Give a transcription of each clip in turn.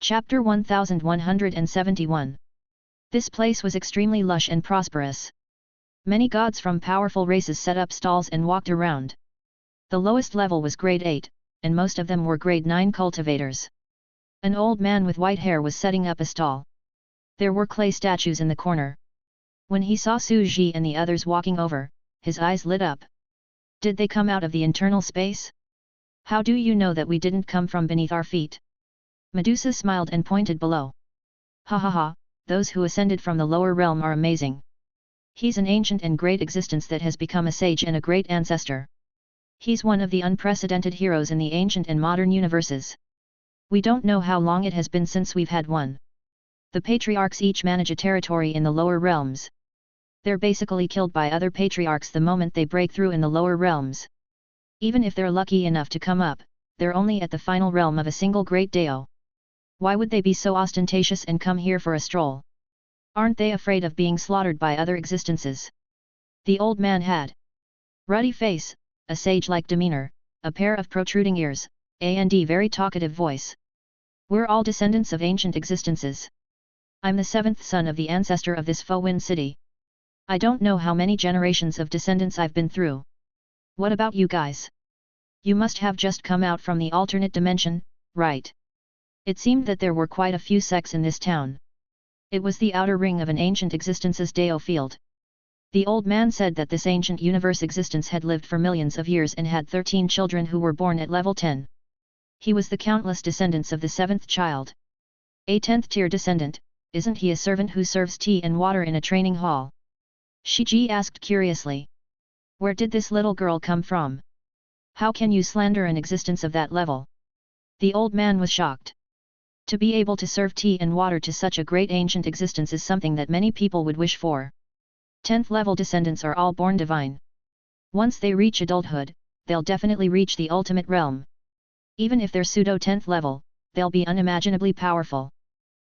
Chapter 1171. This place was extremely lush and prosperous. Many gods from powerful races set up stalls and walked around. The lowest level was grade 8, and most of them were grade 9 cultivators. An old man with white hair was setting up a stall. There were clay statues in the corner. When he saw Su Ji and the others walking over, his eyes lit up. Did they come out of the internal space? How do you know that we didn't come from beneath our feet? Medusa smiled and pointed below. Ha ha ha, those who ascended from the lower realm are amazing. He's an ancient and great existence that has become a sage and a great ancestor. He's one of the unprecedented heroes in the ancient and modern universes. We don't know how long it has been since we've had one. The patriarchs each manage a territory in the lower realms. They're basically killed by other patriarchs the moment they break through in the lower realms. Even if they're lucky enough to come up, they're only at the final realm of a single great Dao. Why would they be so ostentatious and come here for a stroll? Aren't they afraid of being slaughtered by other existences? The old man had ruddy face, a sage-like demeanor, a pair of protruding ears, and very talkative voice. We're all descendants of ancient existences. I'm the seventh son of the ancestor of this Fo-Win city. I don't know how many generations of descendants I've been through. What about you guys? You must have just come out from the alternate dimension, right? It seemed that there were quite a few sects in this town. It was the outer ring of an ancient existence's Dao field. The old man said that this ancient universe existence had lived for millions of years and had 13 children who were born at level 10. He was the countless descendants of the 7th child. A 10th tier descendant, isn't he a servant who serves tea and water in a training hall? Shiji asked curiously. Where did this little girl come from? How can you slander an existence of that level? The old man was shocked. To be able to serve tea and water to such a great ancient existence is something that many people would wish for. 10th level descendants are all born divine. Once they reach adulthood, they'll definitely reach the ultimate realm. Even if they're pseudo 10th level, they'll be unimaginably powerful.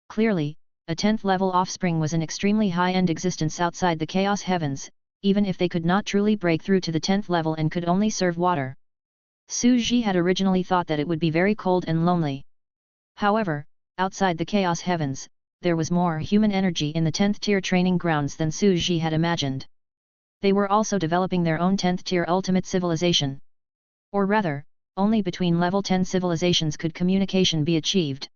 Clearly, a 10th level offspring was an extremely high-end existence outside the chaos heavens, even if they could not truly break through to the 10th level and could only serve water. Su Ji had originally thought that it would be very cold and lonely. However, outside the chaos heavens, there was more human energy in the 10th tier training grounds than Su Ji had imagined. They were also developing their own 10th tier ultimate civilization. Or rather, only between level 10 civilizations could communication be achieved.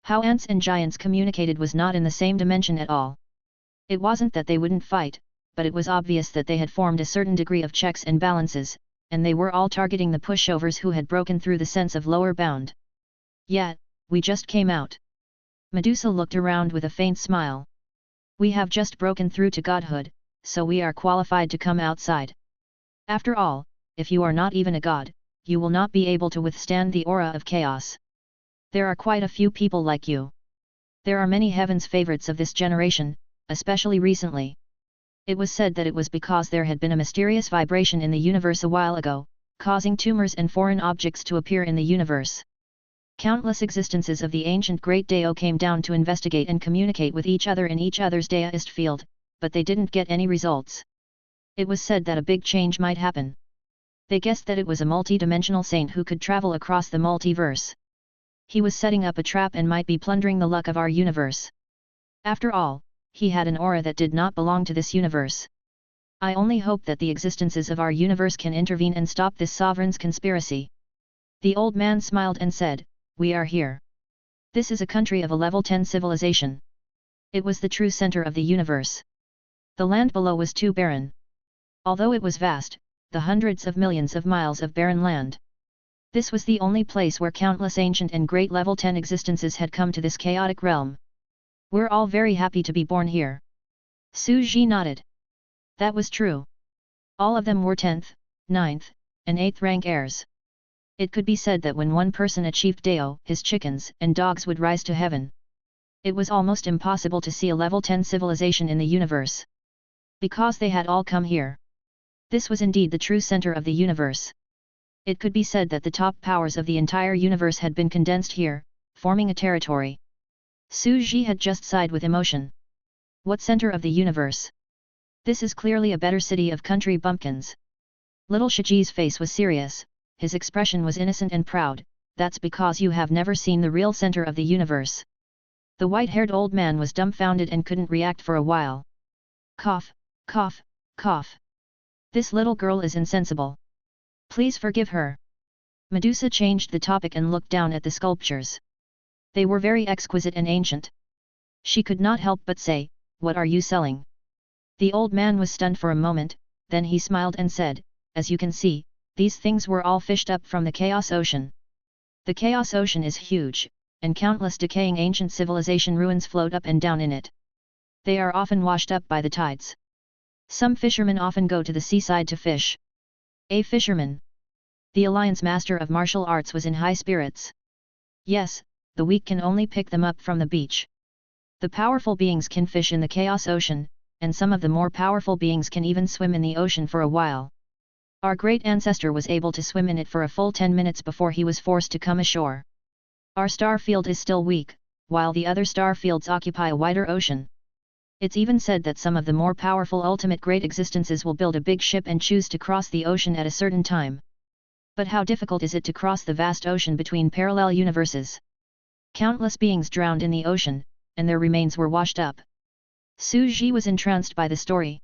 How ants and giants communicated was not in the same dimension at all. It wasn't that they wouldn't fight, but it was obvious that they had formed a certain degree of checks and balances, and they were all targeting the pushovers who had broken through the sense of lower bound. Yet, we just came out. Medusa looked around with a faint smile. We have just broken through to godhood, so we are qualified to come outside. After all, if you are not even a god, you will not be able to withstand the aura of chaos. There are quite a few people like you. There are many heaven's favorites of this generation, especially recently. It was said that it was because there had been a mysterious vibration in the universe a while ago, causing tumors and foreign objects to appear in the universe. Countless existences of the ancient Great Dao came down to investigate and communicate with each other in each other's Daoist field, but they didn't get any results. It was said that a big change might happen. They guessed that it was a multi-dimensional saint who could travel across the multiverse. He was setting up a trap and might be plundering the luck of our universe. After all, he had an aura that did not belong to this universe. I only hope that the existences of our universe can intervene and stop this sovereign's conspiracy. The old man smiled and said, we are here. This is a country of a level 10 civilization. It was the true center of the universe. The land below was too barren. Although it was vast, the hundreds of millions of miles of barren land. This was the only place where countless ancient and great level 10 existences had come to this chaotic realm. We're all very happy to be born here. Su Ji nodded. That was true. All of them were 10th, 9th, and 8th rank heirs. It could be said that when one person achieved Dao, his chickens and dogs would rise to heaven. It was almost impossible to see a level 10 civilization in the universe. Because they had all come here. This was indeed the true center of the universe. It could be said that the top powers of the entire universe had been condensed here, forming a territory. Su Ji had just sighed with emotion. What center of the universe? This is clearly a better city of country bumpkins. Little Shiji's face was serious. His expression was innocent and proud, that's because you have never seen the real center of the universe. The white-haired old man was dumbfounded and couldn't react for a while. Cough, cough, cough. This little girl is insensible. Please forgive her. Medusa changed the topic and looked down at the sculptures. They were very exquisite and ancient. She could not help but say, "What are you selling?" The old man was stunned for a moment, then he smiled and said, "As you can see, these things were all fished up from the Chaos Ocean. The Chaos Ocean is huge, and countless decaying ancient civilization ruins float up and down in it. They are often washed up by the tides. Some fishermen often go to the seaside to fish." A fisherman. The Alliance Master of Martial Arts was in high spirits. "Yes, the weak can only pick them up from the beach. The powerful beings can fish in the Chaos Ocean, and some of the more powerful beings can even swim in the ocean for a while. Our great ancestor was able to swim in it for a full 10 minutes before he was forced to come ashore. Our star field is still weak, while the other star fields occupy a wider ocean. It's even said that some of the more powerful ultimate great existences will build a big ship and choose to cross the ocean at a certain time. But how difficult is it to cross the vast ocean between parallel universes? Countless beings drowned in the ocean, and their remains were washed up." Su Ji was entranced by the story.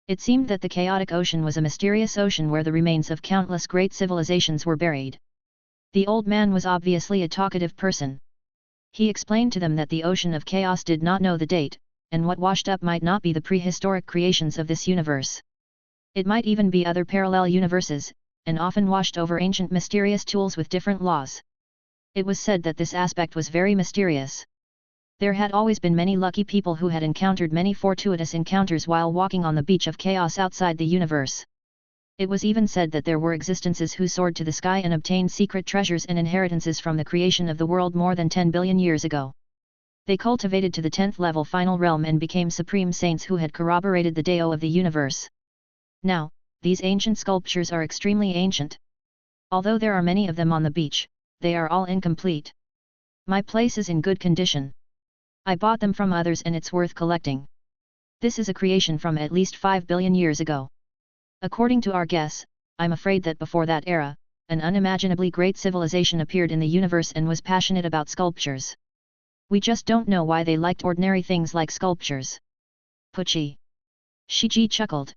It seemed that the chaotic ocean was a mysterious ocean where the remains of countless great civilizations were buried. The old man was obviously a talkative person. He explained to them that the ocean of chaos did not know the date, and what washed up might not be the prehistoric creations of this universe. It might even be other parallel universes, and often washed over ancient mysterious tools with different laws. It was said that this aspect was very mysterious. There had always been many lucky people who had encountered many fortuitous encounters while walking on the beach of chaos outside the universe. It was even said that there were existences who soared to the sky and obtained secret treasures and inheritances from the creation of the world more than 10 billion years ago. They cultivated to the 10th level final realm and became supreme saints who had corroborated the Deo of the universe. Now, these ancient sculptures are extremely ancient. Although there are many of them on the beach, they are all incomplete. My place is in good condition. I bought them from others and it's worth collecting. This is a creation from at least 5 billion years ago. According to our guess, I'm afraid that before that era, an unimaginably great civilization appeared in the universe and was passionate about sculptures. We just don't know why they liked ordinary things like sculptures." Pucci. Shiji chuckled.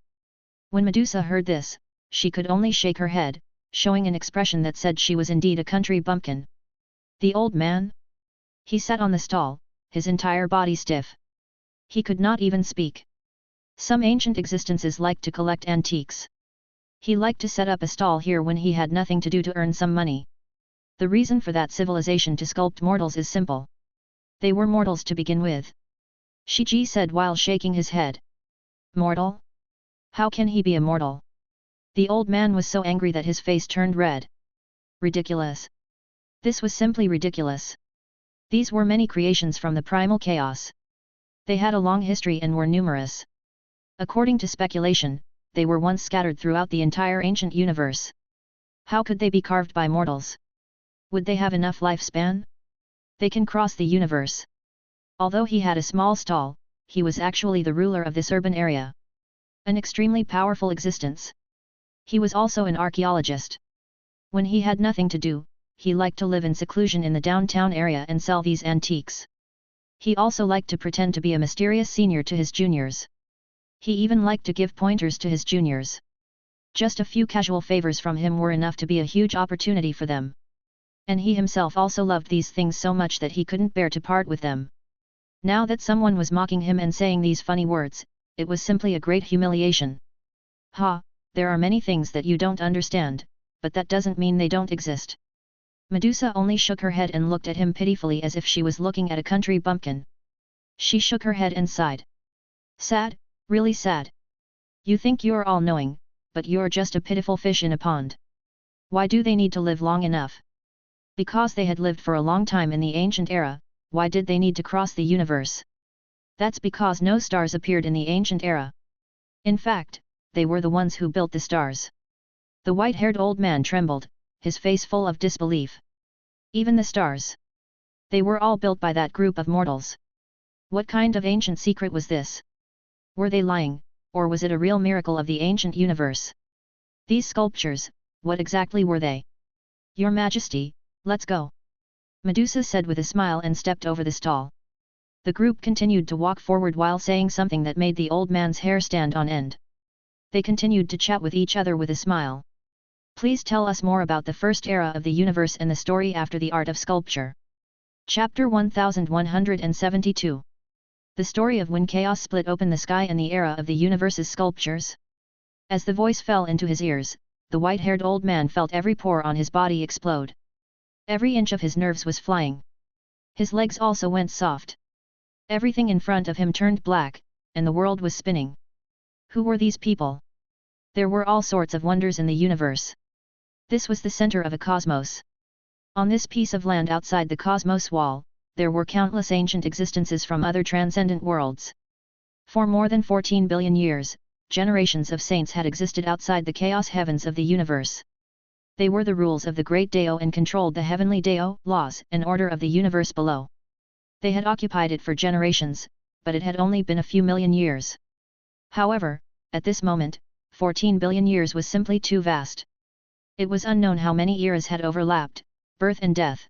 When Medusa heard this, she could only shake her head, showing an expression that said she was indeed a country bumpkin. The old man? He sat on the stall, his entire body stiff. He could not even speak. Some ancient existences liked to collect antiques. He liked to set up a stall here when he had nothing to do to earn some money. The reason for that civilization to sculpt mortals is simple. They were mortals to begin with. Shiji said while shaking his head. Mortal? How can he be a mortal? The old man was so angry that his face turned red. Ridiculous. This was simply ridiculous. These were many creations from the primal chaos. They had a long history and were numerous. According to speculation, they were once scattered throughout the entire ancient universe. How could they be carved by mortals? Would they have enough lifespan? They can cross the universe. Although he had a small stall, he was actually the ruler of this urban area. An extremely powerful existence. He was also an archaeologist. When he had nothing to do, he liked to live in seclusion in the downtown area and sell these antiques. He also liked to pretend to be a mysterious senior to his juniors. He even liked to give pointers to his juniors. Just a few casual favors from him were enough to be a huge opportunity for them. And he himself also loved these things so much that he couldn't bear to part with them. Now that someone was mocking him and saying these funny words, it was simply a great humiliation. Ha, there are many things that you don't understand, but that doesn't mean they don't exist. Medusa only shook her head and looked at him pitifully as if she was looking at a country bumpkin. She shook her head and sighed. Sad, really sad. You think you're all-knowing, but you're just a pitiful fish in a pond. Why do they need to live long enough? Because they had lived for a long time in the ancient era, why did they need to cross the universe? That's because no stars appeared in the ancient era. In fact, they were the ones who built the stars. The white-haired old man trembled, his face full of disbelief. Even the stars. They were all built by that group of mortals. What kind of ancient secret was this? Were they lying, or was it a real miracle of the ancient universe? These sculptures, what exactly were they? Your Majesty, Let's go. Medusa said with a smile and stepped over the stall. The group continued to walk forward while saying something that made the old man's hair stand on end. They continued to chat with each other with a smile. Please tell us more about the first era of the universe and the story after the art of sculpture. Chapter 1172. The story of when chaos split open the sky and the era of the universe's sculptures. As the voice fell into his ears, the white-haired old man felt every pore on his body explode. Every inch of his nerves was flying. His legs also went soft. Everything in front of him turned black, and the world was spinning. Who were these people? There were all sorts of wonders in the universe. This was the center of a cosmos. On this piece of land outside the cosmos wall, there were countless ancient existences from other transcendent worlds. For more than 14 billion years, generations of saints had existed outside the chaos heavens of the universe. They were the rules of the great Dao and controlled the heavenly Dao, laws and order of the universe below. They had occupied it for generations, but it had only been a few million years. However, at this moment, 14 billion years was simply too vast. It was unknown how many eras had overlapped, birth and death.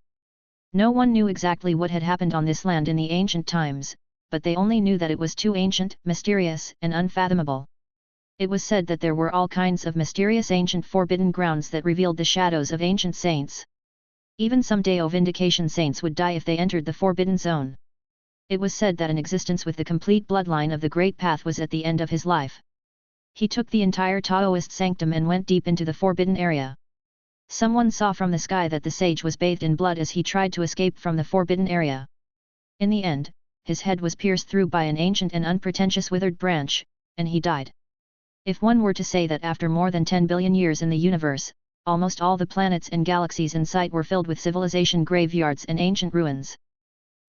No one knew exactly what had happened on this land in the ancient times, but they only knew that it was too ancient, mysterious, and unfathomable. It was said that there were all kinds of mysterious ancient forbidden grounds that revealed the shadows of ancient saints. Even some Dao Vindication saints would die if they entered the forbidden zone. It was said that an existence with the complete bloodline of the Great Path was at the end of his life. He took the entire Taoist sanctum and went deep into the forbidden area. Someone saw from the sky that the sage was bathed in blood as he tried to escape from the forbidden area. In the end, his head was pierced through by an ancient and unpretentious withered branch, and he died. If one were to say that after more than 10 billion years in the universe, almost all the planets and galaxies in sight were filled with civilization graveyards and ancient ruins.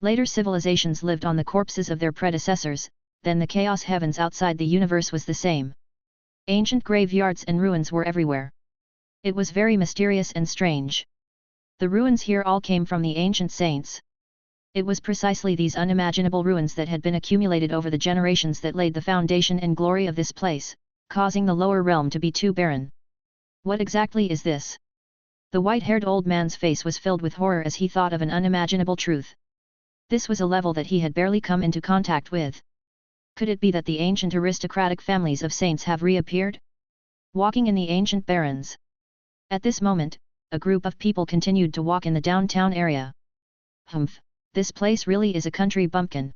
Later civilizations lived on the corpses of their predecessors, then the chaos heavens outside the universe was the same. Ancient graveyards and ruins were everywhere. It was very mysterious and strange. The ruins here all came from the ancient saints. It was precisely these unimaginable ruins that had been accumulated over the generations that laid the foundation and glory of this place, causing the lower realm to be too barren. What exactly is this? The white-haired old man's face was filled with horror as he thought of an unimaginable truth. This was a level that he had barely come into contact with. Could it be that the ancient aristocratic families of saints have reappeared? Walking in the ancient barrens. At this moment, a group of people continued to walk in the downtown area. Humph, this place really is a country bumpkin.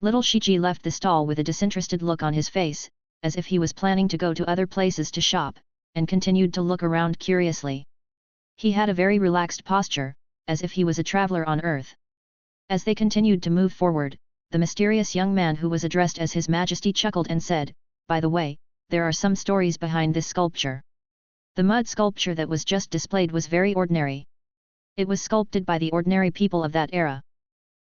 Little Shiji left the stall with a disinterested look on his face, as if he was planning to go to other places to shop, and continued to look around curiously. He had a very relaxed posture, as if he was a traveler on Earth. As they continued to move forward, the mysterious young man who was addressed as His Majesty chuckled and said, "By the way, there are some stories behind this sculpture." The mud sculpture that was just displayed was very ordinary. It was sculpted by the ordinary people of that era.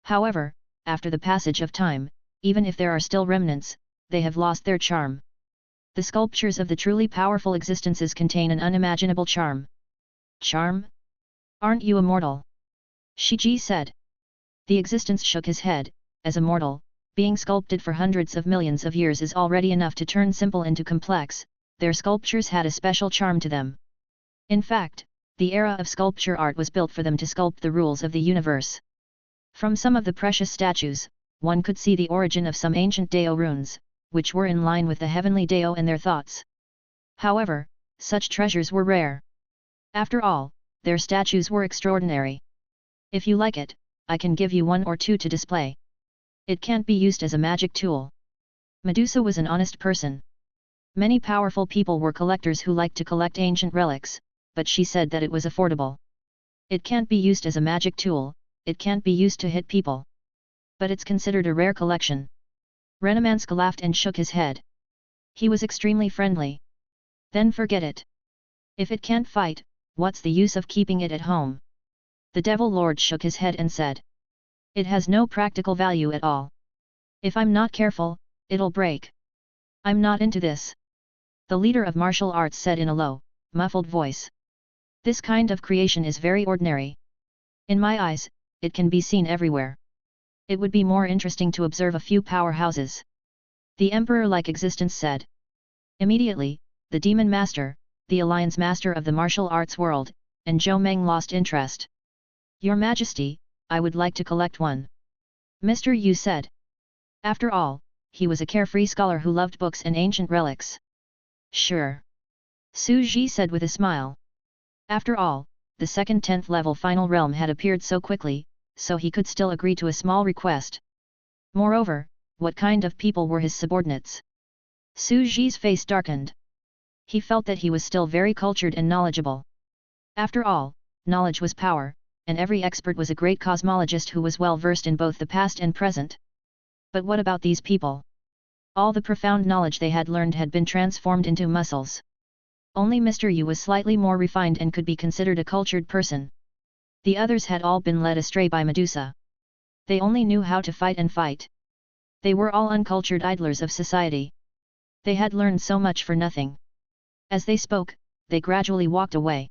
However, after the passage of time, even if there are still remnants, they have lost their charm. The sculptures of the truly powerful existences contain an unimaginable charm. Charm? Aren't you immortal? Shiji said. The existence shook his head. As a mortal, being sculpted for hundreds of millions of years is already enough to turn simple into complex. Their sculptures had a special charm to them. In fact, the era of sculpture art was built for them to sculpt the rules of the universe. From some of the precious statues, one could see the origin of some ancient Dao runes, which were in line with the heavenly Dao and their thoughts. However, such treasures were rare. After all, their statues were extraordinary. If you like it, I can give you one or two to display. It can't be used as a magic tool. Medusa was an honest person. Many powerful people were collectors who liked to collect ancient relics, but she said that it was affordable. It can't be used as a magic tool, it can't be used to hit people. But it's considered a rare collection. Renamansk laughed and shook his head. He was extremely friendly. Then forget it. If it can't fight, what's the use of keeping it at home? The Devil Lord shook his head and said. It has no practical value at all. If I'm not careful, it'll break. I'm not into this. The leader of martial arts said in a low, muffled voice. This kind of creation is very ordinary. In my eyes, it can be seen everywhere. It would be more interesting to observe a few powerhouses. The emperor-like existence said. Immediately, the demon master, the alliance master of the martial arts world, and Zhou Meng lost interest. Your Majesty, I would like to collect one. Mr. Yu said. After all, he was a carefree scholar who loved books and ancient relics. Sure. Su Ji said with a smile. After all, the second 10th level final realm had appeared so quickly, so he could still agree to a small request. Moreover, what kind of people were his subordinates? Su Ji's face darkened. He felt that he was still very cultured and knowledgeable. After all, knowledge was power, and every expert was a great cosmologist who was well versed in both the past and present. But what about these people? All the profound knowledge they had learned had been transformed into muscles. Only Mr. Yu was slightly more refined and could be considered a cultured person. The others had all been led astray by Medusa. They only knew how to fight and fight. They were all uncultured idlers of society. They had learned so much for nothing. As they spoke, they gradually walked away.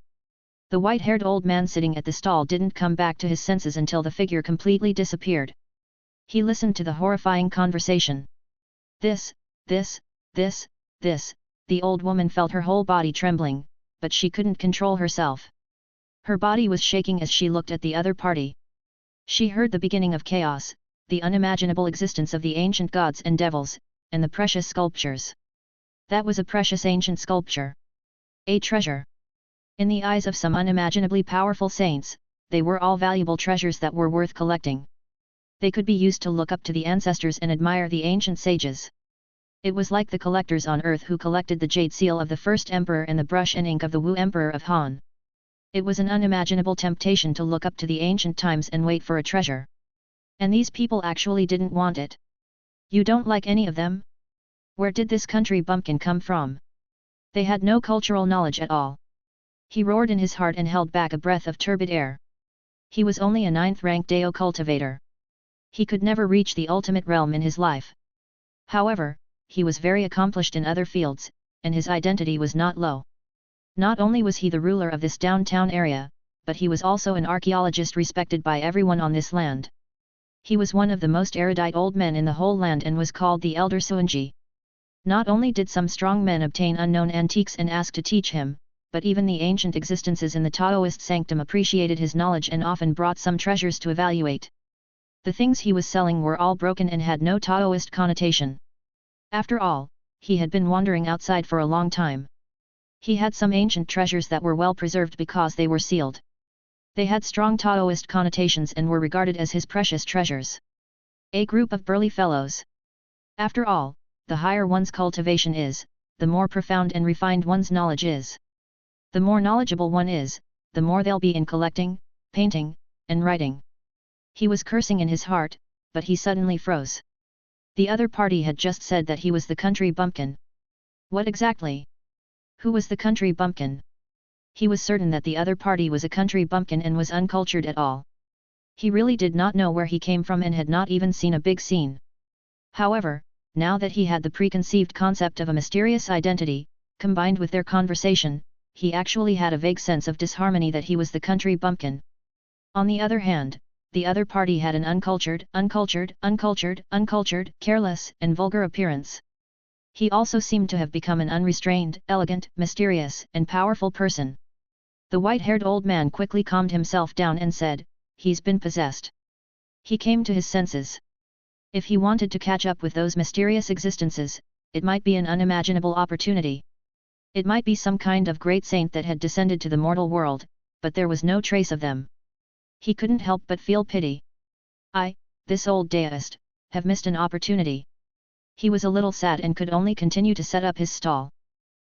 The white-haired old man sitting at the stall didn't come back to his senses until the figure completely disappeared. He listened to the horrifying conversation. This, the old woman felt her whole body trembling, but she couldn't control herself. Her body was shaking as she looked at the other party. She heard the beginning of chaos, the unimaginable existence of the ancient gods and devils, and the precious sculptures. That was a precious ancient sculpture. A treasure. In the eyes of some unimaginably powerful saints, they were all valuable treasures that were worth collecting. They could be used to look up to the ancestors and admire the ancient sages. It was like the collectors on earth who collected the jade seal of the first emperor and the brush and ink of the Wu Emperor of Han. It was an unimaginable temptation to look up to the ancient times and wait for a treasure. And these people actually didn't want it. You don't like any of them? Where did this country bumpkin come from? They had no cultural knowledge at all. He roared in his heart and held back a breath of turbid air. He was only a 9th-rank Dao cultivator. He could never reach the ultimate realm in his life. However, he was very accomplished in other fields, and his identity was not low. Not only was he the ruler of this downtown area, but he was also an archaeologist respected by everyone on this land. He was one of the most erudite old men in the whole land and was called the Elder Suanji. Not only did some strong men obtain unknown antiques and ask to teach him, but even the ancient existences in the Taoist sanctum appreciated his knowledge and often brought some treasures to evaluate. The things he was selling were all broken and had no Taoist connotation. After all, he had been wandering outside for a long time. He had some ancient treasures that were well preserved because they were sealed. They had strong Taoist connotations and were regarded as his precious treasures. A group of burly fellows. After all, the higher one's cultivation is, the more profound and refined one's knowledge is. The more knowledgeable one is, the more they'll be in collecting, painting, and writing. He was cursing in his heart, but he suddenly froze. The other party had just said that he was the country bumpkin. What exactly? Who was the country bumpkin? He was certain that the other party was a country bumpkin and was uncultured at all. He really did not know where he came from and had not even seen a big scene. However, now that he had the preconceived concept of a mysterious identity, combined with their conversation, he actually had a vague sense of disharmony that he was the country bumpkin. On the other hand, the other party had an uncultured, careless, and vulgar appearance. He also seemed to have become an unrestrained, elegant, mysterious, and powerful person. The white-haired old man quickly calmed himself down and said, "He's been possessed." He came to his senses. If he wanted to catch up with those mysterious existences, it might be an unimaginable opportunity. It might be some kind of great saint that had descended to the mortal world, but there was no trace of them. He couldn't help but feel pity. This old Daoist, have missed an opportunity. He was a little sad and could only continue to set up his stall.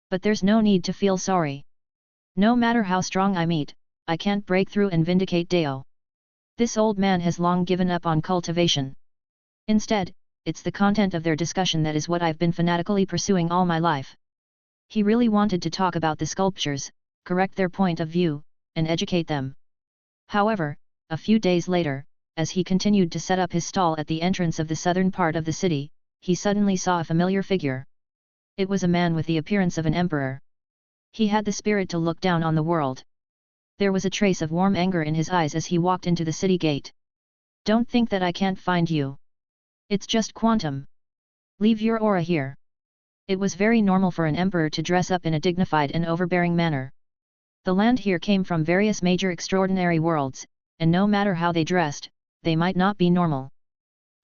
But there's no need to feel sorry. No matter how strong I meet, I can't break through and vindicate Dao. This old man has long given up on cultivation. Instead, it's the content of their discussion that is what I've been fanatically pursuing all my life. He really wanted to talk about the sculptures, correct their point of view, and educate them. However, a few days later, as he continued to set up his stall at the entrance of the southern part of the city, he suddenly saw a familiar figure. It was a man with the appearance of an emperor. He had the spirit to look down on the world. There was a trace of warm anger in his eyes as he walked into the city gate. "Don't think that I can't find you. It's just quantum. Leave your aura here." It was very normal for an emperor to dress up in a dignified and overbearing manner. The land here came from various major extraordinary worlds, and no matter how they dressed, they might not be normal.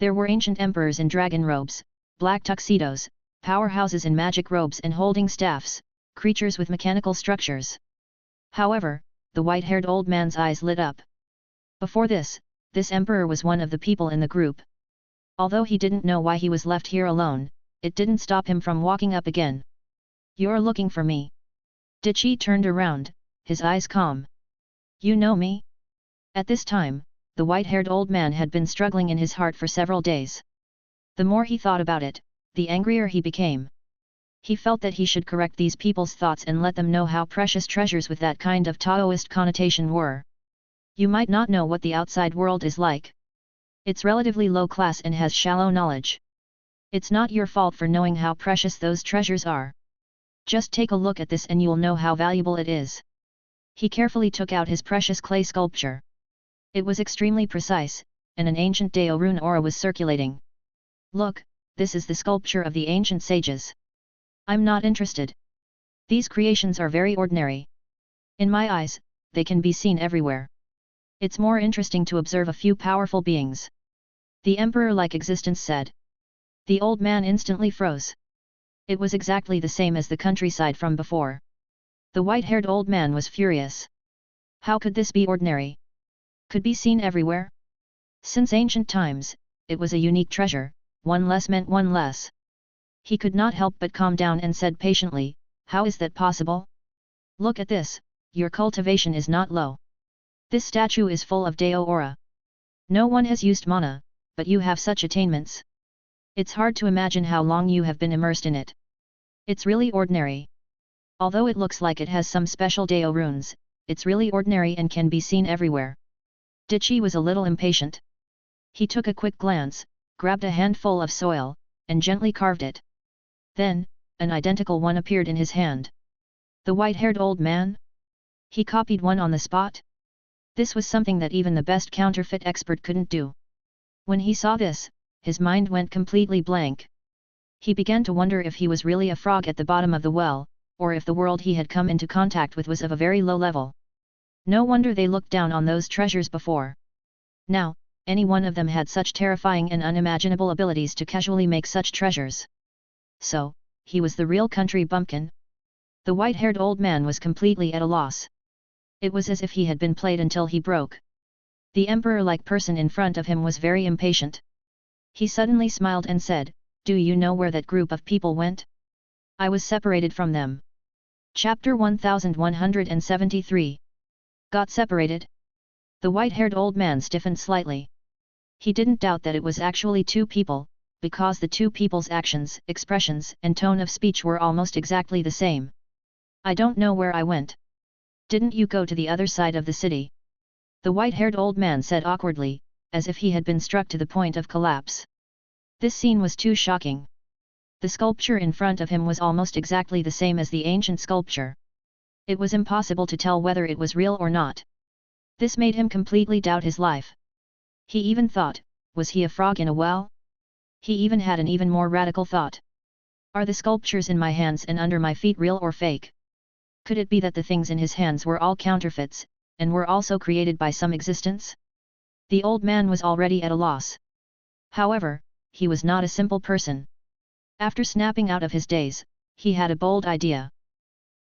There were ancient emperors in dragon robes, black tuxedos, powerhouses in magic robes and holding staffs, creatures with mechanical structures. However, the white-haired old man's eyes lit up. Before this emperor was one of the people in the group. Although he didn't know why he was left here alone, it didn't stop him from walking up again. "You're looking for me." Dichi turned around, his eyes calm. "You know me?" At this time, the white-haired old man had been struggling in his heart for several days. The more he thought about it, the angrier he became. He felt that he should correct these people's thoughts and let them know how precious treasures with that kind of Taoist connotation were. "You might not know what the outside world is like. It's relatively low class and has shallow knowledge. It's not your fault for knowing how precious those treasures are. Just take a look at this and you'll know how valuable it is." He carefully took out his precious clay sculpture. It was extremely precise, and an ancient Dao rune aura was circulating. "Look, this is the sculpture of the ancient sages. I'm not interested. These creations are very ordinary. In my eyes, they can be seen everywhere. It's more interesting to observe a few powerful beings," the emperor-like existence said. The old man instantly froze. It was exactly the same as the countryside from before. The white-haired old man was furious. How could this be ordinary? Could be seen everywhere? Since ancient times, it was a unique treasure, one less meant one less. He could not help but calm down and said patiently, "How is that possible? Look at this, your cultivation is not low. This statue is full of Dao aura. No one has used mana, but you have such attainments. It's hard to imagine how long you have been immersed in it. It's really ordinary. Although it looks like it has some special Dao runes, it's really ordinary and can be seen everywhere." Dichi was a little impatient. He took a quick glance, grabbed a handful of soil, and gently carved it. Then, an identical one appeared in his hand. The white-haired old man? He copied one on the spot? This was something that even the best counterfeit expert couldn't do. When he saw this, his mind went completely blank. He began to wonder if he was really a frog at the bottom of the well, or if the world he had come into contact with was of a very low level. No wonder they looked down on those treasures before. Now, any one of them had such terrifying and unimaginable abilities to casually make such treasures. So, he was the real country bumpkin? The white-haired old man was completely at a loss. It was as if he had been played until he broke. The emperor-like person in front of him was very impatient. He suddenly smiled and said, "Do you know where that group of people went? I was separated from them." Chapter 1173. Got separated? The white-haired old man stiffened slightly. He didn't doubt that it was actually two people, because the two people's actions, expressions and tone of speech were almost exactly the same. "I don't know where I went." "Didn't you go to the other side of the city?" The white-haired old man said awkwardly, as if he had been struck to the point of collapse. This scene was too shocking. The sculpture in front of him was almost exactly the same as the ancient sculpture. It was impossible to tell whether it was real or not. This made him completely doubt his life. He even thought, was he a frog in a well? He even had an even more radical thought. Are the sculptures in my hands and under my feet real or fake? Could it be that the things in his hands were all counterfeits, and were also created by some existence? The old man was already at a loss. However, he was not a simple person. After snapping out of his daze, he had a bold idea.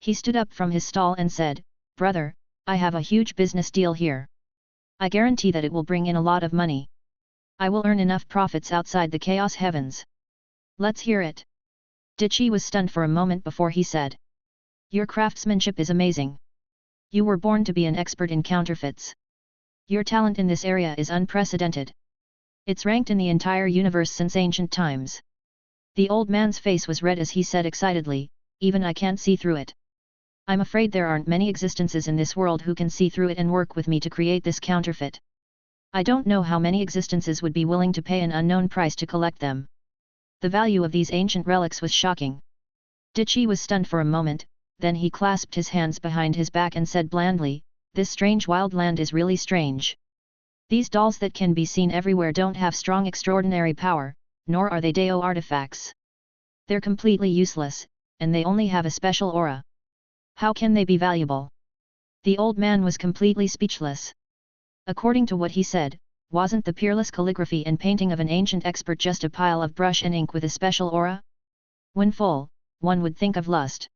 He stood up from his stall and said, "Brother, I have a huge business deal here. I guarantee that it will bring in a lot of money. I will earn enough profits outside the chaos heavens. Let's hear it." Dichi was stunned for a moment before he said, "Your craftsmanship is amazing. You were born to be an expert in counterfeits. Your talent in this area is unprecedented. It's ranked in the entire universe since ancient times." The old man's face was red as he said excitedly, "Even I can't see through it. I'm afraid there aren't many existences in this world who can see through it and work with me to create this counterfeit. I don't know how many existences would be willing to pay an unknown price to collect them." The value of these ancient relics was shocking. Dichi was stunned for a moment, then he clasped his hands behind his back and said blandly, "This strange wild land is really strange. These dolls that can be seen everywhere don't have strong extraordinary power, nor are they Dao artifacts. They're completely useless, and they only have a special aura. How can they be valuable?" The old man was completely speechless. According to what he said, wasn't the peerless calligraphy and painting of an ancient expert just a pile of brush and ink with a special aura? When full, one would think of lust.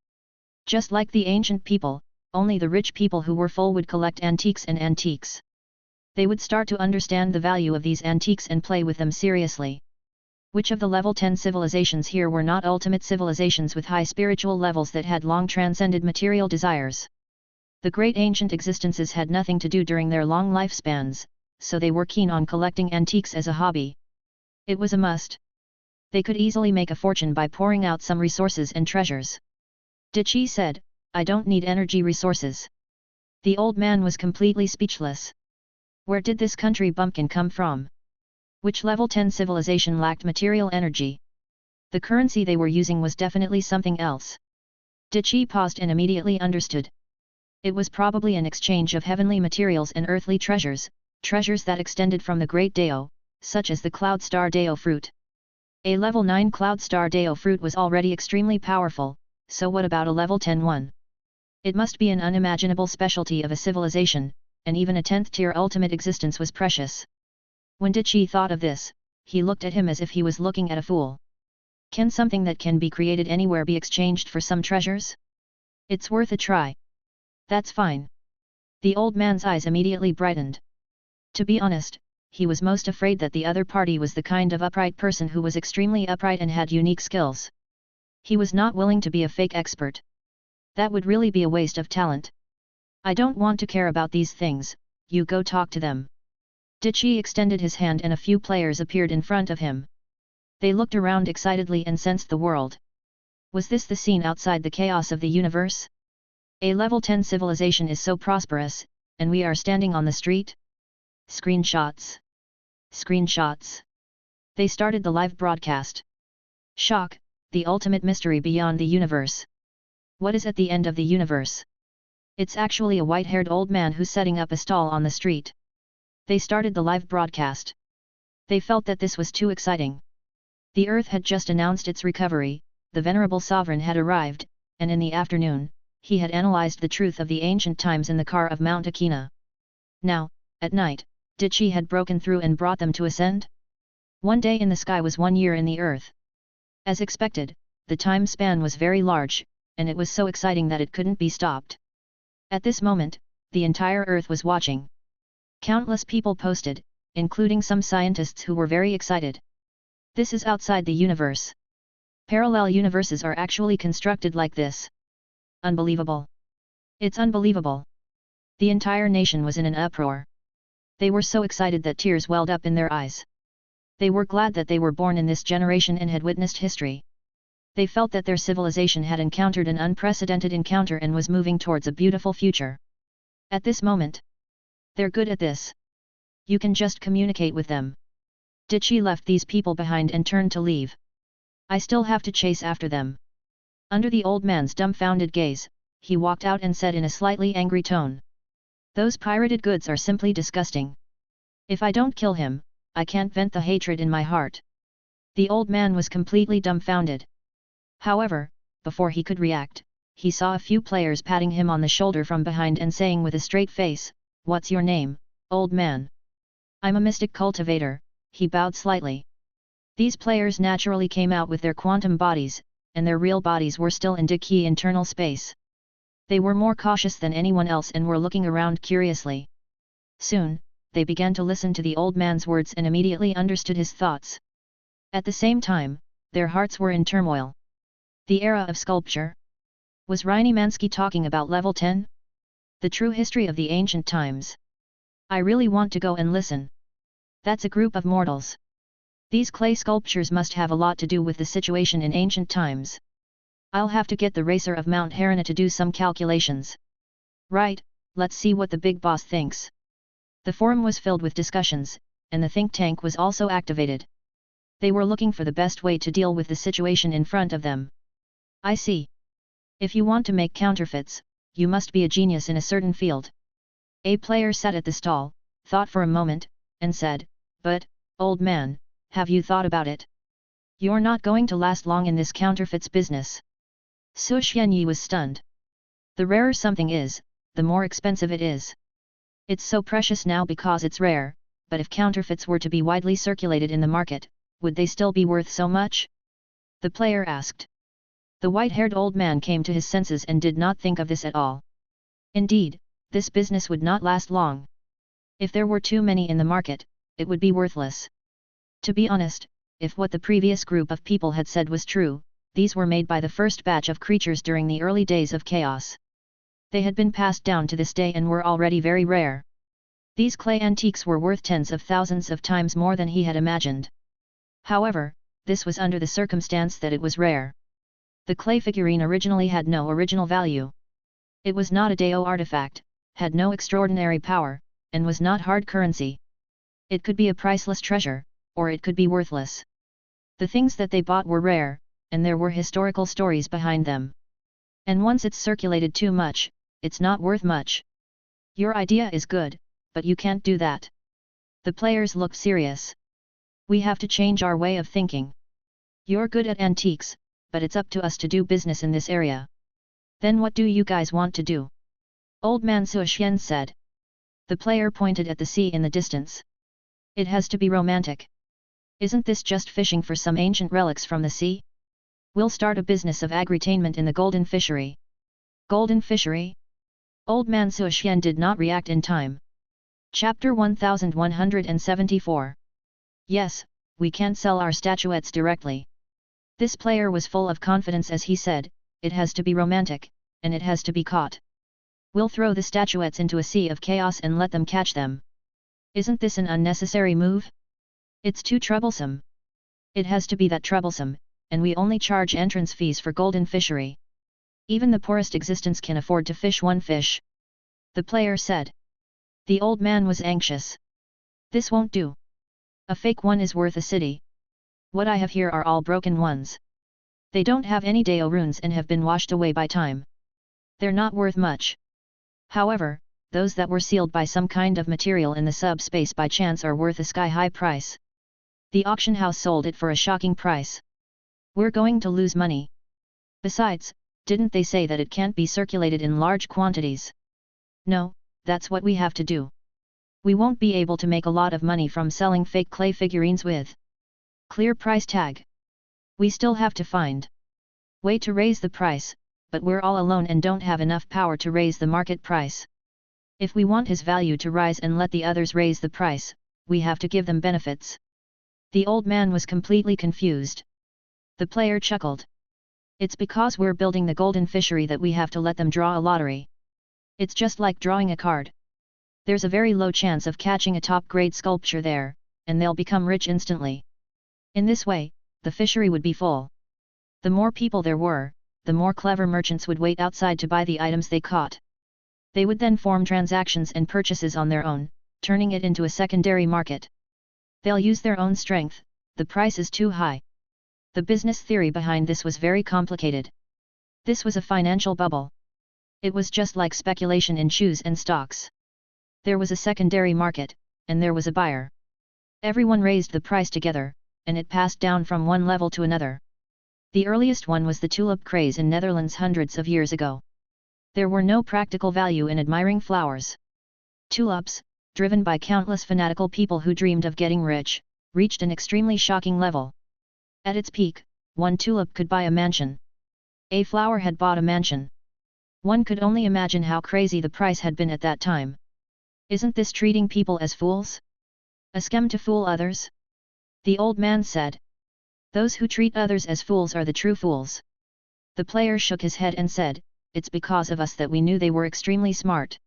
Just like the ancient people, only the rich people who were full would collect antiques and antiques. They would start to understand the value of these antiques and play with them seriously. Which of the level 10 civilizations here were not ultimate civilizations with high spiritual levels that had long transcended material desires? The great ancient existences had nothing to do during their long lifespans, so they were keen on collecting antiques as a hobby. It was a must. They could easily make a fortune by pouring out some resources and treasures. Dichi said, "I don't need energy resources." The old man was completely speechless. Where did this country bumpkin come from? Which level 10 civilization lacked material energy? The currency they were using was definitely something else. Dichi paused and immediately understood. It was probably an exchange of heavenly materials and earthly treasures, treasures that extended from the great Dao, such as the Cloud Star Dao fruit. A level 9 Cloud Star Dao fruit was already extremely powerful, so what about a level 10 one? It must be an unimaginable specialty of a civilization, and even a 10th tier ultimate existence was precious. When Dichi thought of this, he looked at him as if he was looking at a fool. Can something that can be created anywhere be exchanged for some treasures? It's worth a try. That's fine. The old man's eyes immediately brightened. To be honest, he was most afraid that the other party was the kind of upright person who was extremely upright and had unique skills. He was not willing to be a fake expert. That would really be a waste of talent. I don't want to care about these things, you go talk to them. Dichi extended his hand and a few players appeared in front of him. They looked around excitedly and sensed the world. Was this the scene outside the chaos of the universe? A level 10 civilization is so prosperous, and we are standing on the street? Screenshots. Screenshots. They started the live broadcast. Shock, the ultimate mystery beyond the universe. What is at the end of the universe? It's actually a white-haired old man who's setting up a stall on the street. They started the live broadcast. They felt that this was too exciting. The Earth had just announced its recovery, the venerable sovereign had arrived, and in the afternoon, he had analyzed the truth of the ancient times in the car of Mount Akina. Now, at night, Dichi had broken through and brought them to ascend? One day in the sky was 1 year in the earth. As expected, the time span was very large, and it was so exciting that it couldn't be stopped. At this moment, the entire earth was watching. Countless people posted, including some scientists who were very excited. This is outside the universe. Parallel universes are actually constructed like this. Unbelievable. It's unbelievable. The entire nation was in an uproar. They were so excited that tears welled up in their eyes. They were glad that they were born in this generation and had witnessed history. They felt that their civilization had encountered an unprecedented encounter and was moving towards a beautiful future. At this moment, they're good at this. You can just communicate with them. Dichi left these people behind and turned to leave. I still have to chase after them. Under the old man's dumbfounded gaze, he walked out and said in a slightly angry tone. Those pirated goods are simply disgusting. If I don't kill him, I can't vent the hatred in my heart. The old man was completely dumbfounded. However, before he could react, he saw a few players patting him on the shoulder from behind and saying with a straight face, "What's your name, old man?" "I'm a mystic cultivator," he bowed slightly. These players naturally came out with their quantum bodies, and their real bodies were still in Dichi internal space. They were more cautious than anyone else and were looking around curiously. Soon, they began to listen to the old man's words and immediately understood his thoughts. At the same time, their hearts were in turmoil. The era of sculpture? Was Mansky talking about level 10? The true history of the ancient times. I really want to go and listen. That's a group of mortals. These clay sculptures must have a lot to do with the situation in ancient times. I'll have to get the racer of Mount Harana to do some calculations. Right, let's see what the big boss thinks. The forum was filled with discussions, and the think tank was also activated. They were looking for the best way to deal with the situation in front of them. I see. If you want to make counterfeits, you must be a genius in a certain field. A player sat at the stall, thought for a moment, and said, "But, old man, have you thought about it? You're not going to last long in this counterfeits business." Su Xianyi was stunned. The rarer something is, the more expensive it is. It's so precious now because it's rare, but if counterfeits were to be widely circulated in the market, would they still be worth so much? The player asked. The white-haired old man came to his senses and did not think of this at all. Indeed, this business would not last long. If there were too many in the market, it would be worthless. To be honest, if what the previous group of people had said was true, these were made by the first batch of creatures during the early days of chaos. They had been passed down to this day and were already very rare. These clay antiques were worth tens of thousands of times more than he had imagined. However, this was under the circumstance that it was rare. The clay figurine originally had no original value. It was not a Dao artifact, had no extraordinary power, and was not hard currency. It could be a priceless treasure, or it could be worthless. The things that they bought were rare, and there were historical stories behind them. And once it's circulated too much, it's not worth much. Your idea is good, but you can't do that. The players looked serious. We have to change our way of thinking. You're good at antiques, but it's up to us to do business in this area. Then what do you guys want to do? Old man Suoxian said. The player pointed at the sea in the distance. It has to be romantic. Isn't this just fishing for some ancient relics from the sea? We'll start a business of agritainment in the golden fishery. Golden fishery? Old man Suoxian did not react in time. Chapter 1174. Yes, we can sell our statuettes directly. This player was full of confidence as he said, it has to be romantic, and it has to be caught. We'll throw the statuettes into a sea of chaos and let them catch them. Isn't this an unnecessary move? It's too troublesome. It has to be that troublesome, and we only charge entrance fees for golden fishery. Even the poorest existence can afford to fish one fish. The player said. The old man was anxious. This won't do. A fake one is worth a city. What I have here are all broken ones. They don't have any Dao runes and have been washed away by time. They're not worth much. However, those that were sealed by some kind of material in the subspace by chance are worth a sky-high price. The auction house sold it for a shocking price. We're going to lose money. Besides, didn't they say that it can't be circulated in large quantities? No, that's what we have to do. We won't be able to make a lot of money from selling fake clay figurines with clear price tag. We still have to find way to raise the price, but we're all alone and don't have enough power to raise the market price. If we want his value to rise and let the others raise the price, we have to give them benefits. The old man was completely confused. The player chuckled. It's because we're building the golden fishery that we have to let them draw a lottery. It's just like drawing a card. There's a very low chance of catching a top-grade sculpture there, and they'll become rich instantly. In this way, the fishery would be full. The more people there were, the more clever merchants would wait outside to buy the items they caught. They would then form transactions and purchases on their own, turning it into a secondary market. They'll use their own strength, the price is too high. The business theory behind this was very complicated. This was a financial bubble. It was just like speculation in shoes and stocks. There was a secondary market, and there was a buyer. Everyone raised the price together, and it passed down from one level to another. The earliest one was the tulip craze in Netherlands hundreds of years ago. There were no practical value in admiring flowers. Tulips, driven by countless fanatical people who dreamed of getting rich, reached an extremely shocking level. At its peak, one tulip could buy a mansion. A flower had bought a mansion. One could only imagine how crazy the price had been at that time. Isn't this treating people as fools? A scam to fool others? The old man said. Those who treat others as fools are the true fools. The player shook his head and said, it's because of us that we knew they were extremely smart.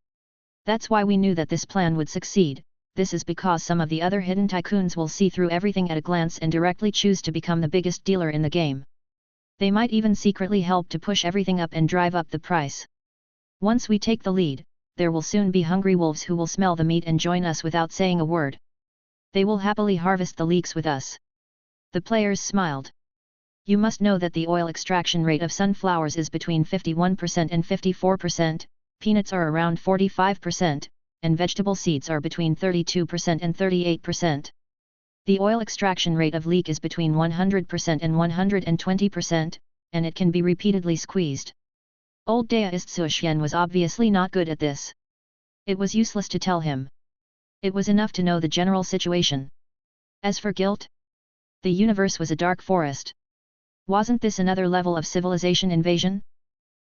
That's why we knew that this plan would succeed. This is because some of the other hidden tycoons will see through everything at a glance and directly choose to become the biggest dealer in the game. They might even secretly help to push everything up and drive up the price. Once we take the lead, there will soon be hungry wolves who will smell the meat and join us without saying a word. They will happily harvest the leeks with us. The players smiled. You must know that the oil extraction rate of sunflowers is between 51% and 54%, peanuts are around 45%, and vegetable seeds are between 32% and 38%. The oil extraction rate of leek is between 100% and 120%, and it can be repeatedly squeezed. Old Daoist Suoxian was obviously not good at this. It was useless to tell him. It was enough to know the general situation. As for guilt, the universe was a dark forest. Wasn't this another level of civilization invasion?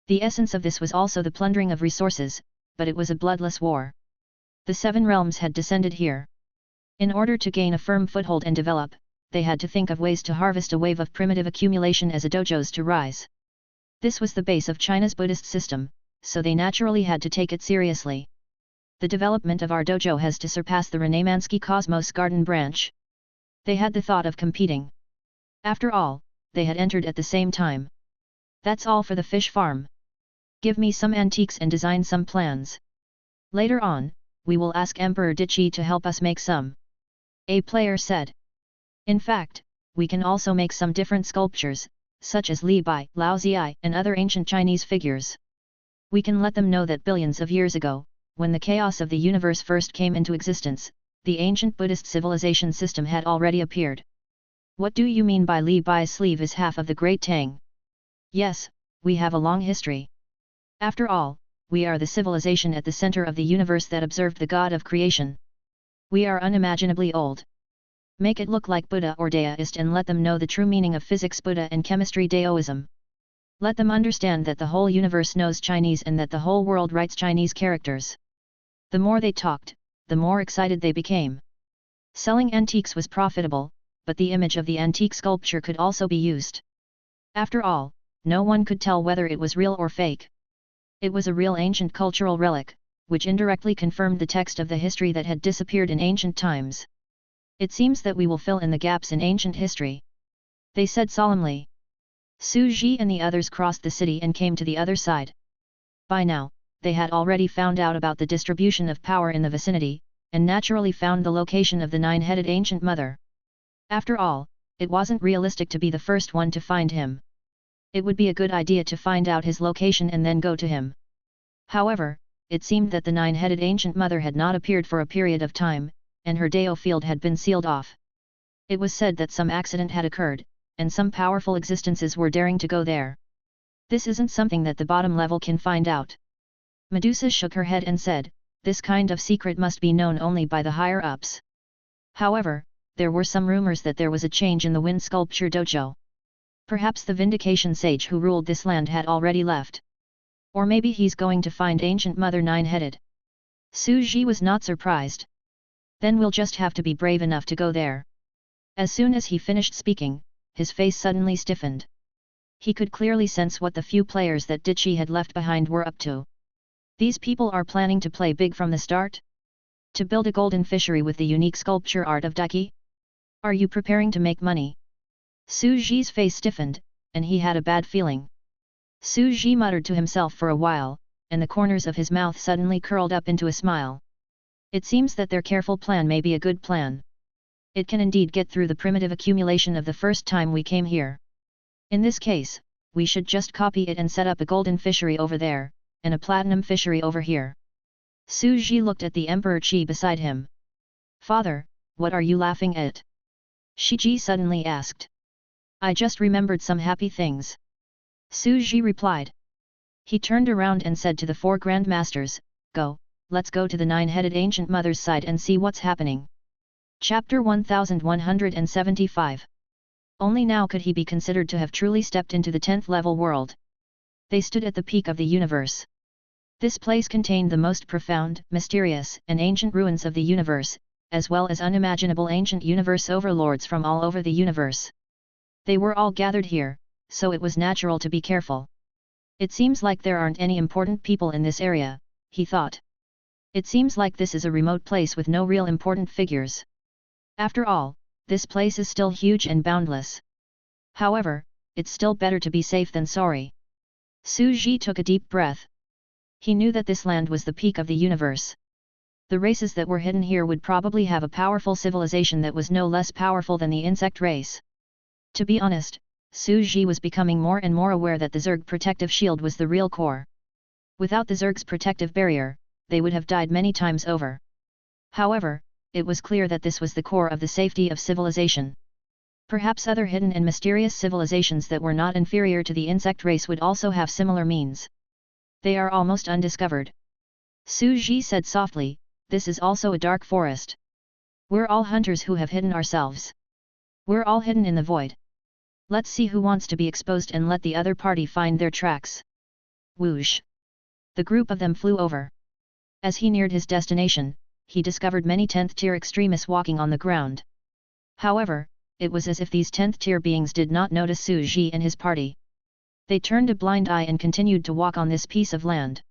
The essence of this was also the plundering of resources, but it was a bloodless war. The seven realms had descended here. In order to gain a firm foothold and develop, they had to think of ways to harvest a wave of primitive accumulation as a dojos to rise. This was the base of China's Buddhist system, so they naturally had to take it seriously. The development of our dojo has to surpass the Renemansky Cosmos Garden branch. They had the thought of competing. After all, they had entered at the same time. That's all for the fish farm. Give me some antiques and design some plans. Later on, we will ask Emperor Dichi to help us make some. A player said. In fact, we can also make some different sculptures, such as Li Bai, Lao Ziai, and other ancient Chinese figures. We can let them know that billions of years ago, when the chaos of the universe first came into existence, the ancient Buddhist civilization system had already appeared. What do you mean by Li Bai's sleeve is half of the Great Tang? Yes, we have a long history. After all, we are the civilization at the center of the universe that observed the God of creation. We are unimaginably old. Make it look like Buddha or Daoist and let them know the true meaning of physics Buddha and chemistry Daoism. Let them understand that the whole universe knows Chinese and that the whole world writes Chinese characters. The more they talked, the more excited they became. Selling antiques was profitable, but the image of the antique sculpture could also be used. After all, no one could tell whether it was real or fake. It was a real ancient cultural relic, which indirectly confirmed the text of the history that had disappeared in ancient times. It seems that we will fill in the gaps in ancient history, they said solemnly. Su Ji and the others crossed the city and came to the other side. By now, they had already found out about the distribution of power in the vicinity, and naturally found the location of the nine-headed ancient mother. After all, it wasn't realistic to be the first one to find him. It would be a good idea to find out his location and then go to him. However, it seemed that the nine-headed ancient mother had not appeared for a period of time, and her Dao field had been sealed off. It was said that some accident had occurred, and some powerful existences were daring to go there. This isn't something that the bottom level can find out. Medusa shook her head and said, this kind of secret must be known only by the higher-ups. However, there were some rumors that there was a change in the wind sculpture dojo. Perhaps the vindication sage who ruled this land had already left. Or maybe he's going to find ancient mother nine-headed. Su Ji was not surprised. Then we'll just have to be brave enough to go there. As soon as he finished speaking, his face suddenly stiffened. He could clearly sense what the few players that Dichi had left behind were up to. These people are planning to play big from the start? To build a golden fishery with the unique sculpture art of Daiki? Are you preparing to make money? Su Ji's face stiffened, and he had a bad feeling. Su Ji muttered to himself for a while, and the corners of his mouth suddenly curled up into a smile. It seems that their careful plan may be a good plan. It can indeed get through the primitive accumulation of the first time we came here. In this case, we should just copy it and set up a golden fishery over there, and a platinum fishery over here. Su Ji looked at the Emperor Qi beside him. Father, what are you laughing at? Shi Ji suddenly asked. I just remembered some happy things. Su Ji replied. He turned around and said to the four grandmasters, go, let's go to the nine-headed ancient mother's side and see what's happening. Chapter 1175. Only now could he be considered to have truly stepped into the 10th level world. They stood at the peak of the universe. This place contained the most profound, mysterious, and ancient ruins of the universe, as well as unimaginable ancient universe overlords from all over the universe. They were all gathered here, so it was natural to be careful. It seems like there aren't any important people in this area, he thought. It seems like this is a remote place with no real important figures. After all, this place is still huge and boundless. However, it's still better to be safe than sorry. Su Ji took a deep breath. He knew that this land was the peak of the universe. The races that were hidden here would probably have a powerful civilization that was no less powerful than the insect race. To be honest, Su Ji was becoming more and more aware that the Zerg protective shield was the real core. Without the Zerg's protective barrier, they would have died many times over. However, it was clear that this was the core of the safety of civilization. Perhaps other hidden and mysterious civilizations that were not inferior to the insect race would also have similar means. They are almost undiscovered. Su Ji said softly, this is also a dark forest. We're all hunters who have hidden ourselves. We're all hidden in the void. Let's see who wants to be exposed and let the other party find their tracks. Whoosh! The group of them flew over. As he neared his destination, he discovered many 10th tier extremists walking on the ground. However, it was as if these 10th tier beings did not notice Su Ji and his party. They turned a blind eye and continued to walk on this piece of land.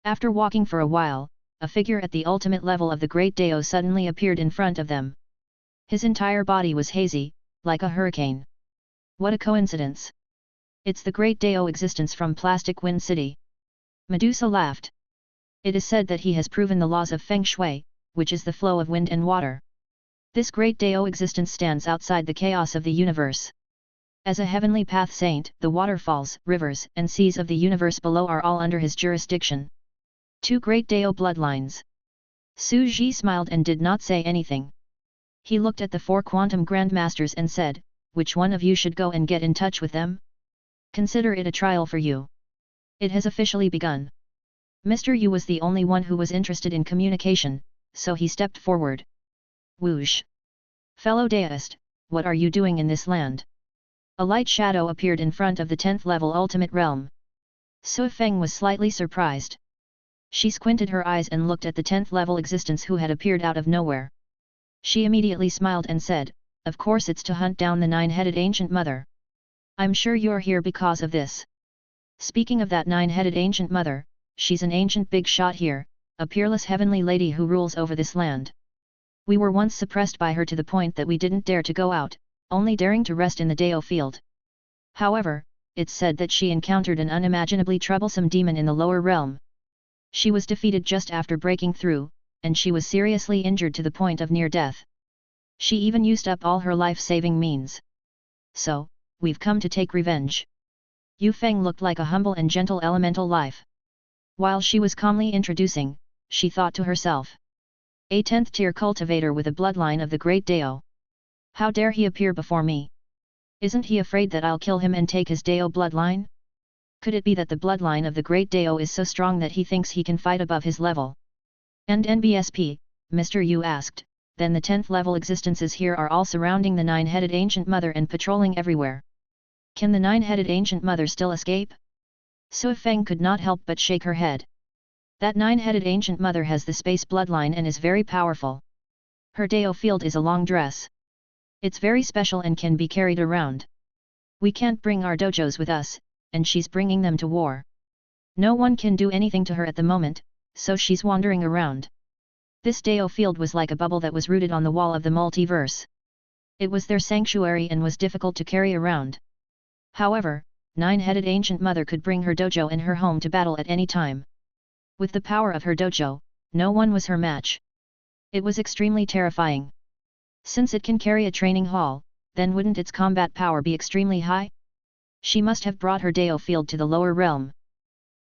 After walking for a while, a figure at the ultimate level of the Great Dao suddenly appeared in front of them. His entire body was hazy, like a hurricane. What a coincidence! It's the Great Dao existence from Plastic Wind City. Medusa laughed. It is said that he has proven the laws of Feng Shui, which is the flow of wind and water. This Great Dao existence stands outside the chaos of the universe. As a heavenly path saint, the waterfalls, rivers, and seas of the universe below are all under his jurisdiction. 2 Great Dao bloodlines. Su Ji smiled and did not say anything. He looked at the 4 quantum grandmasters and said, which one of you should go and get in touch with them? Consider it a trial for you. It has officially begun. Mr. Yu was the only one who was interested in communication, so he stepped forward. Whoosh! Fellow Daoist, what are you doing in this land? A light shadow appeared in front of the 10th level ultimate realm. Su Feng was slightly surprised. She squinted her eyes and looked at the 10th level existence who had appeared out of nowhere. She immediately smiled and said, of course it's to hunt down the 9-headed ancient mother. I'm sure you're here because of this. Speaking of that 9-headed ancient mother, she's an ancient big shot here, a peerless heavenly lady who rules over this land. We were once suppressed by her to the point that we didn't dare to go out, only daring to rest in the Dao field. However, it's said that she encountered an unimaginably troublesome demon in the lower realm. She was defeated just after breaking through, and she was seriously injured to the point of near death. She even used up all her life-saving means. So, we've come to take revenge. Yu Feng looked like a humble and gentle elemental life. While she was calmly introducing, she thought to herself. A 10th tier cultivator with a bloodline of the Great Dao. How dare he appear before me? Isn't he afraid that I'll kill him and take his Dao bloodline? Could it be that the bloodline of the Great Dao is so strong that he thinks he can fight above his level? And NBSP, Mr. Yu asked, then the 10th level existences here are all surrounding the 9-headed ancient mother and patrolling everywhere. Can the 9-headed ancient mother still escape? Su Feng could not help but shake her head. That 9-headed ancient mother has the space bloodline and is very powerful. Her Dao field is a long dress. It's very special and can be carried around. We can't bring our dojos with us, and she's bringing them to war. No one can do anything to her at the moment, so she's wandering around. This Dao field was like a bubble that was rooted on the wall of the multiverse. It was their sanctuary and was difficult to carry around. However, 9-headed ancient mother could bring her dojo and her home to battle at any time. With the power of her dojo, no one was her match. It was extremely terrifying. Since it can carry a training hall, then wouldn't its combat power be extremely high? She must have brought her Dao field to the lower realm.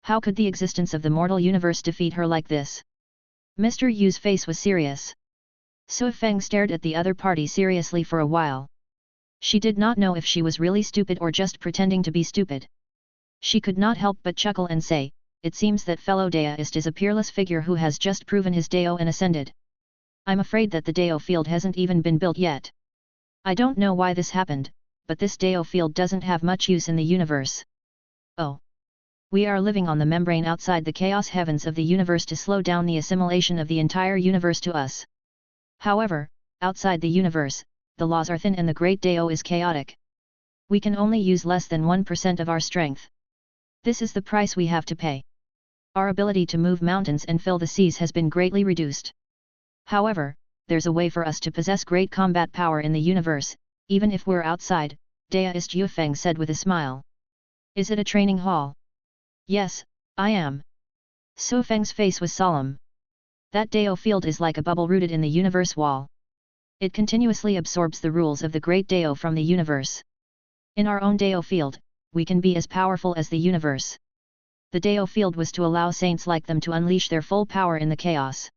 How could the existence of the mortal universe defeat her like this? Mr. Yu's face was serious. Su Feng stared at the other party seriously for a while. She did not know if she was really stupid or just pretending to be stupid. She could not help but chuckle and say, it seems that fellow Daoist is a peerless figure who has just proven his Dao and ascended. I'm afraid that the Dao field hasn't even been built yet. I don't know why this happened, but this Dao field doesn't have much use in the universe. Oh. We are living on the membrane outside the chaos heavens of the universe to slow down the assimilation of the entire universe to us. However, outside the universe, the laws are thin and the Great Dao is chaotic. We can only use less than 1% of our strength. This is the price we have to pay. Our ability to move mountains and fill the seas has been greatly reduced. However, there's a way for us to possess great combat power in the universe, even if we're outside, Daoist Yu Feng said with a smile. Is it a training hall? Yes, I am. Su Feng's face was solemn. That Dao field is like a bubble rooted in the universe wall. It continuously absorbs the rules of the Great Dao from the universe. In our own Dao field, we can be as powerful as the universe. The Dao field was to allow saints like them to unleash their full power in the chaos.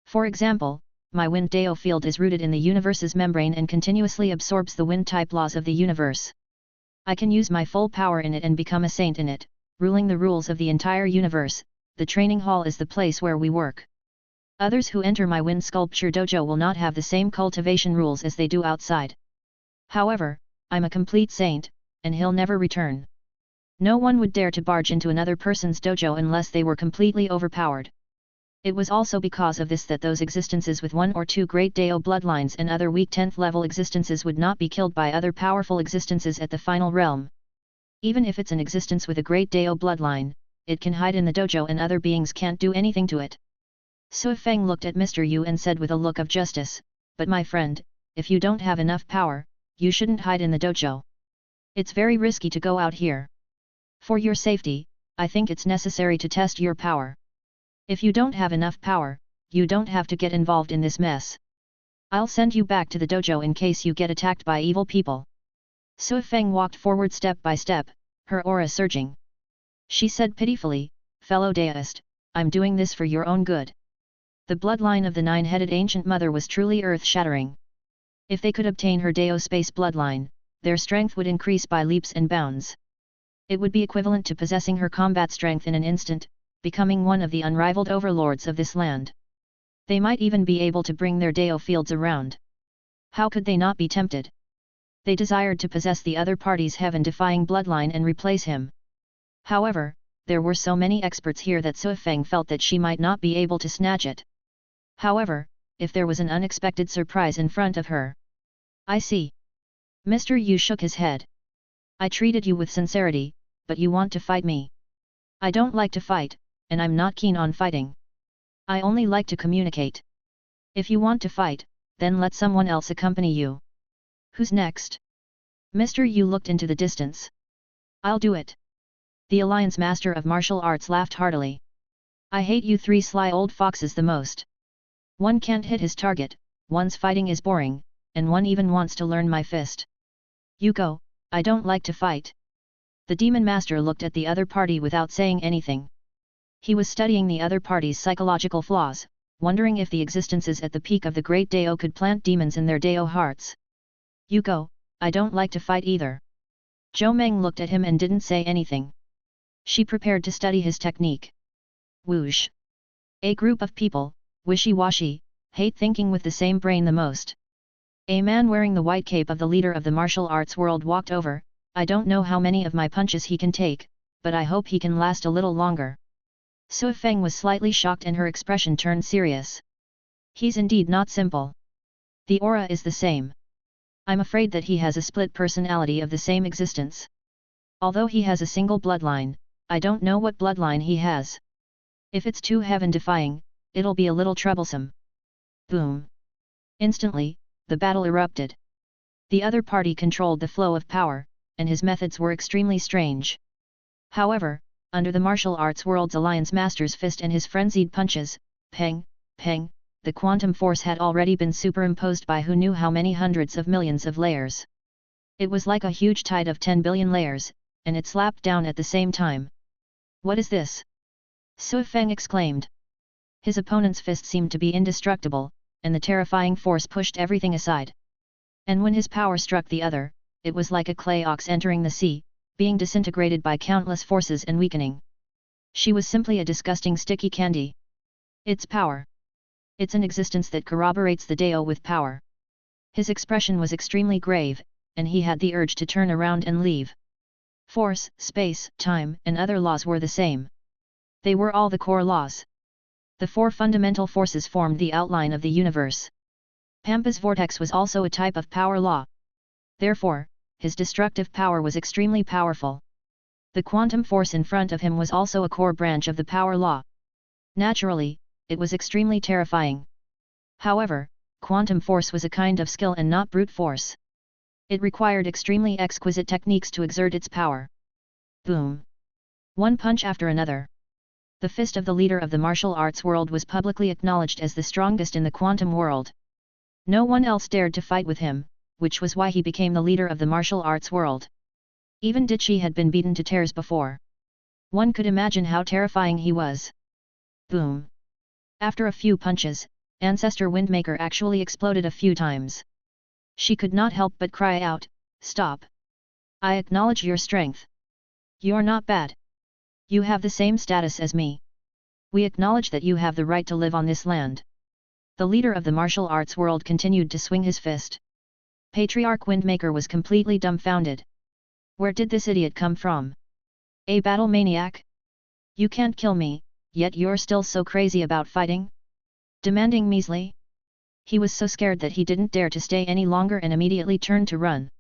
For example, my wind Dao field is rooted in the universe's membrane and continuously absorbs the wind-type laws of the universe. I can use my full power in it and become a saint in it, ruling the rules of the entire universe, the training hall is the place where we work. Others who enter my wind sculpture dojo will not have the same cultivation rules as they do outside. However, I'm a complete saint, and he'll never return. No one would dare to barge into another person's dojo unless they were completely overpowered. It was also because of this that those existences with 1 or 2 great Dao bloodlines and other weak 10th level existences would not be killed by other powerful existences at the final realm. Even if it's an existence with a great Dao bloodline, it can hide in the dojo and other beings can't do anything to it. Sui Feng looked at Mr. Yu and said with a look of justice, "But my friend, if you don't have enough power, you shouldn't hide in the dojo. It's very risky to go out here. For your safety, I think it's necessary to test your power. If you don't have enough power, you don't have to get involved in this mess. I'll send you back to the dojo in case you get attacked by evil people." Sui Feng walked forward step by step, her aura surging. She said pitifully, "Fellow Daoist, I'm doing this for your own good." The bloodline of the 9-headed ancient mother was truly earth-shattering. If they could obtain her Dao space bloodline, their strength would increase by leaps and bounds. It would be equivalent to possessing her combat strength in an instant, becoming one of the unrivaled overlords of this land. They might even be able to bring their Dao fields around. How could they not be tempted? They desired to possess the other party's heaven-defying bloodline and replace him. However, there were so many experts here that Sui Feng felt that she might not be able to snatch it. However, if there was an unexpected surprise in front of her. "I see." Mr. Yu shook his head. "I treated you with sincerity, but you want to fight me. I don't like to fight, and I'm not keen on fighting. I only like to communicate. If you want to fight, then let someone else accompany you." "Who's next?" Mr. Yu looked into the distance. "I'll do it." The Alliance Master of Martial Arts laughed heartily. "I hate you 3 sly old foxes the most. One can't hit his target, one's fighting is boring, and one even wants to learn my fist. You go, I don't like to fight." The Demon Master looked at the other party without saying anything. He was studying the other party's psychological flaws, wondering if the existences at the peak of the Great Dao could plant demons in their Dao hearts. "You go, I don't like to fight either." Zhou Meng looked at him and didn't say anything. She prepared to study his technique. Whoosh! A group of people, wishy-washy, hate thinking with the same brain the most. A man wearing the white cape of the leader of the martial arts world walked over. "I don't know how many of my punches he can take, but I hope he can last a little longer." Sui Feng was slightly shocked and her expression turned serious. "He's indeed not simple. The aura is the same. I'm afraid that he has a split personality of the same existence. Although he has a single bloodline, I don't know what bloodline he has. If it's too heaven-defying, it'll be a little troublesome." Boom! Instantly, the battle erupted. The other party controlled the flow of power, and his methods were extremely strange. However, under the martial arts world's Alliance Master's fist and his frenzied punches, peng, peng, the quantum force had already been superimposed by who knew how many hundreds of millions of layers. It was like a huge tide of 10 billion layers, and it slapped down at the same time. "What is this?" Sui Feng exclaimed. His opponent's fist seemed to be indestructible, and the terrifying force pushed everything aside. And when his power struck the other, it was like a clay ox entering the sea, being disintegrated by countless forces and weakening. She was simply a disgusting sticky candy. It's power. It's an existence that corroborates the Dao with power. His expression was extremely grave, and he had the urge to turn around and leave. Force, space, time, and other laws were the same. They were all the core laws. The 4 fundamental forces formed the outline of the universe. Pampa's vortex was also a type of power law. Therefore, his destructive power was extremely powerful. The quantum force in front of him was also a core branch of the power law. Naturally, it was extremely terrifying. However, quantum force was a kind of skill and not brute force. It required extremely exquisite techniques to exert its power. Boom! One punch after another. The fist of the leader of the martial arts world was publicly acknowledged as the strongest in the quantum world. No one else dared to fight with him, which was why he became the leader of the martial arts world. Even Dichi had been beaten to tears before. One could imagine how terrifying he was. Boom! After a few punches, Ancestor Windmaker actually exploded a few times. She could not help but cry out, "Stop! I acknowledge your strength. You're not bad. You have the same status as me. We acknowledge that you have the right to live on this land. The leader of the martial arts world continued to swing his fist. Patriarch Windmaker was completely dumbfounded. Where did this idiot come from? A battle maniac? You can't kill me, yet you're still so crazy about fighting? Demanding measly. He was so scared that he didn't dare to stay any longer and immediately turned to run.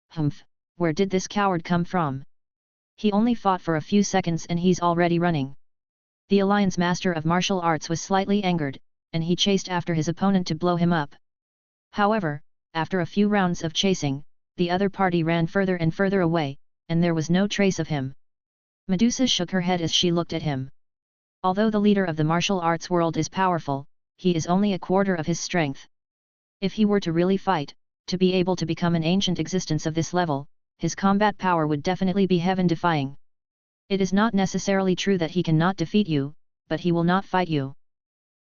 Humph, where did this coward come from? He only fought for a few seconds and he's already running. The Alliance Master of Martial Arts was slightly angered, and he chased after his opponent to blow him up. However, after a few rounds of chasing, the other party ran further and further away, and there was no trace of him. Medusa shook her head as she looked at him. Although the leader of the martial arts world is powerful, he is only a quarter of his strength. If he were to really fight, to be able to become an ancient existence of this level, his combat power would definitely be heaven-defying. It is not necessarily true that he cannot defeat you, but he will not fight you.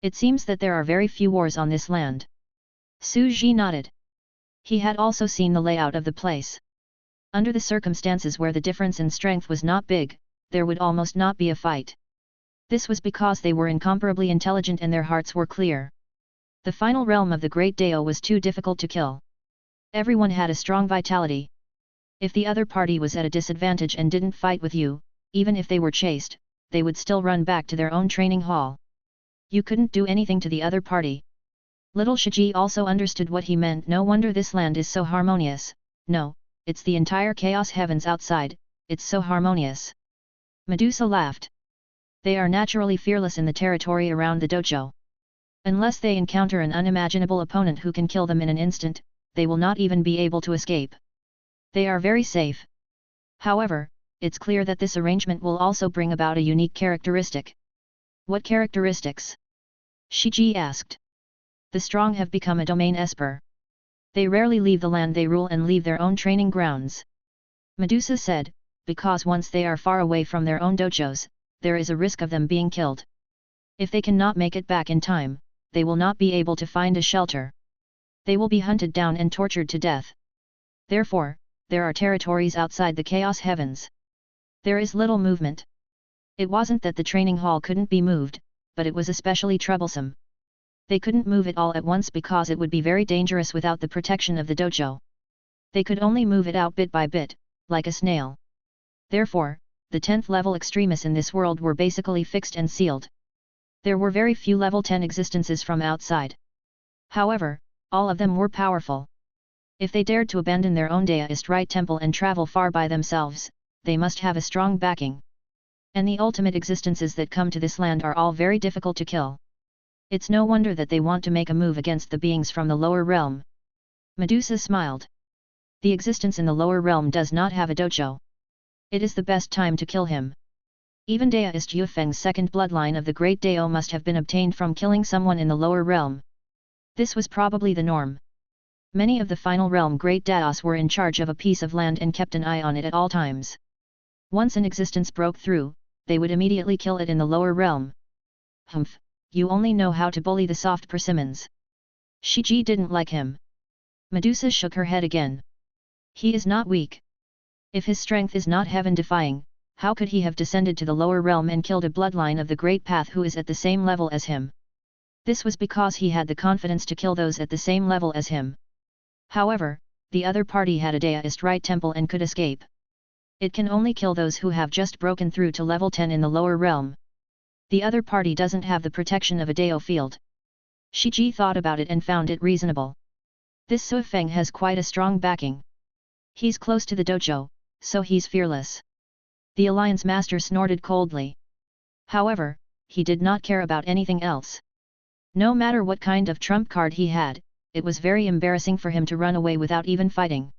It seems that there are very few wars on this land. Su Ji nodded. He had also seen the layout of the place. Under the circumstances where the difference in strength was not big, there would almost not be a fight. This was because they were incomparably intelligent and their hearts were clear. The final realm of the Great Dao was too difficult to kill. Everyone had a strong vitality. If the other party was at a disadvantage and didn't fight with you, even if they were chased, they would still run back to their own training hall. You couldn't do anything to the other party. Little Shiji also understood what he meant. No wonder this land is so harmonious. No, it's the entire chaos heavens outside, it's so harmonious. Medusa laughed. They are naturally fearless in the territory around the dojo. Unless they encounter an unimaginable opponent who can kill them in an instant, they will not even be able to escape. They are very safe. However, it's clear that this arrangement will also bring about a unique characteristic. What characteristics? Shiji asked. The strong have become a domain esper. They rarely leave the land they rule and leave their own training grounds. Medusa said, because once they are far away from their own dojos, there is a risk of them being killed. If they cannot make it back in time, they will not be able to find a shelter. They will be hunted down and tortured to death. Therefore, there are territories outside the chaos heavens. There is little movement. It wasn't that the training hall couldn't be moved, but it was especially troublesome. They couldn't move it all at once because it would be very dangerous without the protection of the dojo. They could only move it out bit by bit, like a snail. Therefore, the 10th level extremists in this world were basically fixed and sealed. There were very few level 10 existences from outside. However, all of them were powerful. If they dared to abandon their own Daoist right temple and travel far by themselves, they must have a strong backing. And the ultimate existences that come to this land are all very difficult to kill. It's no wonder that they want to make a move against the beings from the lower realm. Medusa smiled. The existence in the lower realm does not have a dojo. It is the best time to kill him. Even Daoist Yufeng's second bloodline of the Great Dao must have been obtained from killing someone in the lower realm. This was probably the norm. Many of the final realm Great Daos were in charge of a piece of land and kept an eye on it at all times. Once an existence broke through, they would immediately kill it in the lower realm. Humph, you only know how to bully the soft persimmons. Shiji didn't like him. Medusa shook her head again. He is not weak. If his strength is not heaven-defying, how could he have descended to the lower realm and killed a bloodline of the Great Path who is at the same level as him? This was because he had the confidence to kill those at the same level as him. However, the other party had a Daoist right temple and could escape. It can only kill those who have just broken through to level 10 in the lower realm. The other party doesn't have the protection of a Dao field. Shiji thought about it and found it reasonable. This Su Feng has quite a strong backing. He's close to the dojo, so he's fearless. The Alliance Master snorted coldly. However, he did not care about anything else. No matter what kind of trump card he had, it was very embarrassing for him to run away without even fighting.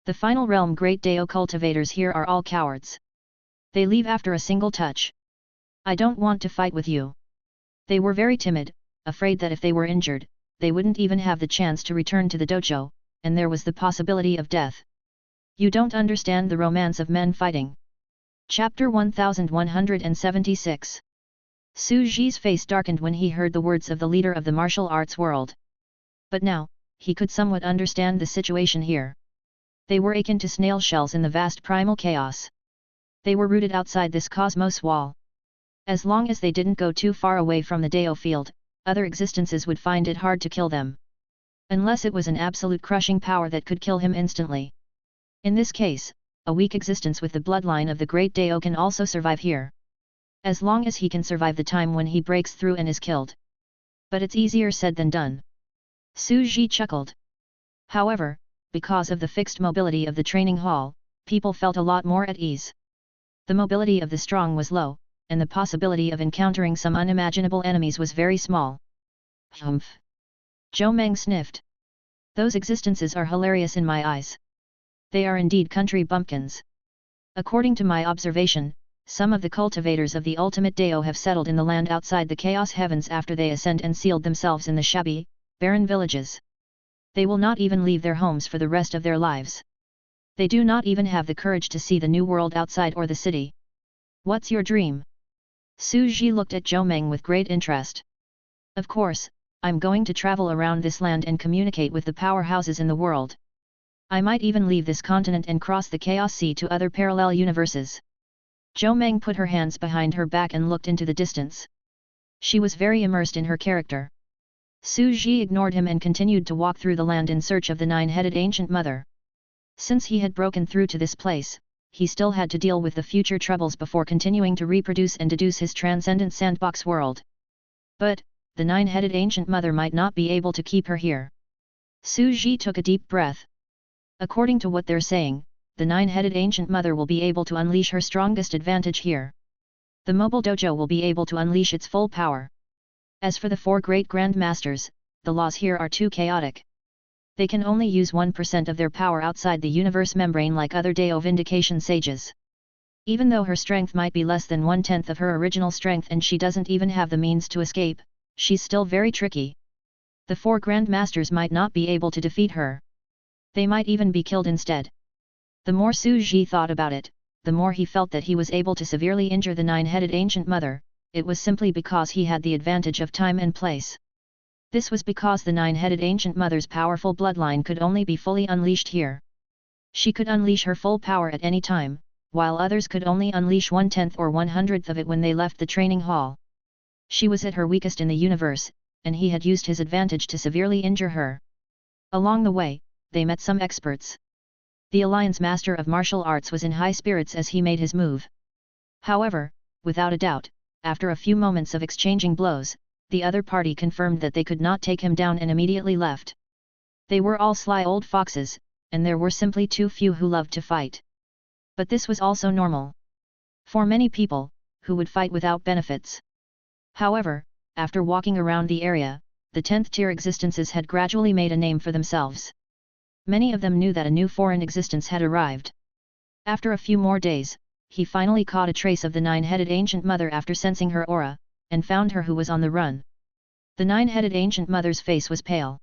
The final realm Great Dao cultivators here are all cowards. They leave after a single touch. I don't want to fight with you. They were very timid, afraid that if they were injured, they wouldn't even have the chance to return to the dojo, and there was the possibility of death. You don't understand the romance of men fighting. Chapter 1176. Su Ji's face darkened when he heard the words of the leader of the martial arts world. But now, he could somewhat understand the situation here. They were akin to snail shells in the vast primal chaos. They were rooted outside this cosmos wall. As long as they didn't go too far away from the Dao field, other existences would find it hard to kill them. Unless it was an absolute crushing power that could kill him instantly. In this case, a weak existence with the bloodline of the great Dao can also survive here. As long as he can survive the time when he breaks through and is killed. But it's easier said than done. Su Ji chuckled. However, because of the fixed mobility of the training hall, people felt a lot more at ease. The mobility of the strong was low, and the possibility of encountering some unimaginable enemies was very small. Humph! Zhou Meng sniffed. Those existences are hilarious in my eyes. They are indeed country bumpkins. According to my observation, some of the cultivators of the ultimate Dao have settled in the land outside the chaos heavens after they ascend and sealed themselves in the shabby, barren villages. They will not even leave their homes for the rest of their lives. They do not even have the courage to see the new world outside or the city. What's your dream? Su Ji looked at Zhou Meng with great interest. Of course, I'm going to travel around this land and communicate with the powerhouses in the world. I might even leave this continent and cross the Chaos Sea to other parallel universes. Zhou Meng put her hands behind her back and looked into the distance. She was very immersed in her character. Su Ji ignored him and continued to walk through the land in search of the nine-headed ancient mother. Since he had broken through to this place, he still had to deal with the future troubles before continuing to reproduce and deduce his transcendent sandbox world. But, the nine-headed ancient mother might not be able to keep her here. Su Ji took a deep breath. According to what they're saying, the nine-headed ancient mother will be able to unleash her strongest advantage here. The mobile dojo will be able to unleash its full power. As for the four great Grand Masters, the laws here are too chaotic. They can only use 1% of their power outside the universe membrane like other Dao Vindication sages. Even though her strength might be less than 1/10 of her original strength and she doesn't even have the means to escape, she's still very tricky. The four Grand Masters might not be able to defeat her. They might even be killed instead. The more Su Ji thought about it, the more he felt that he was able to severely injure the nine-headed ancient mother. It was simply because he had the advantage of time and place. This was because the nine-headed ancient mother's powerful bloodline could only be fully unleashed here. She could unleash her full power at any time, while others could only unleash 1/10 or 1/100th of it when they left the training hall. She was at her weakest in the universe, and he had used his advantage to severely injure her. Along the way, they met some experts. The Alliance Master of Martial Arts was in high spirits as he made his move. However, without a doubt, after a few moments of exchanging blows, the other party confirmed that they could not take him down and immediately left. They were all sly old foxes, and there were simply too few who loved to fight. But this was also normal for many people, who would fight without benefits. However, after walking around the area, the 10th-tier existences had gradually made a name for themselves. Many of them knew that a new foreign existence had arrived. After a few more days, he finally caught a trace of the nine-headed ancient mother after sensing her aura, and found her who was on the run. The nine-headed ancient mother's face was pale.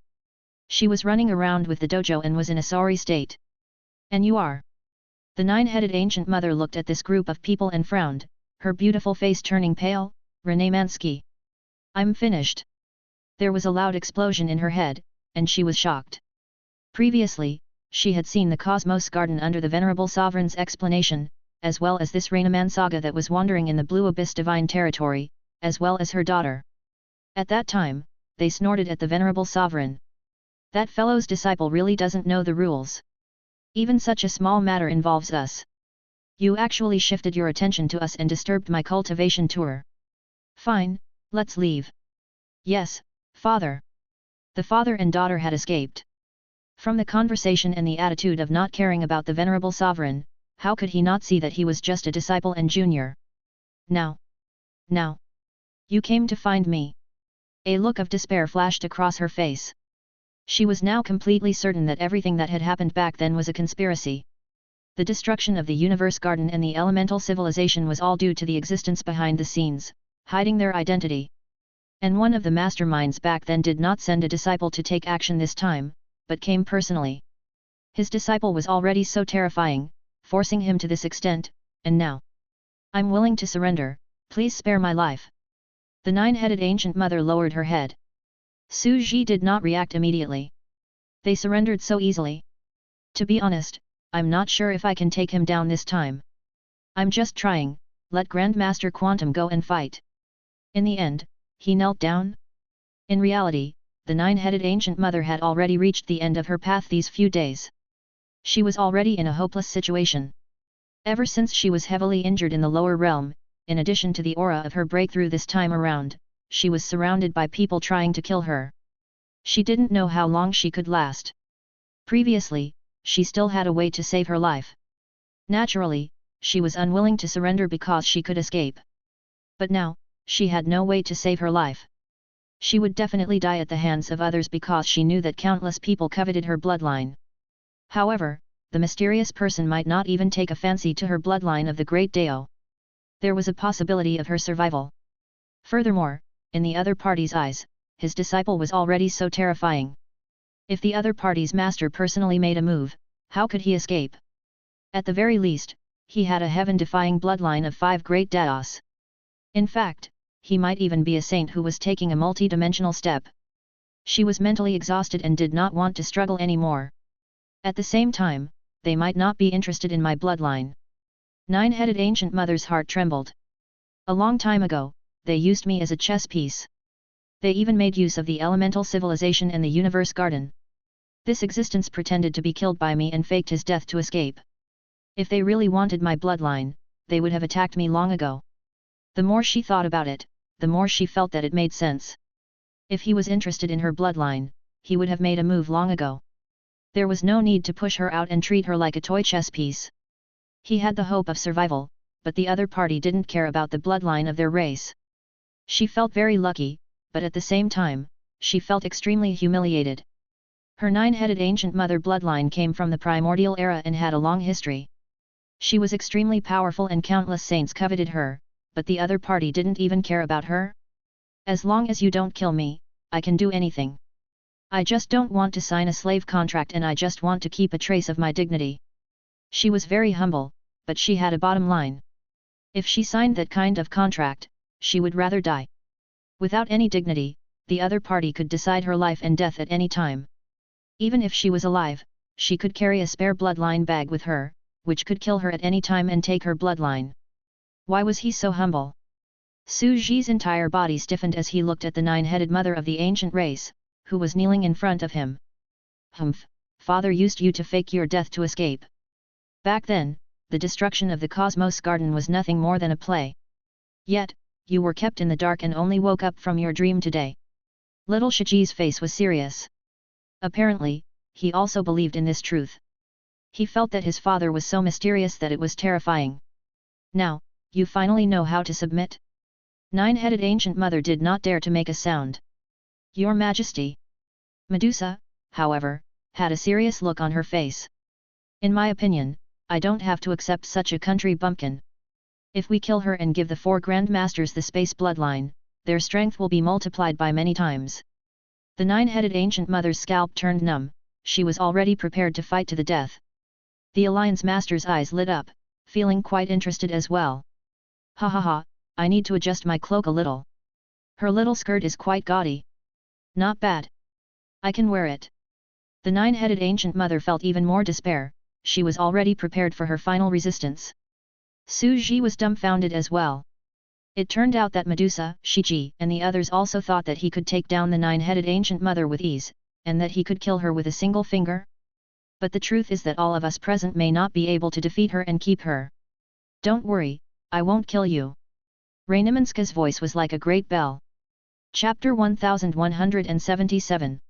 She was running around with the dojo and was in a sorry state. And you are? The nine-headed ancient mother looked at this group of people and frowned, her beautiful face turning pale. Renee Mansky. I'm finished. There was a loud explosion in her head, and she was shocked. Previously, she had seen the Cosmos Garden under the Venerable Sovereign's explanation, as well as this Rainaman saga that was wandering in the Blue Abyss Divine Territory, as well as her daughter. At that time, they snorted at the Venerable Sovereign. That fellow's disciple really doesn't know the rules. Even such a small matter involves us. You actually shifted your attention to us and disturbed my cultivation tour. Fine, let's leave. Yes, father. The father and daughter had escaped. From the conversation and the attitude of not caring about the Venerable Sovereign, how could he not see that he was just a disciple and junior? Now. You came to find me. A look of despair flashed across her face. She was now completely certain that everything that had happened back then was a conspiracy. The destruction of the Universe Garden and the elemental civilization was all due to the existence behind the scenes, hiding their identity. And one of the masterminds back then did not send a disciple to take action this time, but came personally. His disciple was already so terrifying, forcing him to this extent, and now. I'm willing to surrender, please spare my life. The nine-headed ancient mother lowered her head. Su Ji did not react immediately. They surrendered so easily. To be honest, I'm not sure if I can take him down this time. I'm just trying, let Grandmaster Quantum go and fight. In the end, he knelt down. In reality, the nine-headed ancient mother had already reached the end of her path these few days. She was already in a hopeless situation. Ever since she was heavily injured in the lower realm, in addition to the aura of her breakthrough this time around, she was surrounded by people trying to kill her. She didn't know how long she could last. Previously, she still had a way to save her life. Naturally, she was unwilling to surrender because she could escape. But now, she had no way to save her life. She would definitely die at the hands of others because she knew that countless people coveted her bloodline. However, the mysterious person might not even take a fancy to her bloodline of the Great Dao. There was a possibility of her survival. Furthermore, in the other party's eyes, his disciple was already so terrifying. If the other party's master personally made a move, how could he escape? At the very least, he had a heaven-defying bloodline of 5 great Daos. In fact, he might even be a saint who was taking a multi-dimensional step. She was mentally exhausted and did not want to struggle anymore. At the same time, they might not be interested in my bloodline. Nine-headed ancient mother's heart trembled. A long time ago, they used me as a chess piece. They even made use of the elemental civilization and the universe garden. This existence pretended to be killed by me and faked his death to escape. If they really wanted my bloodline, they would have attacked me long ago. The more she thought about it, the more she felt that it made sense. If he was interested in her bloodline, he would have made a move long ago. There was no need to push her out and treat her like a toy chess piece. He had the hope of survival, but the other party didn't care about the bloodline of their race. She felt very lucky, but at the same time, she felt extremely humiliated. Her nine-headed ancient mother bloodline came from the primordial era and had a long history. She was extremely powerful and countless saints coveted her, but the other party didn't even care about her. As long as you don't kill me, I can do anything. I just don't want to sign a slave contract and I just want to keep a trace of my dignity. She was very humble, but she had a bottom line. If she signed that kind of contract, she would rather die. Without any dignity, the other party could decide her life and death at any time. Even if she was alive, she could carry a spare bloodline bag with her, which could kill her at any time and take her bloodline. Why was he so humble? Su Ji's entire body stiffened as he looked at the nine-headed mother of the ancient race, who was kneeling in front of him. Humph, father used you to fake your death to escape. Back then, the destruction of the Cosmos Garden was nothing more than a play. Yet, you were kept in the dark and only woke up from your dream today. Little Shiji's face was serious. Apparently, he also believed in this truth. He felt that his father was so mysterious that it was terrifying. Now, you finally know how to submit? Nine-headed ancient mother did not dare to make a sound. Your Majesty. Medusa, however, had a serious look on her face. In my opinion, I don't have to accept such a country bumpkin. If we kill her and give the 4 Grandmasters the space bloodline, their strength will be multiplied by many times. The nine-headed ancient mother's scalp turned numb, she was already prepared to fight to the death. The Alliance Master's eyes lit up, feeling quite interested as well. Ha ha ha, I need to adjust my cloak a little. Her little skirt is quite gaudy. Not bad. I can wear it. The nine-headed ancient mother felt even more despair, she was already prepared for her final resistance. Su Ji was dumbfounded as well. It turned out that Medusa, Shiji, and the others also thought that he could take down the nine-headed ancient mother with ease, and that he could kill her with a single finger. But the truth is that all of us present may not be able to defeat her and keep her. Don't worry, I won't kill you. Rainimanska's voice was like a great bell. Chapter 1177.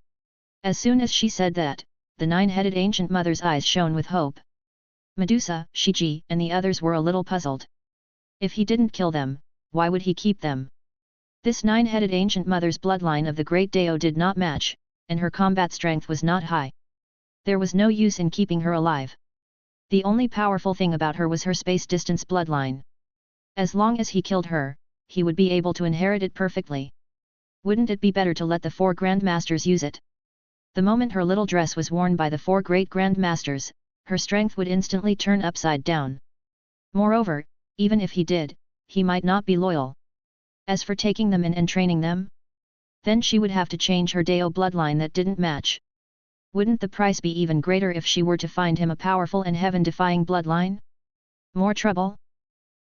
As soon as she said that, the nine-headed ancient mother's eyes shone with hope. Medusa, Shiji, and the others were a little puzzled. If he didn't kill them, why would he keep them? This nine-headed ancient mother's bloodline of the Great Dao did not match, and her combat strength was not high. There was no use in keeping her alive. The only powerful thing about her was her space-distance bloodline. As long as he killed her, he would be able to inherit it perfectly. Wouldn't it be better to let the 4 Grandmasters use it? The moment her little dress was worn by the 4 great Grandmasters, her strength would instantly turn upside down. Moreover, even if he did, he might not be loyal. As for taking them in and training them, then she would have to change her Dao bloodline that didn't match. Wouldn't the price be even greater if she were to find him a powerful and heaven-defying bloodline? More trouble?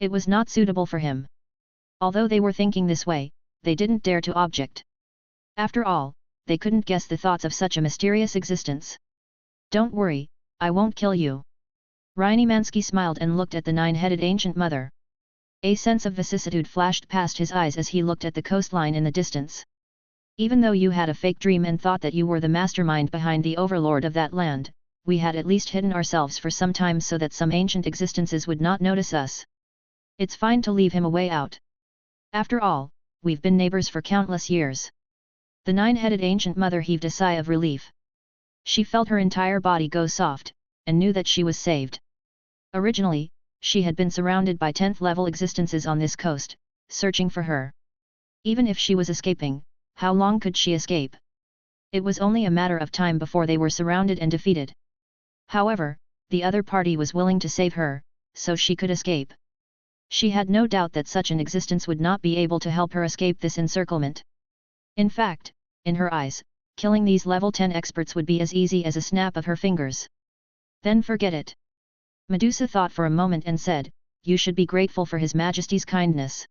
It was not suitable for him. Although they were thinking this way, they didn't dare to object. After all, they couldn't guess the thoughts of such a mysterious existence. Don't worry, I won't kill you. Rhynimansky smiled and looked at the nine-headed ancient mother. A sense of vicissitude flashed past his eyes as he looked at the coastline in the distance. Even though you had a fake dream and thought that you were the mastermind behind the overlord of that land, we had at least hidden ourselves for some time so that some ancient existences would not notice us. It's fine to leave him a way out. After all, we've been neighbors for countless years. The nine-headed ancient mother heaved a sigh of relief. She felt her entire body go soft, and knew that she was saved. Originally, she had been surrounded by 10th-level existences on this coast, searching for her. Even if she was escaping, how long could she escape? It was only a matter of time before they were surrounded and defeated. However, the other party was willing to save her, so she could escape. She had no doubt that such an existence would not be able to help her escape this encirclement. In fact, in her eyes, killing these level 10 experts would be as easy as a snap of her fingers. Then forget it. Medusa thought for a moment and said, you should be grateful for His Majesty's kindness.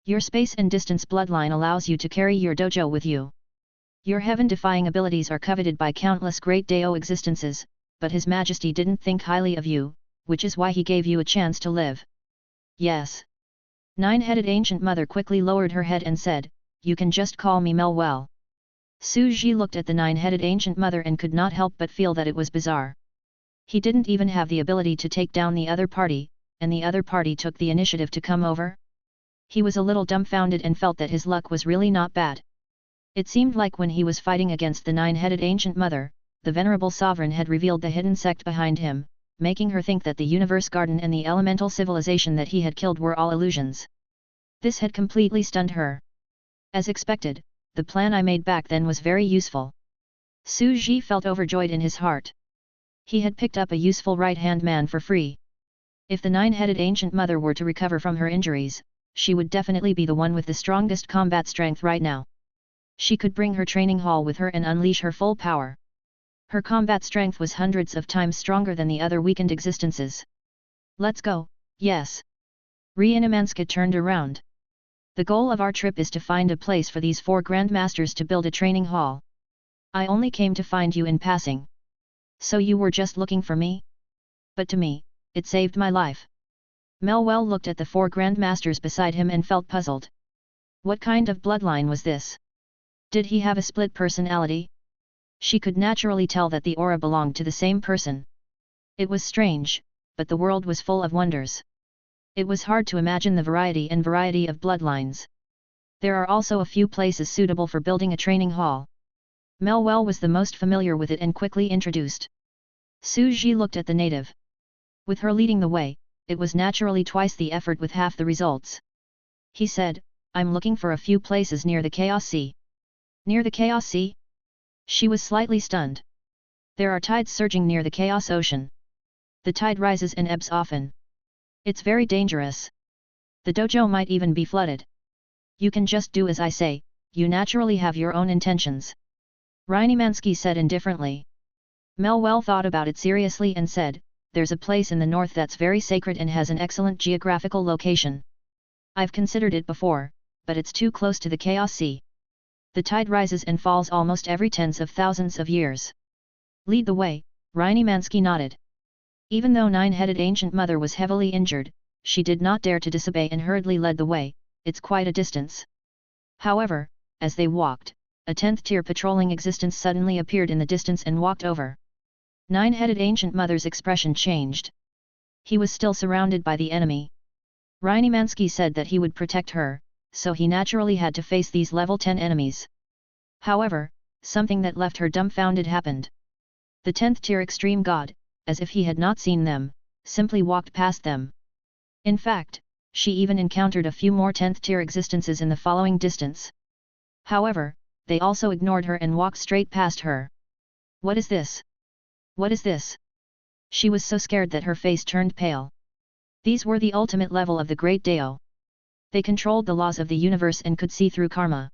Your space and distance bloodline allows you to carry your dojo with you. Your heaven-defying abilities are coveted by countless great Dao existences, but His Majesty didn't think highly of you, which is why he gave you a chance to live. Yes. Nine-headed ancient mother quickly lowered her head and said, you can just call me Melwell. Su Ji looked at the nine-headed ancient mother and could not help but feel that it was bizarre. He didn't even have the ability to take down the other party, and the other party took the initiative to come over? He was a little dumbfounded and felt that his luck was really not bad. It seemed like when he was fighting against the nine-headed ancient mother, the venerable sovereign had revealed the hidden sect behind him, making her think that the universe garden and the elemental civilization that he had killed were all illusions. This had completely stunned her. As expected, the plan I made back then was very useful. Su Ji felt overjoyed in his heart. He had picked up a useful right-hand man for free. If the nine-headed ancient mother were to recover from her injuries, she would definitely be the one with the strongest combat strength right now. She could bring her training hall with her and unleash her full power. Her combat strength was hundreds of times stronger than the other weakened existences. Let's go, yes. Rhynimansky turned around. The goal of our trip is to find a place for these 4 grandmasters to build a training hall. I only came to find you in passing. So you were just looking for me? But to me, it saved my life. Melwell looked at the 4 grandmasters beside him and felt puzzled. What kind of bloodline was this? Did he have a split personality? She could naturally tell that the aura belonged to the same person. It was strange, but the world was full of wonders. It was hard to imagine the variety of bloodlines. There are also a few places suitable for building a training hall. Melwell was the most familiar with it and quickly introduced. Su Ji looked at the native. With her leading the way, it was naturally twice the effort with half the results. He said, I'm looking for a few places near the Chaos Sea. Near the Chaos Sea? She was slightly stunned. There are tides surging near the Chaos Ocean. The tide rises and ebbs often. It's very dangerous. The dojo might even be flooded. You can just do as I say, you naturally have your own intentions. Rhynimansky said indifferently. Melwell thought about it seriously and said, there's a place in the north that's very sacred and has an excellent geographical location. I've considered it before, but it's too close to the Chaos Sea. The tide rises and falls almost every tens of thousands of years. Lead the way, Rhynimansky nodded. Even though nine-headed ancient mother was heavily injured, she did not dare to disobey and hurriedly led the way, it's quite a distance. However, as they walked, a 10th-tier patrolling existence suddenly appeared in the distance and walked over. Nine-headed ancient mother's expression changed. He was still surrounded by the enemy. Rhynimansky said that he would protect her, so he naturally had to face these level 10 enemies. However, something that left her dumbfounded happened. The 10th-tier extreme god, as if he had not seen them, simply walked past them. In fact, she even encountered a few more 10th-tier existences in the following distance. However, they also ignored her and walked straight past her. What is this? What is this? She was so scared that her face turned pale. These were the ultimate level of the Great Dao. They controlled the laws of the universe and could see through karma.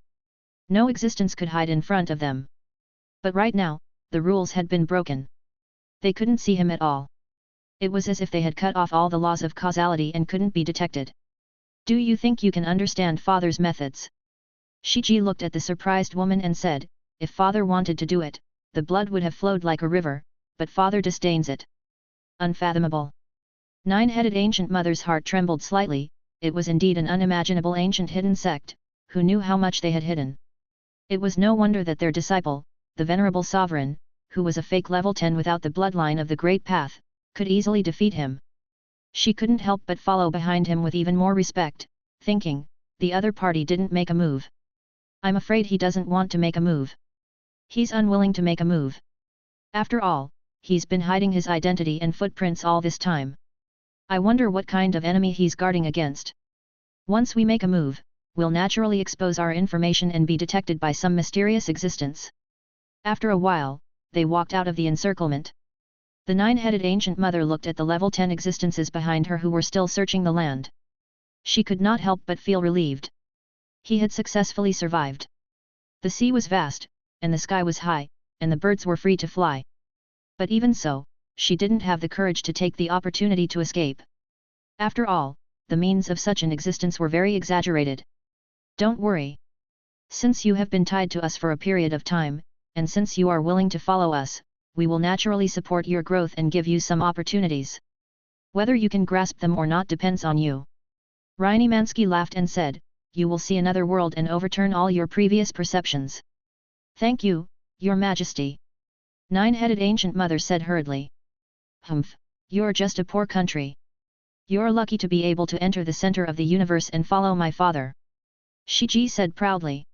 No existence could hide in front of them. But right now, the rules had been broken. They couldn't see him at all. It was as if they had cut off all the laws of causality and couldn't be detected. Do you think you can understand Father's methods? Shiji looked at the surprised woman and said, if Father wanted to do it, the blood would have flowed like a river, but Father disdains it. Unfathomable. Nine-headed ancient mother's heart trembled slightly. It was indeed an unimaginable ancient hidden sect, who knew how much they had hidden. It was no wonder that their disciple, the venerable sovereign, who was a fake level 10 without the bloodline of the Great Path, could easily defeat him. She couldn't help but follow behind him with even more respect, thinking, the other party didn't make a move. I'm afraid he doesn't want to make a move. He's unwilling to make a move. After all, he's been hiding his identity and footprints all this time. I wonder what kind of enemy he's guarding against. Once we make a move, we'll naturally expose our information and be detected by some mysterious existence. After a while, they walked out of the encirclement. The nine-headed ancient mother looked at the level 10 existences behind her who were still searching the land. She could not help but feel relieved. He had successfully survived. The sea was vast, and the sky was high, and the birds were free to fly. But even so, she didn't have the courage to take the opportunity to escape. After all, the means of such an existence were very exaggerated. Don't worry. Since you have been tied to us for a period of time, and since you are willing to follow us, we will naturally support your growth and give you some opportunities. Whether you can grasp them or not depends on you. Mansky laughed and said, you will see another world and overturn all your previous perceptions. Thank you, Your Majesty. Nine-headed ancient mother said hurriedly. Humph, you're just a poor country. You're lucky to be able to enter the center of the universe and follow my father. Shiji said proudly.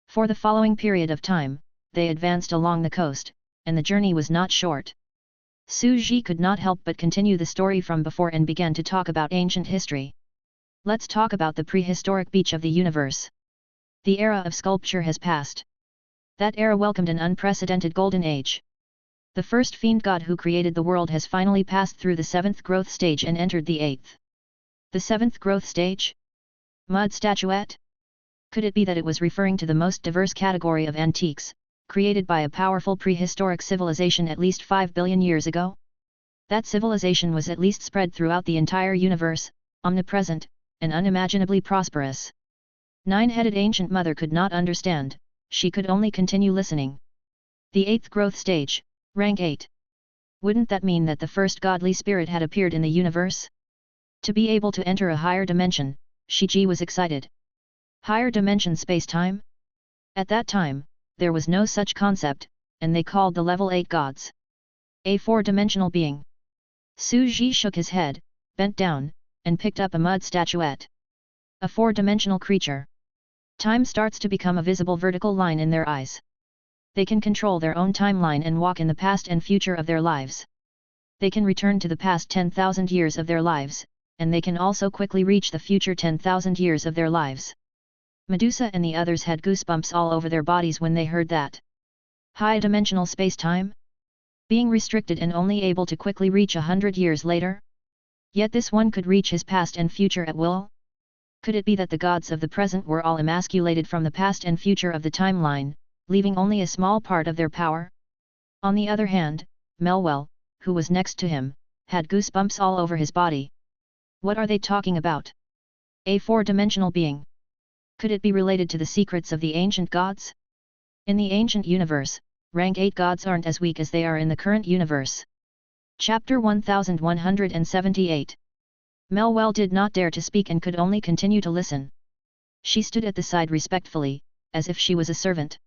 For the following period of time, they advanced along the coast, and the journey was not short. Su Ji could not help but continue the story from before and began to talk about ancient history. Let's talk about the prehistoric beach of the universe. The era of sculpture has passed. That era welcomed an unprecedented golden age. The first fiend god who created the world has finally passed through the 7th growth stage and entered the 8th. The 7th growth stage? Mud statuette? Could it be that it was referring to the most diverse category of antiques, created by a powerful prehistoric civilization at least 5 billion years ago? That civilization was at least spread throughout the entire universe, omnipresent, and unimaginably prosperous. Nine-headed ancient mother could not understand, she could only continue listening. The 8th growth stage, rank 8. Wouldn't that mean that the first godly spirit had appeared in the universe? To be able to enter a higher dimension, Shiji was excited. Higher dimension space-time? At that time, there was no such concept, and they called the level 8 gods a 4-dimensional being. Su Ji shook his head, bent down, and picked up a mud statuette. A 4-dimensional creature. Time starts to become a visible vertical line in their eyes. They can control their own timeline and walk in the past and future of their lives. They can return to the past 10,000 years of their lives, and they can also quickly reach the future 10,000 years of their lives. Medusa and the others had goosebumps all over their bodies when they heard that. High-dimensional space-time? Being restricted and only able to quickly reach 100 years later? Yet this one could reach his past and future at will? Could it be that the gods of the present were all emasculated from the past and future of the timeline, leaving only a small part of their power? On the other hand, Melwell, who was next to him, had goosebumps all over his body. What are they talking about? A 4-dimensional being. Could it be related to the secrets of the ancient gods? In the ancient universe, rank 8 gods aren't as weak as they are in the current universe. Chapter 1178. Melwell did not dare to speak and could only continue to listen. She stood at the side respectfully, as if she was a servant.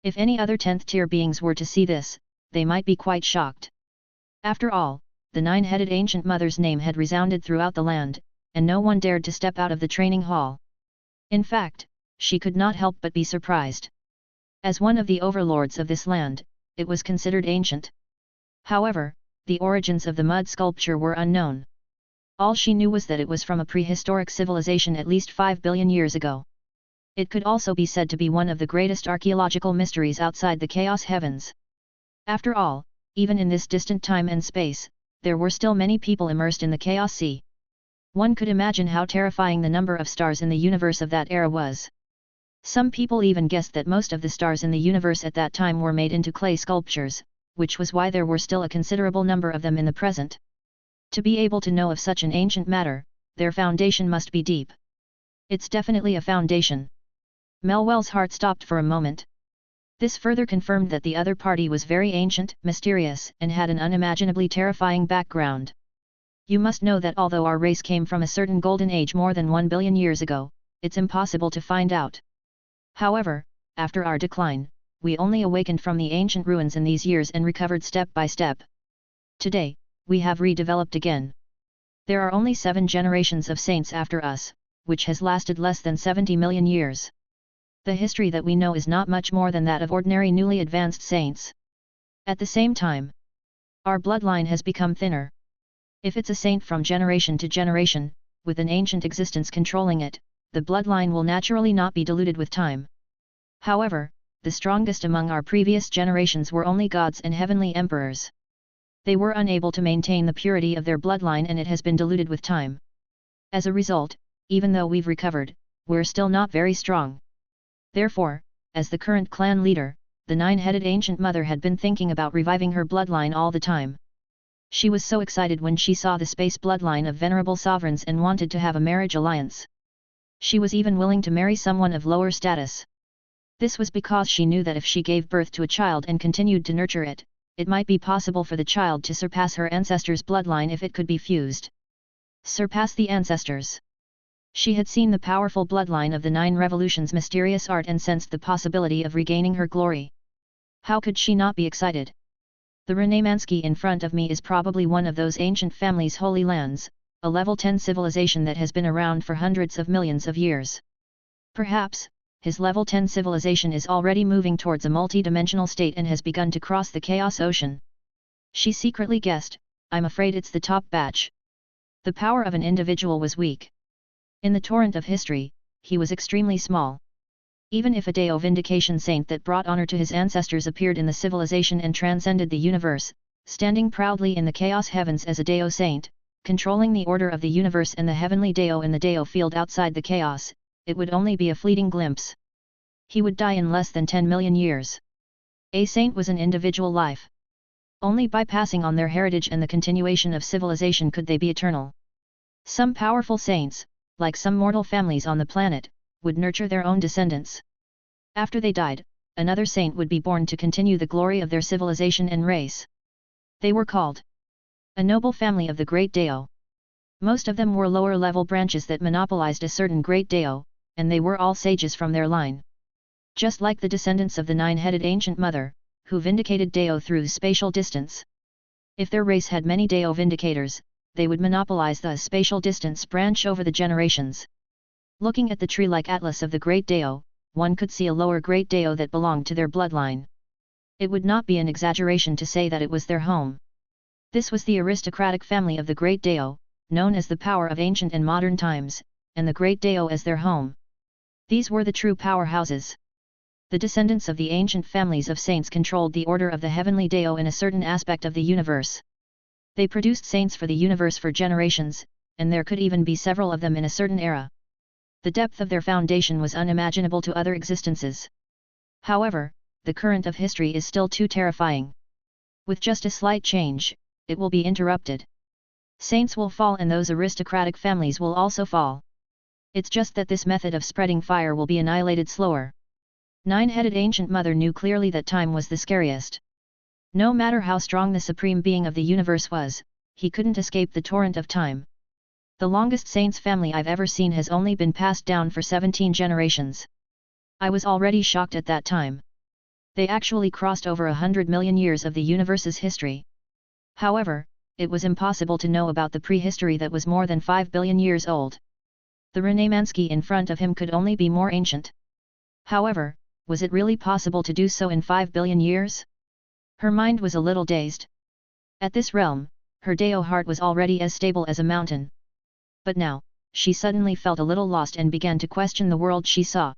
If any other 10th-tier beings were to see this, they might be quite shocked. After all, the 9-headed ancient mother's name had resounded throughout the land, and no one dared to step out of the training hall. In fact, she could not help but be surprised. As one of the overlords of this land, it was considered ancient. However, the origins of the mud sculpture were unknown. All she knew was that it was from a prehistoric civilization at least 5 billion years ago. It could also be said to be one of the greatest archaeological mysteries outside the chaos heavens. After all, even in this distant time and space, there were still many people immersed in the chaos sea. One could imagine how terrifying the number of stars in the universe of that era was. Some people even guessed that most of the stars in the universe at that time were made into clay sculptures, which was why there were still a considerable number of them in the present. To be able to know of such an ancient matter, their foundation must be deep. It's definitely a foundation. Melwell's heart stopped for a moment. This further confirmed that the other party was very ancient, mysterious, and had an unimaginably terrifying background. You must know that although our race came from a certain golden age more than 1 billion years ago, it's impossible to find out. However, after our decline, we only awakened from the ancient ruins in these years and recovered step by step. Today, we have redeveloped again. There are only 7 generations of saints after us, which has lasted less than 70 million years. The history that we know is not much more than that of ordinary newly advanced saints. At the same time, our bloodline has become thinner. If it's a saint from generation to generation, with an ancient existence controlling it, the bloodline will naturally not be diluted with time. However, the strongest among our previous generations were only gods and heavenly emperors. They were unable to maintain the purity of their bloodline and it has been diluted with time. As a result, even though we've recovered, we're still not very strong. Therefore, as the current clan leader, the 9-headed ancient mother had been thinking about reviving her bloodline all the time. She was so excited when she saw the space bloodline of venerable sovereigns and wanted to have a marriage alliance. She was even willing to marry someone of lower status. This was because she knew that if she gave birth to a child and continued to nurture it, it might be possible for the child to surpass her ancestors' bloodline if it could be fused. Surpass the ancestors. She had seen the powerful bloodline of the 9 revolutions' mysterious art and sensed the possibility of regaining her glory. How could she not be excited? The Renemansky in front of me is probably one of those ancient families' holy lands, a level 10 civilization that has been around for hundreds of millions of years. Perhaps, his level 10 civilization is already moving towards a multi-dimensional state and has begun to cross the chaos ocean. She secretly guessed, I'm afraid it's the top batch. The power of an individual was weak. In the torrent of history, he was extremely small. Even if a Deo vindication saint that brought honor to his ancestors appeared in the civilization and transcended the universe, standing proudly in the chaos heavens as a Deo saint, controlling the order of the universe and the heavenly Deo in the Deo field outside the chaos, it would only be a fleeting glimpse. He would die in less than 10 million years. A saint was an individual life. Only by passing on their heritage and the continuation of civilization could they be eternal. Some powerful saints, like some mortal families on the planet, would nurture their own descendants. After they died, another saint would be born to continue the glory of their civilization and race. They were called a noble family of the great Deo. Most of them were lower-level branches that monopolized a certain great Deo, and they were all sages from their line. Just like the descendants of the 9-headed ancient mother, who vindicated Deo through spatial distance. If their race had many Deo vindicators, they would monopolize the spatial distance branch over the generations. Looking at the tree-like atlas of the Great Deo, one could see a lower Great Deo that belonged to their bloodline. It would not be an exaggeration to say that it was their home. This was the aristocratic family of the Great Deo, known as the power of ancient and modern times, and the Great Deo as their home. These were the true powerhouses. The descendants of the ancient families of saints controlled the order of the heavenly Deo in a certain aspect of the universe. They produced saints for the universe for generations, and there could even be several of them in a certain era. The depth of their foundation was unimaginable to other existences. However, the current of history is still too terrifying. With just a slight change, it will be interrupted. Saints will fall and those aristocratic families will also fall. It's just that this method of spreading fire will be annihilated slower. 9-headed ancient mother knew clearly that time was the scariest. No matter how strong the supreme being of the universe was, he couldn't escape the torrent of time. The longest saint's family I've ever seen has only been passed down for 17 generations. I was already shocked at that time. They actually crossed over 100 million years of the universe's history. However, it was impossible to know about the prehistory that was more than 5 billion years old. The Renemansky in front of him could only be more ancient. However, was it really possible to do so in 5 billion years? Her mind was a little dazed. At this realm, her Deo heart was already as stable as a mountain. But now, she suddenly felt a little lost and began to question the world she saw.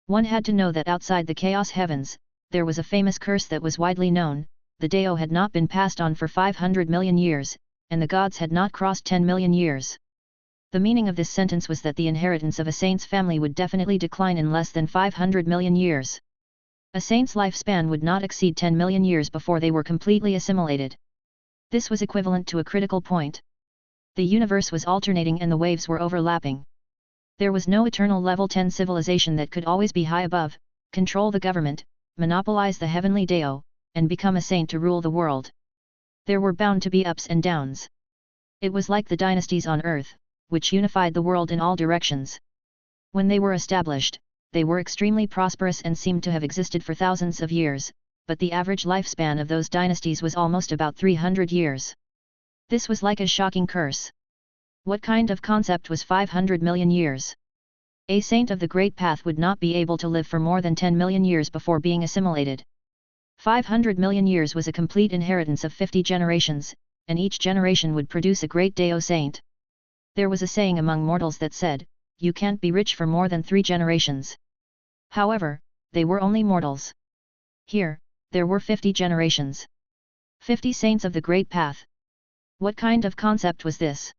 One had to know that outside the chaos heavens, there was a famous curse that was widely known. The Deo had not been passed on for 500 million years, and the gods had not crossed 10 million years. The meaning of this sentence was that the inheritance of a saint's family would definitely decline in less than 500 million years. A saint's lifespan would not exceed 10 million years before they were completely assimilated. This was equivalent to a critical point. The universe was alternating and the waves were overlapping. There was no eternal level 10 civilization that could always be high above, control the government, monopolize the heavenly Deo, and become a saint to rule the world. There were bound to be ups and downs. It was like the dynasties on earth, which unified the world in all directions. When they were established, they were extremely prosperous and seemed to have existed for thousands of years, but the average lifespan of those dynasties was almost about 300 years. This was like a shocking curse. What kind of concept was 500 million years? A saint of the Great Path would not be able to live for more than 10 million years before being assimilated. 500 million years was a complete inheritance of 50 generations, and each generation would produce a great Deo saint. There was a saying among mortals that said, "You can't be rich for more than 3 generations." However, they were only mortals. Here, there were 50 generations. 50 saints of the Great Path. What kind of concept was this?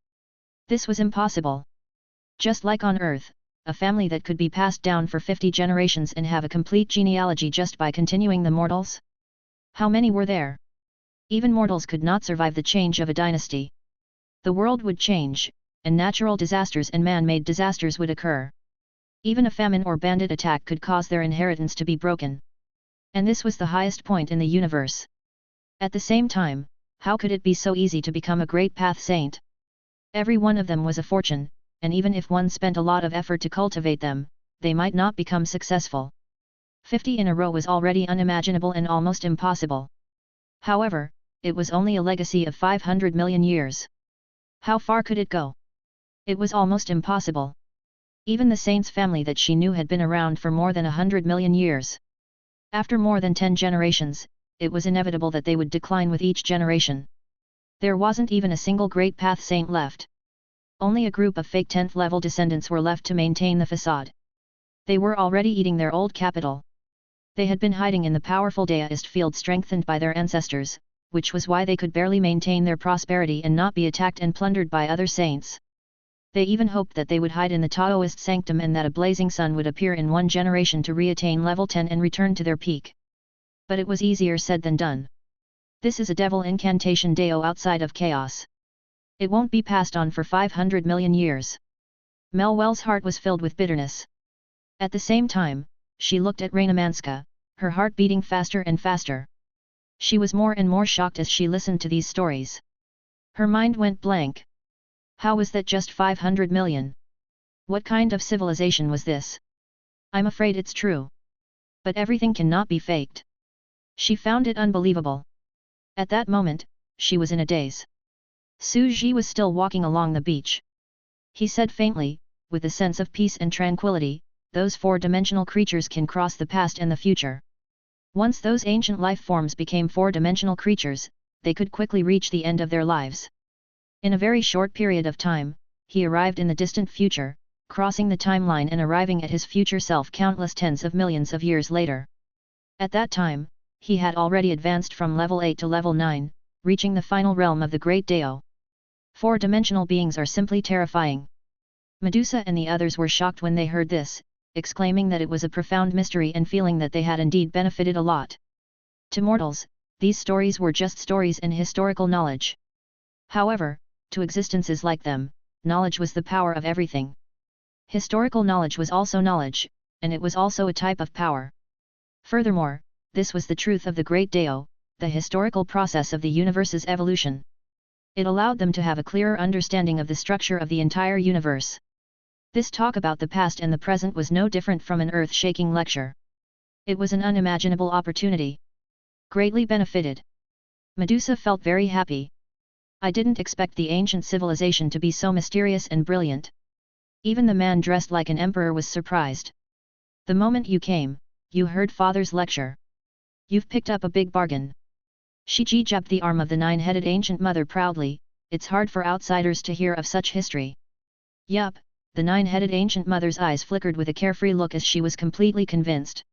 This was impossible. Just like on Earth, a family that could be passed down for 50 generations and have a complete genealogy just by continuing the mortals? How many were there? Even mortals could not survive the change of a dynasty. The world would change, and natural disasters and man-made disasters would occur. Even a famine or bandit attack could cause their inheritance to be broken. And this was the highest point in the universe. At the same time, how could it be so easy to become a Great Path saint? Every one of them was a fortune, and even if one spent a lot of effort to cultivate them, they might not become successful. 50 in a row was already unimaginable and almost impossible. However, it was only a legacy of 500 million years. How far could it go? It was almost impossible. Even the saint's family that she knew had been around for more than 100 million years. After more than 10 generations, it was inevitable that they would decline with each generation. There wasn't even a single Great Path saint left. Only a group of fake 10th level descendants were left to maintain the facade. They were already eating their old capital. They had been hiding in the powerful Daoist field strengthened by their ancestors, which was why they could barely maintain their prosperity and not be attacked and plundered by other saints. They even hoped that they would hide in the Taoist sanctum and that a blazing sun would appear in one generation to re-attain level 10 and return to their peak. But it was easier said than done. This is a devil incantation Deo outside of chaos. It won't be passed on for 500 million years. Melwell's heart was filled with bitterness. At the same time, she looked at Rainamanska, her heart beating faster and faster. She was more and more shocked as she listened to these stories. Her mind went blank. How was that just 500 million? What kind of civilization was this? I'm afraid it's true. But everything cannot be faked. She found it unbelievable. At that moment, she was in a daze. Su Ji was still walking along the beach. He said faintly, with a sense of peace and tranquility, those four-dimensional creatures can cross the past and the future. Once those ancient life forms became four-dimensional creatures, they could quickly reach the end of their lives. In a very short period of time, he arrived in the distant future, crossing the timeline and arriving at his future self countless tens of millions of years later. At that time, he had already advanced from level 8 to level 9, reaching the final realm of the Great Deo. Four-dimensional beings are simply terrifying. Medusa and the others were shocked when they heard this, exclaiming that it was a profound mystery and feeling that they had indeed benefited a lot. To mortals, these stories were just stories and historical knowledge. However, to existences like them, knowledge was the power of everything. Historical knowledge was also knowledge, and it was also a type of power. Furthermore, this was the truth of the Great Deo, the historical process of the universe's evolution. It allowed them to have a clearer understanding of the structure of the entire universe. This talk about the past and the present was no different from an earth-shaking lecture. It was an unimaginable opportunity. Greatly benefited. Medusa felt very happy. I didn't expect the ancient civilization to be so mysterious and brilliant. Even the man dressed like an emperor was surprised. The moment you came, you heard Father's lecture. You've picked up a big bargain. Shiji jabbed the arm of the nine-headed ancient mother proudly. It's hard for outsiders to hear of such history. Yup, the nine-headed ancient mother's eyes flickered with a carefree look as she was completely convinced.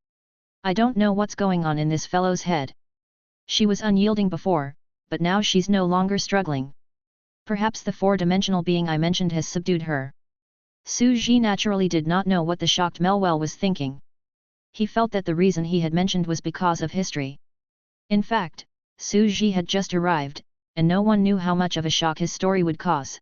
I don't know what's going on in this fellow's head. She was unyielding before, but now she's no longer struggling. Perhaps the four-dimensional being I mentioned has subdued her. Su Ji naturally did not know what the shocked Melwell was thinking. He felt that the reason he had mentioned was because of history. In fact, Su Ji had just arrived, and no one knew how much of a shock his story would cause.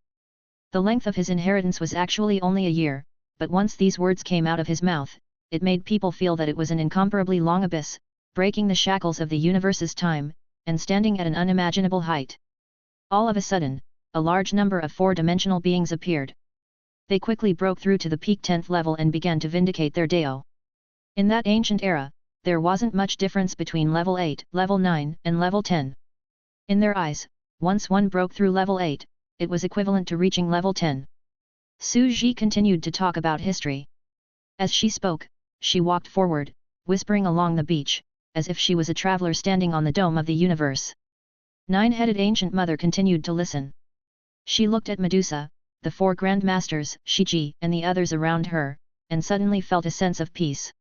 The length of his inheritance was actually only a year, but once these words came out of his mouth, it made people feel that it was an incomparably long abyss, breaking the shackles of the universe's time, and standing at an unimaginable height. All of a sudden, a large number of four-dimensional beings appeared. They quickly broke through to the peak 10th level and began to vindicate their Deo. In that ancient era, there wasn't much difference between level 8, level 9, and level 10. In their eyes, once one broke through level 8, it was equivalent to reaching level 10. Su Ji continued to talk about history. As she spoke, she walked forward, whispering along the beach, as if she was a traveler standing on the dome of the universe. Nine-headed ancient mother continued to listen. She looked at Medusa, the four Grand Masters, Shiji, and the others around her, and suddenly felt a sense of peace.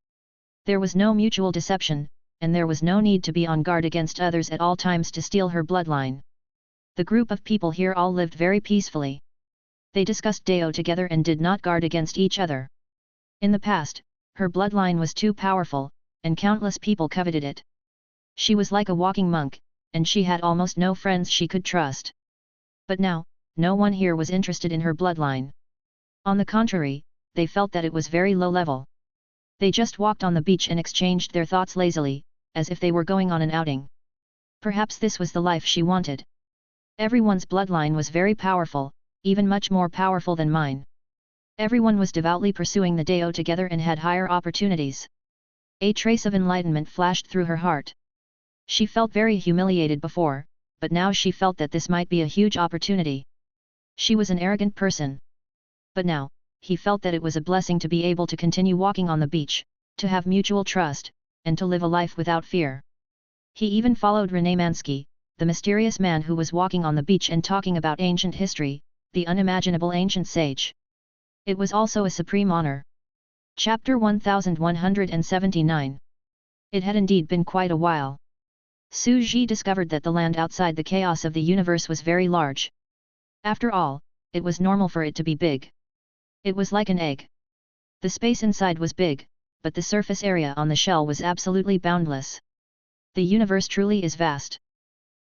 There was no mutual deception, and there was no need to be on guard against others at all times to steal her bloodline. The group of people here all lived very peacefully. They discussed Deo together and did not guard against each other. In the past, her bloodline was too powerful, and countless people coveted it. She was like a walking monk, and she had almost no friends she could trust. But now, no one here was interested in her bloodline. On the contrary, they felt that it was very low level. They just walked on the beach and exchanged their thoughts lazily, as if they were going on an outing. Perhaps this was the life she wanted. Everyone's bloodline was very powerful, even much more powerful than mine. Everyone was devoutly pursuing the Deo together and had higher opportunities. A trace of enlightenment flashed through her heart. She felt very humiliated before, but now she felt that this might be a huge opportunity. She was an arrogant person. But now, he felt that it was a blessing to be able to continue walking on the beach, to have mutual trust, and to live a life without fear. He even followed Rene Mansky, the mysterious man who was walking on the beach and talking about ancient history, the unimaginable ancient sage. It was also a supreme honor. Chapter 1179. It had indeed been quite a while. Su Ji discovered that the land outside the chaos of the universe was very large. After all, it was normal for it to be big. It was like an egg. The space inside was big, but the surface area on the shell was absolutely boundless. The universe truly is vast.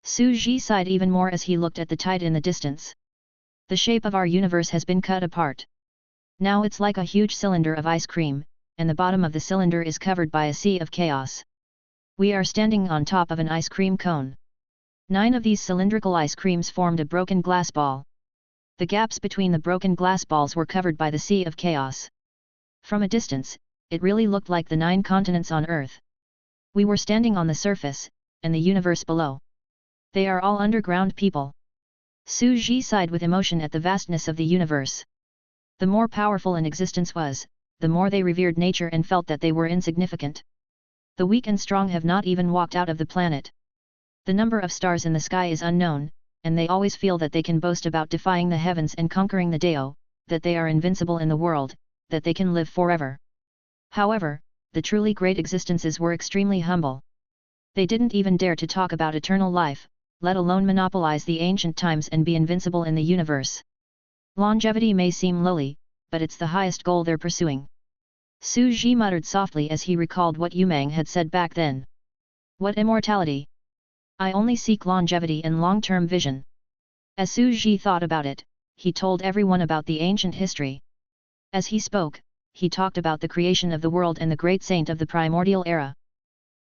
Su Ji sighed even more as he looked at the tide in the distance. The shape of our universe has been cut apart. Now it's like a huge cylinder of ice cream, and the bottom of the cylinder is covered by a sea of chaos. We are standing on top of an ice cream cone. 9 of these cylindrical ice creams formed a broken glass ball. The gaps between the broken glass balls were covered by the sea of chaos. From a distance, it really looked like the 9 continents on Earth. We were standing on the surface, and the universe below. They are all underground people. Su Ji sighed with emotion at the vastness of the universe. The more powerful an existence was, the more they revered nature and felt that they were insignificant. The weak and strong have not even walked out of the planet. The number of stars in the sky is unknown, and they always feel that they can boast about defying the heavens and conquering the Deo, that they are invincible in the world, that they can live forever. However, the truly great existences were extremely humble. They didn't even dare to talk about eternal life, let alone monopolize the ancient times and be invincible in the universe. Longevity may seem lowly, but it's the highest goal they're pursuing. Su Ji muttered softly as he recalled what Yumeng had said back then. What immortality! I only seek longevity and long-term vision. As Su Ji thought about it, he told everyone about the ancient history. As he spoke, he talked about the creation of the world and the great saint of the primordial era.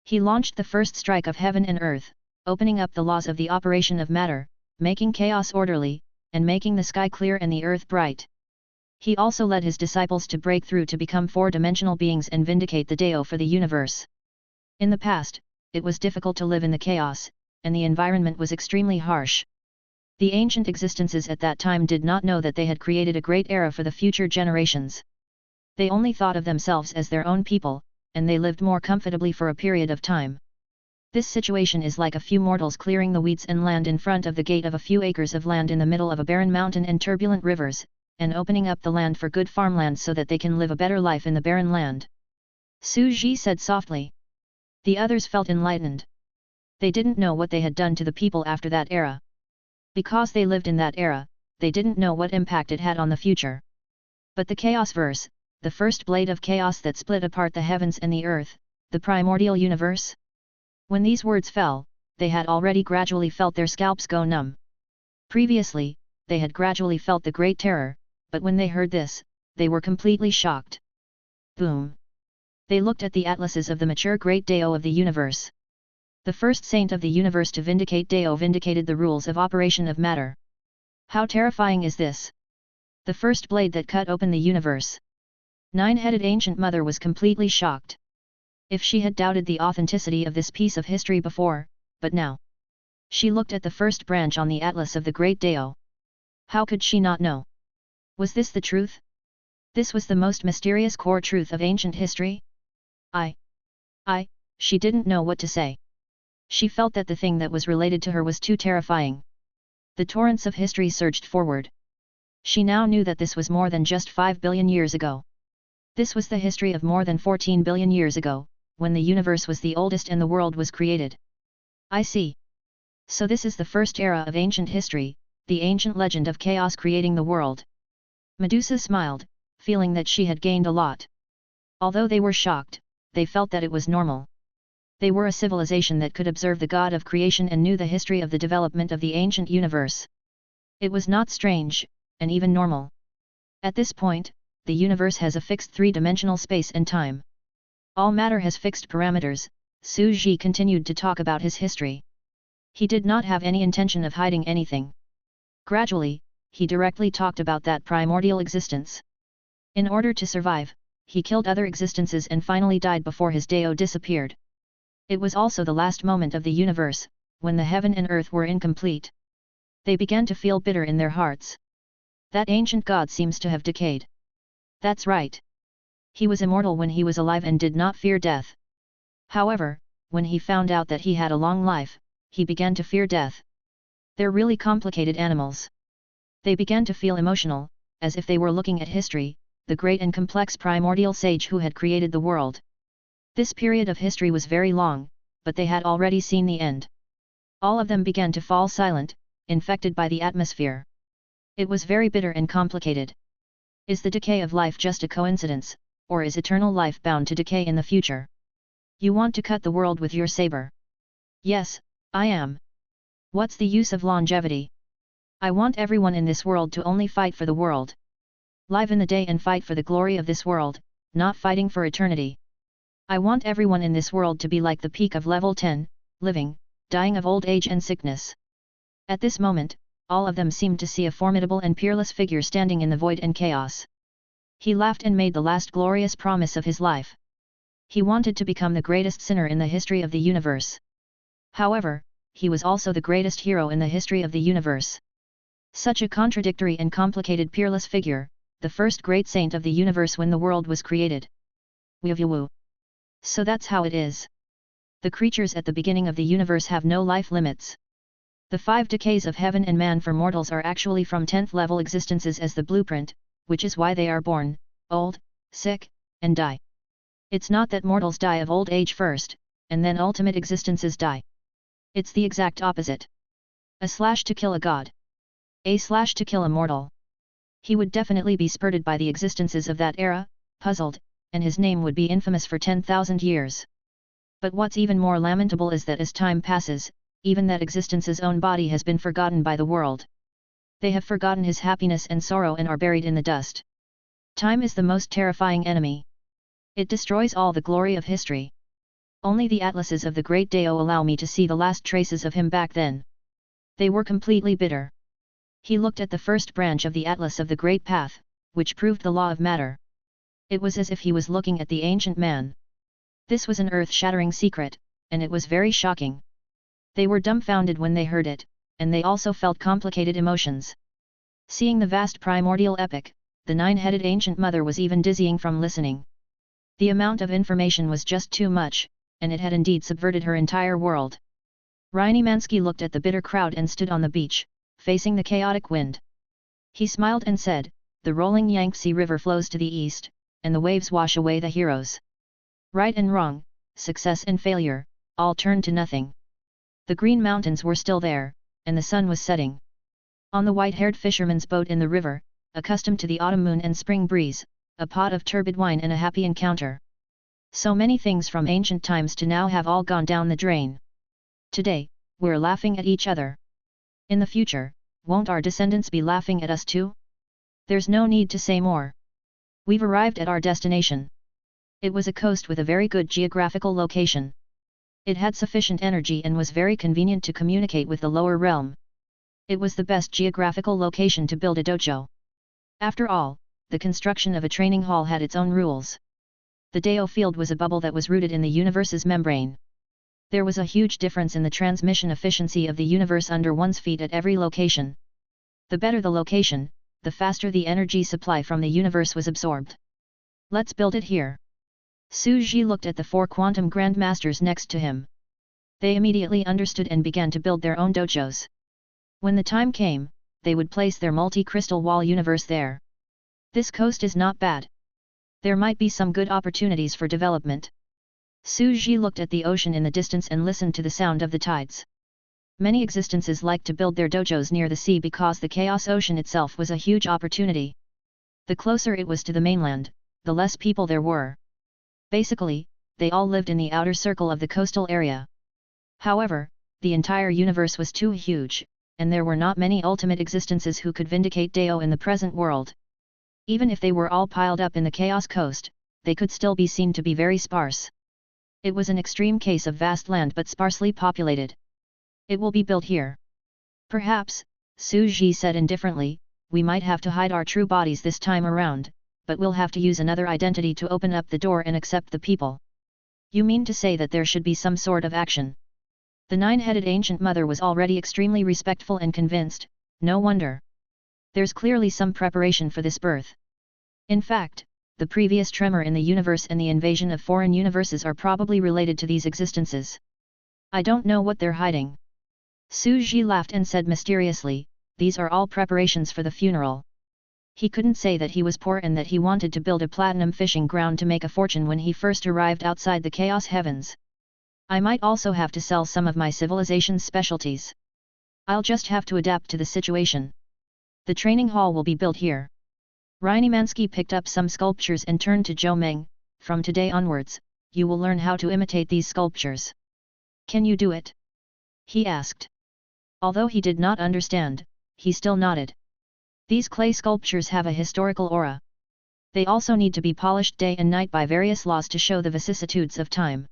He launched the first strike of heaven and earth, opening up the laws of the operation of matter, making chaos orderly, and making the sky clear and the earth bright. He also led his disciples to break through to become four-dimensional beings and vindicate the Deo for the universe. In the past, it was difficult to live in the chaos, and the environment was extremely harsh. The ancient existences at that time did not know that they had created a great era for the future generations. They only thought of themselves as their own people, and they lived more comfortably for a period of time. This situation is like a few mortals clearing the weeds and land in front of the gate of a few acres of land in the middle of a barren mountain and turbulent rivers, and opening up the land for good farmland so that they can live a better life in the barren land. Su Ji said softly. The others felt enlightened. They didn't know what they had done to the people after that era. Because they lived in that era, they didn't know what impact it had on the future. But the chaos verse, the first blade of chaos that split apart the heavens and the earth, the primordial universe? When these words fell, they had already gradually felt their scalps go numb. Previously, they had gradually felt the great terror, but when they heard this, they were completely shocked. Boom! They looked at the atlases of the mature great Dao of the universe. The first saint of the universe to vindicate Dao vindicated the rules of operation of matter. How terrifying is this? The first blade that cut open the universe. Nine-headed ancient mother was completely shocked. If she had doubted the authenticity of this piece of history before, but now she looked at the first branch on the atlas of the great Dao. How could she not know? Was this the truth? This was the most mysterious core truth of ancient history? She didn't know what to say. She felt that the thing that was related to her was too terrifying. The torrents of history surged forward. She now knew that this was more than just 5 billion years ago. This was the history of more than 14 billion years ago, when the universe was the oldest and the world was created. I see. So this is the first era of ancient history, the ancient legend of chaos creating the world. Medusa smiled, feeling that she had gained a lot. Although they were shocked, they felt that it was normal. They were a civilization that could observe the God of creation and knew the history of the development of the ancient universe. It was not strange, and even normal. At this point, the universe has a fixed three-dimensional space and time. All matter has fixed parameters. Su Ji continued to talk about his history. He did not have any intention of hiding anything. Gradually, he directly talked about that primordial existence. In order to survive, he killed other existences and finally died before his Dao disappeared. It was also the last moment of the universe, when the heaven and earth were incomplete. They began to feel bitter in their hearts. That ancient god seems to have decayed. That's right. He was immortal when he was alive and did not fear death. However, when he found out that he had a long life, he began to fear death. They're really complicated animals. They began to feel emotional, as if they were looking at history, the great and complex primordial sage who had created the world. This period of history was very long, but they had already seen the end. All of them began to fall silent, infected by the atmosphere. It was very bitter and complicated. Is the decay of life just a coincidence, or is eternal life bound to decay in the future? You want to cut the world with your saber? Yes, I am. What's the use of longevity? I want everyone in this world to only fight for the world. Live in the day and fight for the glory of this world, not fighting for eternity. I want everyone in this world to be like the peak of level 10, living, dying of old age and sickness. At this moment, all of them seemed to see a formidable and peerless figure standing in the void and chaos. He laughed and made the last glorious promise of his life. He wanted to become the greatest sinner in the history of the universe. However, he was also the greatest hero in the history of the universe. Such a contradictory and complicated peerless figure, the first great saint of the universe when the world was created. Woo. So that's how it is. The creatures at the beginning of the universe have no life limits. The 5 decays of heaven and man for mortals are actually from 10th level existences as the blueprint, which is why they are born, old, sick, and die. It's not that mortals die of old age first, and then ultimate existences die. It's the exact opposite. To kill a god. To kill a mortal. He would definitely be spurted by the existences of that era, puzzled, and his name would be infamous for 10,000 years. But what's even more lamentable is that as time passes, even that existence's own body has been forgotten by the world. They have forgotten his happiness and sorrow and are buried in the dust. Time is the most terrifying enemy. It destroys all the glory of history. Only the atlases of the great Dao allow me to see the last traces of him back then. They were completely bitter. He looked at the first branch of the atlas of the great path, which proved the law of matter. It was as if he was looking at the ancient man. This was an earth-shattering secret, and it was very shocking. They were dumbfounded when they heard it, and they also felt complicated emotions. Seeing the vast primordial epic, the 9-headed ancient mother was even dizzying from listening. The amount of information was just too much, and it had indeed subverted her entire world. Mansky looked at the bitter crowd and stood on the beach, facing the chaotic wind. He smiled and said, "The rolling Yangtze River flows to the east, and the waves wash away the heroes. Right and wrong, success and failure, all turn to nothing." The green mountains were still there, and the sun was setting. On the white-haired fisherman's boat in the river, accustomed to the autumn moon and spring breeze, a pot of turbid wine and a happy encounter. So many things from ancient times to now have all gone down the drain. Today, we're laughing at each other. In the future, won't our descendants be laughing at us too? There's no need to say more. We've arrived at our destination. It was a coast with a very good geographical location. It had sufficient energy and was very convenient to communicate with the lower realm. It was the best geographical location to build a dojo. After all, the construction of a training hall had its own rules. The Dao field was a bubble that was rooted in the universe's membrane. There was a huge difference in the transmission efficiency of the universe under one's feet at every location. The better the location, the faster the energy supply from the universe was absorbed. Let's build it here. Su Ji looked at the 4 quantum grandmasters next to him. They immediately understood and began to build their own dojos. When the time came, they would place their multi-crystal wall universe there. This coast is not bad. There might be some good opportunities for development. Su Ji looked at the ocean in the distance and listened to the sound of the tides. Many existences like to build their dojos near the sea because the chaos ocean itself was a huge opportunity. The closer it was to the mainland, the less people there were. Basically, they all lived in the outer circle of the coastal area. However, the entire universe was too huge, and there were not many ultimate existences who could vindicate Dao in the present world. Even if they were all piled up in the chaos coast, they could still be seen to be very sparse. It was an extreme case of vast land but sparsely populated. It will be built here. Perhaps, Su Ji said indifferently, we might have to hide our true bodies this time around, but we'll have to use another identity to open up the door and accept the people. You mean to say that there should be some sort of action? The 9-headed ancient mother was already extremely respectful and convinced, no wonder. There's clearly some preparation for this birth. In fact, the previous tremor in the universe and the invasion of foreign universes are probably related to these existences. I don't know what they're hiding. Su Ji laughed and said mysteriously, these are all preparations for the funeral. He couldn't say that he was poor and that he wanted to build a platinum fishing ground to make a fortune when he first arrived outside the chaos heavens. I might also have to sell some of my civilization's specialties. I'll just have to adapt to the situation. The training hall will be built here. Rynimansky picked up some sculptures and turned to Zhou Meng, from today onwards, you will learn how to imitate these sculptures. Can you do it? He asked. Although he did not understand, he still nodded. These clay sculptures have a historical aura. They also need to be polished day and night by various laws to show the vicissitudes of time.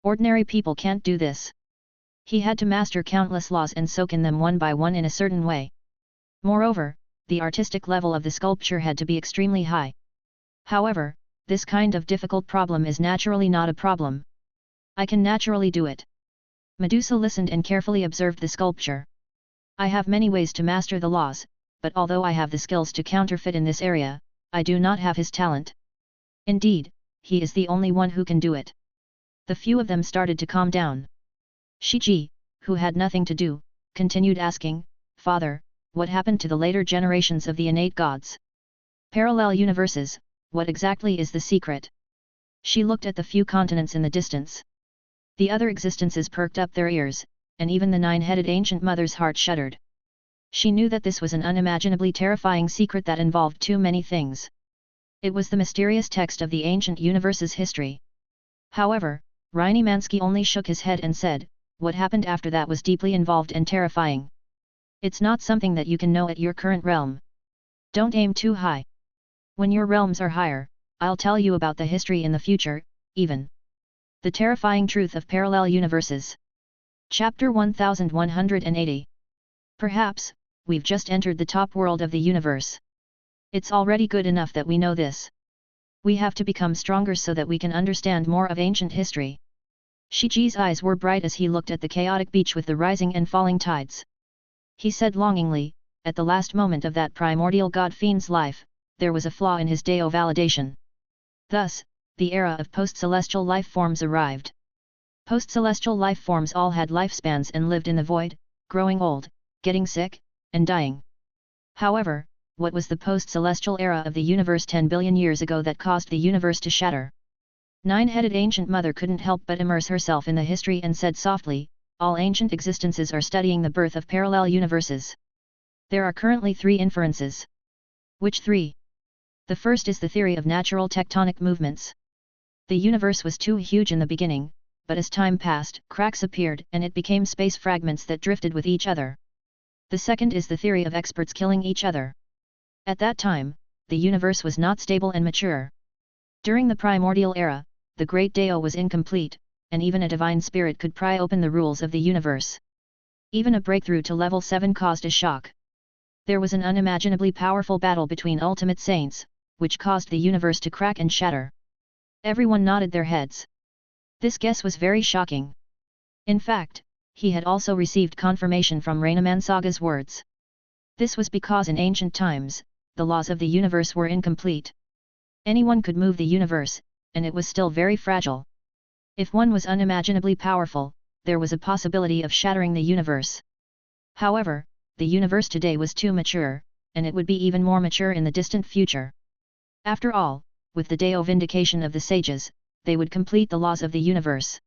Ordinary people can't do this. He had to master countless laws and soak in them one by one in a certain way. Moreover, the artistic level of the sculpture had to be extremely high. However, this kind of difficult problem is naturally not a problem. I can naturally do it. Medusa listened and carefully observed the sculpture. I have many ways to master the laws, but although I have the skills to counterfeit in this area, I do not have his talent. Indeed, he is the only one who can do it. The few of them started to calm down. Shiji, who had nothing to do, continued asking, Father, what happened to the later generations of the innate gods? Parallel universes, what exactly is the secret? She looked at the few continents in the distance. The other existences perked up their ears, and even the 9-headed ancient mother's heart shuddered. She knew that this was an unimaginably terrifying secret that involved too many things. It was the mysterious text of the ancient universe's history. However, Rynimansky only shook his head and said, what happened after that was deeply involved and terrifying. It's not something that you can know at your current realm. Don't aim too high. When your realms are higher, I'll tell you about the history in the future, even. The terrifying truth of parallel universes. Chapter 1180. Perhaps, we've just entered the top world of the universe. It's already good enough that we know this. We have to become stronger so that we can understand more of ancient history. Shiji's eyes were bright as he looked at the chaotic beach with the rising and falling tides. He said longingly, at the last moment of that primordial god-fiend's life, there was a flaw in his Dao validation. Thus, the era of post-celestial life forms arrived. Post-celestial life forms all had lifespans and lived in the void, growing old, getting sick, and dying. However, what was the post-celestial era of the universe 10 billion years ago that caused the universe to shatter? 9-headed ancient mother couldn't help but immerse herself in the history and said softly, all ancient existences are studying the birth of parallel universes. There are currently 3 inferences. Which 3? The first is the theory of natural tectonic movements. The universe was too huge in the beginning, but as time passed, cracks appeared and it became space fragments that drifted with each other. The second is the theory of experts killing each other. At that time, the universe was not stable and mature. During the primordial era, the great Dao was incomplete, and even a divine spirit could pry open the rules of the universe. Even a breakthrough to level 7 caused a shock. There was an unimaginably powerful battle between ultimate saints, which caused the universe to crack and shatter. Everyone nodded their heads. This guess was very shocking. In fact, he had also received confirmation from Rainaman-saga's words. This was because in ancient times, the laws of the universe were incomplete. Anyone could move the universe, and it was still very fragile. If one was unimaginably powerful, there was a possibility of shattering the universe. However, the universe today was too mature, and it would be even more mature in the distant future. After all, with the Dao vindication of the sages, they would complete the laws of the universe.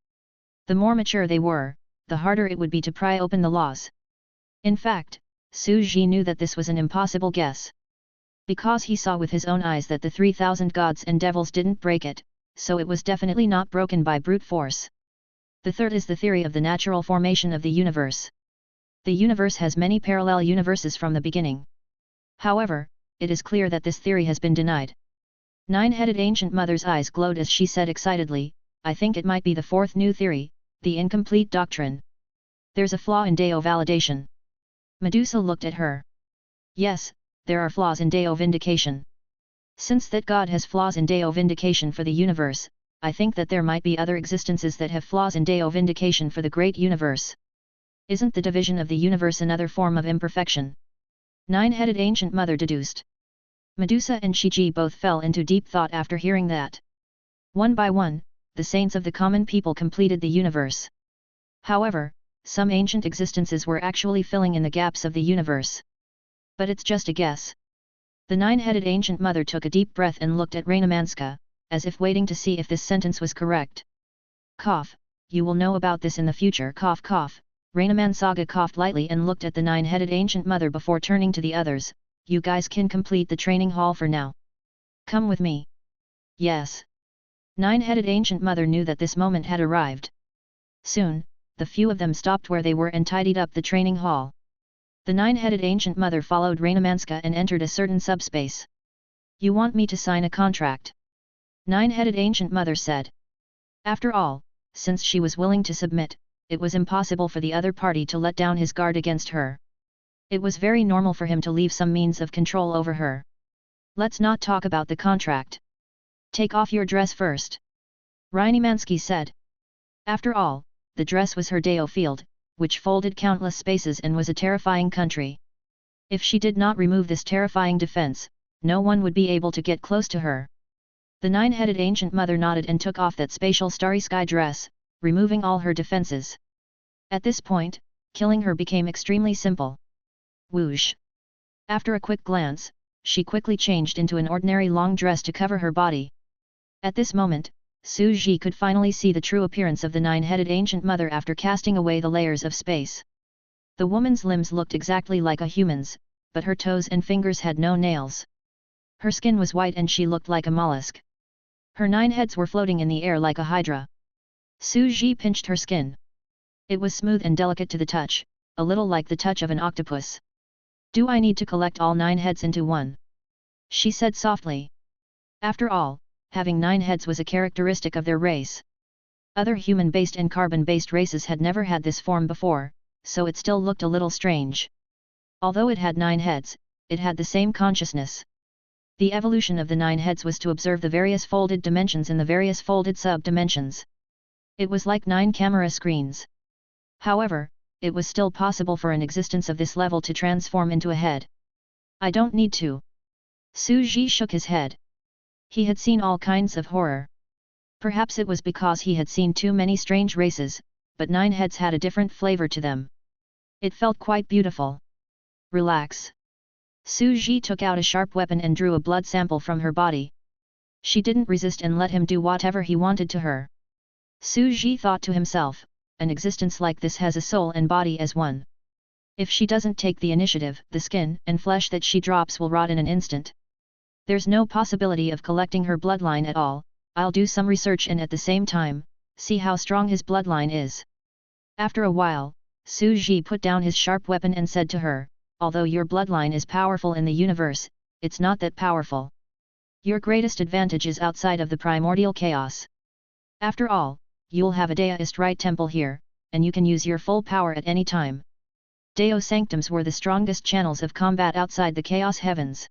The more mature they were, the harder it would be to pry open the laws. In fact, Su Ji knew that this was an impossible guess. Because he saw with his own eyes that the 3,000 gods and devils didn't break it, so it was definitely not broken by brute force. The third is the theory of the natural formation of the universe. The universe has many parallel universes from the beginning. However, it is clear that this theory has been denied. Nine-headed ancient mother's eyes glowed as she said excitedly, I think it might be the fourth new theory, the incomplete doctrine. There's a flaw in Dao validation. Medusa looked at her. Yes, there are flaws in Dao vindication. Since that God has flaws in Dao vindication for the universe, I think that there might be other existences that have flaws in Dao vindication for the great universe. Isn't the division of the universe another form of imperfection? Nine-headed ancient mother deduced. Medusa and Shiji both fell into deep thought after hearing that. One by one, the saints of the common people completed the universe. However, some ancient existences were actually filling in the gaps of the universe. But it's just a guess. The nine-headed ancient mother took a deep breath and looked at Rainamanska, as if waiting to see if this sentence was correct. Cough, you will know about this in the future. Cough cough, Rainaman-saga coughed lightly and looked at the nine-headed ancient mother before turning to the others, you guys can complete the training hall for now. Come with me. Yes. Nine-headed ancient mother knew that this moment had arrived. Soon, the few of them stopped where they were and tidied up the training hall. The nine-headed ancient mother followed Rainamanska and entered a certain subspace. You want me to sign a contract? Nine-headed ancient mother said. After all, since she was willing to submit, it was impossible for the other party to let down his guard against her. It was very normal for him to leave some means of control over her. Let's not talk about the contract. Take off your dress first. Rainimansky said. After all, the dress was her Dao field, which folded countless spaces and was a terrifying country. If she did not remove this terrifying defense, no one would be able to get close to her. The nine-headed ancient mother nodded and took off that spatial starry sky dress, removing all her defenses. At this point, killing her became extremely simple. Whoosh! After a quick glance, she quickly changed into an ordinary long dress to cover her body. At this moment, Su Ji could finally see the true appearance of the nine-headed ancient mother after casting away the layers of space. The woman's limbs looked exactly like a human's, but her toes and fingers had no nails. Her skin was white and she looked like a mollusk. Her 9 heads were floating in the air like a hydra. Su Ji pinched her skin. It was smooth and delicate to the touch, a little like the touch of an octopus. Do I need to collect all 9 heads into one? She said softly. After all, having 9 heads was a characteristic of their race. Other human-based and carbon-based races had never had this form before, so it still looked a little strange. Although it had 9 heads, it had the same consciousness. The evolution of the 9 heads was to observe the various folded dimensions in the various folded sub-dimensions. It was like 9 camera screens. However, it was still possible for an existence of this level to transform into a head. I don't need to. Su Ji shook his head. He had seen all kinds of horror. Perhaps it was because he had seen too many strange races, but 9 heads had a different flavor to them. It felt quite beautiful. Relax. Su Ji took out a sharp weapon and drew a blood sample from her body. She didn't resist and let him do whatever he wanted to her. Su Ji thought to himself, an existence like this has a soul and body as one. If she doesn't take the initiative, the skin and flesh that she drops will rot in an instant. There's no possibility of collecting her bloodline at all. I'll do some research and at the same time, see how strong his bloodline is. After a while, Su Ji put down his sharp weapon and said to her, although your bloodline is powerful in the universe, it's not that powerful. Your greatest advantage is outside of the primordial chaos. After all, you'll have a Daoist right temple here, and you can use your full power at any time. Dao sanctums were the strongest channels of combat outside the chaos heavens.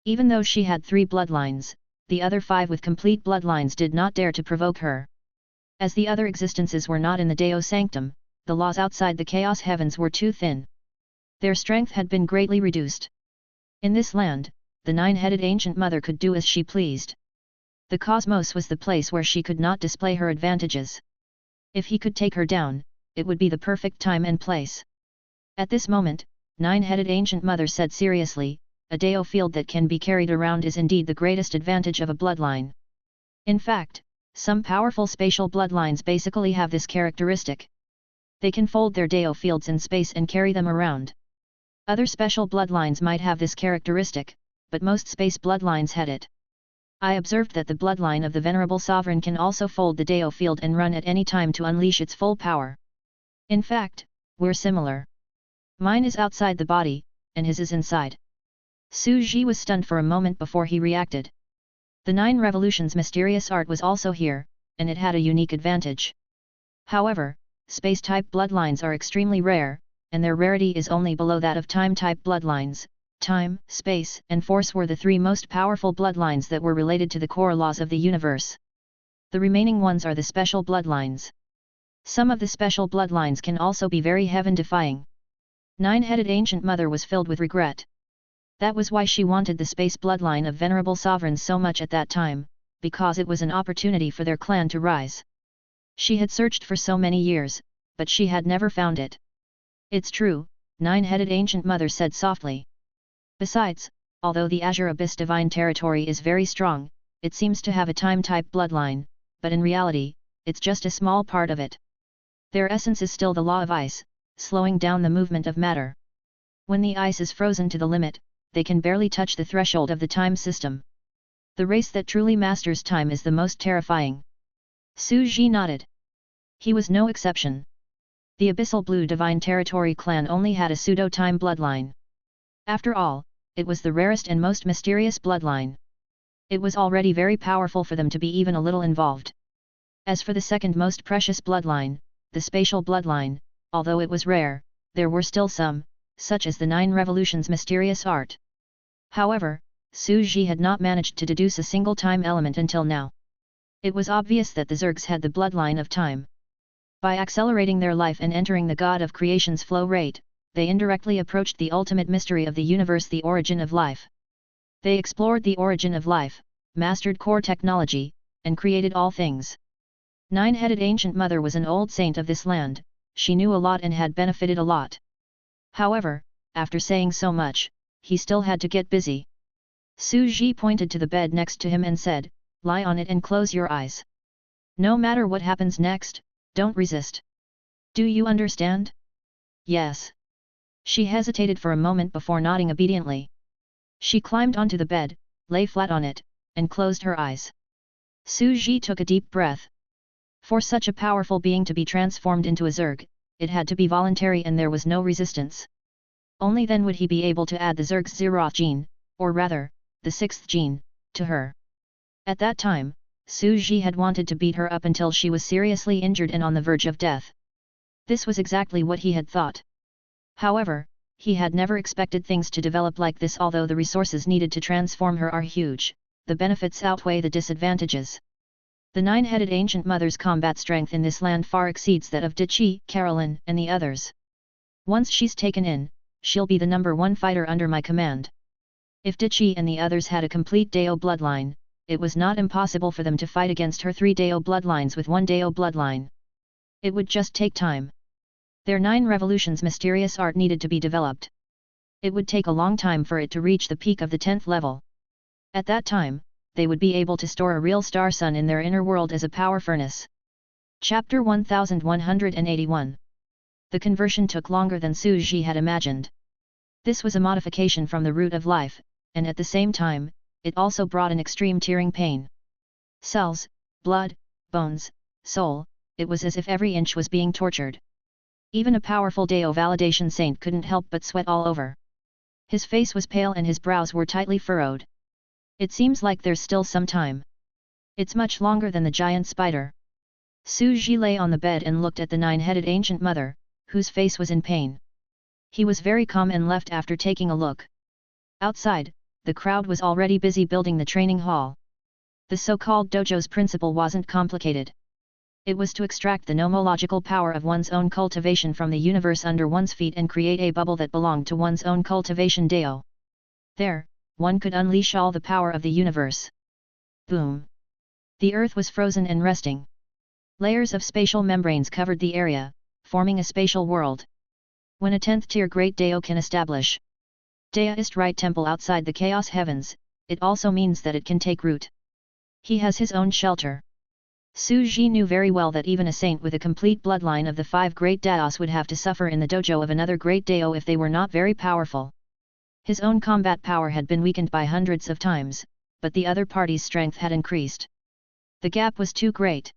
Even though she had 3 bloodlines, the other 5 with complete bloodlines did not dare to provoke her. As the other existences were not in the Dao sanctum, the laws outside the chaos heavens were too thin. Their strength had been greatly reduced. In this land, the 9-headed ancient mother could do as she pleased. The cosmos was the place where she could not display her advantages. If he could take her down, it would be the perfect time and place. At this moment, 9-headed ancient mother said seriously, a Dao field that can be carried around is indeed the greatest advantage of a bloodline. In fact, some powerful spatial bloodlines basically have this characteristic. They can fold their Dao fields in space and carry them around. Other special bloodlines might have this characteristic, but most space bloodlines had it. I observed that the bloodline of the Venerable Sovereign can also fold the Dao field and run at any time to unleash its full power. In fact, we're similar. Mine is outside the body, and his is inside. Su Ji was stunned for a moment before he reacted. The 9 Revolutions mysterious art was also here, and it had a unique advantage. However, space-type bloodlines are extremely rare, and their rarity is only below that of time-type bloodlines. Time, space, and force were the 3 most powerful bloodlines that were related to the core laws of the universe. The remaining ones are the special bloodlines. Some of the special bloodlines can also be very heaven-defying. 9-headed ancient mother was filled with regret. That was why she wanted the space bloodline of venerable sovereigns so much at that time, because it was an opportunity for their clan to rise. She had searched for so many years, but she had never found it. It's true, 9-headed ancient mother said softly. Besides, although the Azure Abyss divine territory is very strong, it seems to have a time-type bloodline, but in reality, it's just a small part of it. Their essence is still the law of ice, slowing down the movement of matter. When the ice is frozen to the limit, they can barely touch the threshold of the time system. The race that truly masters time is the most terrifying. Su Ji nodded. He was no exception. The Abyssal Blue Divine Territory clan only had a pseudo-time bloodline. After all, it was the rarest and most mysterious bloodline. It was already very powerful for them to be even a little involved. As for the second most precious bloodline, the spatial bloodline, although it was rare, there were still some, such as the 9 Revolutions mysterious art. However, Su Ji had not managed to deduce a single time element until now. It was obvious that the Zergs had the bloodline of time. By accelerating their life and entering the God of Creation's flow rate, they indirectly approached the ultimate mystery of the universe, the origin of life. They explored the origin of life, mastered core technology, and created all things. 9-headed ancient mother was an old saint of this land, she knew a lot and had benefited a lot. However, after saying so much, he still had to get busy. Su Ji pointed to the bed next to him and said, lie on it and close your eyes. No matter what happens next, don't resist. Do you understand? Yes. She hesitated for a moment before nodding obediently. She climbed onto the bed, lay flat on it, and closed her eyes. Su Ji took a deep breath. For such a powerful being to be transformed into a Zerg, it had to be voluntary and there was no resistance. Only then would he be able to add the Zerg's Zeroth gene, or rather, the 6th gene, to her. At that time, Su Ji had wanted to beat her up until she was seriously injured and on the verge of death. This was exactly what he had thought. However, he had never expected things to develop like this. Although the resources needed to transform her are huge, the benefits outweigh the disadvantages. The 9-headed ancient mother's combat strength in this land far exceeds that of Dichi, Carolyn, and the others. Once she's taken in, she'll be the #1 fighter under my command. If Dichi and the others had a complete Dao bloodline, it was not impossible for them to fight against her 3 Dao bloodlines with 1 Dao bloodline. It would just take time. Their 9 Revolutions mysterious art needed to be developed. It would take a long time for it to reach the peak of the 10th level. At that time, they would be able to store a real star sun in their inner world as a power furnace. Chapter 1181. The conversion took longer than Su Ji had imagined. This was a modification from the root of life, and at the same time, it also brought an extreme tearing pain. Cells, blood, bones, soul, it was as if every inch was being tortured. Even a powerful Deo validation saint couldn't help but sweat all over. His face was pale and his brows were tightly furrowed. It seems like there's still some time. It's much longer than the giant spider. Su Ji lay on the bed and looked at the nine-headed ancient mother, whose face was in pain. He was very calm and left after taking a look. Outside, the crowd was already busy building the training hall. The so-called dojo's principle wasn't complicated. It was to extract the nomological power of one's own cultivation from the universe under one's feet and create a bubble that belonged to one's own cultivation deo. There, one could unleash all the power of the universe. Boom! The earth was frozen and resting. Layers of spatial membranes covered the area, forming a spatial world. When a 10th tier great deo can establish Deist right temple outside the chaos heavens, it also means that it can take root. He has his own shelter. Su Ji knew very well that even a saint with a complete bloodline of the 5 great daos would have to suffer in the dojo of another great deo if they were not very powerful. His own combat power had been weakened by hundreds of times, but the other party's strength had increased. The gap was too great.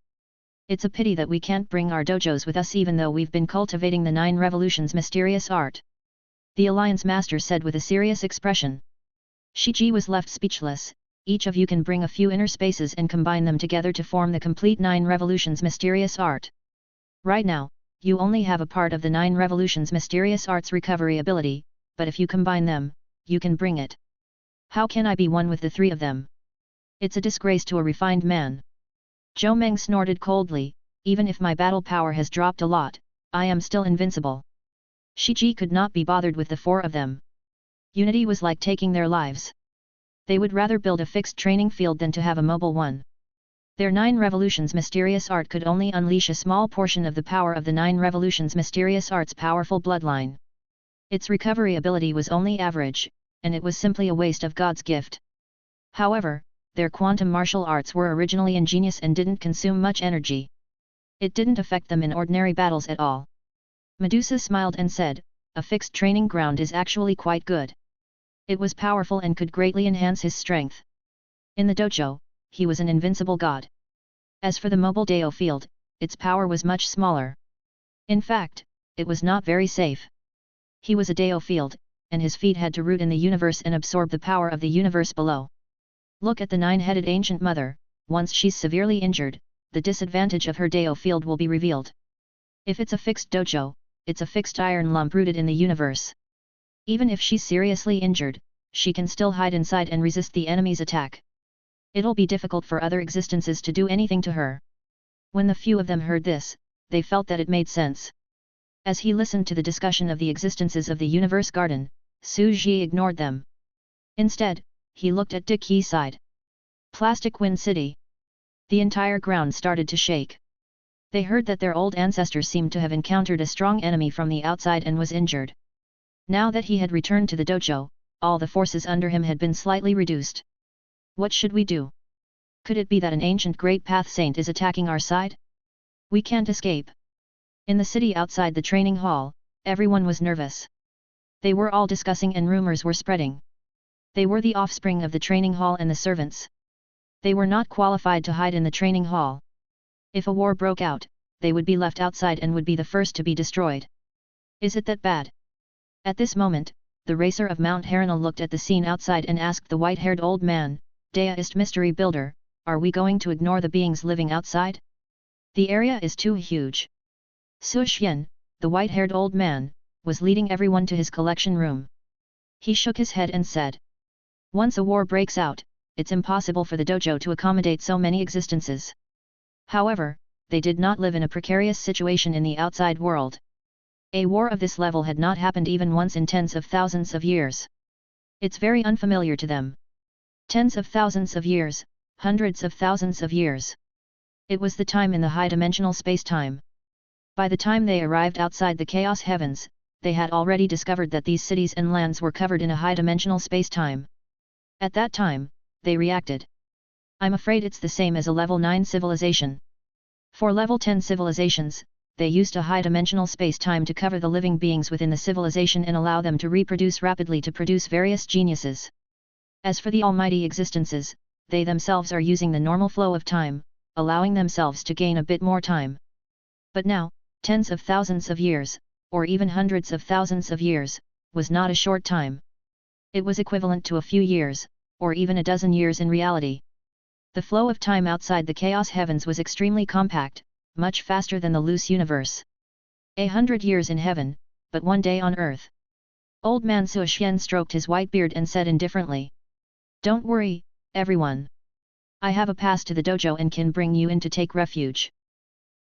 It's a pity that we can't bring our dojos with us even though we've been cultivating the 9 revolutions mysterious art. The Alliance Master said with a serious expression. Shiji was left speechless. Each of you can bring a few inner spaces and combine them together to form the complete 9 revolutions mysterious art. Right now, you only have a part of the 9 revolutions mysterious art's recovery ability, but if you combine them, you can bring it. How can I be one with the 3 of them? It's a disgrace to a refined man. Zhou Meng snorted coldly, even if my battle power has dropped a lot, I am still invincible. Shiji could not be bothered with the 4 of them. Unity was like taking their lives. They would rather build a fixed training field than to have a mobile one. Their 9 revolutions mysterious art could only unleash a small portion of the power of the 9 revolutions mysterious art's powerful bloodline. Its recovery ability was only average, and it was simply a waste of God's gift. However, their quantum martial arts were originally ingenious and didn't consume much energy. It didn't affect them in ordinary battles at all. Medusa smiled and said, a fixed training ground is actually quite good. It was powerful and could greatly enhance his strength. In the dojo, he was an invincible god. As for the mobile deo field, its power was much smaller. In fact, it was not very safe. He was a deo field, and his feet had to root in the universe and absorb the power of the universe below. Look at the 9-headed ancient mother, once she's severely injured, the disadvantage of her deo field will be revealed. If it's a fixed dojo, it's a fixed iron lump rooted in the universe. Even if she's seriously injured, she can still hide inside and resist the enemy's attack. It'll be difficult for other existences to do anything to her. When the few of them heard this, they felt that it made sense. As he listened to the discussion of the existences of the universe garden, Su Ji ignored them. Instead, he looked at Dick He's side. Plastic Wind City. The entire ground started to shake. They heard that their old ancestors seemed to have encountered a strong enemy from the outside and was injured. Now that he had returned to the dojo, all the forces under him had been slightly reduced. What should we do? Could it be that an ancient great path saint is attacking our side? We can't escape. In the city outside the training hall, everyone was nervous. They were all discussing and rumors were spreading. They were the offspring of the training hall and the servants. They were not qualified to hide in the training hall. If a war broke out, they would be left outside and would be the first to be destroyed. Is it that bad? At this moment, the racer of Mount Haranal looked at the scene outside and asked the white-haired old man, Deist Mystery Builder, are we going to ignore the beings living outside? The area is too huge. Su Xian, the white-haired old man, was leading everyone to his collection room. He shook his head and said, once a war breaks out, it's impossible for the dojo to accommodate so many existences. However, they did not live in a precarious situation in the outside world. A war of this level had not happened even once in tens of thousands of years. It's very unfamiliar to them. Tens of thousands of years, hundreds of thousands of years. It was the time in the high-dimensional space-time. By the time they arrived outside the chaos heavens, they had already discovered that these cities and lands were covered in a high-dimensional space-time. At that time, they reacted. I'm afraid it's the same as a level 9 civilization. For level 10 civilizations, they used a high-dimensional space-time to cover the living beings within the civilization and allow them to reproduce rapidly to produce various geniuses. As for the almighty existences, they themselves are using the normal flow of time, allowing themselves to gain a bit more time. But now, tens of thousands of years, or even hundreds of thousands of years, was not a short time. It was equivalent to a few years, or even a dozen years in reality. The flow of time outside the chaos heavens was extremely compact, much faster than the loose universe. 100 years in heaven, but 1 day on earth. Old man Suoxian stroked his white beard and said indifferently. Don't worry, everyone. I have a pass to the dojo and can bring you in to take refuge.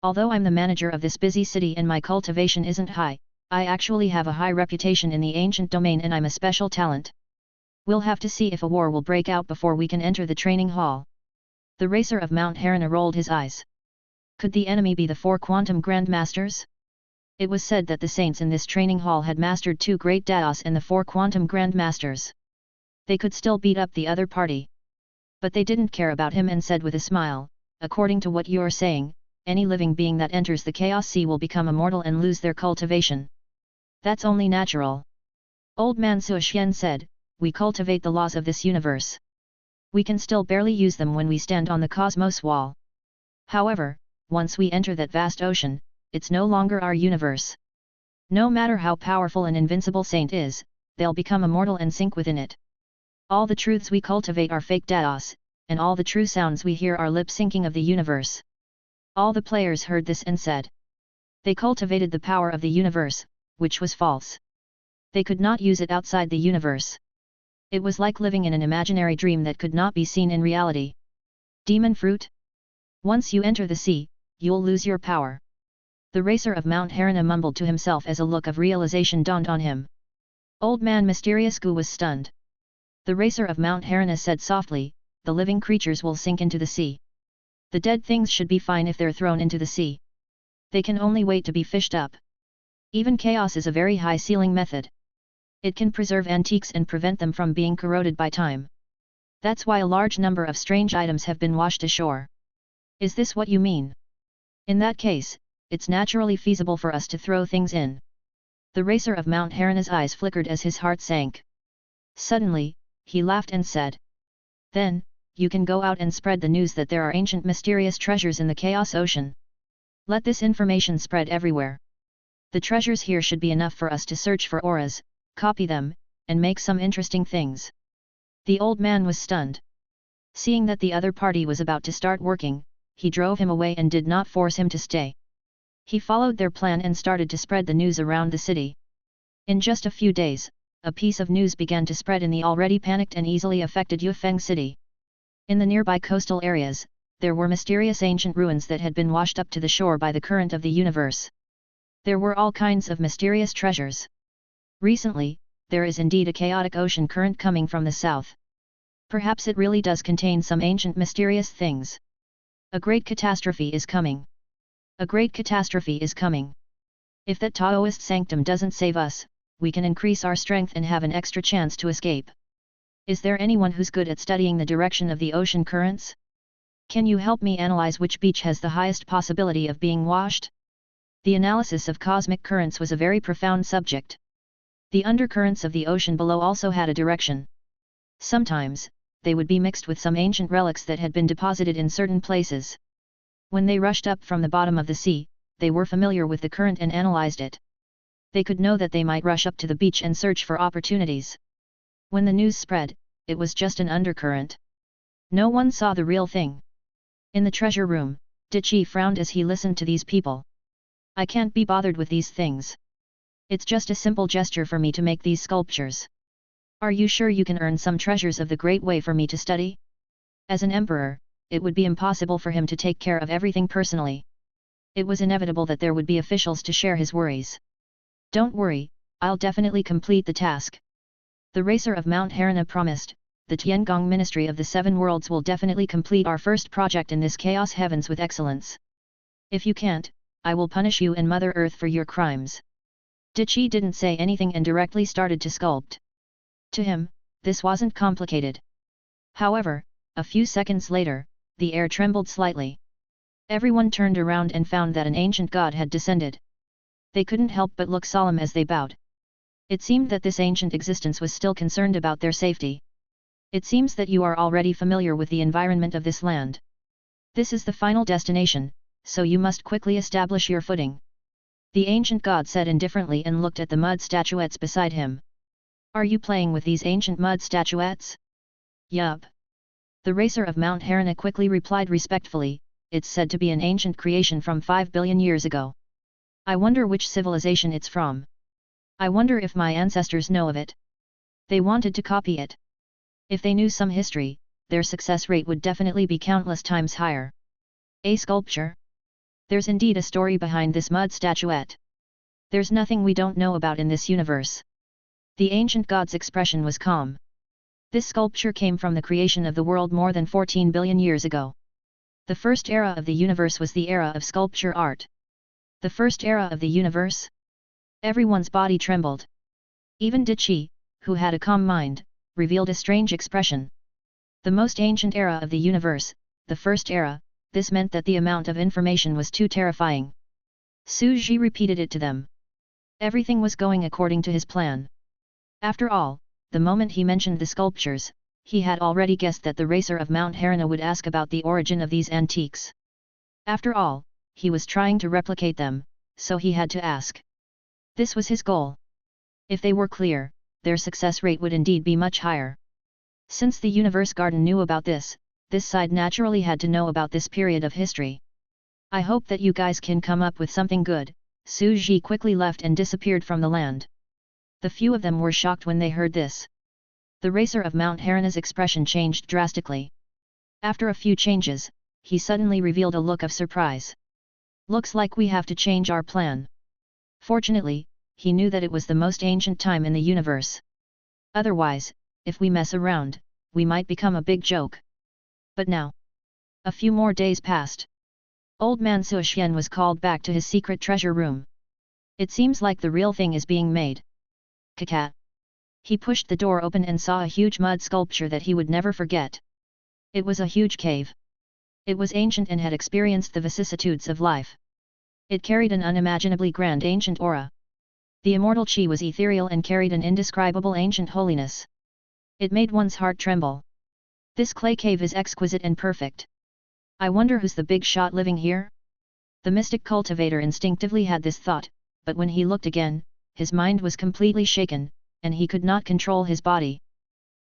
Although I'm the manager of this busy city and my cultivation isn't high, I actually have a high reputation in the ancient domain and I'm a special talent. We'll have to see if a war will break out before we can enter the training hall. The racer of Mount Harana rolled his eyes. Could the enemy be the 4 quantum grandmasters? It was said that the saints in this training hall had mastered 2 great daos and the 4 quantum grandmasters. They could still beat up the other party. But they didn't care about him and said with a smile, according to what you're saying, any living being that enters the Chaos Sea will become immortal and lose their cultivation. That's only natural. Old man Suoxian said, we cultivate the laws of this universe. We can still barely use them when we stand on the cosmos wall. However, once we enter that vast ocean, it's no longer our universe. No matter how powerful an invincible saint is, they'll become immortal and sink within it. All the truths we cultivate are fake daos, and all the true sounds we hear are lip-syncing of the universe. All the players heard this and said. They cultivated the power of the universe, which was false. They could not use it outside the universe. It was like living in an imaginary dream that could not be seen in reality. Demon fruit? Once you enter the sea, you'll lose your power. The racer of Mount Harana mumbled to himself as a look of realization dawned on him. Old man Mysterious Gu was stunned. The racer of Mount Harana said softly, the living creatures will sink into the sea. The dead things should be fine if they're thrown into the sea. They can only wait to be fished up. Even chaos is a very high ceiling method. It can preserve antiques and prevent them from being corroded by time. That's why a large number of strange items have been washed ashore. Is this what you mean? In that case, it's naturally feasible for us to throw things in. The racer of Mount Harana's eyes flickered as his heart sank. Suddenly, he laughed and said. Then, you can go out and spread the news that there are ancient mysterious treasures in the Chaos Ocean. Let this information spread everywhere. The treasures here should be enough for us to search for auras, copy them, and make some interesting things. The old man was stunned. Seeing that the other party was about to start working, he drove him away and did not force him to stay. He followed their plan and started to spread the news around the city. In just a few days, a piece of news began to spread in the already panicked and easily affected Yufeng city. In the nearby coastal areas, there were mysterious ancient ruins that had been washed up to the shore by the current of the universe. There were all kinds of mysterious treasures. Recently, there is indeed a chaotic ocean current coming from the south. Perhaps it really does contain some ancient mysterious things. A great catastrophe is coming. A great catastrophe is coming. If that Taoist sanctum doesn't save us, we can increase our strength and have an extra chance to escape. Is there anyone who's good at studying the direction of the ocean currents? Can you help me analyze which beach has the highest possibility of being washed? The analysis of cosmic currents was a very profound subject. The undercurrents of the ocean below also had a direction. Sometimes, they would be mixed with some ancient relics that had been deposited in certain places. When they rushed up from the bottom of the sea, they were familiar with the current and analyzed it. They could know that they might rush up to the beach and search for opportunities. When the news spread, it was just an undercurrent. No one saw the real thing. In the treasure room, Dichi frowned as he listened to these people. I can't be bothered with these things. It's just a simple gesture for me to make these sculptures. Are you sure you can earn some treasures of the Great Way for me to study? As an emperor, it would be impossible for him to take care of everything personally. It was inevitable that there would be officials to share his worries. Don't worry, I'll definitely complete the task. The racer of Mount Harana promised, the Tiangong Ministry of the Seven Worlds will definitely complete our first project in this Chaos Heavens with excellence. If you can't, I will punish you and Mother Earth for your crimes. Dichi didn't say anything and directly started to sculpt. To him, this wasn't complicated. However, a few seconds later, the air trembled slightly. Everyone turned around and found that an ancient god had descended. They couldn't help but look solemn as they bowed. It seemed that this ancient existence was still concerned about their safety. It seems that you are already familiar with the environment of this land. This is the final destination, so you must quickly establish your footing. The ancient god said indifferently and looked at the mud statuettes beside him. Are you playing with these ancient mud statuettes? Yup. The racer of Mount Harana quickly replied respectfully, it's said to be an ancient creation from 5 billion years ago. I wonder which civilization it's from. I wonder if my ancestors know of it. They wanted to copy it. If they knew some history, their success rate would definitely be countless times higher. A sculpture? There's indeed a story behind this mud statuette. There's nothing we don't know about in this universe. The ancient god's expression was calm. This sculpture came from the creation of the world more than 14 billion years ago. The first era of the universe was the era of sculpture art. The first era of the universe? Everyone's body trembled. Even Dichi, who had a calm mind, revealed a strange expression. The most ancient era of the universe, the first era, this meant that the amount of information was too terrifying. Su Ji repeated it to them. Everything was going according to his plan. After all, the moment he mentioned the sculptures, he had already guessed that the racer of Mount Harana would ask about the origin of these antiques. After all, he was trying to replicate them, so he had to ask. This was his goal. If they were clear, their success rate would indeed be much higher. Since the Universe Garden knew about this side naturally had to know about this period of history. I hope that you guys can come up with something good. Su Ji quickly left and disappeared from the land. The few of them were shocked when they heard this. The racer of Mount Harana's expression changed drastically. After a few changes, he suddenly revealed a look of surprise. Looks like we have to change our plan. Fortunately, he knew that it was the most ancient time in the universe. Otherwise, if we mess around, we might become a big joke. But now. A few more days passed. Old man Suoxian was called back to his secret treasure room. It seems like the real thing is being made. Kakat. He pushed the door open and saw a huge mud sculpture that he would never forget. It was a huge cave. It was ancient and had experienced the vicissitudes of life. It carried an unimaginably grand ancient aura. The immortal chi was ethereal and carried an indescribable ancient holiness. It made one's heart tremble. This clay cave is exquisite and perfect. I wonder who's the big shot living here? The mystic cultivator instinctively had this thought, but when he looked again, his mind was completely shaken, and he could not control his body.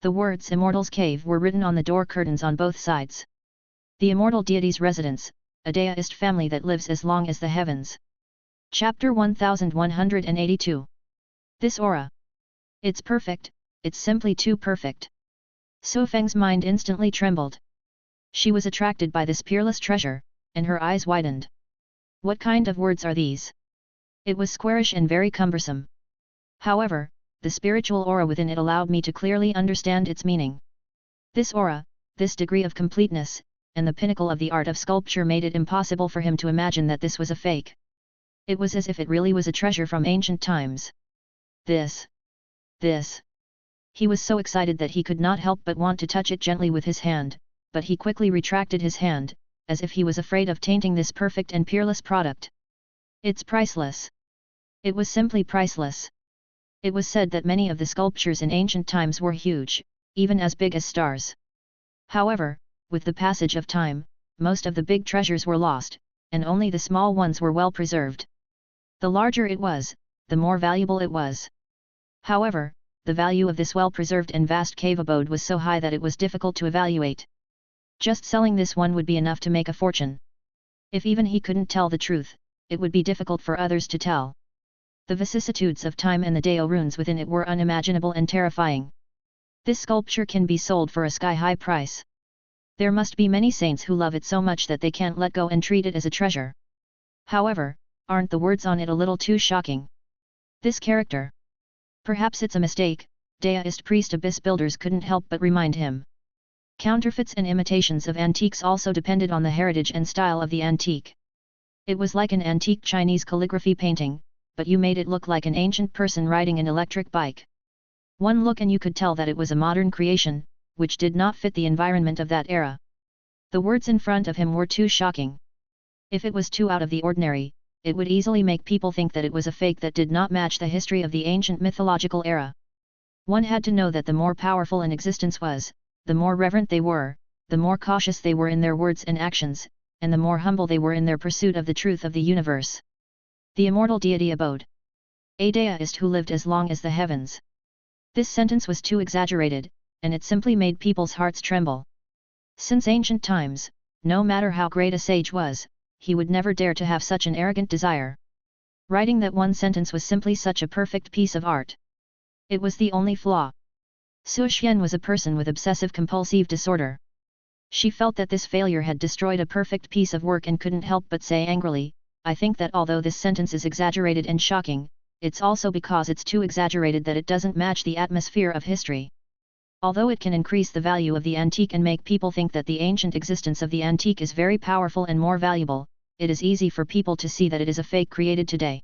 The words Immortal's Cave were written on the door curtains on both sides. The immortal deity's residence, a deist family that lives as long as the heavens. Chapter 1182. This aura. It's perfect, it's simply too perfect. So Feng's mind instantly trembled. She was attracted by this peerless treasure, and her eyes widened. What kind of words are these? It was squarish and very cumbersome. However, the spiritual aura within it allowed me to clearly understand its meaning. This aura, this degree of completeness, and the pinnacle of the art of sculpture made it impossible for him to imagine that this was a fake. It was as if it really was a treasure from ancient times. This. He was so excited that he could not help but want to touch it gently with his hand, but he quickly retracted his hand, as if he was afraid of tainting this perfect and peerless product. It's priceless. It was simply priceless. It was said that many of the sculptures in ancient times were huge, even as big as stars. However, with the passage of time, most of the big treasures were lost, and only the small ones were well preserved. The larger it was, the more valuable it was. However, the value of this well-preserved and vast cave abode was so high that it was difficult to evaluate. Just selling this one would be enough to make a fortune. If even he couldn't tell the truth, it would be difficult for others to tell. The vicissitudes of time and the Dao runes within it were unimaginable and terrifying. This sculpture can be sold for a sky-high price. There must be many saints who love it so much that they can't let go and treat it as a treasure. However, aren't the words on it a little too shocking? This character. Perhaps it's a mistake, Daoist priest abyss builders couldn't help but remind him. Counterfeits and imitations of antiques also depended on the heritage and style of the antique. It was like an antique Chinese calligraphy painting, but you made it look like an ancient person riding an electric bike. One look and you could tell that it was a modern creation, which did not fit the environment of that era. The words in front of him were too shocking. If it was too out of the ordinary, it would easily make people think that it was a fake that did not match the history of the ancient mythological era. One had to know that the more powerful an existence was, the more reverent they were, the more cautious they were in their words and actions, and the more humble they were in their pursuit of the truth of the universe. The immortal deity abode. A deist who lived as long as the heavens. This sentence was too exaggerated, and it simply made people's hearts tremble. Since ancient times, no matter how great a sage was, he would never dare to have such an arrogant desire. Writing that one sentence was simply such a perfect piece of art. It was the only flaw. Su Xian was a person with obsessive-compulsive disorder. She felt that this failure had destroyed a perfect piece of work and couldn't help but say angrily, I think that although this sentence is exaggerated and shocking, it's also because it's too exaggerated that it doesn't match the atmosphere of history. Although it can increase the value of the antique and make people think that the ancient existence of the antique is very powerful and more valuable, it is easy for people to see that it is a fake created today.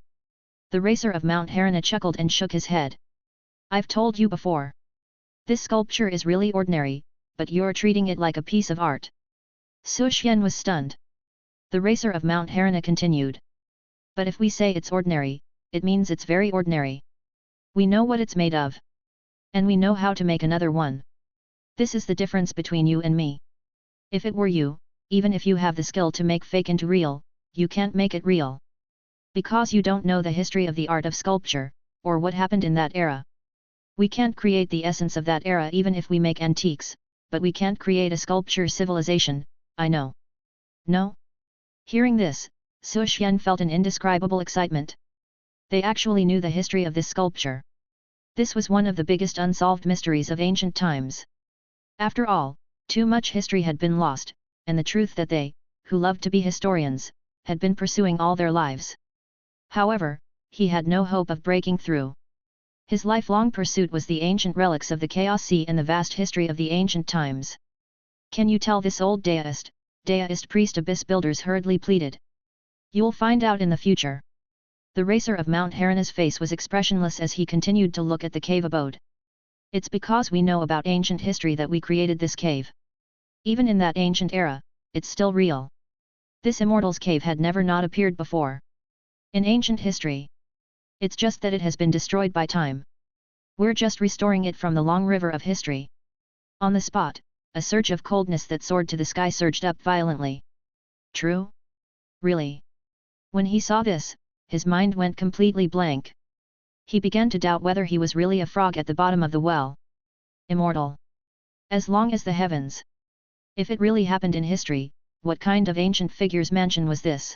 The racer of Mount Harana chuckled and shook his head. I've told you before. This sculpture is really ordinary, but you're treating it like a piece of art. Su Xian was stunned. The racer of Mount Harana continued. But if we say it's ordinary, it means it's very ordinary. We know what it's made of. And we know how to make another one. This is the difference between you and me. If it were you, even if you have the skill to make fake into real, you can't make it real. Because you don't know the history of the art of sculpture, or what happened in that era. We can't create the essence of that era even if we make antiques, but we can't create a sculpture civilization, I know. No? Hearing this, Su Xian felt an indescribable excitement. They actually knew the history of this sculpture. This was one of the biggest unsolved mysteries of ancient times. After all, too much history had been lost, and the truth that they, who loved to be historians, had been pursuing all their lives. However, he had no hope of breaking through. His lifelong pursuit was the ancient relics of the Chaos Sea and the vast history of the ancient times. Can you tell this old deist priest abyss builders hurriedly pleaded. You'll find out in the future. The racer of Mount Harana's face was expressionless as he continued to look at the cave abode. It's because we know about ancient history that we created this cave. Even in that ancient era, it's still real. This immortal's cave had never not appeared before. In ancient history. It's just that it has been destroyed by time. We're just restoring it from the long river of history. On the spot, a surge of coldness that soared to the sky surged up violently. True? Really? When he saw this, his mind went completely blank. He began to doubt whether he was really a frog at the bottom of the well. Immortal. As long as the heavens. If it really happened in history, what kind of ancient figure's mansion was this?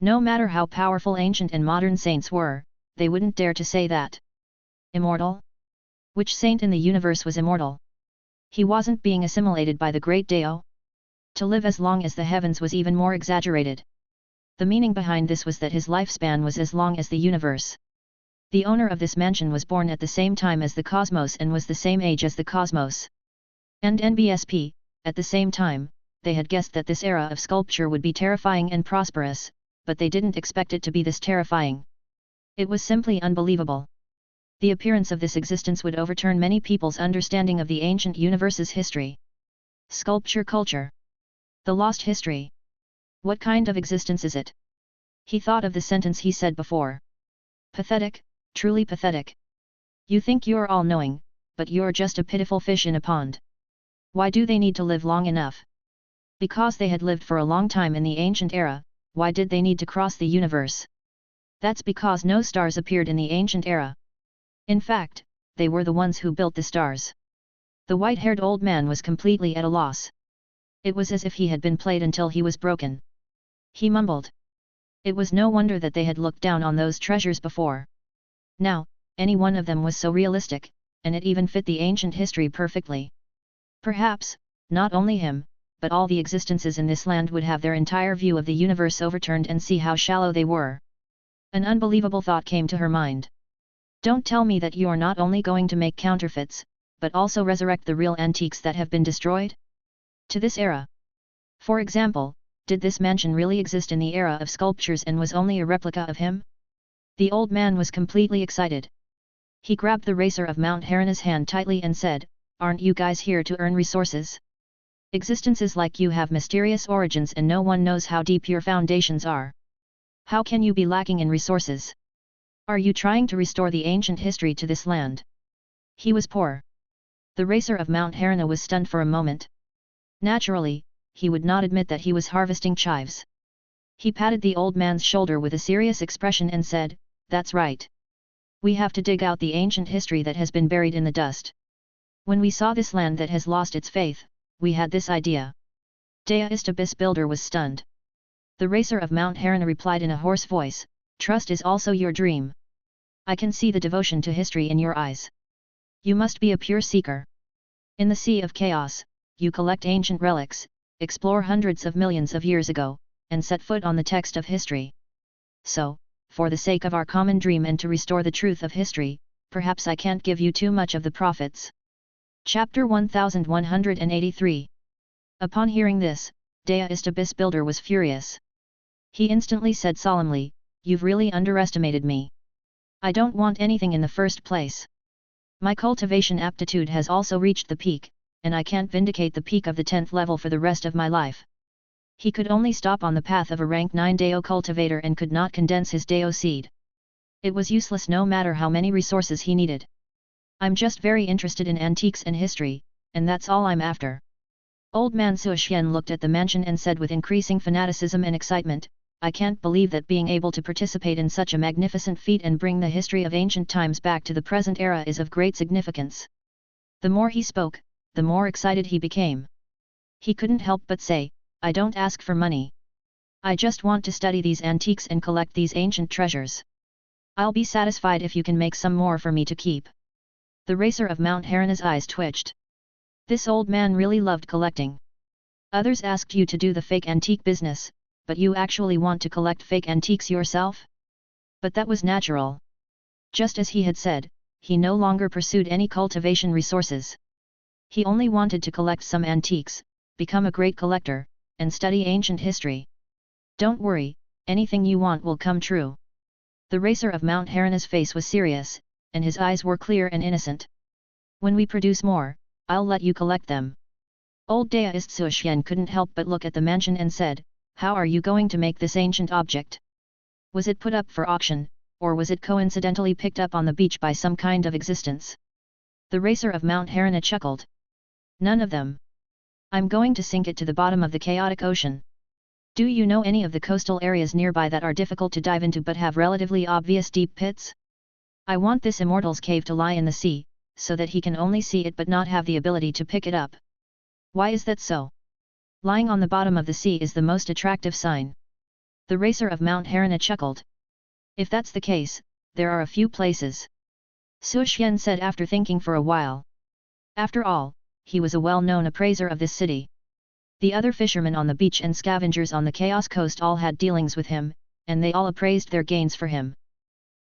No matter how powerful ancient and modern saints were, they wouldn't dare to say that. Immortal? Which saint in the universe was immortal? He wasn't being assimilated by the great Dao? To live as long as the heavens was even more exaggerated. The meaning behind this was that his lifespan was as long as the universe. The owner of this mansion was born at the same time as the cosmos and was the same age as the cosmos. And NBSP, at the same time, they had guessed that this era of sculpture would be terrifying and prosperous, but they didn't expect it to be this terrifying. It was simply unbelievable. The appearance of this existence would overturn many people's understanding of the ancient universe's history. Sculpture culture. The lost history. What kind of existence is it? He thought of the sentence he said before. Pathetic, truly pathetic. You think you're all-knowing, but you're just a pitiful fish in a pond. Why do they need to live long enough? Because they had lived for a long time in the ancient era, why did they need to cross the universe? That's because no stars appeared in the ancient era. In fact, they were the ones who built the stars. The white-haired old man was completely at a loss. It was as if he had been played until he was broken. He mumbled. It was no wonder that they had looked down on those treasures before. Now, any one of them was so realistic, and it even fit the ancient history perfectly. Perhaps, not only him, but all the existences in this land would have their entire view of the universe overturned and see how shallow they were. An unbelievable thought came to her mind. Don't tell me that you're not only going to make counterfeits, but also resurrect the real antiques that have been destroyed? To this era. For example, did this mansion really exist in the era of sculptures and was only a replica of him? The old man was completely excited. He grabbed the racer of Mount Harana's hand tightly and said, Aren't you guys here to earn resources? Existences like you have mysterious origins and no one knows how deep your foundations are. How can you be lacking in resources? Are you trying to restore the ancient history to this land? He was poor. The racer of Mount Harana was stunned for a moment. Naturally, he would not admit that he was harvesting chives. He patted the old man's shoulder with a serious expression and said, "That's right. We have to dig out the ancient history that has been buried in the dust. When we saw this land that has lost its faith, we had this idea." Deist Abyss Builder was stunned. The racer of Mount Harana replied in a hoarse voice, "Trust is also your dream. I can see the devotion to history in your eyes. You must be a pure seeker. In the Sea of Chaos, you collect ancient relics, explore hundreds of millions of years ago, and set foot on the text of history. So, for the sake of our common dream and to restore the truth of history, perhaps I can't give you too much of the profits." Chapter 1183. Upon hearing this, Deist Abyss Builder was furious. He instantly said solemnly, "You've really underestimated me. I don't want anything in the first place. My cultivation aptitude has also reached the peak, and I can't vindicate the peak of the 10th level for the rest of my life." He could only stop on the path of a rank 9 Deo cultivator and could not condense his Deo seed. It was useless no matter how many resources he needed. "I'm just very interested in antiques and history, and that's all I'm after." Old man Suoxian looked at the mansion and said with increasing fanaticism and excitement, "I can't believe that being able to participate in such a magnificent feat and bring the history of ancient times back to the present era is of great significance." The more he spoke, the more excited he became. He couldn't help but say, "I don't ask for money. I just want to study these antiques and collect these ancient treasures. I'll be satisfied if you can make some more for me to keep." The racer of Mount Harana's eyes twitched. This old man really loved collecting. Others asked you to do the fake antique business, but you actually want to collect fake antiques yourself? But that was natural. Just as he had said, he no longer pursued any cultivation resources. He only wanted to collect some antiques, become a great collector, and study ancient history. "Don't worry, anything you want will come true." The racer of Mount Harana's face was serious, and his eyes were clear and innocent. "When we produce more, I'll let you collect them." Old Deist Suoxian couldn't help but look at the mansion and said, "How are you going to make this ancient object? Was it put up for auction, or was it coincidentally picked up on the beach by some kind of existence?" The racer of Mount Harana chuckled. "None of them. I'm going to sink it to the bottom of the chaotic ocean. Do you know any of the coastal areas nearby that are difficult to dive into but have relatively obvious deep pits? I want this immortal's cave to lie in the sea, so that he can only see it but not have the ability to pick it up." "Why is that so? Lying on the bottom of the sea is the most attractive sign." The racer of Mount Harana chuckled. "If that's the case, there are a few places," Suoxian said after thinking for a while. After all, he was a well-known appraiser of this city. The other fishermen on the beach and scavengers on the Chaos Coast all had dealings with him, and they all appraised their gains for him.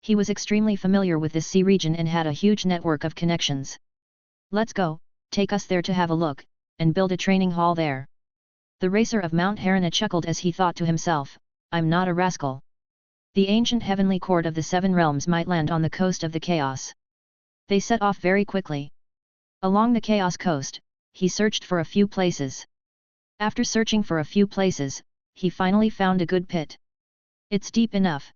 He was extremely familiar with this sea region and had a huge network of connections. "Let's go, take us there to have a look, and build a training hall there." The racer of Mount Harana chuckled as he thought to himself, "I'm not a rascal. The ancient heavenly court of the Seven Realms might land on the coast of the Chaos." They set off very quickly. Along the Chaos coast, he searched for a few places. After searching for a few places, he finally found a good pit. "It's deep enough.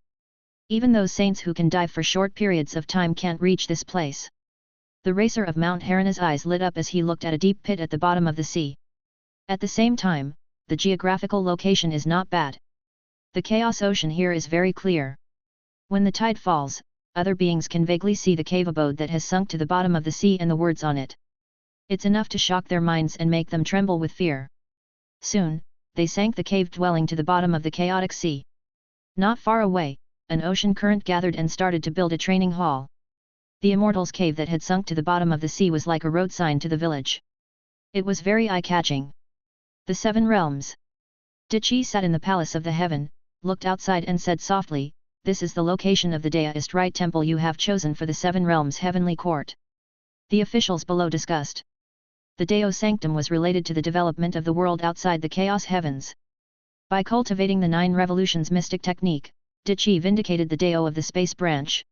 Even those saints who can dive for short periods of time can't reach this place." The racer of Mount Harana's eyes lit up as he looked at a deep pit at the bottom of the sea. At the same time, the geographical location is not bad. The Chaos Ocean here is very clear. When the tide falls, other beings can vaguely see the cave abode that has sunk to the bottom of the sea and the words on it. It's enough to shock their minds and make them tremble with fear. Soon, they sank the cave dwelling to the bottom of the chaotic sea. Not far away, an ocean current gathered and started to build a training hall. The Immortal's cave that had sunk to the bottom of the sea was like a road sign to the village. It was very eye-catching. The Seven Realms. Dichi sat in the palace of the heaven, looked outside and said softly, "This is the location of the Deist Right temple you have chosen for the Seven Realms heavenly court." The officials below discussed. The Deo Sanctum was related to the development of the world outside the Chaos Heavens. By cultivating the 9 Revolutions mystic technique, Dichi vindicated the Deo of the space branch.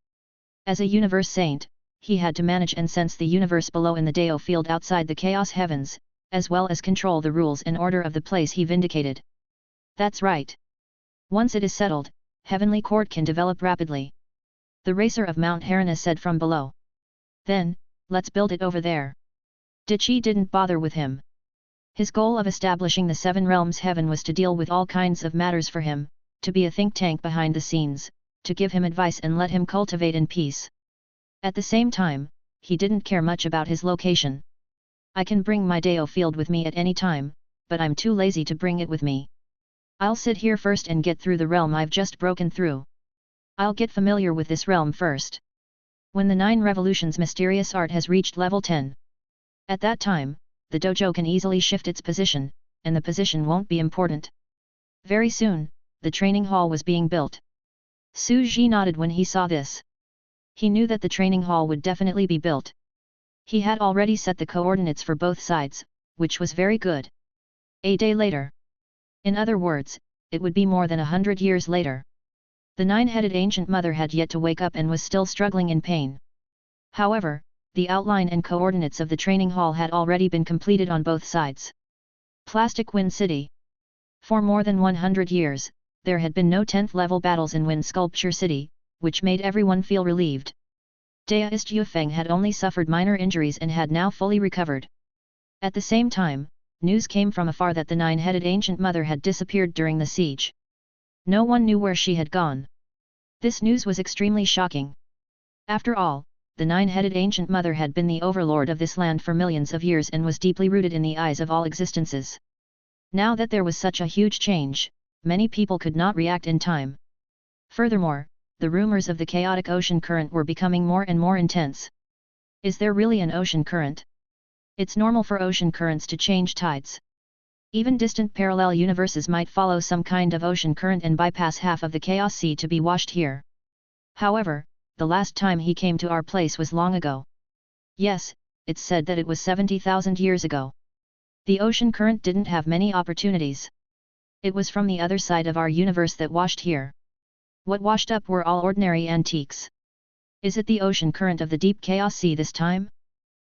As a universe saint, he had to manage and sense the universe below in the Deo field outside the Chaos Heavens, as well as control the rules and order of the place he vindicated. That's right. Once it is settled, Heavenly Court can develop rapidly. The racer of Mount Harana said from below. Then, let's build it over there. Dichi didn't bother with him. His goal of establishing the Seven Realms Heaven was to deal with all kinds of matters for him, to be a think tank behind the scenes, to give him advice and let him cultivate in peace. At the same time, he didn't care much about his location. I can bring my Dao field with me at any time, but I'm too lazy to bring it with me. I'll sit here first and get through the realm I've just broken through. I'll get familiar with this realm first. When the 9 Revolutions mysterious art has reached level 10. At that time, the dojo can easily shift its position, and the position won't be important. Very soon, the training hall was being built. Su Ji nodded when he saw this. He knew that the training hall would definitely be built. He had already set the coordinates for both sides, which was very good. A day later. In other words, it would be more than 100 years later. The 9-headed ancient mother had yet to wake up and was still struggling in pain. However, the outline and coordinates of the training hall had already been completed on both sides. Plastic Wind City. For more than 100 years, there had been no 10th level battles in Wind Sculpture City, which made everyone feel relieved. Daoist Yufeng had only suffered minor injuries and had now fully recovered. At the same time, news came from afar that the 9-headed ancient mother had disappeared during the siege. No one knew where she had gone. This news was extremely shocking. After all, the 9-headed ancient mother had been the overlord of this land for millions of years and was deeply rooted in the eyes of all existences. Now that there was such a huge change, many people could not react in time. Furthermore, the rumors of the chaotic ocean current were becoming more and more intense. Is there really an ocean current? It's normal for ocean currents to change tides. Even distant parallel universes might follow some kind of ocean current and bypass half of the chaos sea to be washed here. However, the last time he came to our place was long ago. Yes, it's said that it was 70,000 years ago. The ocean current didn't have many opportunities. It was from the other side of our universe that washed here. What washed up were all ordinary antiques. Is it the ocean current of the deep chaos sea this time?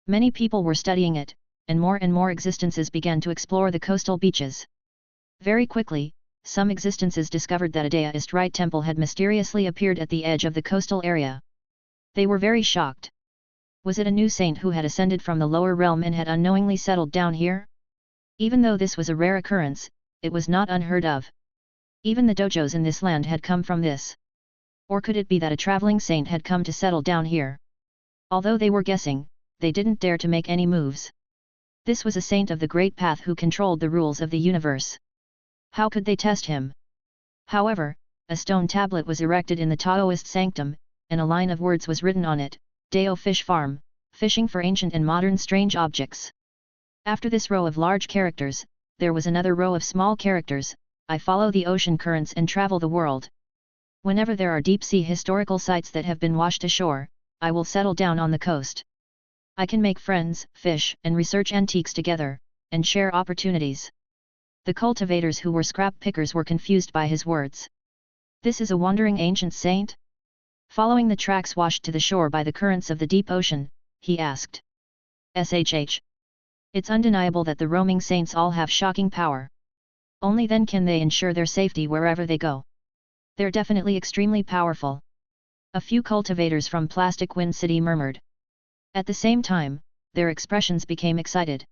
Many people were studying it, and more existences began to explore the coastal beaches. Very quickly, some existences discovered that a Daoist Rite temple had mysteriously appeared at the edge of the coastal area. They were very shocked. Was it a new saint who had ascended from the lower realm and had unknowingly settled down here? Even though this was a rare occurrence, it was not unheard of. Even the dojos in this land had come from this. Or could it be that a traveling saint had come to settle down here? Although they were guessing, they didn't dare to make any moves. This was a saint of the Great Path who controlled the rules of the universe. How could they test him? However, a stone tablet was erected in the Taoist sanctum, and a line of words was written on it, Dao Fish Farm, fishing for ancient and modern strange objects. After this row of large characters, there was another row of small characters, I follow the ocean currents and travel the world. Whenever there are deep-sea historical sites that have been washed ashore, I will settle down on the coast. I can make friends, fish, and research antiques together, and share opportunities. The cultivators who were scrap pickers were confused by his words. This is a wandering ancient saint? Following the tracks washed to the shore by the currents of the deep ocean, he asked. SHH. It's undeniable that the roaming saints all have shocking power. Only then can they ensure their safety wherever they go. They're definitely extremely powerful. A few cultivators from Plastic Wind City murmured. At the same time, their expressions became excited.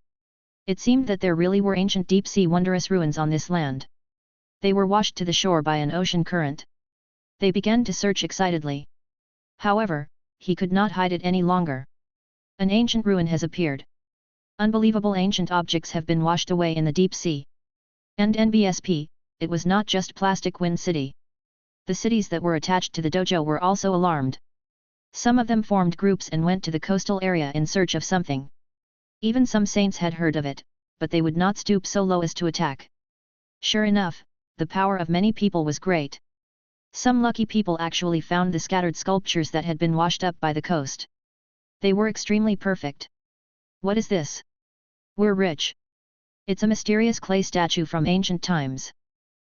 It seemed that there really were ancient deep-sea wondrous ruins on this land. They were washed to the shore by an ocean current. They began to search excitedly. However, he could not hide it any longer. An ancient ruin has appeared. Unbelievable ancient objects have been washed away in the deep sea. And NBSP, it was not just Plastic Wind City. The cities that were attached to the dojo were also alarmed. Some of them formed groups and went to the coastal area in search of something. Even some saints had heard of it, but they would not stoop so low as to attack. Sure enough, the power of many people was great. Some lucky people actually found the scattered sculptures that had been washed up by the coast. They were extremely perfect. What is this? We're rich. It's a mysterious clay statue from ancient times.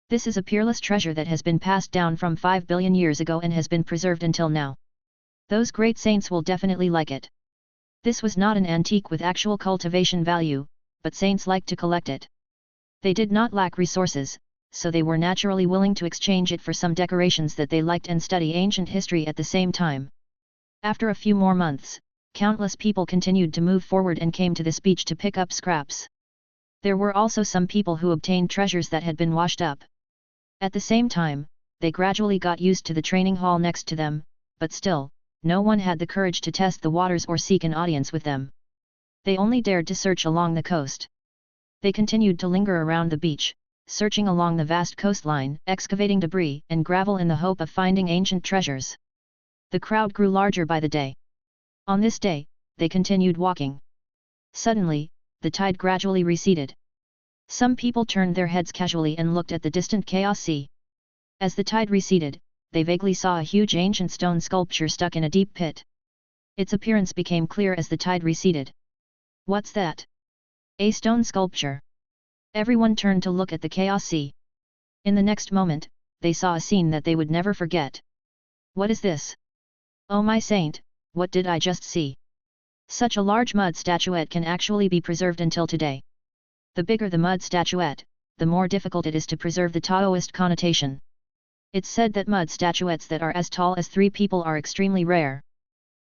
This is a peerless treasure that has been passed down from 5 billion years ago and has been preserved until now. Those great saints will definitely like it. This was not an antique with actual cultivation value, but saints liked to collect it. They did not lack resources, so they were naturally willing to exchange it for some decorations that they liked and study ancient history at the same time. After a few more months, countless people continued to move forward and came to this beach to pick up scraps. There were also some people who obtained treasures that had been washed up. At the same time, they gradually got used to the training hall next to them, but still, no one had the courage to test the waters or seek an audience with them. They only dared to search along the coast. They continued to linger around the beach, searching along the vast coastline, excavating debris and gravel in the hope of finding ancient treasures. The crowd grew larger by the day. On this day, they continued walking. Suddenly, the tide gradually receded. Some people turned their heads casually and looked at the distant chaos sea. As the tide receded, they vaguely saw a huge ancient stone sculpture stuck in a deep pit. Its appearance became clear as the tide receded. What's that? A stone sculpture. Everyone turned to look at the chaos sea. In the next moment, they saw a scene that they would never forget. What is this? Oh my saint, what did I just see? Such a large mud statuette can actually be preserved until today. The bigger the mud statuette, the more difficult it is to preserve the Taoist connotation. It's said that mud statuettes that are as tall as 3 people are extremely rare.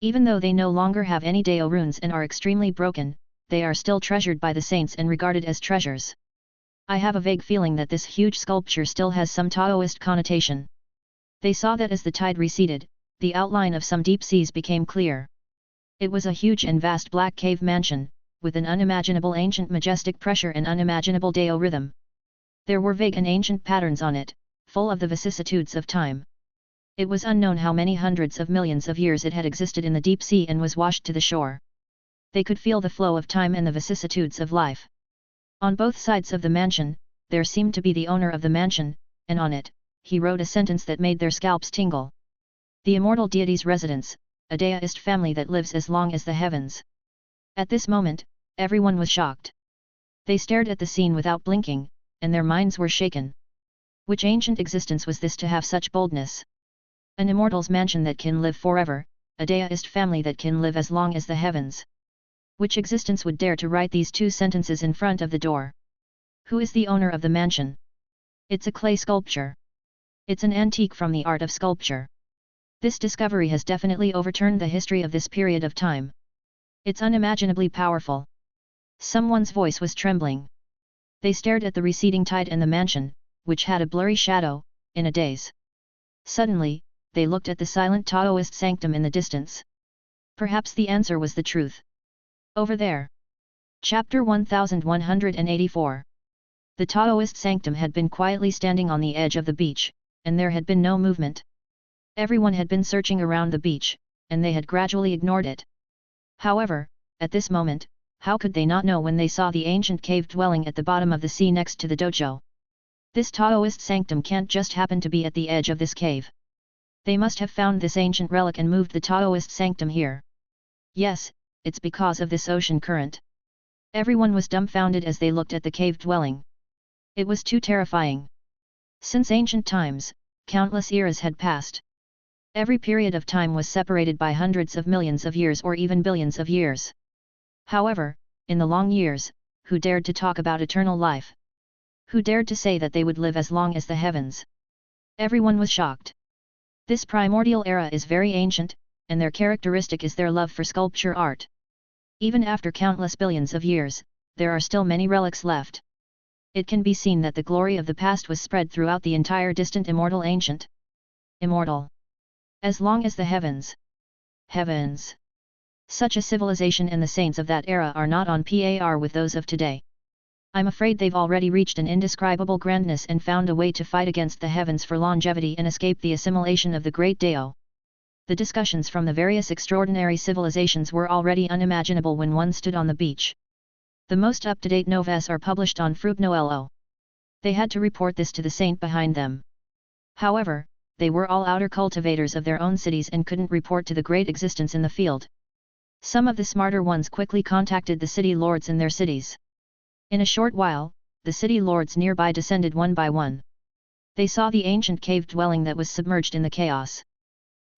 Even though they no longer have any Dao runes and are extremely broken, they are still treasured by the saints and regarded as treasures. I have a vague feeling that this huge sculpture still has some Taoist connotation. They saw that as the tide receded, the outline of some deep seas became clear. It was a huge and vast black cave mansion, with an unimaginable ancient majestic pressure and unimaginable Dao rhythm. There were vague and ancient patterns on it, full of the vicissitudes of time. It was unknown how many hundreds of millions of years it had existed in the deep sea and was washed to the shore. They could feel the flow of time and the vicissitudes of life. On both sides of the mansion, there seemed to be the owner of the mansion, and on it, he wrote a sentence that made their scalps tingle. The immortal deity's residence, a Daoist family that lives as long as the heavens. At this moment, everyone was shocked. They stared at the scene without blinking, and their minds were shaken. Which ancient existence was this to have such boldness? An immortal's mansion that can live forever, a Daoist family that can live as long as the heavens. Which existence would dare to write these 2 sentences in front of the door? Who is the owner of the mansion? It's a clay sculpture. It's an antique from the art of sculpture. This discovery has definitely overturned the history of this period of time. It's unimaginably powerful. Someone's voice was trembling. They stared at the receding tide and the mansion, which had a blurry shadow, in a daze. Suddenly, they looked at the silent Taoist sanctum in the distance. Perhaps the answer was the truth. Over there. Chapter 1184. The Taoist sanctum had been quietly standing on the edge of the beach, and there had been no movement. Everyone had been searching around the beach, and they had gradually ignored it. However, at this moment, how could they not know when they saw the ancient cave dwelling at the bottom of the sea next to the dojo? This Taoist sanctum can't just happen to be at the edge of this cave. They must have found this ancient relic and moved the Taoist sanctum here. Yes, it's because of this ocean current. Everyone was dumbfounded as they looked at the cave dwelling. It was too terrifying. Since ancient times, countless eras had passed. Every period of time was separated by hundreds of millions of years or even billions of years. However, in the long years, who dared to talk about eternal life? Who dared to say that they would live as long as the heavens? Everyone was shocked. This primordial era is very ancient, and their characteristic is their love for sculpture art. Even after countless billions of years, there are still many relics left. It can be seen that the glory of the past was spread throughout the entire distant immortal ancient. Immortal. As long as the heavens. Heavens. Such a civilization and the saints of that era are not on par with those of today. I'm afraid they've already reached an indescribable grandness and found a way to fight against the heavens for longevity and escape the assimilation of the great Dao. The discussions from the various extraordinary civilizations were already unimaginable when one stood on the beach. The most up-to-date noves are published on Fruitnoelo. They had to report this to the saint behind them. However, they were all outer cultivators of their own cities and couldn't report to the great existence in the field. Some of the smarter ones quickly contacted the city lords in their cities. In a short while, the city lords nearby descended one by one. They saw the ancient cave dwelling that was submerged in the chaos.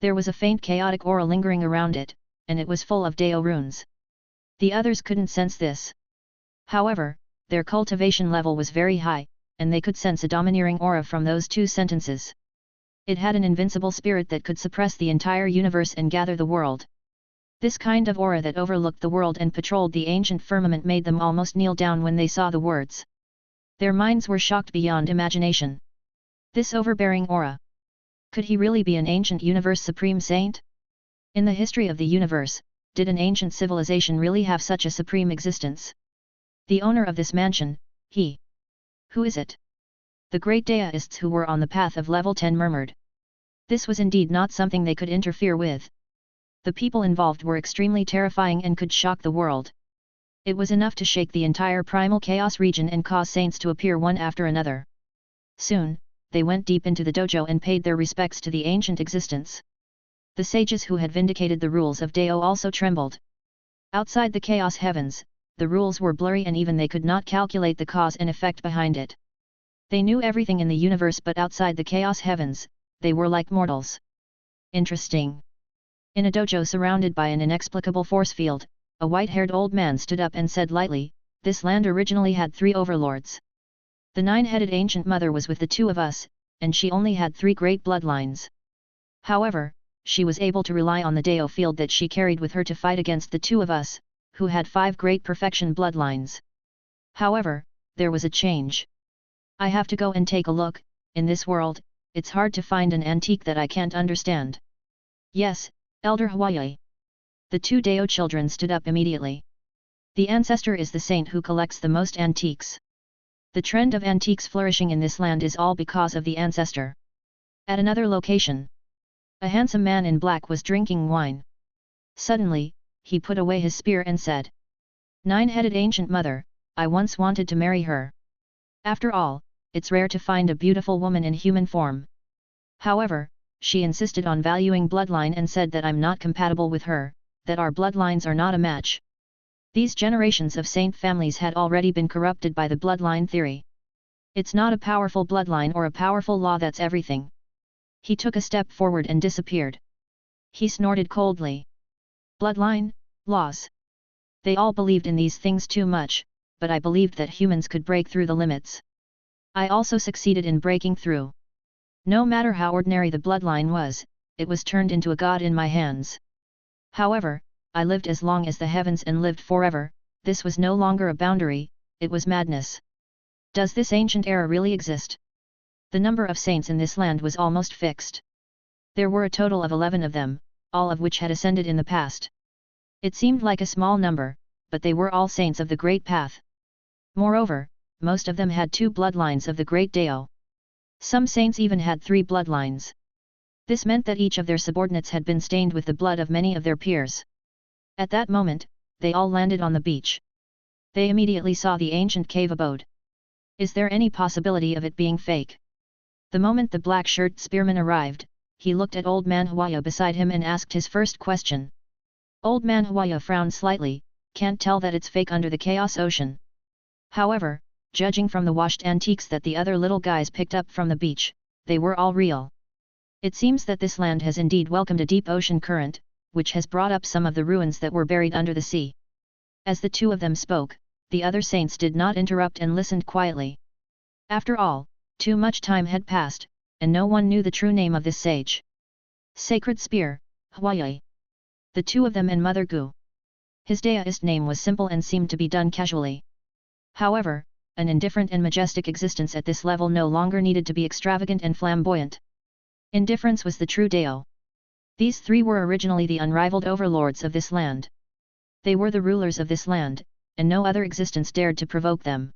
There was a faint chaotic aura lingering around it, and it was full of Dao runes. The others couldn't sense this. However, their cultivation level was very high, and they could sense a domineering aura from those 2 sentences. It had an invincible spirit that could suppress the entire universe and gather the world. This kind of aura that overlooked the world and patrolled the ancient firmament made them almost kneel down when they saw the words. Their minds were shocked beyond imagination. This overbearing aura. Could he really be an ancient universe supreme saint? In the history of the universe, did an ancient civilization really have such a supreme existence? The owner of this mansion, he. Who is it? The great deists who were on the path of level 10 murmured. This was indeed not something they could interfere with. The people involved were extremely terrifying and could shock the world. It was enough to shake the entire primal chaos region and cause saints to appear one after another. Soon, they went deep into the dojo and paid their respects to the ancient existence. The sages who had vindicated the rules of Dao also trembled. Outside the chaos heavens, the rules were blurry and even they could not calculate the cause and effect behind it. They knew everything in the universe, but outside the chaos heavens, they were like mortals. Interesting. In a dojo surrounded by an inexplicable force field, a white-haired old man stood up and said lightly, "This land originally had 3 overlords. The 9-headed ancient mother was with the 2 of us, and she only had 3 great bloodlines. However, she was able to rely on the Dao field that she carried with her to fight against the 2 of us, who had 5 great perfection bloodlines. However, there was a change. I have to go and take a look. In this world, it's hard to find an antique that I can't understand." "Yes, Elder Hawaii." The 2 Dao children stood up immediately. The ancestor is the saint who collects the most antiques. The trend of antiques flourishing in this land is all because of the ancestor. At another location, a handsome man in black was drinking wine. Suddenly, he put away his spear and said, "9-headed ancient mother, I once wanted to marry her. After all, it's rare to find a beautiful woman in human form. However, she insisted on valuing bloodline and said that I'm not compatible with her, that our bloodlines are not a match." These generations of saint families had already been corrupted by the bloodline theory. It's not a powerful bloodline or a powerful law that's everything. He took a step forward and disappeared. He snorted coldly. Bloodline, laws. They all believed in these things too much, but I believed that humans could break through the limits. I also succeeded in breaking through. No matter how ordinary the bloodline was, it was turned into a god in my hands. However, I lived as long as the heavens and lived forever. This was no longer a boundary, it was madness. Does this ancient era really exist? The number of saints in this land was almost fixed. There were a total of 11 of them, all of which had ascended in the past. It seemed like a small number, but they were all saints of the Great Path. Moreover, most of them had 2 bloodlines of the Great Dao. Some saints even had 3 bloodlines. This meant that each of their subordinates had been stained with the blood of many of their peers. At that moment, they all landed on the beach. They immediately saw the ancient cave abode. Is there any possibility of it being fake? The moment the black-shirt spearman arrived, he looked at Old Man Hawaii beside him and asked his first question. Old Man Hawaii frowned slightly, "Can't tell that it's fake under the chaos ocean." However, judging from the washed antiques that the other little guys picked up from the beach, they were all real. It seems that this land has indeed welcomed a deep ocean current, which has brought up some of the ruins that were buried under the sea. As the 2 of them spoke, the other saints did not interrupt and listened quietly. After all, too much time had passed, and no one knew the true name of this sage. Sacred Spear, Hawaii. The 2 of them and Mother Gu. His deist name was simple and seemed to be done casually. However, an indifferent and majestic existence at this level no longer needed to be extravagant and flamboyant. Indifference was the true Dao. These 3 were originally the unrivaled overlords of this land. They were the rulers of this land, and no other existence dared to provoke them.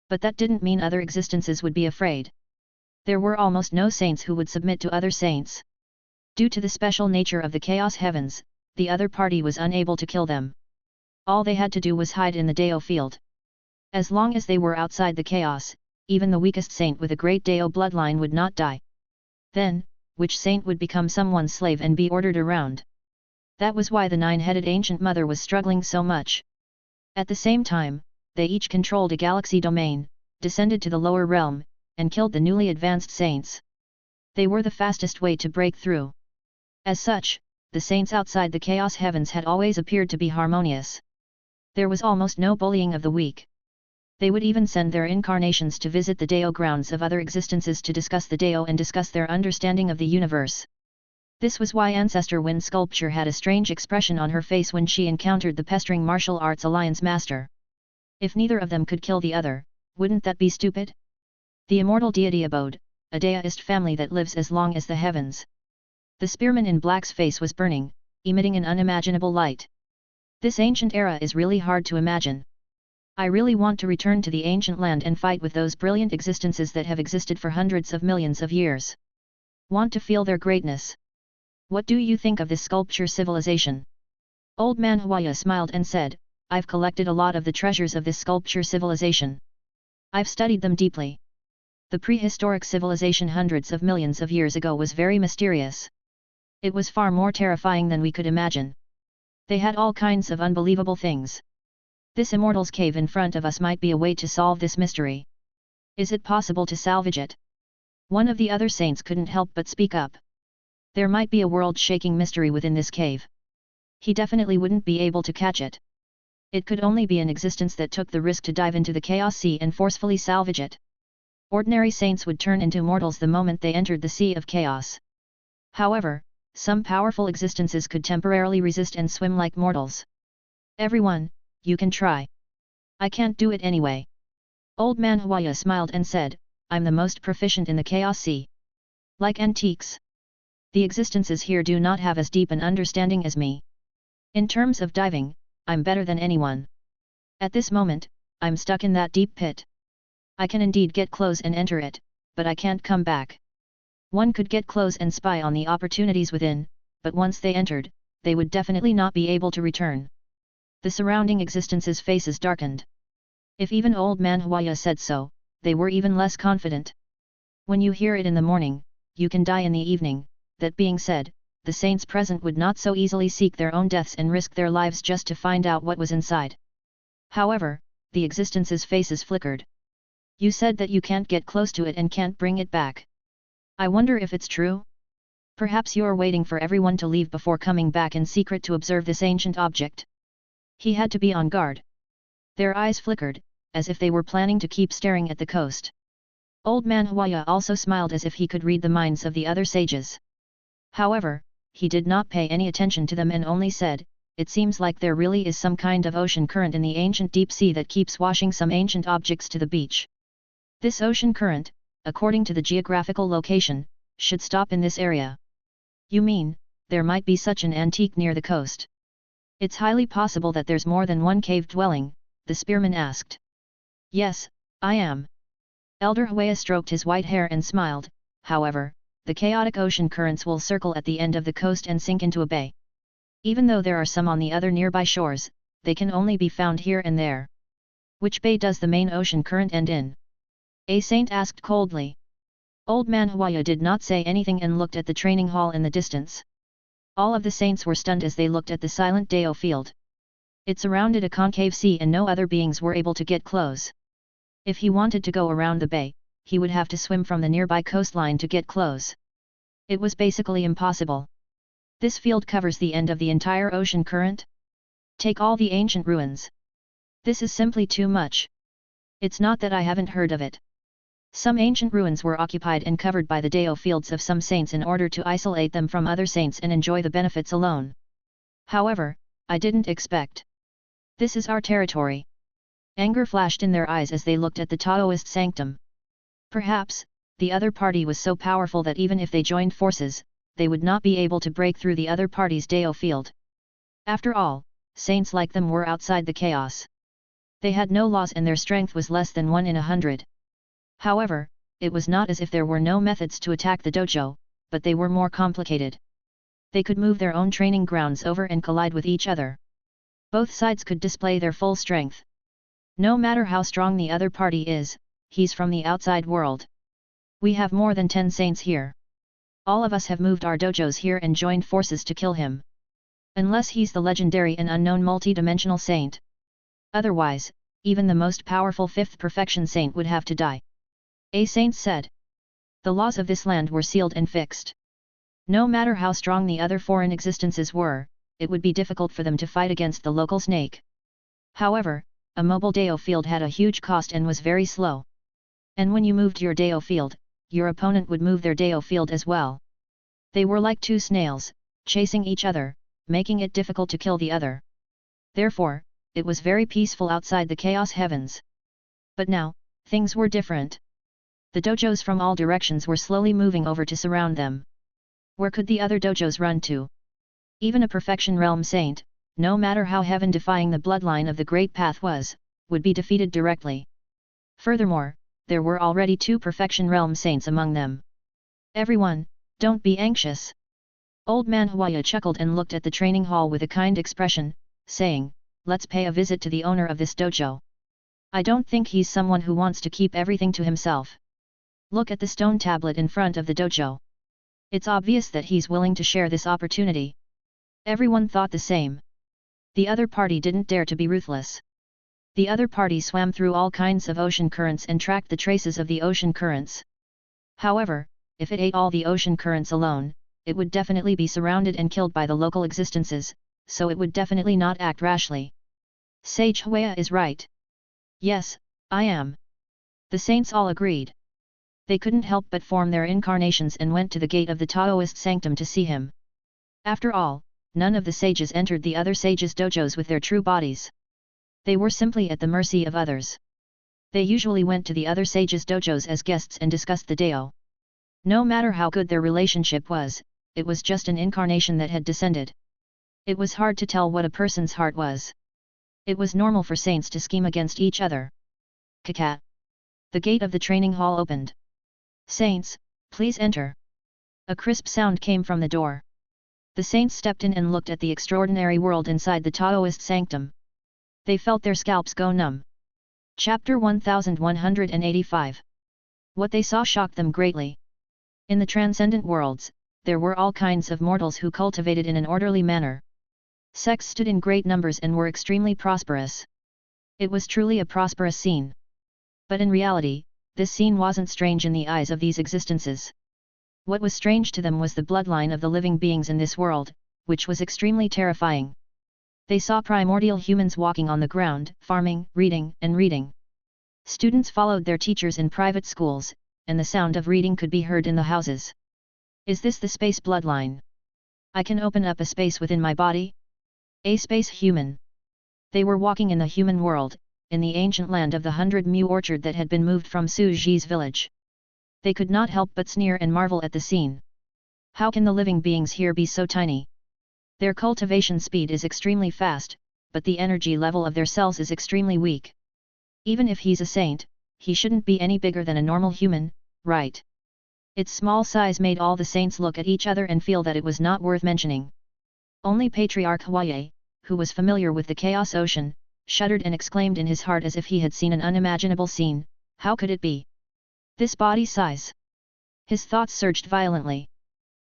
But that didn't mean other existences would be afraid. There were almost no saints who would submit to other saints. Due to the special nature of the chaos heavens, the other party was unable to kill them. All they had to do was hide in the Dao field. As long as they were outside the chaos, even the weakest saint with a great Dao bloodline would not die. Then, which saint would become someone's slave and be ordered around? That was why the 9-headed ancient mother was struggling so much. At the same time, they each controlled a galaxy domain, descended to the lower realm, and killed the newly advanced saints. They were the fastest way to break through. As such, the saints outside the chaos heavens had always appeared to be harmonious. There was almost no bullying of the weak. They would even send their incarnations to visit the Dao grounds of other existences to discuss the Dao and discuss their understanding of the universe. This was why Ancestor Wind Sculpture had a strange expression on her face when she encountered the pestering martial arts alliance master. If neither of them could kill the other, wouldn't that be stupid? The immortal deity abode, a deist family that lives as long as the heavens. The spearman in black's face was burning, emitting an unimaginable light. This ancient era is really hard to imagine. I really want to return to the ancient land and fight with those brilliant existences that have existed for hundreds of millions of years. Want to feel their greatness. What do you think of this sculpture civilization? Old man Hwaya smiled and said, I've collected a lot of the treasures of this sculpture civilization. I've studied them deeply. The prehistoric civilization hundreds of millions of years ago was very mysterious. It was far more terrifying than we could imagine. They had all kinds of unbelievable things. This immortal's cave in front of us might be a way to solve this mystery. Is it possible to salvage it? One of the other saints couldn't help but speak up. There might be a world-shaking mystery within this cave. He definitely wouldn't be able to catch it. It could only be an existence that took the risk to dive into the chaos sea and forcefully salvage it. Ordinary saints would turn into mortals the moment they entered the sea of chaos. However, some powerful existences could temporarily resist and swim like mortals. Everyone, you can try. I can't do it anyway. Old man Hwaya smiled and said, I'm the most proficient in the chaos sea. Like antiques. The existences here do not have as deep an understanding as me. In terms of diving, I'm better than anyone. At this moment, I'm stuck in that deep pit. I can indeed get close and enter it, but I can't come back. One could get close and spy on the opportunities within, but once they entered, they would definitely not be able to return. The surrounding existences' faces darkened. If even old man Hwaya said so, they were even less confident. When you hear it in the morning, you can die in the evening. That being said, the saints present would not so easily seek their own deaths and risk their lives just to find out what was inside. However, the existences' faces flickered. You said that you can't get close to it and can't bring it back. I wonder if it's true? Perhaps you're waiting for everyone to leave before coming back in secret to observe this ancient object. He had to be on guard. Their eyes flickered, as if they were planning to keep staring at the coast. Old man Hwaya also smiled as if he could read the minds of the other sages. However, he did not pay any attention to them and only said, it seems like there really is some kind of ocean current in the ancient deep sea that keeps washing some ancient objects to the beach. This ocean current, according to the geographical location, should stop in this area. You mean, there might be such an antique near the coast? It's highly possible that there's more than one cave dwelling, the spearman asked. Yes, I am. Elder Hwaya stroked his white hair and smiled, however, the chaotic ocean currents will circle at the end of the coast and sink into a bay. Even though there are some on the other nearby shores, they can only be found here and there. Which bay does the main ocean current end in? A saint asked coldly. Old man Hwaya did not say anything and looked at the training hall in the distance. All of the saints were stunned as they looked at the silent Dao field. It surrounded a concave sea and no other beings were able to get close. If he wanted to go around the bay, he would have to swim from the nearby coastline to get close. It was basically impossible. This field covers the end of the entire ocean current? Take all the ancient ruins. This is simply too much. It's not that I haven't heard of it. Some ancient ruins were occupied and covered by the Dao fields of some saints in order to isolate them from other saints and enjoy the benefits alone. However, I didn't expect. This is our territory. Anger flashed in their eyes as they looked at the Taoist sanctum. Perhaps, the other party was so powerful that even if they joined forces, they would not be able to break through the other party's Dao field. After all, saints like them were outside the chaos. They had no laws and their strength was less than 1 in 100. However, it was not as if there were no methods to attack the dojo, but they were more complicated. They could move their own training grounds over and collide with each other. Both sides could display their full strength. No matter how strong the other party is, he's from the outside world. We have more than 10 saints here. All of us have moved our dojos here and joined forces to kill him. Unless he's the legendary and unknown multi-dimensional saint. Otherwise, even the most powerful 5th perfection saint would have to die. A saint said. The laws of this land were sealed and fixed. No matter how strong the other foreign existences were, it would be difficult for them to fight against the local snake. However, a mobile Dao field had a huge cost and was very slow. And when you moved your Dao field, your opponent would move their Dao field as well. They were like two snails, chasing each other, making it difficult to kill the other. Therefore, it was very peaceful outside the chaos heavens. But now, things were different. The dojos from all directions were slowly moving over to surround them. Where could the other dojos run to? Even a perfection realm saint, no matter how heaven-defying the bloodline of the Great Path was, would be defeated directly. Furthermore, there were already 2 perfection realm saints among them. Everyone, don't be anxious. Old man Huaya chuckled and looked at the training hall with a kind expression, saying, let's pay a visit to the owner of this dojo. I don't think he's someone who wants to keep everything to himself. Look at the stone tablet in front of the dojo. It's obvious that he's willing to share this opportunity. Everyone thought the same. The other party didn't dare to be ruthless. The other party swam through all kinds of ocean currents and tracked the traces of the ocean currents. However, if it ate all the ocean currents alone, it would definitely be surrounded and killed by the local existences, so it would definitely not act rashly. Sage Huaya is right. Yes, I am. The saints all agreed. They couldn't help but form their incarnations and went to the gate of the Taoist sanctum to see him. After all, none of the sages entered the other sages' dojos with their true bodies. They were simply at the mercy of others. They usually went to the other sages' dojos as guests and discussed the Dao. No matter how good their relationship was, it was just an incarnation that had descended. It was hard to tell what a person's heart was. It was normal for saints to scheme against each other. Kakat. The gate of the training hall opened. Saints, please enter. A crisp sound came from the door. The saints stepped in and looked at the extraordinary world inside the Taoist sanctum. They felt their scalps go numb. Chapter 1185. What they saw shocked them greatly. In the transcendent worlds, there were all kinds of mortals who cultivated in an orderly manner. Sects stood in great numbers and were extremely prosperous. It was truly a prosperous scene. But in reality, this scene wasn't strange in the eyes of these existences. What was strange to them was the bloodline of the living beings in this world, which was extremely terrifying. They saw primordial humans walking on the ground, farming, reading, and reading. Students followed their teachers in private schools, and the sound of reading could be heard in the houses. Is this the space bloodline? I can open up a space within my body? A space human. They were walking in the human world, in the ancient land of the 100 Mu orchard that had been moved from Su Ji's village. They could not help but sneer and marvel at the scene. How can the living beings here be so tiny? Their cultivation speed is extremely fast, but the energy level of their cells is extremely weak. Even if he's a saint, he shouldn't be any bigger than a normal human, right? Its small size made all the saints look at each other and feel that it was not worth mentioning. Only Patriarch Huaye, who was familiar with the Chaos Ocean, shuddered and exclaimed in his heart as if he had seen an unimaginable scene, how could it be? This body size? His thoughts surged violently.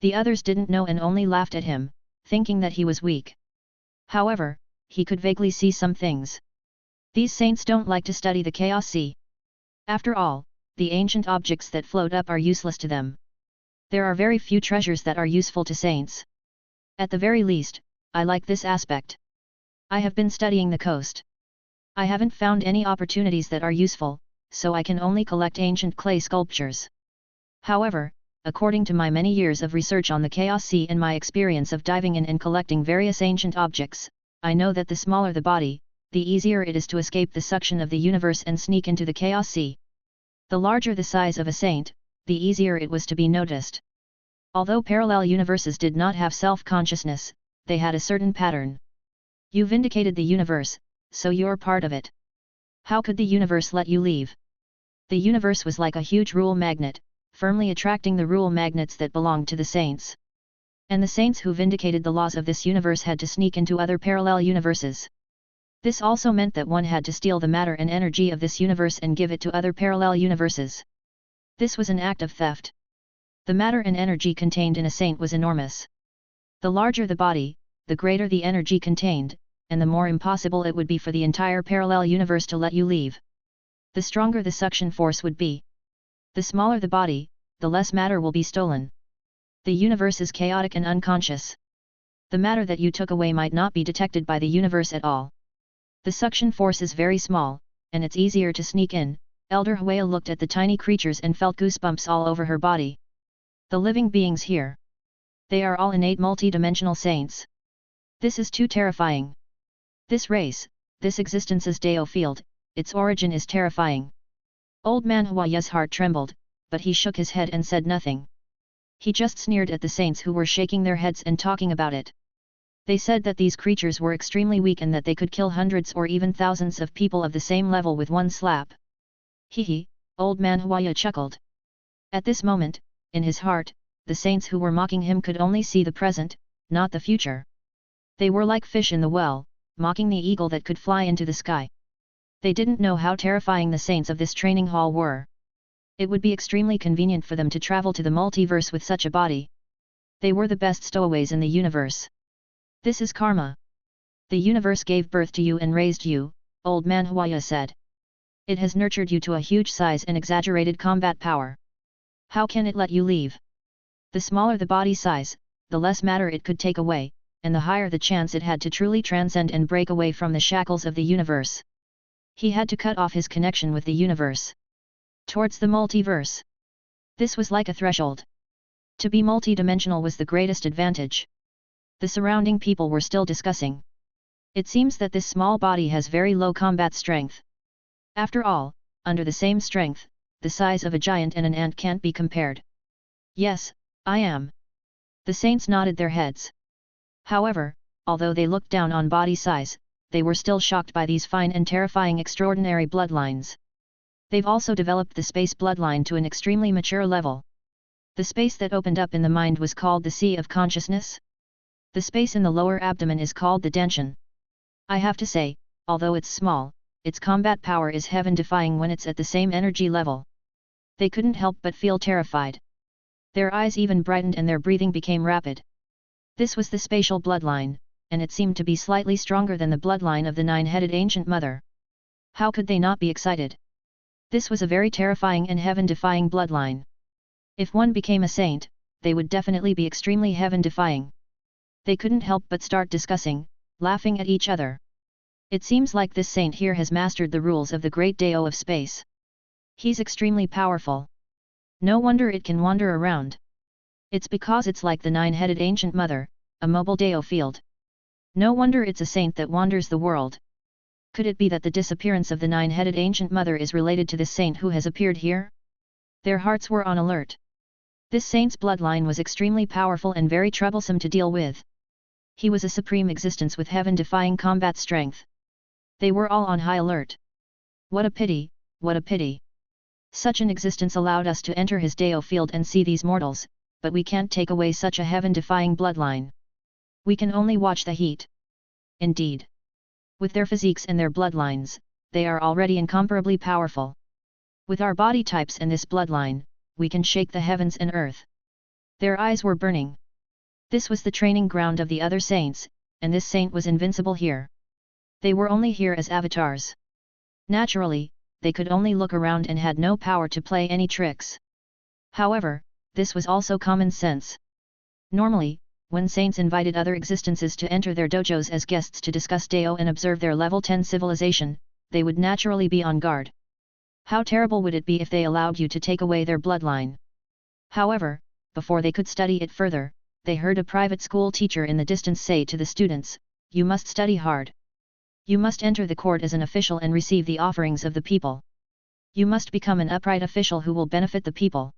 The others didn't know and only laughed at him, thinking that he was weak. However, he could vaguely see some things. These saints don't like to study the Chaos Sea. After all, the ancient objects that float up are useless to them. There are very few treasures that are useful to saints. At the very least, I like this aspect. I have been studying the coast. I haven't found any opportunities that are useful, so I can only collect ancient clay sculptures. However, according to my many years of research on the Chaos Sea and my experience of diving in and collecting various ancient objects, I know that the smaller the body, the easier it is to escape the suction of the universe and sneak into the Chaos Sea. The larger the size of a saint, the easier it was to be noticed. Although parallel universes did not have self-consciousness, they had a certain pattern. You vindicated the universe, so you're part of it. How could the universe let you leave? The universe was like a huge rule magnet, firmly attracting the rule magnets that belonged to the saints. And the saints who vindicated the laws of this universe had to sneak into other parallel universes. This also meant that one had to steal the matter and energy of this universe and give it to other parallel universes. This was an act of theft. The matter and energy contained in a saint was enormous. The larger the body, the greater the energy contained, and the more impossible it would be for the entire parallel universe to let you leave. The stronger the suction force would be. The smaller the body, the less matter will be stolen. The universe is chaotic and unconscious. The matter that you took away might not be detected by the universe at all. The suction force is very small, and it's easier to sneak in. Elder Huaya looked at the tiny creatures and felt goosebumps all over her body. The living beings here. They are all innate multi-dimensional saints. This is too terrifying. This race, this existence's Dao field, its origin is terrifying. Old man Huaya's heart trembled, but he shook his head and said nothing. He just sneered at the saints who were shaking their heads and talking about it. They said that these creatures were extremely weak and that they could kill hundreds or even thousands of people of the same level with one slap. Hee, old man Huaya chuckled. At this moment, in his heart, the saints who were mocking him could only see the present, not the future. They were like fish in the well, mocking the eagle that could fly into the sky. They didn't know how terrifying the saints of this training hall were. It would be extremely convenient for them to travel to the multiverse with such a body. They were the best stowaways in the universe. This is karma. The universe gave birth to you and raised you, old man Huaya said. It has nurtured you to a huge size and exaggerated combat power. How can it let you leave? The smaller the body size, the less matter it could take away, and the higher the chance it had to truly transcend and break away from the shackles of the universe. He had to cut off his connection with the universe. Towards the multiverse. This was like a threshold. To be multidimensional was the greatest advantage. The surrounding people were still discussing. It seems that this small body has very low combat strength. After all, under the same strength, the size of a giant and an ant can't be compared. Yes, I am. The saints nodded their heads. However, although they looked down on body size, they were still shocked by these fine and terrifying extraordinary bloodlines. They've also developed the space bloodline to an extremely mature level. The space that opened up in the mind was called the Sea of Consciousness. The space in the lower abdomen is called the descension. I have to say, although it's small, its combat power is heaven-defying when it's at the same energy level. They couldn't help but feel terrified. Their eyes even brightened and their breathing became rapid. This was the spatial bloodline, and it seemed to be slightly stronger than the bloodline of the nine-headed ancient mother. How could they not be excited? This was a very terrifying and heaven-defying bloodline. If one became a saint, they would definitely be extremely heaven-defying. They couldn't help but start discussing, laughing at each other. It seems like this saint here has mastered the rules of the great Dao of space. He's extremely powerful. No wonder it can wander around. It's because it's like the nine-headed ancient mother, a mobile Dao field. No wonder it's a saint that wanders the world. Could it be that the disappearance of the nine-headed ancient mother is related to this saint who has appeared here? Their hearts were on alert. This saint's bloodline was extremely powerful and very troublesome to deal with. He was a supreme existence with heaven-defying combat strength. They were all on high alert. What a pity, what a pity. Such an existence allowed us to enter his Dao field and see these mortals, but we can't take away such a heaven-defying bloodline. We can only watch the heat. Indeed. With their physiques and their bloodlines, they are already incomparably powerful. With our body types and this bloodline, we can shake the heavens and earth. Their eyes were burning. This was the training ground of the other saints, and this saint was invincible here. They were only here as avatars. Naturally, they could only look around and had no power to play any tricks. However, this was also common sense. Normally, when saints invited other existences to enter their dojos as guests to discuss Dao and observe their level 10 civilization, they would naturally be on guard. How terrible would it be if they allowed you to take away their bloodline? However, before they could study it further, they heard a private school teacher in the distance say to the students, "You must study hard. You must enter the court as an official and receive the offerings of the people. You must become an upright official who will benefit the people."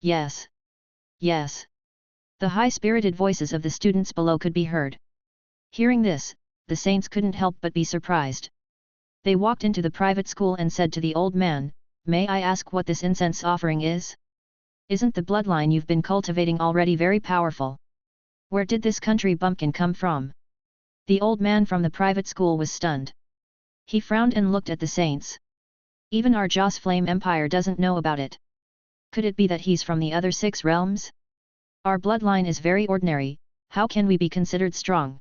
Yes. Yes. The high-spirited voices of the students below could be heard. Hearing this, the saints couldn't help but be surprised. They walked into the private school and said to the old man, "May I ask what this incense offering is? Isn't the bloodline you've been cultivating already very powerful? Where did this country bumpkin come from?" The old man from the private school was stunned. He frowned and looked at the saints. Even our Joss Flame Empire doesn't know about it. Could it be that he's from the other 6 realms? Our bloodline is very ordinary, how can we be considered strong?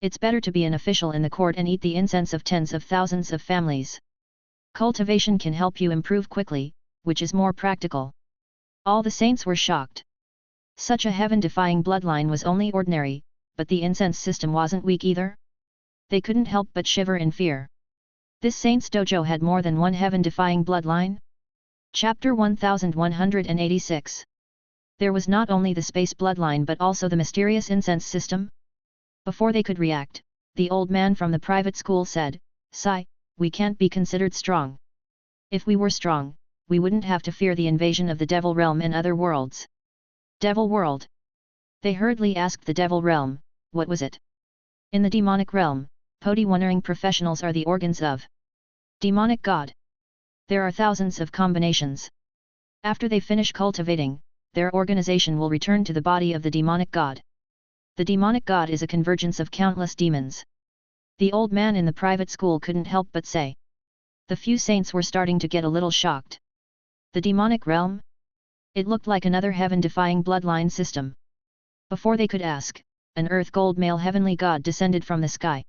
It's better to be an official in the court and eat the incense of tens of thousands of families. Cultivation can help you improve quickly, which is more practical. All the saints were shocked. Such a heaven-defying bloodline was only ordinary, but the incense system wasn't weak either. They couldn't help but shiver in fear. This saint's dojo had more than one heaven-defying bloodline? Chapter 1186. There was not only the space bloodline but also the mysterious incense system? Before they could react, the old man from the private school said, "Sai, we can't be considered strong. If we were strong, we wouldn't have to fear the invasion of the Devil Realm and other worlds. Devil World? They hurriedly asked the Devil Realm, what was it? In the demonic realm, podi-wondering professionals are the organs of demonic god. There are thousands of combinations. After they finish cultivating, their organization will return to the body of the demonic god. The demonic god is a convergence of countless demons. The old man in the private school couldn't help but say. The few saints were starting to get a little shocked. The demonic realm? It looked like another heaven-defying bloodline system. Before they could ask, an earth gold male heavenly god descended from the sky.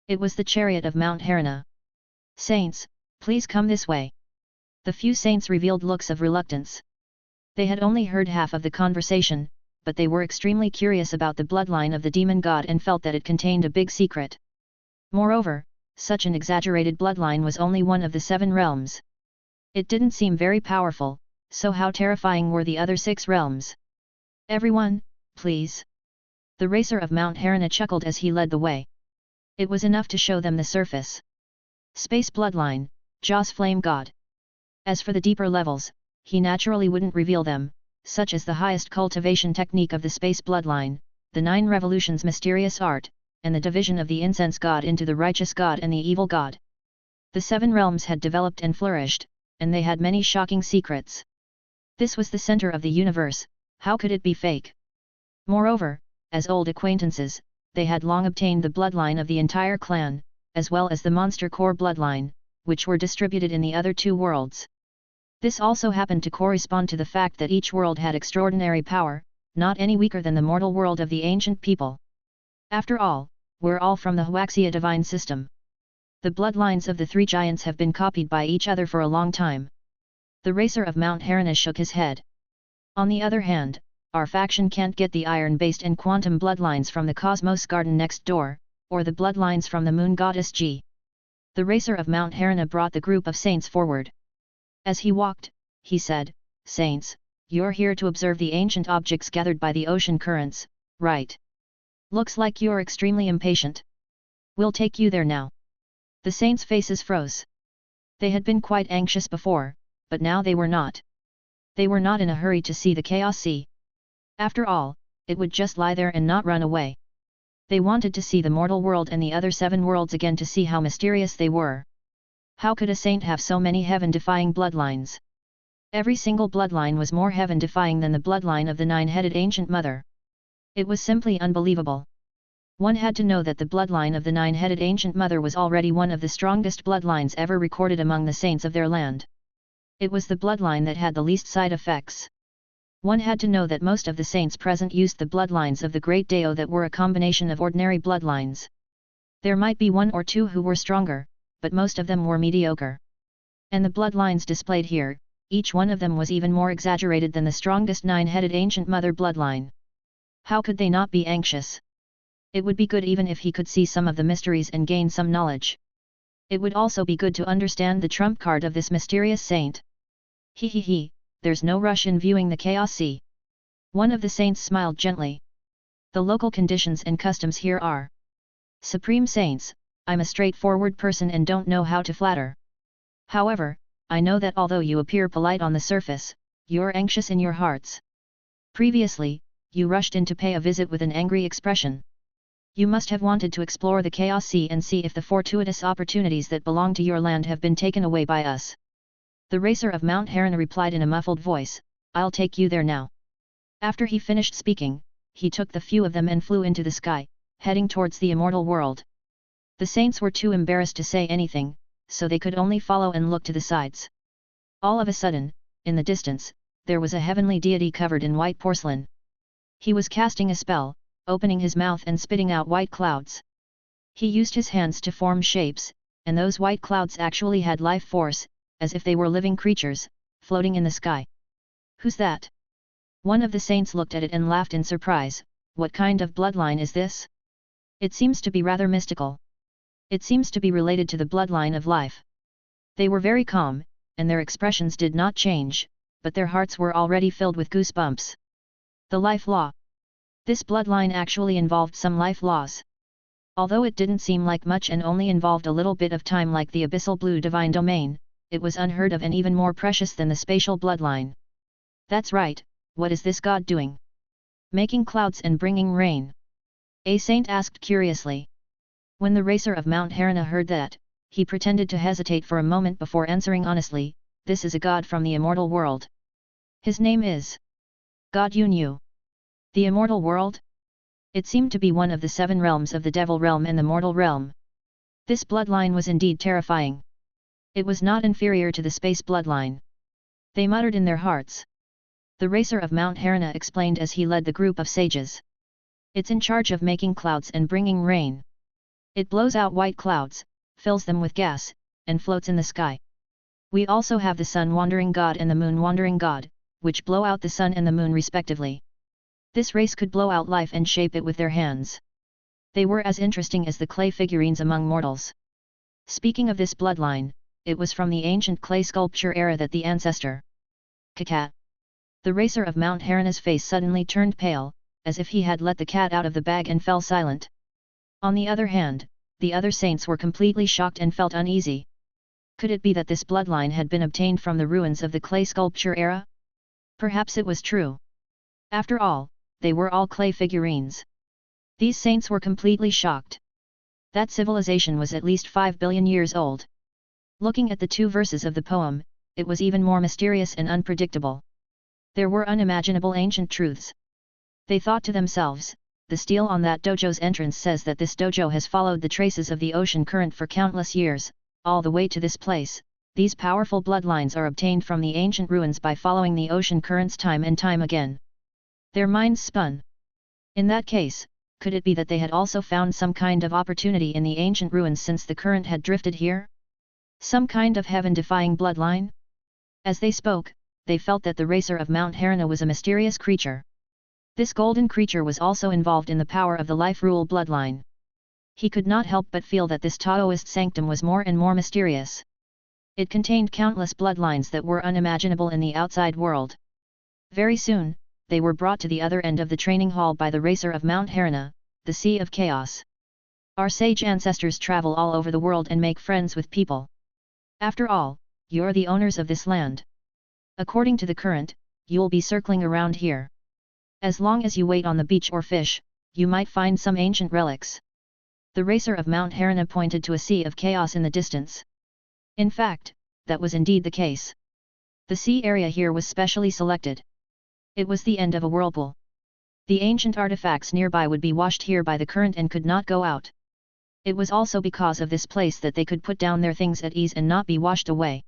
It was the chariot of Mount Harana. Saints, please come this way. The few saints revealed looks of reluctance. They had only heard half of the conversation, but they were extremely curious about the bloodline of the demon god and felt that it contained a big secret. Moreover, such an exaggerated bloodline was only one of the 7 realms. It didn't seem very powerful, so how terrifying were the other 6 realms? Everyone, please. The racer of Mount Harana chuckled as he led the way. It was enough to show them the surface. Space bloodline, Jaws flame god. As for the deeper levels, he naturally wouldn't reveal them, such as the highest cultivation technique of the space bloodline, the 9 revolutions mysterious art, and the division of the incense god into the righteous god and the evil god. The 7 realms had developed and flourished, and they had many shocking secrets. This was the center of the universe, how could it be fake? Moreover, as old acquaintances, they had long obtained the bloodline of the entire clan, as well as the monster core bloodline, which were distributed in the other 2 worlds. This also happened to correspond to the fact that each world had extraordinary power, not any weaker than the mortal world of the ancient people. After all, we're all from the Huaxia divine system. The bloodlines of the 3 giants have been copied by each other for a long time. The racer of Mount Harana shook his head. On the other hand, our faction can't get the iron-based and quantum bloodlines from the Cosmos Garden next door, or the bloodlines from the Moon Goddess G. The racer of Mount Harana brought the group of saints forward. As he walked, he said, Saints, you're here to observe the ancient objects gathered by the ocean currents, right? Looks like you're extremely impatient. We'll take you there now. The saints' faces froze. They had been quite anxious before, but now they were not. They were not in a hurry to see the Chaos Sea. After all, it would just lie there and not run away. They wanted to see the mortal world and the other 7 worlds again to see how mysterious they were. How could a saint have so many heaven-defying bloodlines? Every single bloodline was more heaven-defying than the bloodline of the 9-headed ancient mother. It was simply unbelievable. One had to know that the bloodline of the 9-headed ancient mother was already one of the strongest bloodlines ever recorded among the saints of their land. It was the bloodline that had the least side effects. One had to know that most of the saints present used the bloodlines of the Great Deo that were a combination of ordinary bloodlines. There might be 1 or 2 who were stronger, but most of them were mediocre. And the bloodlines displayed here, each one of them was even more exaggerated than the strongest 9-headed ancient mother bloodline. How could they not be anxious? It would be good even if he could see some of the mysteries and gain some knowledge. It would also be good to understand the trump card of this mysterious saint. He, there's no rush in viewing the Chaos Sea. One of the saints smiled gently. The local conditions and customs here are. Supreme Saints, I'm a straightforward person and don't know how to flatter. However, I know that although you appear polite on the surface, you're anxious in your hearts. Previously, you rushed in to pay a visit with an angry expression. You must have wanted to explore the Chaos Sea and see if the fortuitous opportunities that belong to your land have been taken away by us. The racer of Mount Harana replied in a muffled voice, I'll take you there now. After he finished speaking, he took the few of them and flew into the sky, heading towards the immortal world. The saints were too embarrassed to say anything, so they could only follow and look to the sides. All of a sudden, in the distance, there was a heavenly deity covered in white porcelain. He was casting a spell, opening his mouth and spitting out white clouds. He used his hands to form shapes, and those white clouds actually had life force, as if they were living creatures, floating in the sky. Who's that? One of the saints looked at it and laughed in surprise. What kind of bloodline is this? It seems to be rather mystical. It seems to be related to the bloodline of life. They were very calm, and their expressions did not change, but their hearts were already filled with goosebumps. The life law. This bloodline actually involved some life laws. Although it didn't seem like much and only involved a little bit of time like the abyssal blue divine domain, it was unheard of and even more precious than the spatial bloodline. That's right, what is this god doing? Making clouds and bringing rain? A saint asked curiously. When the racer of Mount Harana heard that, he pretended to hesitate for a moment before answering honestly, this is a god from the immortal world. His name is God you knew. The immortal world? It seemed to be one of the 7 realms of the devil realm and the mortal realm. This bloodline was indeed terrifying. It was not inferior to the space bloodline. They muttered in their hearts. The racer of Mount Harana explained as he led the group of sages. It's in charge of making clouds and bringing rain. It blows out white clouds, fills them with gas, and floats in the sky. We also have the sun wandering god and the moon wandering god, which blow out the sun and the moon respectively. This race could blow out life and shape it with their hands. They were as interesting as the clay figurines among mortals. Speaking of this bloodline, it was from the ancient clay sculpture era that the ancestor. Cat. The racer of Mount Harana's face suddenly turned pale, as if he had let the cat out of the bag and fell silent. On the other hand, the other saints were completely shocked and felt uneasy. Could it be that this bloodline had been obtained from the ruins of the clay sculpture era? Perhaps it was true. After all, they were all clay figurines. These saints were completely shocked. That civilization was at least 5 billion years old. Looking at the 2 verses of the poem, it was even more mysterious and unpredictable. There were unimaginable ancient truths. They thought to themselves, the stele on that dojo's entrance says that this dojo has followed the traces of the ocean current for countless years, all the way to this place. These powerful bloodlines are obtained from the ancient ruins by following the ocean currents time and time again. Their minds spun. In that case, could it be that they had also found some kind of opportunity in the ancient ruins since the current had drifted here? Some kind of heaven-defying bloodline? As they spoke, they felt that the racer of Mount Harana was a mysterious creature. This golden creature was also involved in the power of the life rule bloodline. He could not help but feel that this Taoist sanctum was more and more mysterious. It contained countless bloodlines that were unimaginable in the outside world. Very soon, they were brought to the other end of the training hall by the racer of Mount Harana, the Sea of Chaos. Our sage ancestors travel all over the world and make friends with people. After all, you're the owners of this land. According to the current, you'll be circling around here. As long as you wait on the beach or fish, you might find some ancient relics. The racer of Mount Harana pointed to a sea of chaos in the distance. In fact, that was indeed the case. The sea area here was specially selected. It was the end of a whirlpool. The ancient artifacts nearby would be washed here by the current and could not go out. It was also because of this place that they could put down their things at ease and not be washed away.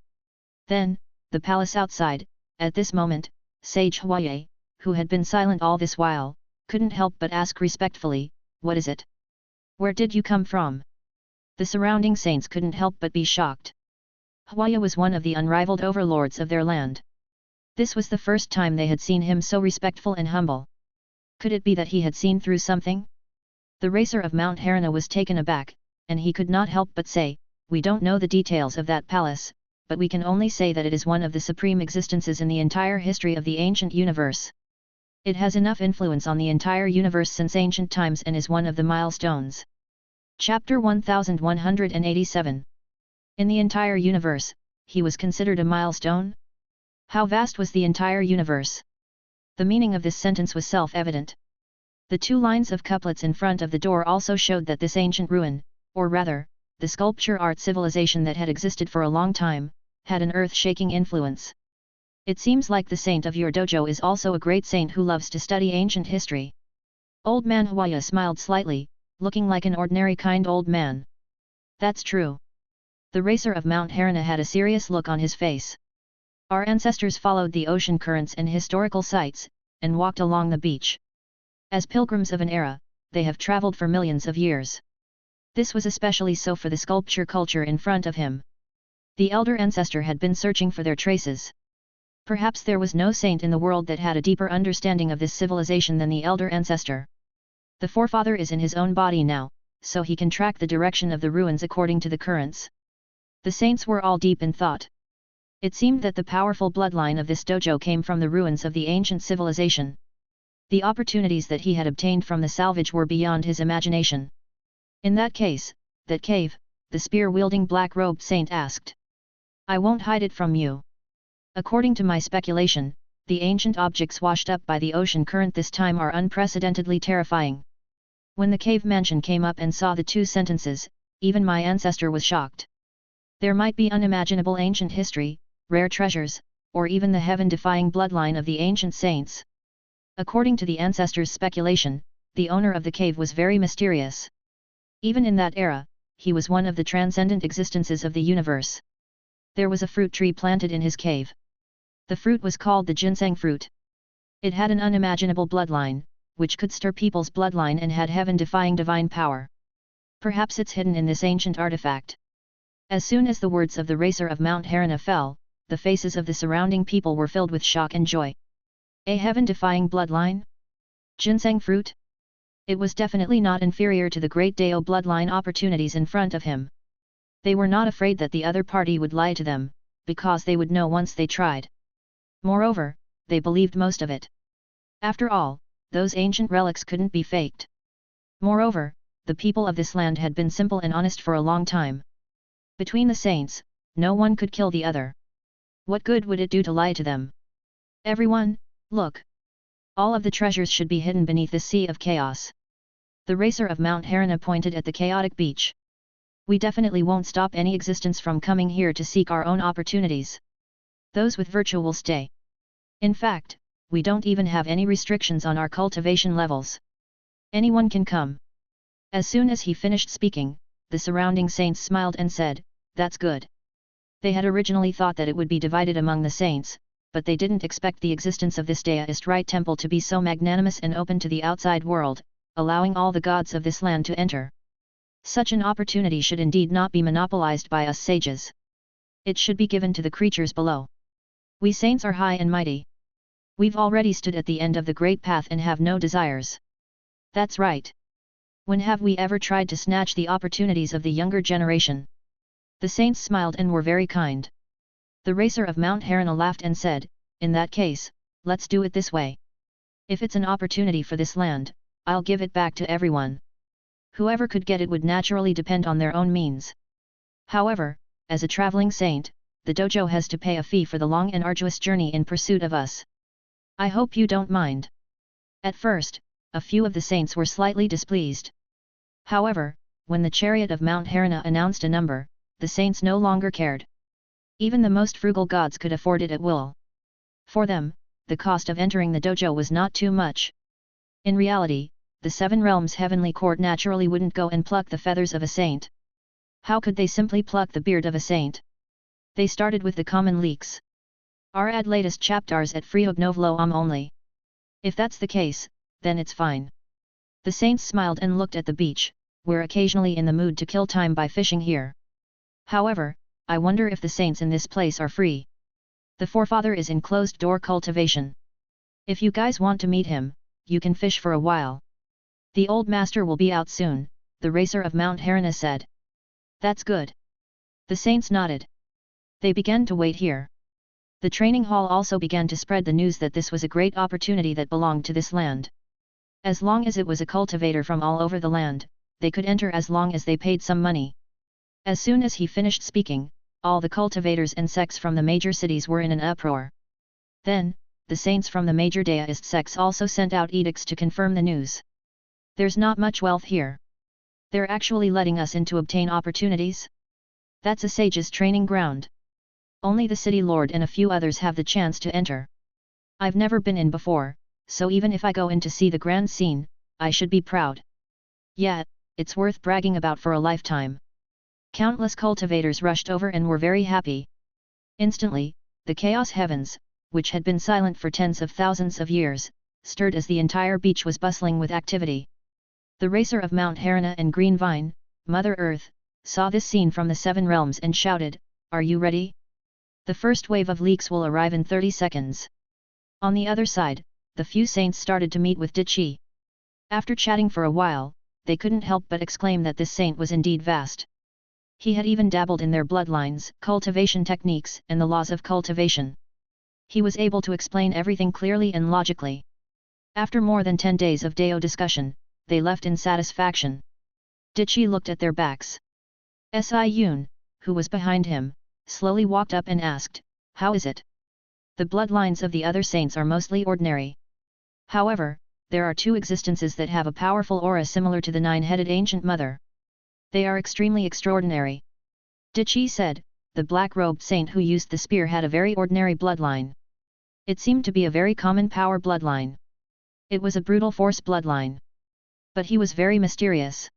Then, the palace outside, at this moment, Sage Huaye, who had been silent all this while, couldn't help but ask respectfully, "What is it? Where did you come from?" The surrounding saints couldn't help but be shocked. Huaye was one of the unrivaled overlords of their land. This was the first time they had seen him so respectful and humble. Could it be that he had seen through something? The racer of Mount Harana was taken aback, and he could not help but say, "We don't know the details of that palace, but we can only say that it is one of the supreme existences in the entire history of the ancient universe. It has enough influence on the entire universe since ancient times and is one of the milestones." Chapter 1187. In the entire universe, he was considered a milestone? How vast was the entire universe? The meaning of this sentence was self-evident. The 2 lines of couplets in front of the door also showed that this ancient ruin, or rather, the sculpture art civilization that had existed for a long time, had an earth-shaking influence. It seems like the saint of your dojo is also a great saint who loves to study ancient history. Old man Huaya smiled slightly, looking like an ordinary kind old man. That's true. The racer of Mount Harana had a serious look on his face. Our ancestors followed the ocean currents and historical sites, and walked along the beach. As pilgrims of an era, they have traveled for millions of years. This was especially so for the sculpture culture in front of him. The elder ancestor had been searching for their traces. Perhaps there was no saint in the world that had a deeper understanding of this civilization than the elder ancestor. The forefather is in his own body now, so he can track the direction of the ruins according to the currents. The saints were all deep in thought. It seemed that the powerful bloodline of this dojo came from the ruins of the ancient civilization. The opportunities that he had obtained from the salvage were beyond his imagination. In that case, that cave, the spear-wielding black-robed saint asked. I won't hide it from you. According to my speculation, the ancient objects washed up by the ocean current this time are unprecedentedly terrifying. When the cave mansion came up and saw the two sentences, even my ancestor was shocked. There might be unimaginable ancient history, rare treasures, or even the heaven-defying bloodline of the ancient saints. According to the ancestor's speculation, the owner of the cave was very mysterious. Even in that era, he was one of the transcendent existences of the universe. There was a fruit tree planted in his cave. The fruit was called the ginseng fruit. It had an unimaginable bloodline, which could stir people's bloodline and had heaven-defying divine power. Perhaps it's hidden in this ancient artifact. As soon as the words of the racer of Mount Harana fell, the faces of the surrounding people were filled with shock and joy. A heaven-defying bloodline? Ginseng fruit? It was definitely not inferior to the great Dao bloodline opportunities in front of him. They were not afraid that the other party would lie to them, because they would know once they tried. Moreover, they believed most of it. After all, those ancient relics couldn't be faked. Moreover, the people of this land had been simple and honest for a long time. Between the saints, no one could kill the other. What good would it do to lie to them? Everyone, look! All of the treasures should be hidden beneath this sea of chaos. The racer of Mount Harana pointed at the chaotic beach. We definitely won't stop any existence from coming here to seek our own opportunities. Those with virtue will stay. In fact, we don't even have any restrictions on our cultivation levels. Anyone can come. As soon as he finished speaking, the surrounding saints smiled and said, "That's good." They had originally thought that it would be divided among the saints, but they didn't expect the existence of this deist right temple to be so magnanimous and open to the outside world, allowing all the gods of this land to enter. Such an opportunity should indeed not be monopolized by us sages. It should be given to the creatures below. We saints are high and mighty. We've already stood at the end of the great path and have no desires. That's right. When have we ever tried to snatch the opportunities of the younger generation? The saints smiled and were very kind. The racer of Mount Harana laughed and said, "In that case, let's do it this way. If it's an opportunity for this land, I'll give it back to everyone. Whoever could get it would naturally depend on their own means. However, as a traveling saint, the dojo has to pay a fee for the long and arduous journey in pursuit of us. I hope you don't mind." At first, a few of the saints were slightly displeased. However, when the chariot of Mount Harana announced a number, the saints no longer cared. Even the most frugal gods could afford it at will. For them, the cost of entering the dojo was not too much. In reality, the Seven Realms Heavenly Court naturally wouldn't go and pluck the feathers of a saint. How could they simply pluck the beard of a saint? They started with the common leeks. Add latest chapters at Freeognovlo only. If that's the case, then it's fine. The saints smiled and looked at the beach. We're occasionally in the mood to kill time by fishing here. However, I wonder if the saints in this place are free. The forefather is in closed-door cultivation. If you guys want to meet him, you can fish for a while. The old master will be out soon, the racer of Mount Harana said. That's good. The saints nodded. They began to wait here. The training hall also began to spread the news that this was a great opportunity that belonged to this land. As long as it was a cultivator from all over the land, they could enter as long as they paid some money. As soon as he finished speaking, all the cultivators and sects from the major cities were in an uproar. Then, the saints from the major deist sects also sent out edicts to confirm the news. There's not much wealth here. They're actually letting us in to obtain opportunities? That's a sage's training ground. Only the city lord and a few others have the chance to enter. I've never been in before, so even if I go in to see the grand scene, I should be proud. Yeah, it's worth bragging about for a lifetime. Countless cultivators rushed over and were very happy. Instantly, the chaos heavens, which had been silent for tens of thousands of years, stirred as the entire beach was bustling with activity. The racer of Mount Harana and Green Vine, Mother Earth, saw this scene from the Seven Realms and shouted, "Are you ready? The first wave of leaks will arrive in 30 seconds. On the other side, the few saints started to meet with Dichi. After chatting for a while, they couldn't help but exclaim that this saint was indeed vast. He had even dabbled in their bloodlines, cultivation techniques, and the laws of cultivation. He was able to explain everything clearly and logically. After more than 10 days of Dao discussion, they left in satisfaction. Dichi looked at their backs. Si Yun, who was behind him, slowly walked up and asked, "How is it? The bloodlines of the other saints are mostly ordinary. However, there are two existences that have a powerful aura similar to the nine-headed ancient mother. They are extremely extraordinary." Dichi said, "The black-robed saint who used the spear had a very ordinary bloodline. It seemed to be a very common power bloodline. It was a brutal force bloodline. But he was very mysterious.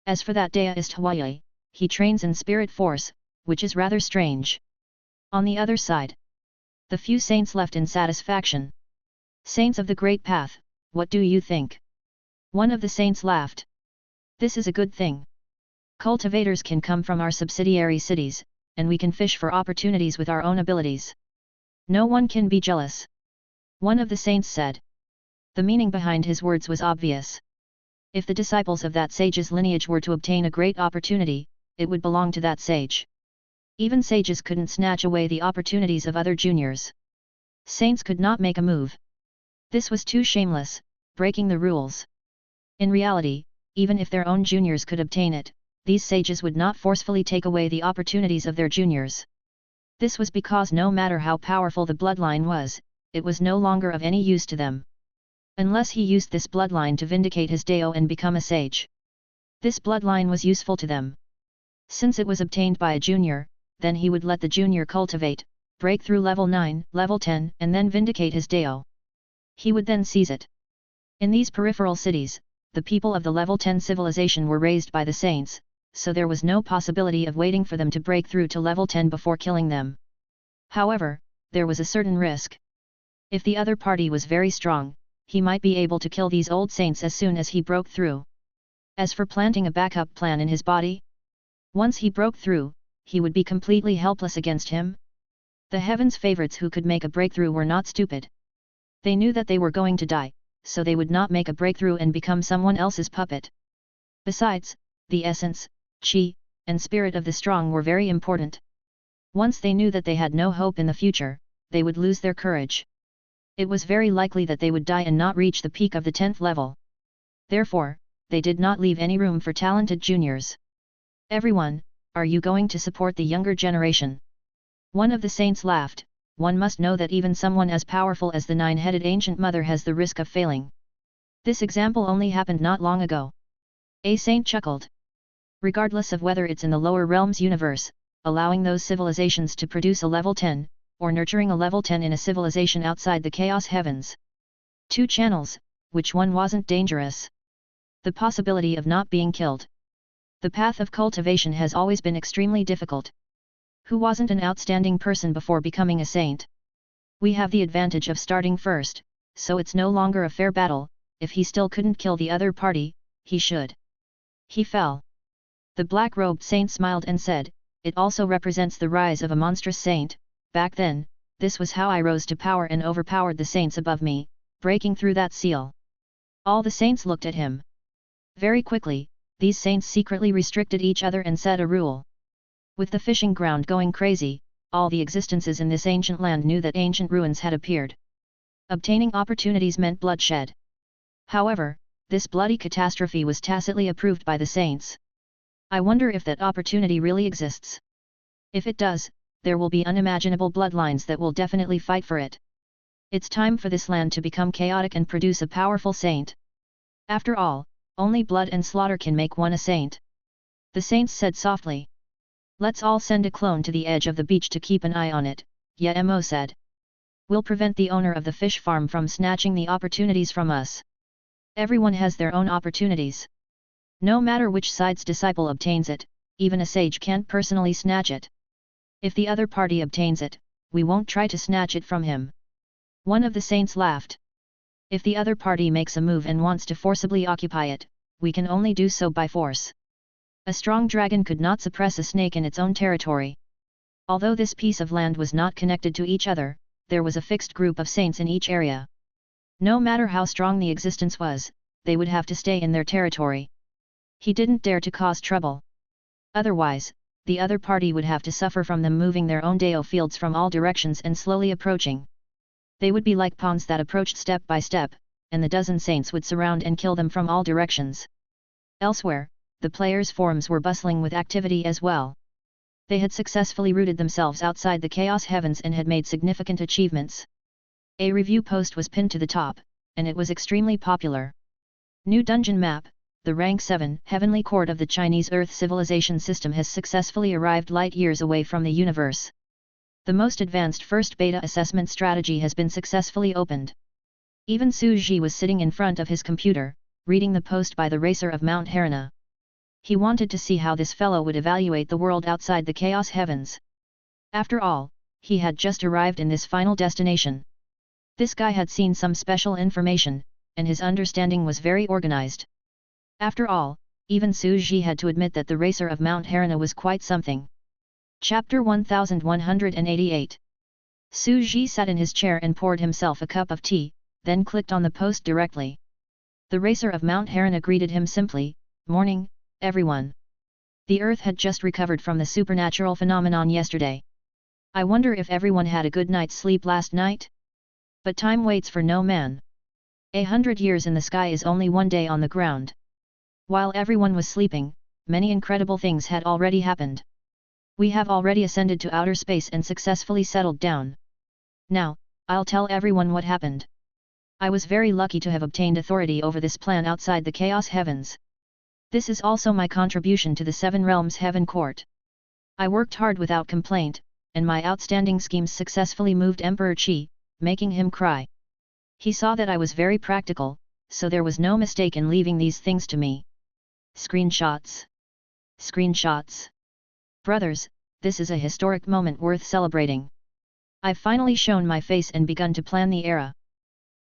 As for that Daoist Hawaii, he trains in spirit force, which is rather strange." On the other side, the few saints left in satisfaction. "Saints of the Great Path, what do you think?" One of the saints laughed. "This is a good thing. Cultivators can come from our subsidiary cities, and we can fish for opportunities with our own abilities. No one can be jealous." One of the saints said. The meaning behind his words was obvious. If the disciples of that sage's lineage were to obtain a great opportunity, it would belong to that sage. Even sages couldn't snatch away the opportunities of other juniors. Saints could not make a move. This was too shameless, breaking the rules. In reality, even if their own juniors could obtain it, these sages would not forcefully take away the opportunities of their juniors. This was because no matter how powerful the bloodline was, it was no longer of any use to them. Unless he used this bloodline to vindicate his Dao and become a sage. This bloodline was useful to them. Since it was obtained by a junior, then he would let the junior cultivate, break through level 9, level 10, and then vindicate his Dao. He would then seize it. In these peripheral cities, the people of the level 10 civilization were raised by the saints, so there was no possibility of waiting for them to break through to level 10 before killing them. However, there was a certain risk. If the other party was very strong, he might be able to kill these old saints as soon as he broke through. As for planting a backup plan in his body, once he broke through, he would be completely helpless against him. The heavens' favorites who could make a breakthrough were not stupid. They knew that they were going to die, so they would not make a breakthrough and become someone else's puppet. Besides, the essence, chi, and spirit of the strong were very important. Once they knew that they had no hope in the future, they would lose their courage. It was very likely that they would die and not reach the peak of the 10th level. Therefore, they did not leave any room for talented juniors. "Everyone, are you going to support the younger generation?" One of the saints laughed. "One must know that even someone as powerful as the nine-headed ancient mother has the risk of failing. This example only happened not long ago." A saint chuckled. "Regardless of whether it's in the lower realms universe, allowing those civilizations to produce a level 10, or nurturing a level 10 in a civilization outside the chaos heavens. Two channels, which one wasn't dangerous? The possibility of not being killed. The path of cultivation has always been extremely difficult. Who wasn't an outstanding person before becoming a saint? We have the advantage of starting first, so it's no longer a fair battle. If he still couldn't kill the other party, he should." He fell. The black-robed saint smiled and said, "It also represents the rise of a monstrous saint. Back then, this was how I rose to power and overpowered the saints above me, breaking through that seal." All the saints looked at him. Very quickly, these saints secretly restricted each other and set a rule. With the fishing ground going crazy, all the existences in this ancient land knew that ancient ruins had appeared. Obtaining opportunities meant bloodshed. However, this bloody catastrophe was tacitly approved by the saints. I wonder if that opportunity really exists. If it does, there will be unimaginable bloodlines that will definitely fight for it. It's time for this land to become chaotic and produce a powerful saint. After all, only blood and slaughter can make one a saint. The saints said softly. "Let's all send a clone to the edge of the beach to keep an eye on it," Yemo said. "We'll prevent the owner of the fish farm from snatching the opportunities from us. Everyone has their own opportunities. No matter which side's disciple obtains it, even a sage can't personally snatch it. If the other party obtains it, we won't try to snatch it from him." One of the saints laughed. "If the other party makes a move and wants to forcibly occupy it, we can only do so by force. A strong dragon could not suppress a snake in its own territory." Although this piece of land was not connected to each other, there was a fixed group of saints in each area. No matter how strong the existence was, they would have to stay in their territory. He didn't dare to cause trouble. Otherwise, the other party would have to suffer from them moving their own Dao fields from all directions and slowly approaching. They would be like pawns that approached step by step, and the dozen saints would surround and kill them from all directions. Elsewhere, the players' forums were bustling with activity as well. They had successfully rooted themselves outside the Chaos Heavens and had made significant achievements. A review post was pinned to the top, and it was extremely popular. New dungeon map, the Rank 7 Heavenly Court of the Chinese Earth civilization system has successfully arrived light years away from the universe. The most advanced first beta assessment strategy has been successfully opened. Even Su Ji was sitting in front of his computer, reading the post by the racer of Mount Harana. He wanted to see how this fellow would evaluate the world outside the Chaos Heavens. After all, he had just arrived in this final destination. This guy had seen some special information, and his understanding was very organized. After all, even Su Ji had to admit that the racer of Mount Harana was quite something. Chapter 1188. Su Ji sat in his chair and poured himself a cup of tea, then clicked on the post directly. The racer of Mount Harana greeted him simply, "Morning, everyone. The Earth had just recovered from the supernatural phenomenon yesterday. I wonder if everyone had a good night's sleep last night? But time waits for no man. 100 years in the sky is only one day on the ground." While everyone was sleeping, many incredible things had already happened. We have already ascended to outer space and successfully settled down. Now, I'll tell everyone what happened. I was very lucky to have obtained authority over this plan outside the Chaos Heavens. This is also my contribution to the Seven Realms Heaven Court. I worked hard without complaint, and my outstanding schemes successfully moved Emperor Qi, making him cry. He saw that I was very practical, so there was no mistake in leaving these things to me. Screenshots. Screenshots. Brothers, this is a historic moment worth celebrating. I've finally shown my face and begun to plan the era.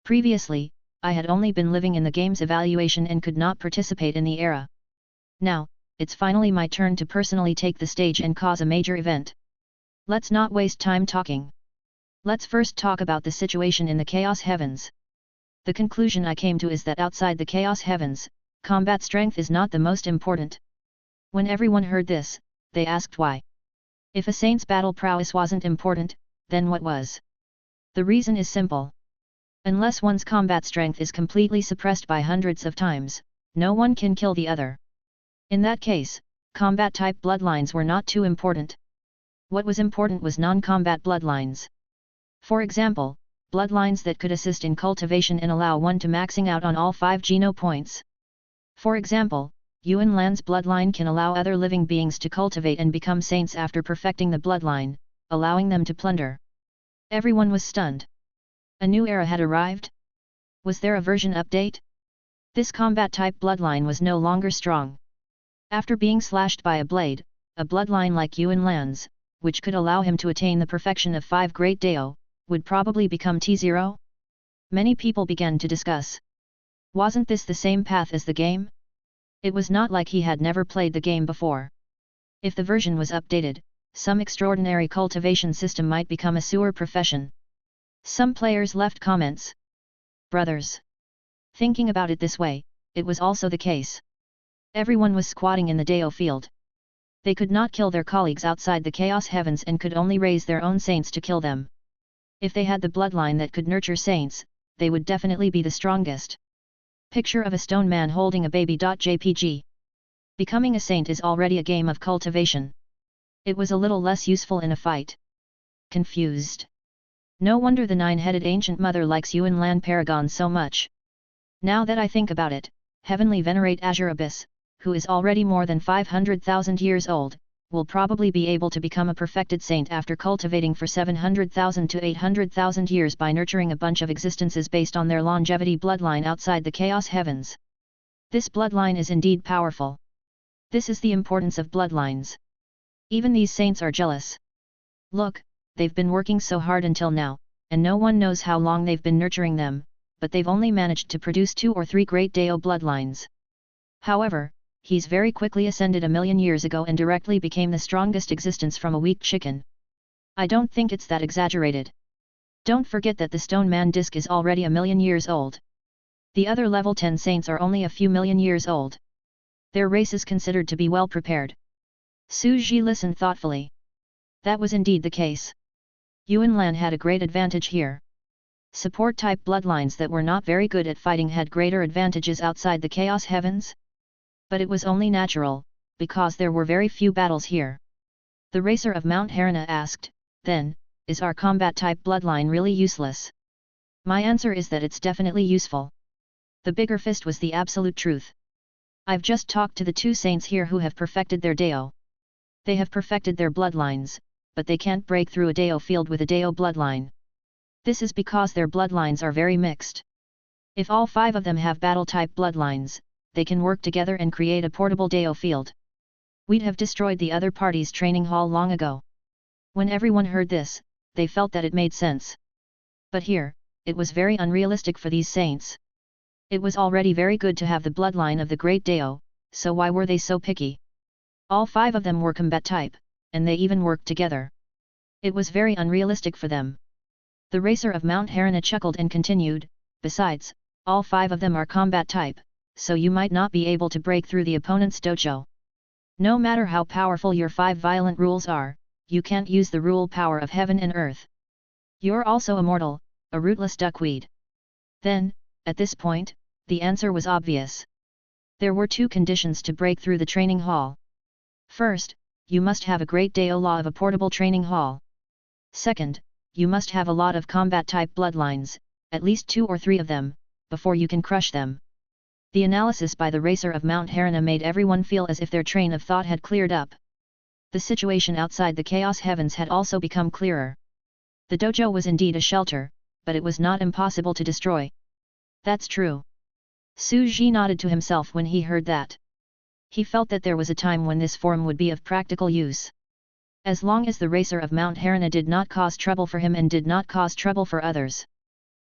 Previously, I had only been living in the game's evaluation and could not participate in the era. Now, it's finally my turn to personally take the stage and cause a major event. Let's not waste time talking. Let's first talk about the situation in the Chaos Heavens. The conclusion I came to is that outside the Chaos Heavens, combat strength is not the most important. When everyone heard this, they asked why. If a saint's battle prowess wasn't important, then what was? The reason is simple. Unless one's combat strength is completely suppressed by hundreds of times, no one can kill the other. In that case, combat-type bloodlines were not too important. What was important was non-combat bloodlines. For example, bloodlines that could assist in cultivation and allow one to maxing out on all 5 geno points. For example, Yuan Lan's bloodline can allow other living beings to cultivate and become saints after perfecting the bloodline, allowing them to plunder. Everyone was stunned. A new era had arrived? Was there a version update? This combat-type bloodline was no longer strong. After being slashed by a blade, a bloodline like Yuan Lan's, which could allow him to attain the perfection of 5 Great Dao, would probably become T0? Many people began to discuss. Wasn't this the same path as the game? It was not like he had never played the game before. If the version was updated, some extraordinary cultivation system might become a sewer profession. Some players left comments. Brothers. Thinking about it this way, it was also the case. Everyone was squatting in the Dao field. They could not kill their colleagues outside the Chaos Heavens and could only raise their own saints to kill them. If they had the bloodline that could nurture saints, they would definitely be the strongest. Picture of a stone man holding a baby.jpg. Becoming a saint is already a game of cultivation. It was a little less useful in a fight. Confused. No wonder the 9-headed ancient mother likes Yuan Lan Paragon so much. Now that I think about it, Heavenly Venerate Azure Abyss, who is already more than 500,000 years old, will probably be able to become a perfected saint after cultivating for 700,000 to 800,000 years by nurturing a bunch of existences based on their longevity bloodline outside the Chaos Heavens. This bloodline is indeed powerful. This is the importance of bloodlines. Even these saints are jealous. Look, they've been working so hard until now, and no one knows how long they've been nurturing them, but they've only managed to produce 2 or 3 Great Dao bloodlines. However, he's very quickly ascended 1,000,000 years ago and directly became the strongest existence from a weak chicken. I don't think it's that exaggerated. Don't forget that the Stone Man disc is already 1,000,000 years old. The other level 10 saints are only a few million years old. Their race is considered to be well prepared. Su Ji listened thoughtfully. That was indeed the case. Yuan Lan had a great advantage here. Support-type bloodlines that were not very good at fighting had greater advantages outside the Chaos Heavens? But it was only natural, because there were very few battles here. The racer of Mount Harana asked, then, is our combat-type bloodline really useless? My answer is that it's definitely useful. The bigger fist was the absolute truth. I've just talked to the two saints here who have perfected their Deo. They have perfected their bloodlines, but they can't break through a Deo field with a Deo bloodline. This is because their bloodlines are very mixed. If all 5 of them have battle-type bloodlines, they can work together and create a portable Deo field. We'd have destroyed the other party's training hall long ago. When everyone heard this, they felt that it made sense. But here, it was very unrealistic for these saints. It was already very good to have the bloodline of the great Deo, so why were they so picky? All 5 of them were combat type, and they even worked together. It was very unrealistic for them. The racer of Mount Harana chuckled and continued, besides, all 5 of them are combat type, so you might not be able to break through the opponent's dojo. No matter how powerful your 5 violent rules are, you can't use the rule power of heaven and earth. You're also immortal, a rootless duckweed. Then, at this point, the answer was obvious. There were 2 conditions to break through the training hall. First, you must have a great Deo law of a portable training hall. Second, you must have a lot of combat-type bloodlines, at least 2 or 3 of them, before you can crush them. The analysis by the racer of Mount Harana made everyone feel as if their train of thought had cleared up. The situation outside the chaos heavens had also become clearer. The dojo was indeed a shelter, but it was not impossible to destroy. That's true. Su Ji nodded to himself when he heard that. He felt that there was a time when this form would be of practical use. As long as the racer of Mount Harana did not cause trouble for him and did not cause trouble for others.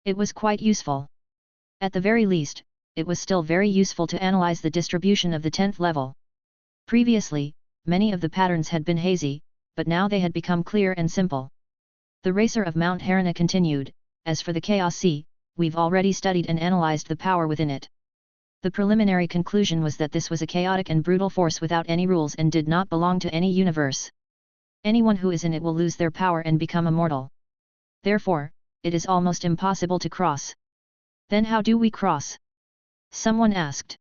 It was quite useful. At the very least, it was still very useful to analyze the distribution of the 10th level. Previously, many of the patterns had been hazy, but now they had become clear and simple. The racer of Mount Harana continued, as for the Chaos Sea, we've already studied and analyzed the power within it. The preliminary conclusion was that this was a chaotic and brutal force without any rules and did not belong to any universe. Anyone who is in it will lose their power and become immortal. Therefore, it is almost impossible to cross. Then how do we cross? Someone asked.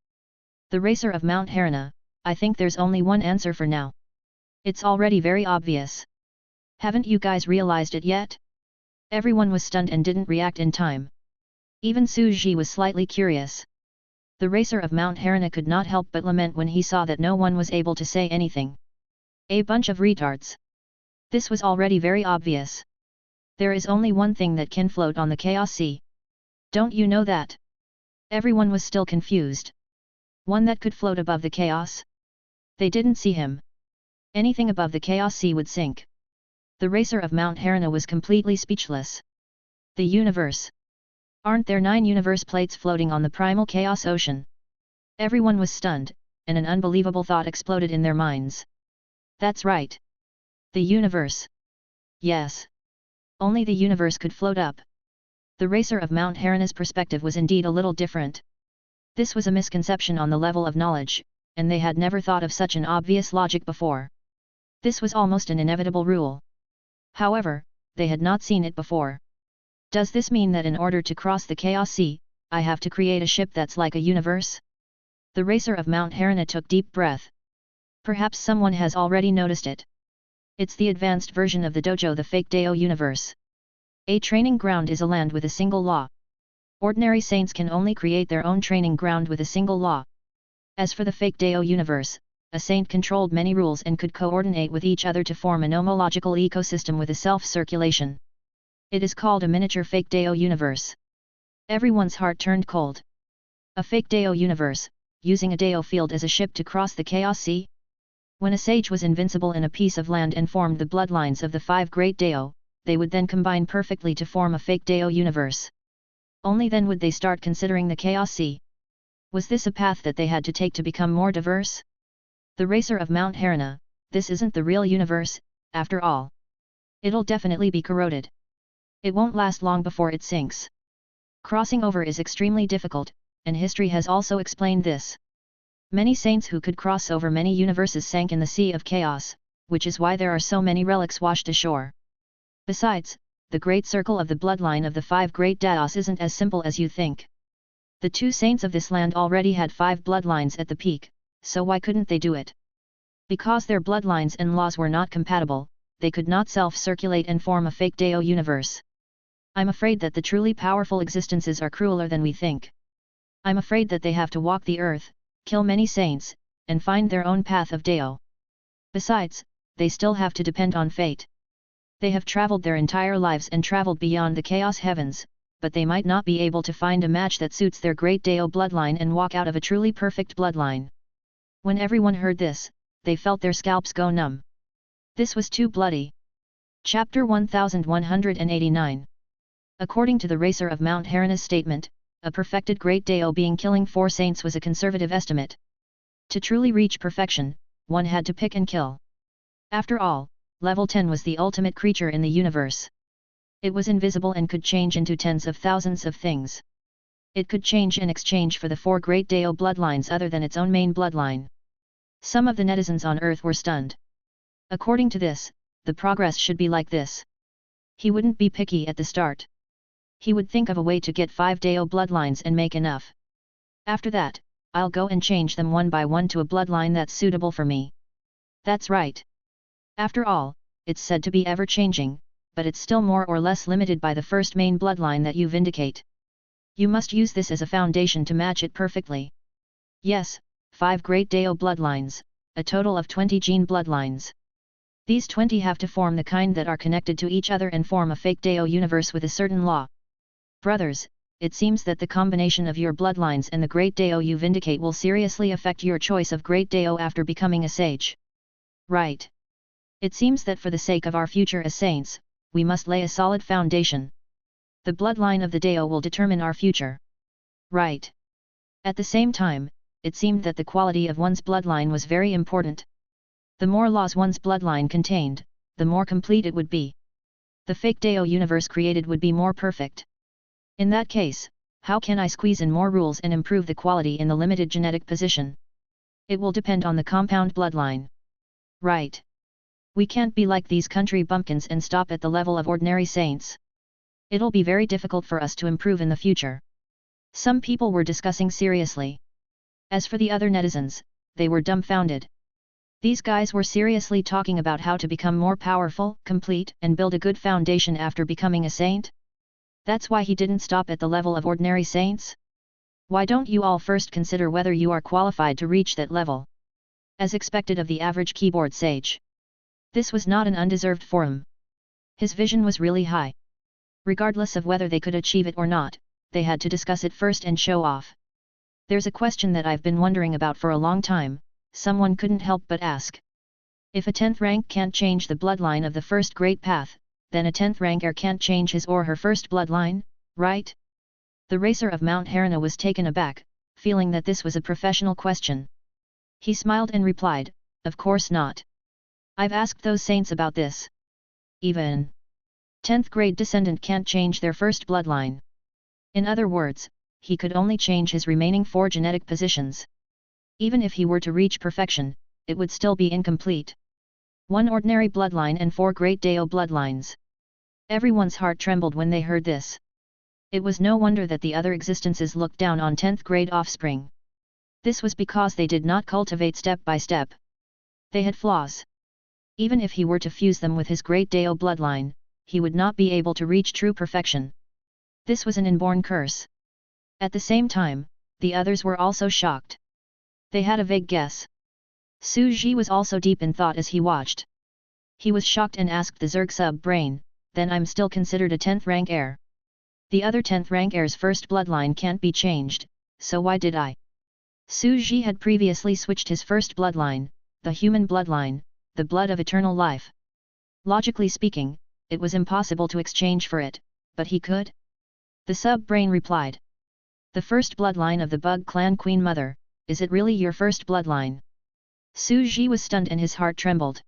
The racer of Mount Harana, I think there's only one answer for now. It's already very obvious. Haven't you guys realized it yet? Everyone was stunned and didn't react in time. Even Su Ji was slightly curious. The racer of Mount Harana could not help but lament when he saw that no one was able to say anything. A bunch of retards. This was already very obvious. There is only one thing that can float on the Chaos Sea. Don't you know that? Everyone was still confused. One that could float above the chaos? They didn't see him. Anything above the Chaos Sea would sink. The racer of Mount Harana was completely speechless. The universe. Aren't there 9 universe plates floating on the primal chaos ocean? Everyone was stunned, and an unbelievable thought exploded in their minds. That's right. The universe. Yes. Only the universe could float up. The racer of Mount Harana's perspective was indeed a little different. This was a misconception on the level of knowledge, and they had never thought of such an obvious logic before. This was almost an inevitable rule. However, they had not seen it before. Does this mean that in order to cross the Chaos Sea, I have to create a ship that's like a universe? The racer of Mount Harana took deep breath. Perhaps someone has already noticed it. It's the advanced version of the dojo, the fake Deo universe. A training ground is a land with a single law. Ordinary saints can only create their own training ground with a single law. As for the fake Deo universe, a saint controlled many rules and could coordinate with each other to form an homological ecosystem with a self-circulation. It is called a miniature fake Deo universe. Everyone's heart turned cold. A fake Deo universe, using a Deo field as a ship to cross the Chaos Sea? When a sage was invincible in a piece of land and formed the bloodlines of the 5 great Deo, they would then combine perfectly to form a fake Deo universe. Only then would they start considering the Chaos Sea. Was this a path that they had to take to become more diverse? The racer of Mount Harana, this isn't the real universe, after all. It'll definitely be corroded. It won't last long before it sinks. Crossing over is extremely difficult, and history has also explained this. Many saints who could cross over many universes sank in the sea of chaos, which is why there are so many relics washed ashore. Besides, the great circle of the bloodline of the 5 great Daos isn't as simple as you think. The 2 saints of this land already had 5 bloodlines at the peak, so why couldn't they do it? Because their bloodlines and laws were not compatible, they could not self-circulate and form a fake Dao universe. I'm afraid that the truly powerful existences are crueler than we think. I'm afraid that they have to walk the earth, kill many saints, and find their own path of Dao. Besides, they still have to depend on fate. They have traveled their entire lives and traveled beyond the chaos heavens, but they might not be able to find a match that suits their great Dao bloodline and walk out of a truly perfect bloodline. When everyone heard this, they felt their scalps go numb. This was too bloody. Chapter 1189. According to the Racer of Mount Herana's statement, a perfected great Dao being killing 4 saints was a conservative estimate. To truly reach perfection, one had to pick and kill. After all, level 10 was the ultimate creature in the universe. It was invisible and could change into tens of thousands of things. It could change in exchange for the 4 great Dao bloodlines other than its own main bloodline. Some of the netizens on Earth were stunned. According to this, the progress should be like this. He wouldn't be picky at the start. He would think of a way to get 5 Dao bloodlines and make enough. After that, I'll go and change them one by one to a bloodline that's suitable for me. That's right. After all, it's said to be ever-changing, but it's still more or less limited by the first main bloodline that you vindicate. You must use this as a foundation to match it perfectly. Yes, 5 great Dao bloodlines, a total of 20 gene bloodlines. These 20 have to form the kind that are connected to each other and form a fake Dao universe with a certain law. Brothers, it seems that the combination of your bloodlines and the great Dao you vindicate will seriously affect your choice of great Dao after becoming a sage. Right. It seems that for the sake of our future as saints, we must lay a solid foundation. The bloodline of the Dao will determine our future. Right. At the same time, it seemed that the quality of one's bloodline was very important. The more laws one's bloodline contained, the more complete it would be. The fake Dao universe created would be more perfect. In that case, how can I squeeze in more rules and improve the quality in the limited genetic position? It will depend on the compound bloodline. Right. We can't be like these country bumpkins and stop at the level of ordinary saints. It'll be very difficult for us to improve in the future. Some people were discussing seriously. As for the other netizens, they were dumbfounded. These guys were seriously talking about how to become more powerful, complete, and build a good foundation after becoming a saint? That's why he didn't stop at the level of ordinary saints? Why don't you all first consider whether you are qualified to reach that level? As expected of the average keyboard sage. This was not an undeserved forum. His vision was really high. Regardless of whether they could achieve it or not, they had to discuss it first and show off. There's a question that I've been wondering about for a long time, someone couldn't help but ask. If a 10th rank can't change the bloodline of the first great path, then a 10th rank heir can't change his or her first bloodline, right? The Racer of Mount Herana was taken aback, feeling that this was a professional question. He smiled and replied, of course not. I've asked those saints about this. Even 10th grade descendant can't change their first bloodline. In other words, he could only change his remaining 4 genetic positions. Even if he were to reach perfection, it would still be incomplete. 1 ordinary bloodline and 4 great Dao bloodlines. Everyone's heart trembled when they heard this. It was no wonder that the other existences looked down on 10th grade offspring. This was because they did not cultivate step by step. They had flaws. Even if he were to fuse them with his great Dao bloodline, he would not be able to reach true perfection. This was an inborn curse. At the same time, the others were also shocked. They had a vague guess. Su Ji was also deep in thought as he watched. He was shocked and asked the Zerg sub-brain, then I'm still considered a 10th rank heir. The other 10th rank heir's first bloodline can't be changed, so why did I? Su Ji had previously switched his first bloodline, the human bloodline, the blood of eternal life. Logically speaking, it was impossible to exchange for it, but he could? The sub-brain replied. The first bloodline of the Bug Clan Queen Mother, is it really your first bloodline? Su Ji was stunned and his heart trembled.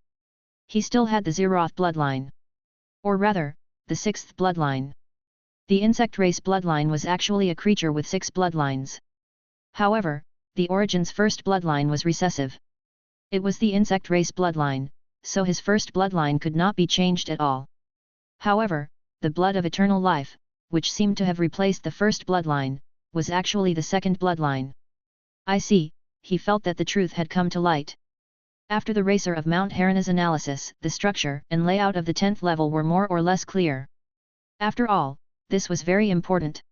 He still had the Zeroth bloodline. Or rather, the 6th bloodline. The insect race bloodline was actually a creature with 6 bloodlines. However, the Origin's first bloodline was recessive. It was the insect race bloodline, so his first bloodline could not be changed at all. However, the blood of eternal life, which seemed to have replaced the first bloodline, was actually the second bloodline. I see, he felt that the truth had come to light. After the racer of Mount Harana's analysis, the structure and layout of the 10th level were more or less clear. After all, this was very important.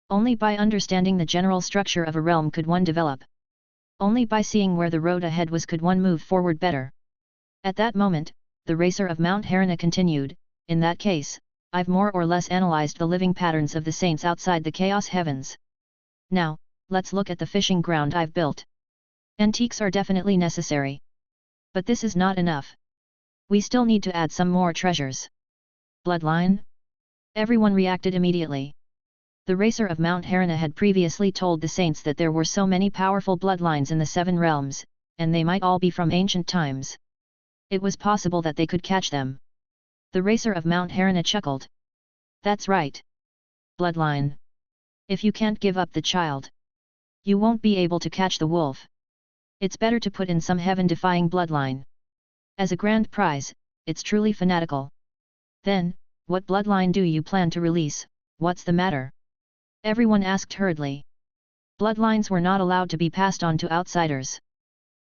Only by understanding the general structure of a realm could one develop. Only by seeing where the road ahead was could one move forward better. At that moment, the racer of Mount Harana continued, in that case, I've more or less analyzed the living patterns of the saints outside the chaos heavens. Now, let's look at the fishing ground I've built. Antiques are definitely necessary. But this is not enough. We still need to add some more treasures. Bloodline? Everyone reacted immediately. The racer of Mount Harana had previously told the saints that there were so many powerful bloodlines in the 7 realms, and they might all be from ancient times. It was possible that they could catch them. The racer of Mount Harana chuckled. That's right. Bloodline. If you can't give up the child, you won't be able to catch the wolf. It's better to put in some heaven-defying bloodline. As a grand prize, it's truly fanatical. Then, what bloodline do you plan to release? What's the matter? Everyone asked hurriedly. Bloodlines were not allowed to be passed on to outsiders.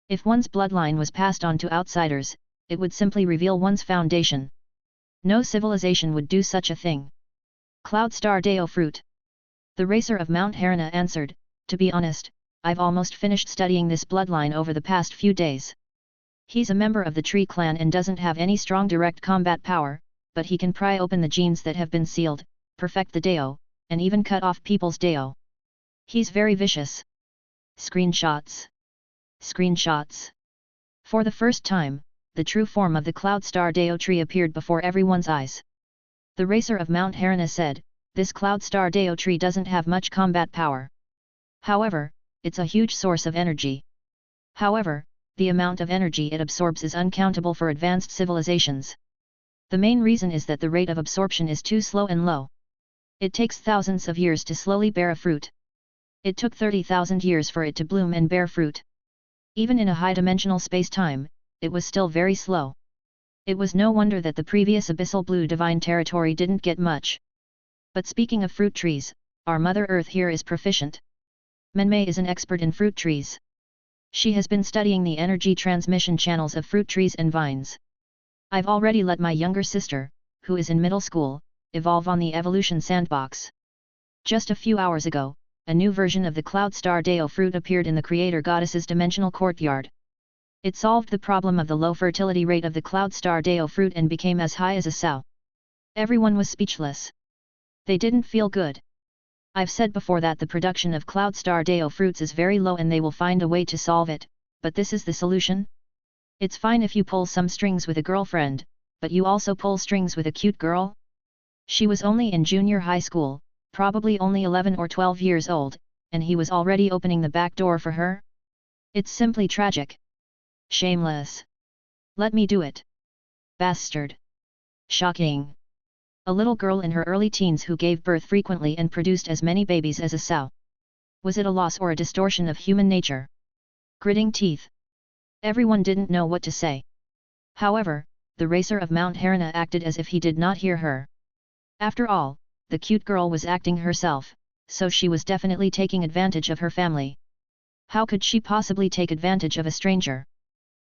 If one's bloodline was passed on to outsiders, it would simply reveal one's foundation. No civilization would do such a thing. Cloud Star Deo Fruit. The racer of Mount Harana answered, to be honest, I've almost finished studying this bloodline over the past few days. He's a member of the Tree Clan and doesn't have any strong direct combat power, but he can pry open the genes that have been sealed, perfect the Deo, and even cut off people's Deo. He's very vicious. Screenshots. Screenshots. For the first time, the true form of the Cloud Star Deo tree appeared before everyone's eyes. The racer of Mount Harana said, this Cloud Star Deo tree doesn't have much combat power. However, it's a huge source of energy. However, the amount of energy it absorbs is uncountable for advanced civilizations. The main reason is that the rate of absorption is too slow and low. It takes thousands of years to slowly bear a fruit. It took 30,000 years for it to bloom and bear fruit. Even in a high-dimensional space-time, it was still very slow. It was no wonder that the previous abyssal blue divine territory didn't get much. But speaking of fruit trees, our Mother Earth here is proficient. Menmei is an expert in fruit trees. She has been studying the energy transmission channels of fruit trees and vines. I've already let my younger sister, who is in middle school, evolve on the evolution sandbox. Just a few hours ago, a new version of the Cloud Star Deo fruit appeared in the Creator Goddess's dimensional courtyard. It solved the problem of the low fertility rate of the Cloud Star Deo fruit and became as high as a sow. Everyone was speechless. They didn't feel good. I've said before that the production of Cloud Star Deo fruits is very low and they will find a way to solve it, but this is the solution? It's fine if you pull some strings with a girlfriend, but you also pull strings with a cute girl? She was only in junior high school, probably only 11 or 12 years old, and he was already opening the back door for her? It's simply tragic. Shameless. Let me do it. Bastard. Shocking. A little girl in her early teens who gave birth frequently and produced as many babies as a sow. Was it a loss or a distortion of human nature? Gritting teeth. Everyone didn't know what to say. However, the racer of Mount Harana acted as if he did not hear her. After all, the cute girl was acting herself, so she was definitely taking advantage of her family. How could she possibly take advantage of a stranger?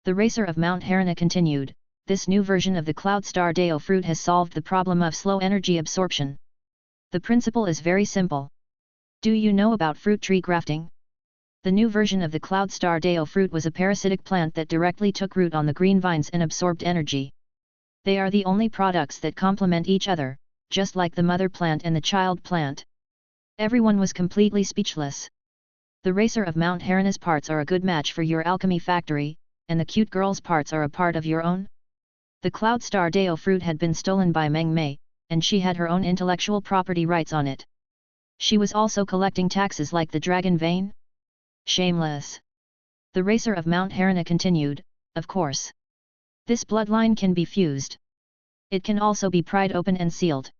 The racer of Mount Harana continued, this new version of the Cloud Star Deo fruit has solved the problem of slow energy absorption. The principle is very simple. Do you know about fruit tree grafting? The new version of the Cloud Star Deo fruit was a parasitic plant that directly took root on the green vines and absorbed energy. They are the only products that complement each other, just like the mother plant and the child plant. Everyone was completely speechless. The racer of Mount Harana's parts are a good match for your alchemy factory, and the cute girl's parts are a part of your own? The Cloud Star Deo fruit had been stolen by Meng Mei, and she had her own intellectual property rights on it. She was also collecting taxes like the dragon vein? Shameless. The racer of Mount Harana continued, of course. This bloodline can be fused. It can also be pried open and sealed.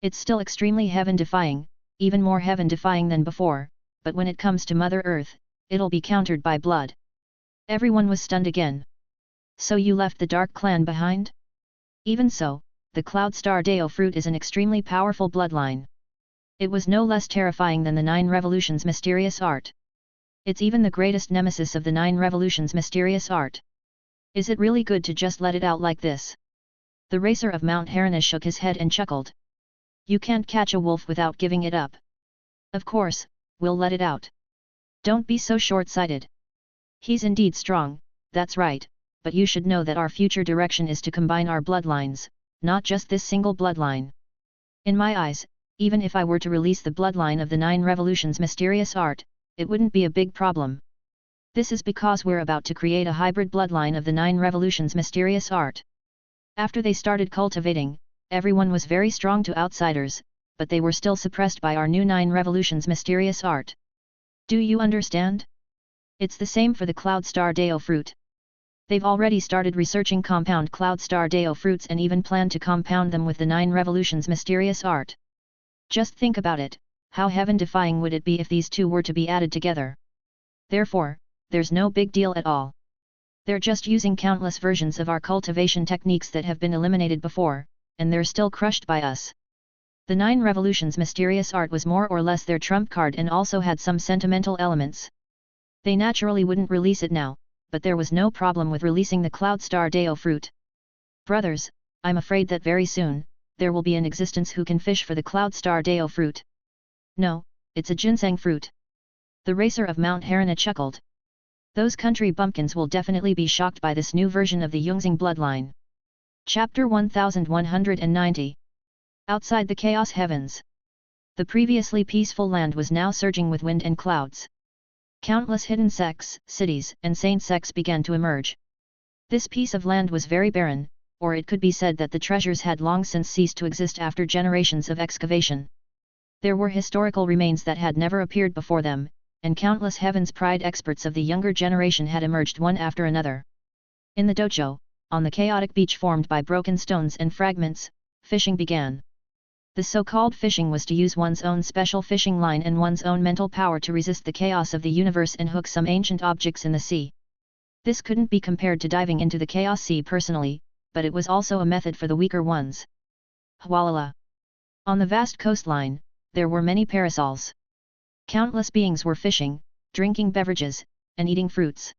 It's still extremely heaven-defying, even more heaven-defying than before, but when it comes to Mother Earth, it'll be countered by blood. Everyone was stunned again. So you left the Dark Clan behind? Even so, the Cloud Star Deo fruit is an extremely powerful bloodline. It was no less terrifying than the 9 Revolutions' mysterious art. It's even the greatest nemesis of the 9 Revolutions' mysterious art. Is it really good to just let it out like this? The racer of Mount Harana shook his head and chuckled. You can't catch a wolf without giving it up. Of course, we'll let it out. Don't be so short-sighted. He's indeed strong, that's right, but you should know that our future direction is to combine our bloodlines, not just this single bloodline. In my eyes, even if I were to release the bloodline of the 9 Revolutions mysterious art, it wouldn't be a big problem. This is because we're about to create a hybrid bloodline of the 9 Revolutions mysterious art. After they started cultivating, everyone was very strong to outsiders, but they were still suppressed by our new 9 Revolutions mysterious art. Do you understand? It's the same for the Cloud Star Deo fruit. They've already started researching compound Cloud Star Deo fruits and even plan to compound them with the 9 Revolutions mysterious art. Just think about it, how heaven-defying would it be if these two were to be added together? Therefore, there's no big deal at all. They're just using countless versions of our cultivation techniques that have been eliminated before, and they're still crushed by us. The 9 Revolutions mysterious art was more or less their trump card and also had some sentimental elements. They naturally wouldn't release it now, but there was no problem with releasing the Cloud Star Deo fruit. Brothers, I'm afraid that very soon, there will be an existence who can fish for the Cloud Star Deo fruit. No, it's a ginseng fruit. The racer of Mount Harana chuckled. Those country bumpkins will definitely be shocked by this new version of the Yungzing bloodline. Chapter 1190. Outside the chaos heavens. The previously peaceful land was now surging with wind and clouds. Countless hidden sects, cities, and saint sects began to emerge. This piece of land was very barren, or it could be said that the treasures had long since ceased to exist after generations of excavation. There were historical remains that had never appeared before them, and countless Heaven's Pride experts of the younger generation had emerged one after another. In the dojo, on the chaotic beach formed by broken stones and fragments, fishing began. The so-called fishing was to use one's own special fishing line and one's own mental power to resist the chaos of the universe and hook some ancient objects in the sea. This couldn't be compared to diving into the chaos sea personally, but it was also a method for the weaker ones. Hualala. On the vast coastline, there were many parasols. Countless beings were fishing, drinking beverages, and eating fruits.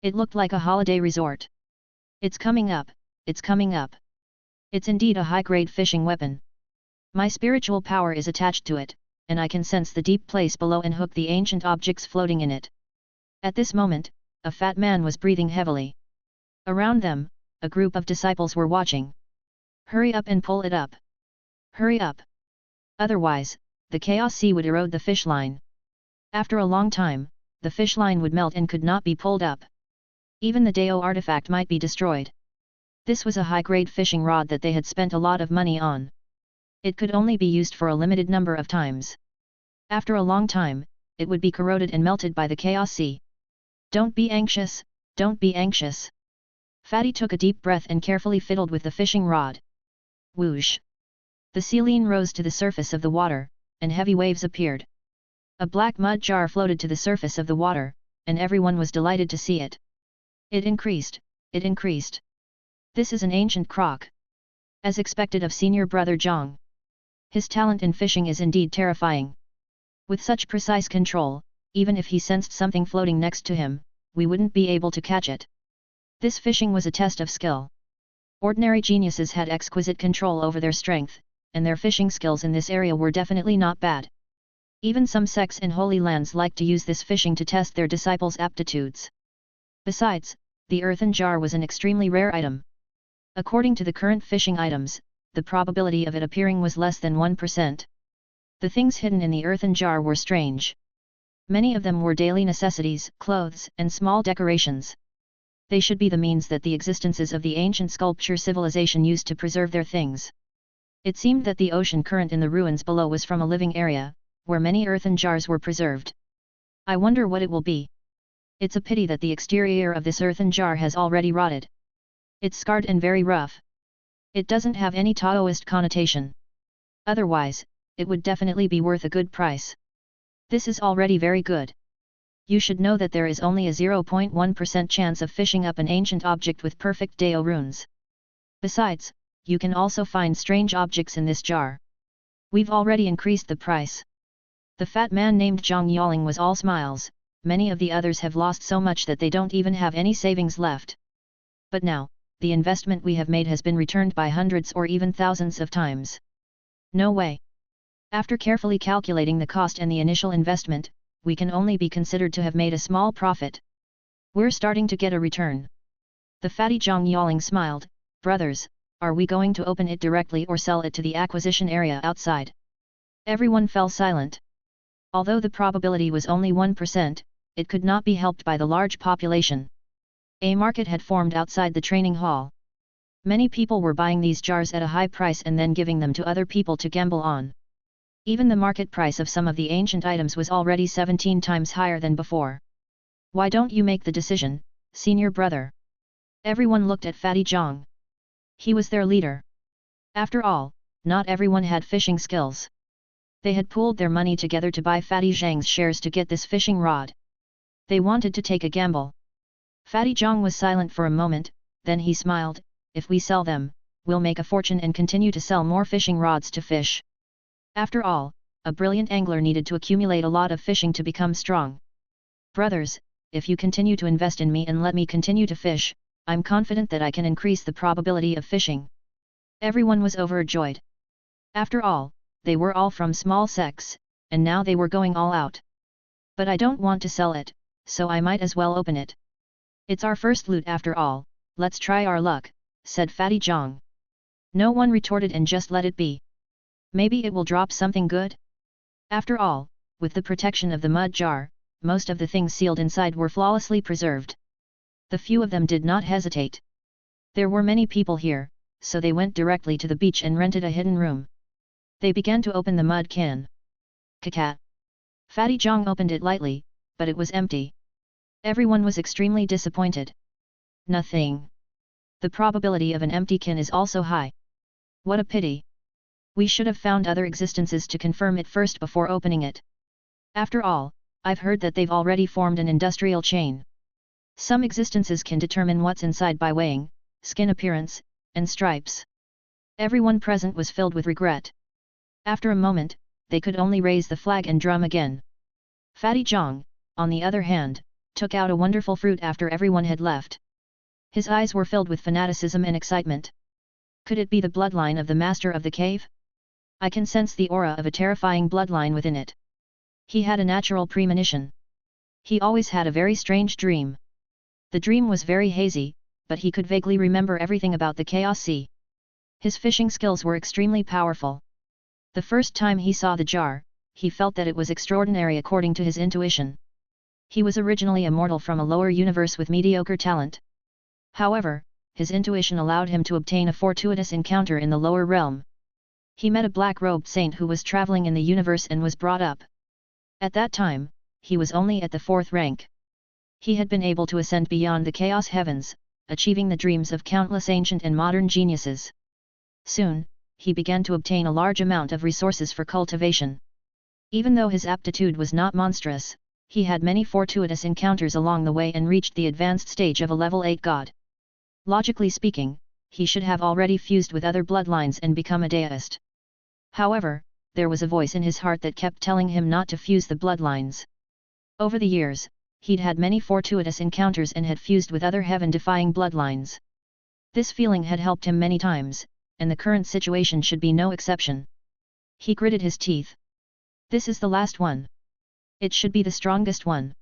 It looked like a holiday resort. It's coming up, it's coming up. It's indeed a high-grade fishing weapon. My spiritual power is attached to it, and I can sense the deep place below and hook the ancient objects floating in it. At this moment, a fat man was breathing heavily. Around them, a group of disciples were watching. Hurry up and pull it up. Hurry up. Otherwise, the chaos sea would erode the fish line. After a long time, the fish line would melt and could not be pulled up. Even the Deo artifact might be destroyed. This was a high-grade fishing rod that they had spent a lot of money on. It could only be used for a limited number of times. After a long time, it would be corroded and melted by the chaos sea. Don't be anxious, don't be anxious. Fatty took a deep breath and carefully fiddled with the fishing rod. Whoosh! The saline rose to the surface of the water, and heavy waves appeared. A black mud jar floated to the surface of the water, and everyone was delighted to see it. It increased, it increased. This is an ancient croc. As expected of senior brother Zhang. His talent in fishing is indeed terrifying. With such precise control, even if he sensed something floating next to him, we wouldn't be able to catch it. This fishing was a test of skill. Ordinary geniuses had exquisite control over their strength, and their fishing skills in this area were definitely not bad. Even some sects in holy lands like to use this fishing to test their disciples' aptitudes. Besides, the earthen jar was an extremely rare item. According to the current fishing items, the probability of it appearing was less than 1%. The things hidden in the earthen jar were strange. Many of them were daily necessities, clothes, and small decorations. They should be the means that the existences of the ancient sculpture civilization used to preserve their things. It seemed that the ocean current in the ruins below was from a living area, where many earthen jars were preserved. I wonder what it will be. It's a pity that the exterior of this earthen jar has already rotted. It's scarred and very rough. It doesn't have any Taoist connotation. Otherwise, it would definitely be worth a good price. This is already very good. You should know that there is only a 0.1% chance of fishing up an ancient object with perfect Deo runes. Besides, you can also find strange objects in this jar. We've already increased the price. The fat man named Zhang Yaling was all smiles. Many of the others have lost so much that they don't even have any savings left. But now, the investment we have made has been returned by hundreds or even thousands of times. No way. After carefully calculating the cost and the initial investment, we can only be considered to have made a small profit. We're starting to get a return. The fatty Zhang Yaling smiled. Brothers, are we going to open it directly or sell it to the acquisition area outside? Everyone fell silent. Although the probability was only 1%, it could not be helped by the large population. A market had formed outside the training hall. Many people were buying these jars at a high price and then giving them to other people to gamble on. Even the market price of some of the ancient items was already 17 times higher than before. Why don't you make the decision, senior brother? Everyone looked at Fatty Zhang. He was their leader. After all, not everyone had fishing skills. They had pooled their money together to buy Fatty Zhang's shares to get this fishing rod. They wanted to take a gamble. Fatty Zhang was silent for a moment, then he smiled. If we sell them, we'll make a fortune and continue to sell more fishing rods to fish. After all, a brilliant angler needed to accumulate a lot of fishing to become strong. Brothers, if you continue to invest in me and let me continue to fish, I'm confident that I can increase the probability of fishing. Everyone was overjoyed. After all, they were all from small sects, and now they were going all out. But I don't want to sell it, so I might as well open it. It's our first loot after all, let's try our luck, said Fatty Zhang. No one retorted and just let it be. Maybe it will drop something good? After all, with the protection of the mud jar, most of the things sealed inside were flawlessly preserved. The few of them did not hesitate. There were many people here, so they went directly to the beach and rented a hidden room. They began to open the mud can. Kakat. Fatty Zhang opened it lightly, but it was empty. Everyone was extremely disappointed. Nothing. The probability of an empty can is also high. What a pity. We should have found other existences to confirm it first before opening it. After all, I've heard that they've already formed an industrial chain. Some existences can determine what's inside by weighing, skin appearance, and stripes. Everyone present was filled with regret. After a moment, they could only raise the flag and drum again. Fatty Zhang, on the other hand, took out a wonderful fruit after everyone had left. His eyes were filled with fanaticism and excitement. Could it be the bloodline of the master of the cave? I can sense the aura of a terrifying bloodline within it. He had a natural premonition. He always had a very strange dream. The dream was very hazy, but he could vaguely remember everything about the Chaos Sea. His fishing skills were extremely powerful. The first time he saw the jar, he felt that it was extraordinary according to his intuition. He was originally a mortal from a lower universe with mediocre talent. However, his intuition allowed him to obtain a fortuitous encounter in the lower realm. He met a black-robed saint who was traveling in the universe and was brought up. At that time, he was only at the 4th rank. He had been able to ascend beyond the chaos heavens, achieving the dreams of countless ancient and modern geniuses. Soon, he began to obtain a large amount of resources for cultivation. Even though his aptitude was not monstrous, he had many fortuitous encounters along the way and reached the advanced stage of a level 8 god. Logically speaking, he should have already fused with other bloodlines and become a deist. However, there was a voice in his heart that kept telling him not to fuse the bloodlines. Over the years, he'd had many fortuitous encounters and had fused with other heaven-defying bloodlines. This feeling had helped him many times, and the current situation should be no exception. He gritted his teeth. This is the last one. It should be the strongest one.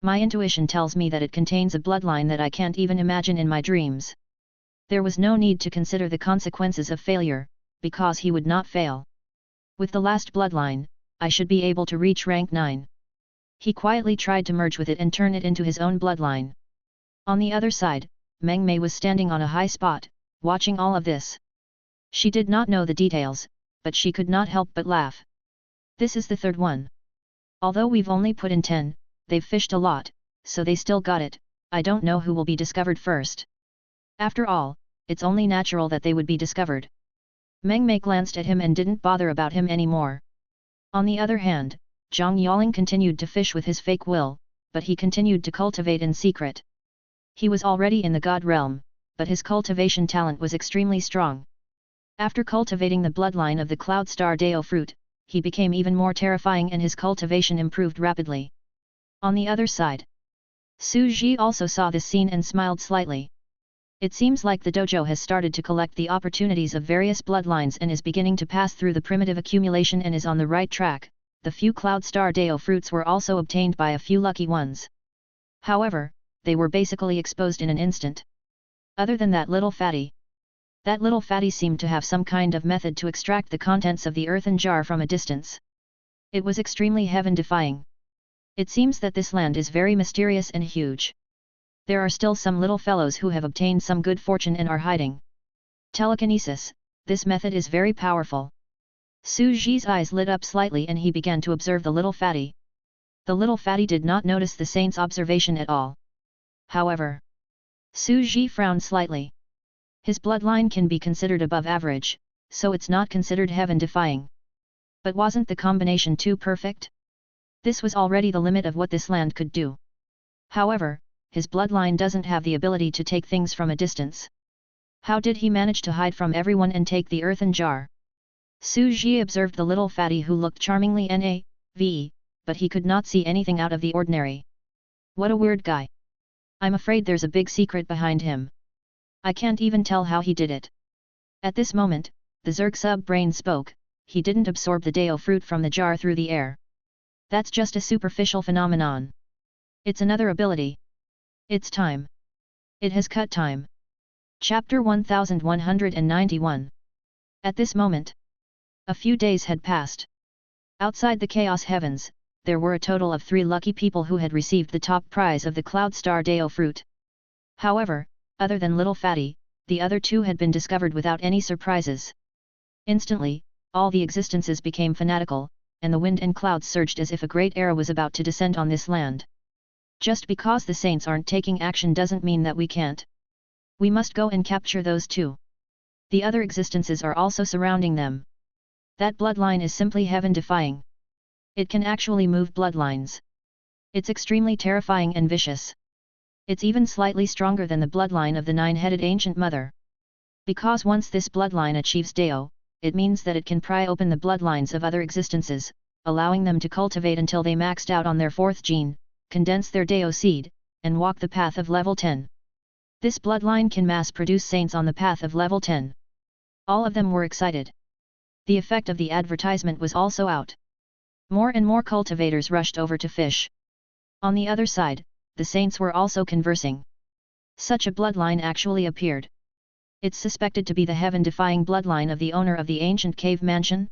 My intuition tells me that it contains a bloodline that I can't even imagine in my dreams. There was no need to consider the consequences of failure, because he would not fail. With the last bloodline, I should be able to reach rank 9. He quietly tried to merge with it and turn it into his own bloodline. On the other side, Meng Mei was standing on a high spot, watching all of this. She did not know the details, but she could not help but laugh. This is the 3rd one. Although we've only put in 10, they've fished a lot, so they still got it. I don't know who will be discovered first. After all, it's only natural that they would be discovered. Meng Mei glanced at him and didn't bother about him anymore. On the other hand, Zhang Yaling continued to fish with his fake will, but he continued to cultivate in secret. He was already in the god realm, but his cultivation talent was extremely strong. After cultivating the bloodline of the Cloud Star Deo fruit, he became even more terrifying and his cultivation improved rapidly. On the other side, Su Ji also saw this scene and smiled slightly. It seems like the dojo has started to collect the opportunities of various bloodlines and is beginning to pass through the primitive accumulation and is on the right track. The few Cloud Star Deo fruits were also obtained by a few lucky ones. However, they were basically exposed in an instant. Other than that little fatty seemed to have some kind of method to extract the contents of the earthen jar from a distance. It was extremely heaven-defying. It seems that this land is very mysterious and huge. There are still some little fellows who have obtained some good fortune and are hiding. Telekinesis, this method is very powerful. Su Ji's eyes lit up slightly and he began to observe the little fatty. The little fatty did not notice the saint's observation at all. However, Su Ji frowned slightly. His bloodline can be considered above average, so it's not considered heaven-defying. But wasn't the combination too perfect? This was already the limit of what this land could do. However, his bloodline doesn't have the ability to take things from a distance. How did he manage to hide from everyone and take the earthen jar? Su Ji observed the little fatty who looked charmingly naive, but he could not see anything out of the ordinary. What a weird guy. I'm afraid there's a big secret behind him. I can't even tell how he did it. At this moment, the Zerg sub-brain spoke. He didn't absorb the Deo fruit from the jar through the air. That's just a superficial phenomenon. It's another ability. It's time. It has cut time. Chapter 1191. At this moment, a few days had passed. Outside the Chaos Heavens, there were a total of 3 lucky people who had received the top prize of the Cloud Star Deo fruit. However, other than Little Fatty, the other 2 had been discovered without any surprises. Instantly, all the existences became fanatical, and the wind and clouds surged as if a great era was about to descend on this land. Just because the saints aren't taking action doesn't mean that we can't. We must go and capture those 2. The other existences are also surrounding them. That bloodline is simply heaven-defying. It can actually move bloodlines. It's extremely terrifying and vicious. It's even slightly stronger than the bloodline of the 9-headed ancient mother. Because once this bloodline achieves Deo, it means that it can pry open the bloodlines of other existences, allowing them to cultivate until they maxed out on their 4th gene, condense their Deo seed, and walk the path of level 10. This bloodline can mass-produce saints on the path of level 10. All of them were excited. The effect of the advertisement was also out. More and more cultivators rushed over to fish. On the other side, the saints were also conversing. Such a bloodline actually appeared. It's suspected to be the heaven-defying bloodline of the owner of the ancient cave mansion?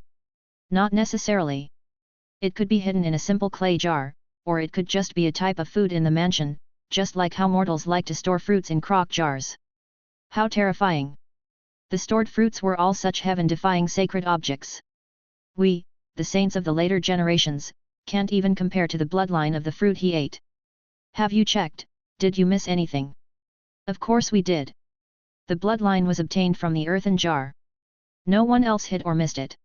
Not necessarily. It could be hidden in a simple clay jar, or it could just be a type of food in the mansion, just like how mortals like to store fruits in crock jars. How terrifying! The stored fruits were all such heaven-defying sacred objects. We, the saints of the later generations, can't even compare to the bloodline of the fruit he ate. Have you checked? Did you miss anything? Of course we did. The bloodline was obtained from the earthen jar. No one else hit or missed it.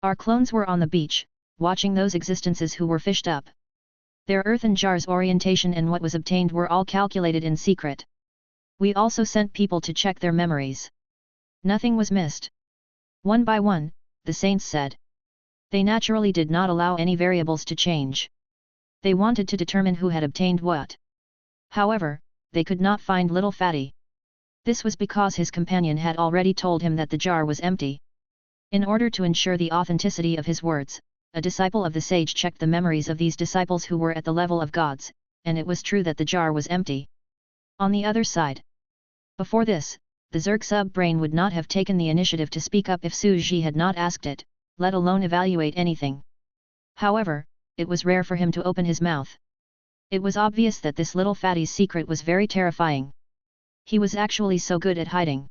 Our clones were on the beach, watching those existences who were fished up. Their earthen jar's orientation and what was obtained were all calculated in secret. We also sent people to check their memories. Nothing was missed. One by one, the saints said. They naturally did not allow any variables to change. They wanted to determine who had obtained what. However, they could not find Little Fatty. This was because his companion had already told him that the jar was empty. In order to ensure the authenticity of his words, a disciple of the sage checked the memories of these disciples who were at the level of gods, and it was true that the jar was empty. On the other side, before this, the Zerg sub-brain would not have taken the initiative to speak up if Su Ji had not asked it, let alone evaluate anything. However, it was rare for him to open his mouth. It was obvious that this little fatty's secret was very terrifying. He was actually so good at hiding.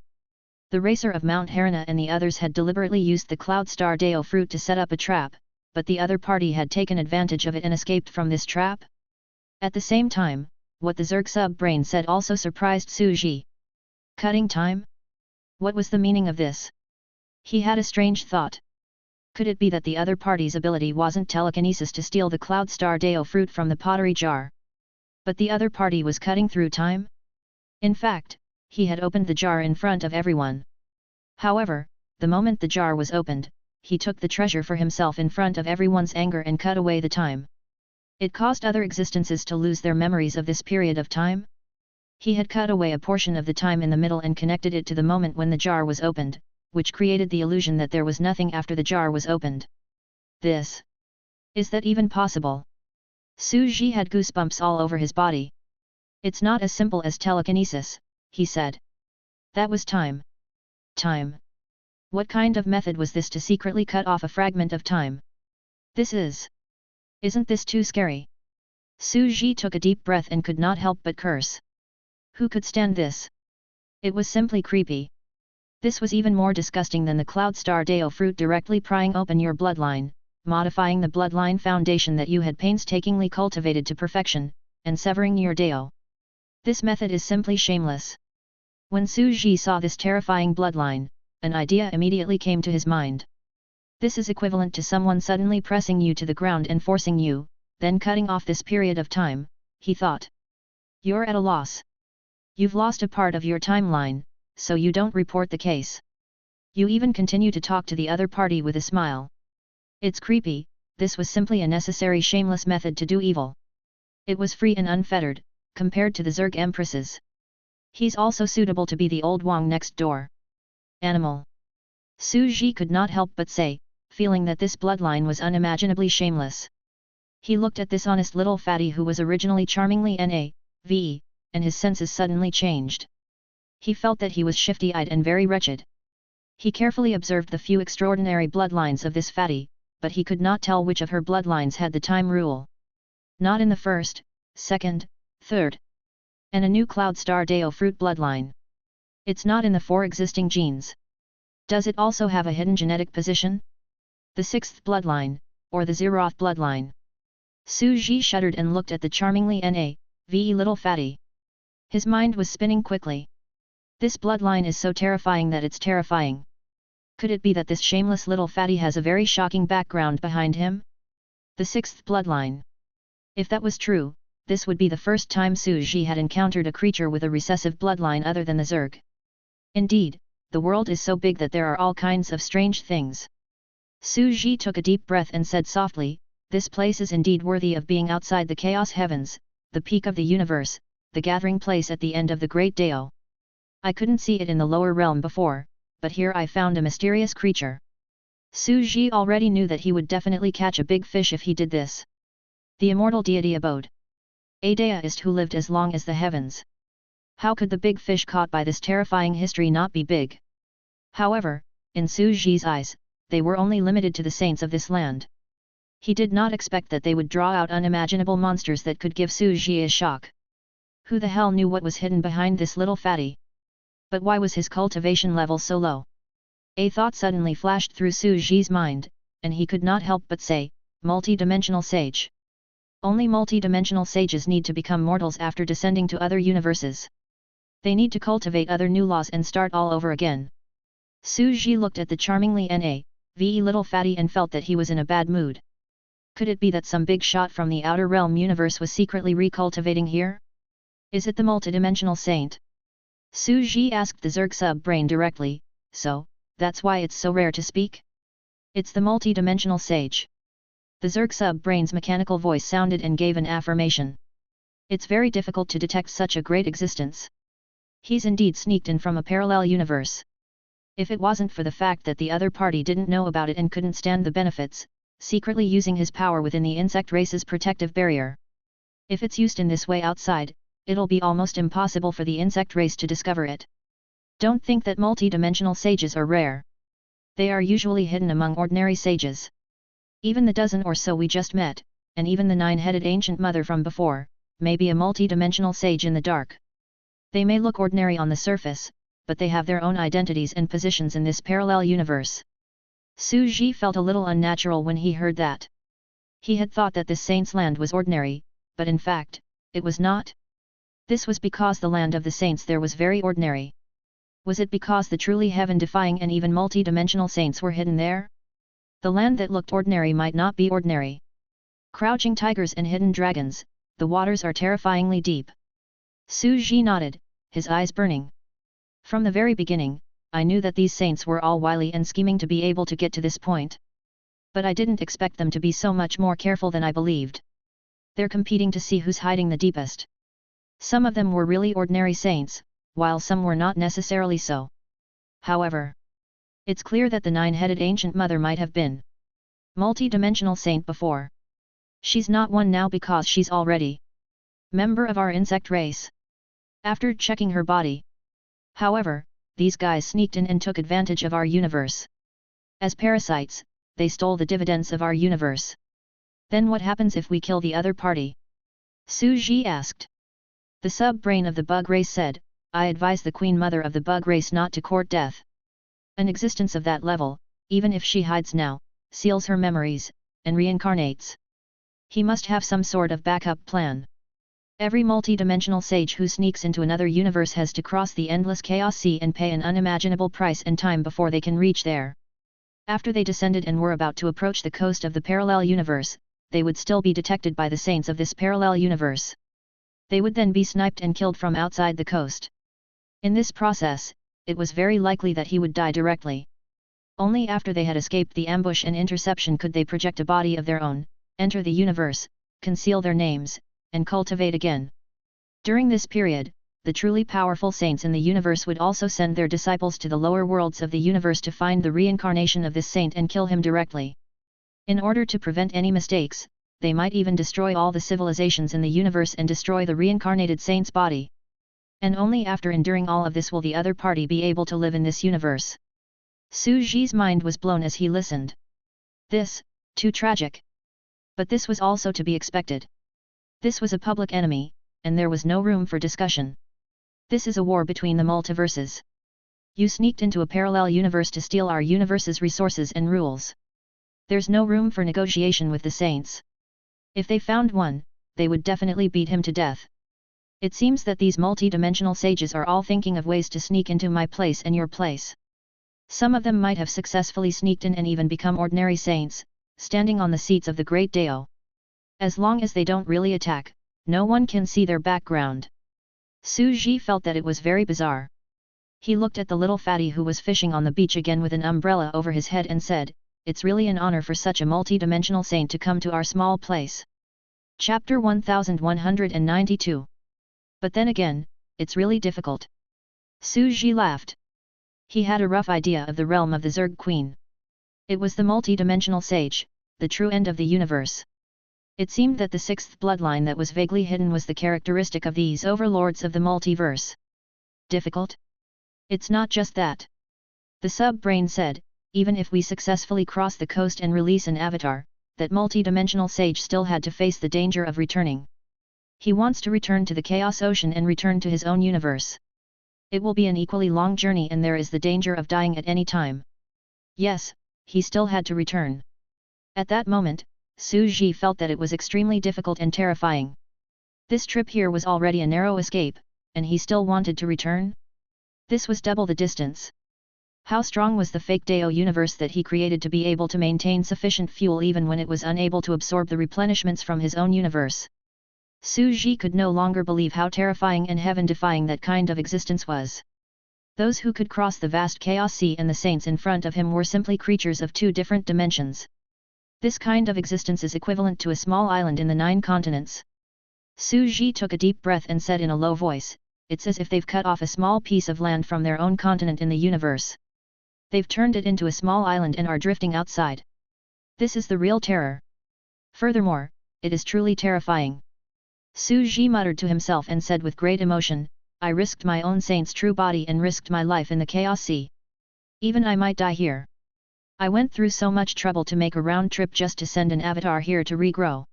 The racer of Mount Harana and the others had deliberately used the Cloud Star Deo fruit to set up a trap, but the other party had taken advantage of it and escaped from this trap. At the same time, what the Zerg sub-brain said also surprised Su Ji. Cutting time? What was the meaning of this? He had a strange thought. Could it be that the other party's ability wasn't telekinesis to steal the Cloud Star Deo fruit from the pottery jar? But the other party was cutting through time? In fact, he had opened the jar in front of everyone. However, the moment the jar was opened, he took the treasure for himself in front of everyone's anger and cut away the time. It caused other existences to lose their memories of this period of time. He had cut away a portion of the time in the middle and connected it to the moment when the jar was opened, which created the illusion that there was nothing after the jar was opened. Is that even possible? Su Ji had goosebumps all over his body. It's not as simple as telekinesis, he said. That was time. Time. What kind of method was this to secretly cut off a fragment of time? Isn't this too scary? Su Ji took a deep breath and could not help but curse. Who could stand this? It was simply creepy. This was even more disgusting than the Cloud Star Deo fruit directly prying open your bloodline, modifying the bloodline foundation that you had painstakingly cultivated to perfection, and severing your Deo. This method is simply shameless. When Su Ji saw this terrifying bloodline, an idea immediately came to his mind. This is equivalent to someone suddenly pressing you to the ground and forcing you, then cutting off this period of time, he thought. You're at a loss. You've lost a part of your timeline, so you don't report the case. You even continue to talk to the other party with a smile. It's creepy, this was simply a necessary shameless method to do evil. It was free and unfettered, compared to the Zerg Empresses. He's also suitable to be the old Wang next door. Animal. Su Ji could not help but say, feeling that this bloodline was unimaginably shameless. He looked at this honest little fatty who was originally charmingly NAVE, and his senses suddenly changed. He felt that he was shifty-eyed and very wretched. He carefully observed the few extraordinary bloodlines of this fatty, but he could not tell which of her bloodlines had the time rule. Not in the first, second, third. And a new Cloud Star Deo fruit bloodline. It's not in the 4 existing genes. Does it also have a hidden genetic position? The 6th bloodline, or the Zeroth bloodline? Su Ji shuddered and looked at the charmingly NAVE little fatty. His mind was spinning quickly. This bloodline is so terrifying that it's terrifying. Could it be that this shameless little fatty has a very shocking background behind him? The 6th bloodline. If that was true, this would be the first time Su Ji had encountered a creature with a recessive bloodline other than the Zerg. Indeed, the world is so big that there are all kinds of strange things. Su Ji took a deep breath and said softly, this place is indeed worthy of being outside the chaos heavens, the peak of the universe, the gathering place at the end of the great Deo. I couldn't see it in the lower realm before, but here I found a mysterious creature. Su Ji already knew that he would definitely catch a big fish if he did this. The immortal deity abode. A deist who lived as long as the heavens. How could the big fish caught by this terrifying history not be big? However, in Su Ji's eyes, they were only limited to the saints of this land. He did not expect that they would draw out unimaginable monsters that could give Su Ji a shock. Who the hell knew what was hidden behind this little fatty? But why was his cultivation level so low? A thought suddenly flashed through Su Ji's mind, and he could not help but say, multi-dimensional sage. Only multi-dimensional sages need to become mortals after descending to other universes. They need to cultivate other new laws and start all over again. Su Ji looked at the charmingly NAVE little fatty and felt that he was in a bad mood. Could it be that some big shot from the outer realm universe was secretly recultivating here? Is it the multidimensional saint? Su Ji asked the Zerg sub-brain directly, so, that's why it's so rare to speak? It's the multi-dimensional sage. The Zerg sub-brain's mechanical voice sounded and gave an affirmation. It's very difficult to detect such a great existence. He's indeed sneaked in from a parallel universe. If it wasn't for the fact that the other party didn't know about it and couldn't stand the benefits, secretly using his power within the insect race's protective barrier. If it's used in this way outside, it'll be almost impossible for the insect race to discover it. Don't think that multi-dimensional sages are rare. They are usually hidden among ordinary sages. Even the dozen or so we just met, and even the 9-headed ancient mother from before, may be a multi-dimensional sage in the dark. They may look ordinary on the surface, but they have their own identities and positions in this parallel universe. Su Ji felt a little unnatural when he heard that. He had thought that this saint's land was ordinary, but in fact, it was not. This was because the land of the saints there was very ordinary. Was it because the truly heaven-defying and even multi-dimensional saints were hidden there? The land that looked ordinary might not be ordinary. Crouching tigers and hidden dragons, the waters are terrifyingly deep. Su Ji nodded, his eyes burning. From the very beginning, I knew that these saints were all wily and scheming to be able to get to this point. But I didn't expect them to be so much more careful than I believed. They're competing to see who's hiding the deepest. Some of them were really ordinary saints, while some were not necessarily so. However, it's clear that the nine-headed ancient mother might have been multi-dimensional saint before. She's not one now because she's already member of our insect race. After checking her body. However, these guys sneaked in and took advantage of our universe. As parasites, they stole the dividends of our universe. Then what happens if we kill the other party? Su Ji asked. The sub-brain of the bug race said, I advise the queen mother of the bug race not to court death. An existence of that level, even if she hides now, seals her memories, and reincarnates. He must have some sort of backup plan. Every multi-dimensional sage who sneaks into another universe has to cross the endless chaos sea and pay an unimaginable price and time before they can reach there. After they descended and were about to approach the coast of the parallel universe, they would still be detected by the saints of this parallel universe. They would then be sniped and killed from outside the coast. In this process, it was very likely that he would die directly. Only after they had escaped the ambush and interception could they project a body of their own, enter the universe, conceal their names, and cultivate again. During this period, the truly powerful saints in the universe would also send their disciples to the lower worlds of the universe to find the reincarnation of this saint and kill him directly. In order to prevent any mistakes, they might even destroy all the civilizations in the universe and destroy the reincarnated saint's body. And only after enduring all of this will the other party be able to live in this universe. Su Ji's mind was blown as he listened. This, too tragic. But this was also to be expected. This was a public enemy, and there was no room for discussion. This is a war between the multiverses. You sneaked into a parallel universe to steal our universe's resources and rules. There's no room for negotiation with the saints. If they found one, they would definitely beat him to death. It seems that these multi-dimensional sages are all thinking of ways to sneak into my place and your place. Some of them might have successfully sneaked in and even become ordinary saints, standing on the seats of the great Dao. As long as they don't really attack, no one can see their background. Su Ji felt that it was very bizarre. He looked at the little fatty who was fishing on the beach again with an umbrella over his head and said, It's really an honor for such a multi-dimensional saint to come to our small place. Chapter 1192. But then again, it's really difficult. Su Ji laughed. He had a rough idea of the realm of the Zerg Queen. It was the multi-dimensional sage, the true end of the universe. It seemed that the sixth bloodline that was vaguely hidden was the characteristic of these overlords of the multiverse. Difficult? It's not just that. The sub-brain said, even if we successfully cross the coast and release an avatar, that multi-dimensional sage still had to face the danger of returning. He wants to return to the Chaos Ocean and return to his own universe. It will be an equally long journey and there is the danger of dying at any time. Yes, he still had to return. At that moment, Su Ji felt that it was extremely difficult and terrifying. This trip here was already a narrow escape, and he still wanted to return? This was double the distance. How strong was the fake Dao universe that he created to be able to maintain sufficient fuel even when it was unable to absorb the replenishments from his own universe? Su Ji could no longer believe how terrifying and heaven-defying that kind of existence was. Those who could cross the vast chaos sea and the saints in front of him were simply creatures of two different dimensions. This kind of existence is equivalent to a small island in the 9 continents. Su Ji took a deep breath and said in a low voice, It's as if they've cut off a small piece of land from their own continent in the universe. They've turned it into a small island and are drifting outside. This is the real terror. Furthermore, it is truly terrifying. Su Ji muttered to himself and said with great emotion, I risked my own saint's true body and risked my life in the chaos sea. Even I might die here. I went through so much trouble to make a round trip just to send an avatar here to regrow.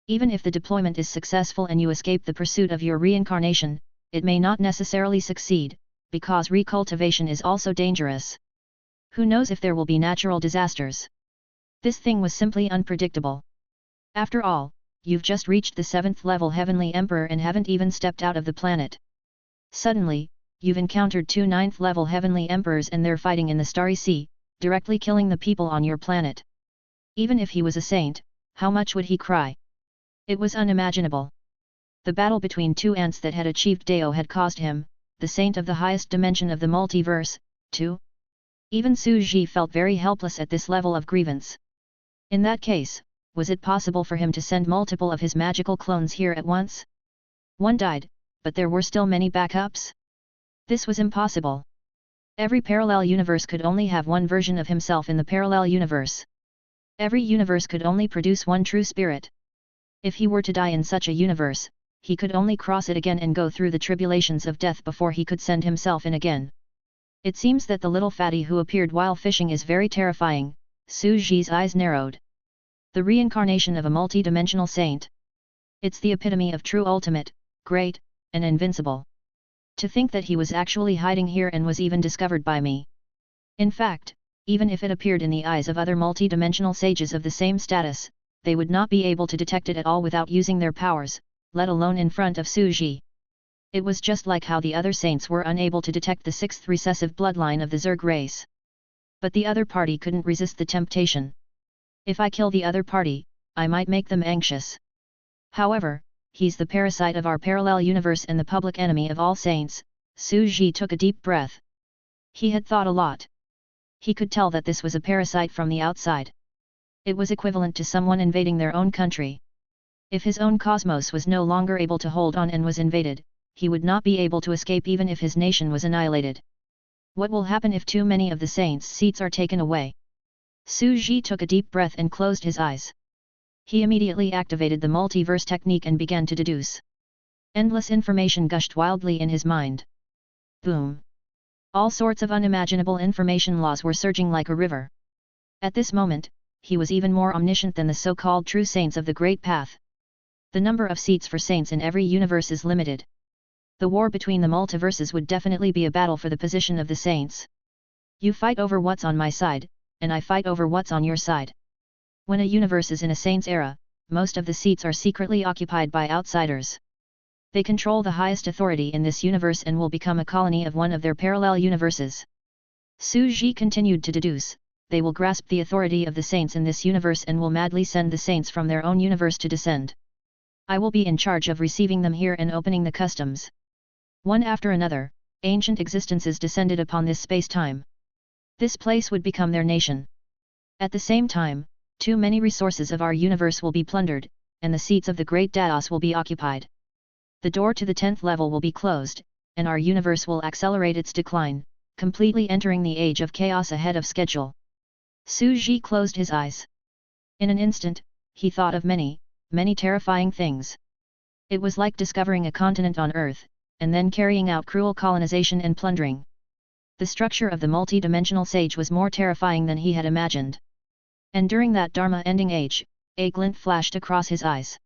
Even if the deployment is successful and you escape the pursuit of your reincarnation, it may not necessarily succeed, because recultivation is also dangerous. Who knows if there will be natural disasters? This thing was simply unpredictable. After all, you've just reached the 7th level Heavenly Emperor and haven't even stepped out of the planet. Suddenly, you've encountered 2 9th level Heavenly Emperors and they're fighting in the Starry Sea, directly killing the people on your planet. Even if he was a saint, how much would he cry? It was unimaginable. The battle between 2 ants that had achieved Dao had caused him, the saint of the highest dimension of the multiverse, to. Even Su Ji felt very helpless at this level of grievance. In that case, was it possible for him to send multiple of his magical clones here at once? One died, but there were still many backups? This was impossible. Every parallel universe could only have one version of himself in the parallel universe. Every universe could only produce one true spirit. If he were to die in such a universe, he could only cross it again and go through the tribulations of death before he could send himself in again. It seems that the little fatty who appeared while fishing is very terrifying. Su Ji's eyes narrowed. The reincarnation of a multi-dimensional saint. It's the epitome of true ultimate, great, and invincible. To think that he was actually hiding here and was even discovered by me. In fact, even if it appeared in the eyes of other multi-dimensional sages of the same status, they would not be able to detect it at all without using their powers, let alone in front of Su Ji. It was just like how the other saints were unable to detect the sixth recessive bloodline of the Zerg race. But the other party couldn't resist the temptation. If I kill the other party, I might make them anxious. However, he's the parasite of our parallel universe and the public enemy of all saints. Su Ji took a deep breath. He had thought a lot. He could tell that this was a parasite from the outside. It was equivalent to someone invading their own country. If his own cosmos was no longer able to hold on and was invaded, he would not be able to escape even if his nation was annihilated. What will happen if too many of the saints' seats are taken away? Su Ji took a deep breath and closed his eyes. He immediately activated the multiverse technique and began to deduce. Endless information gushed wildly in his mind. Boom! All sorts of unimaginable information laws were surging like a river. At this moment, he was even more omniscient than the so-called true saints of the Great Path. The number of seats for saints in every universe is limited. The war between the multiverses would definitely be a battle for the position of the saints. You fight over what's on my side, and I fight over what's on your side. When a universe is in a saint's era, most of the seats are secretly occupied by outsiders. They control the highest authority in this universe and will become a colony of one of their parallel universes. Su Ji continued to deduce, they will grasp the authority of the saints in this universe and will madly send the saints from their own universe to descend. I will be in charge of receiving them here and opening the customs. One after another, ancient existences descended upon this space-time. This place would become their nation. At the same time, too many resources of our universe will be plundered, and the seats of the great Daos will be occupied. The door to the 10th level will be closed, and our universe will accelerate its decline, completely entering the age of chaos ahead of schedule. Su Ji closed his eyes. In an instant, he thought of many, many terrifying things. It was like discovering a continent on Earth, and then carrying out cruel colonization and plundering. The structure of the multi-dimensional sage was more terrifying than he had imagined. And during that Dharma-ending age, a glint flashed across his eyes.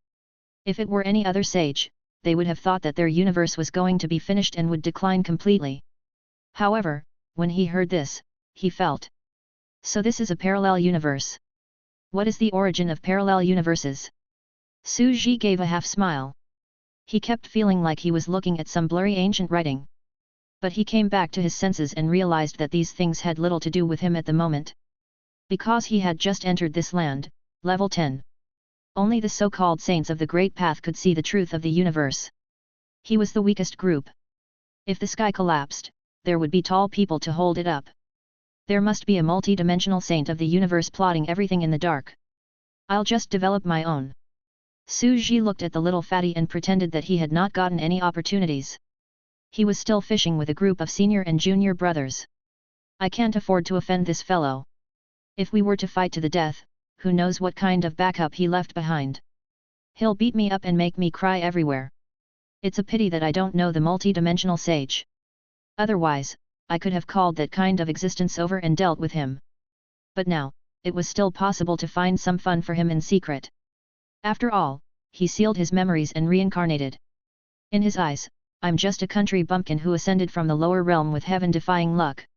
If it were any other sage, they would have thought that their universe was going to be finished and would decline completely. However, when he heard this, he felt. So this is a parallel universe. What is the origin of parallel universes? Su Ji gave a half-smile. He kept feeling like he was looking at some blurry ancient writing. But he came back to his senses and realized that these things had little to do with him at the moment. Because he had just entered this land, level 10. Only the so-called saints of the Great Path could see the truth of the universe. He was the weakest group. If the sky collapsed, there would be tall people to hold it up. There must be a multi-dimensional saint of the universe plotting everything in the dark. I'll just develop my own. Su Ji looked at the little fatty and pretended that he had not gotten any opportunities. He was still fishing with a group of senior and junior brothers. I can't afford to offend this fellow. If we were to fight to the death, who knows what kind of backup he left behind. He'll beat me up and make me cry everywhere. It's a pity that I don't know the multi-dimensional sage. Otherwise, I could have called that kind of existence over and dealt with him. But now, it was still possible to find some fun for him in secret. After all, he sealed his memories and reincarnated. In his eyes, I'm just a country bumpkin who ascended from the lower realm with heaven-defying luck.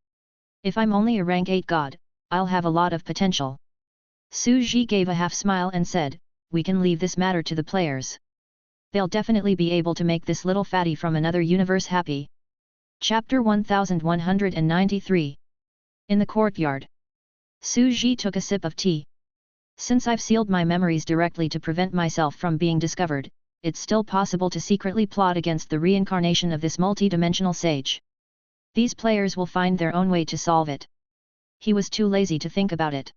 If I'm only a rank 8 god, I'll have a lot of potential. Su Ji gave a half-smile and said, we can leave this matter to the players. They'll definitely be able to make this little fatty from another universe happy. Chapter 1193. In the courtyard. Su Ji took a sip of tea. Since I've sealed my memories directly to prevent myself from being discovered, it's still possible to secretly plot against the reincarnation of this multi-dimensional sage. These players will find their own way to solve it. He was too lazy to think about it.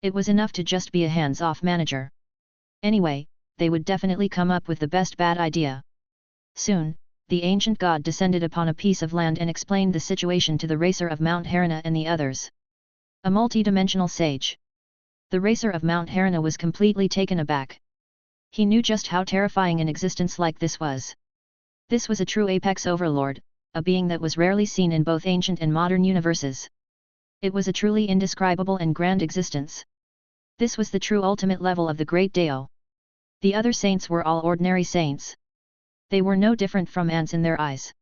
It was enough to just be a hands-off manager. Anyway, they would definitely come up with the best bad idea. Soon, the ancient god descended upon a piece of land and explained the situation to the racer of Mount Harana and the others. A multi-dimensional sage. The racer of Mount Harana was completely taken aback. He knew just how terrifying an existence like this was. This was a true apex overlord, a being that was rarely seen in both ancient and modern universes. It was a truly indescribable and grand existence. This was the true ultimate level of the great Dao. The other saints were all ordinary saints. They were no different from ants in their eyes.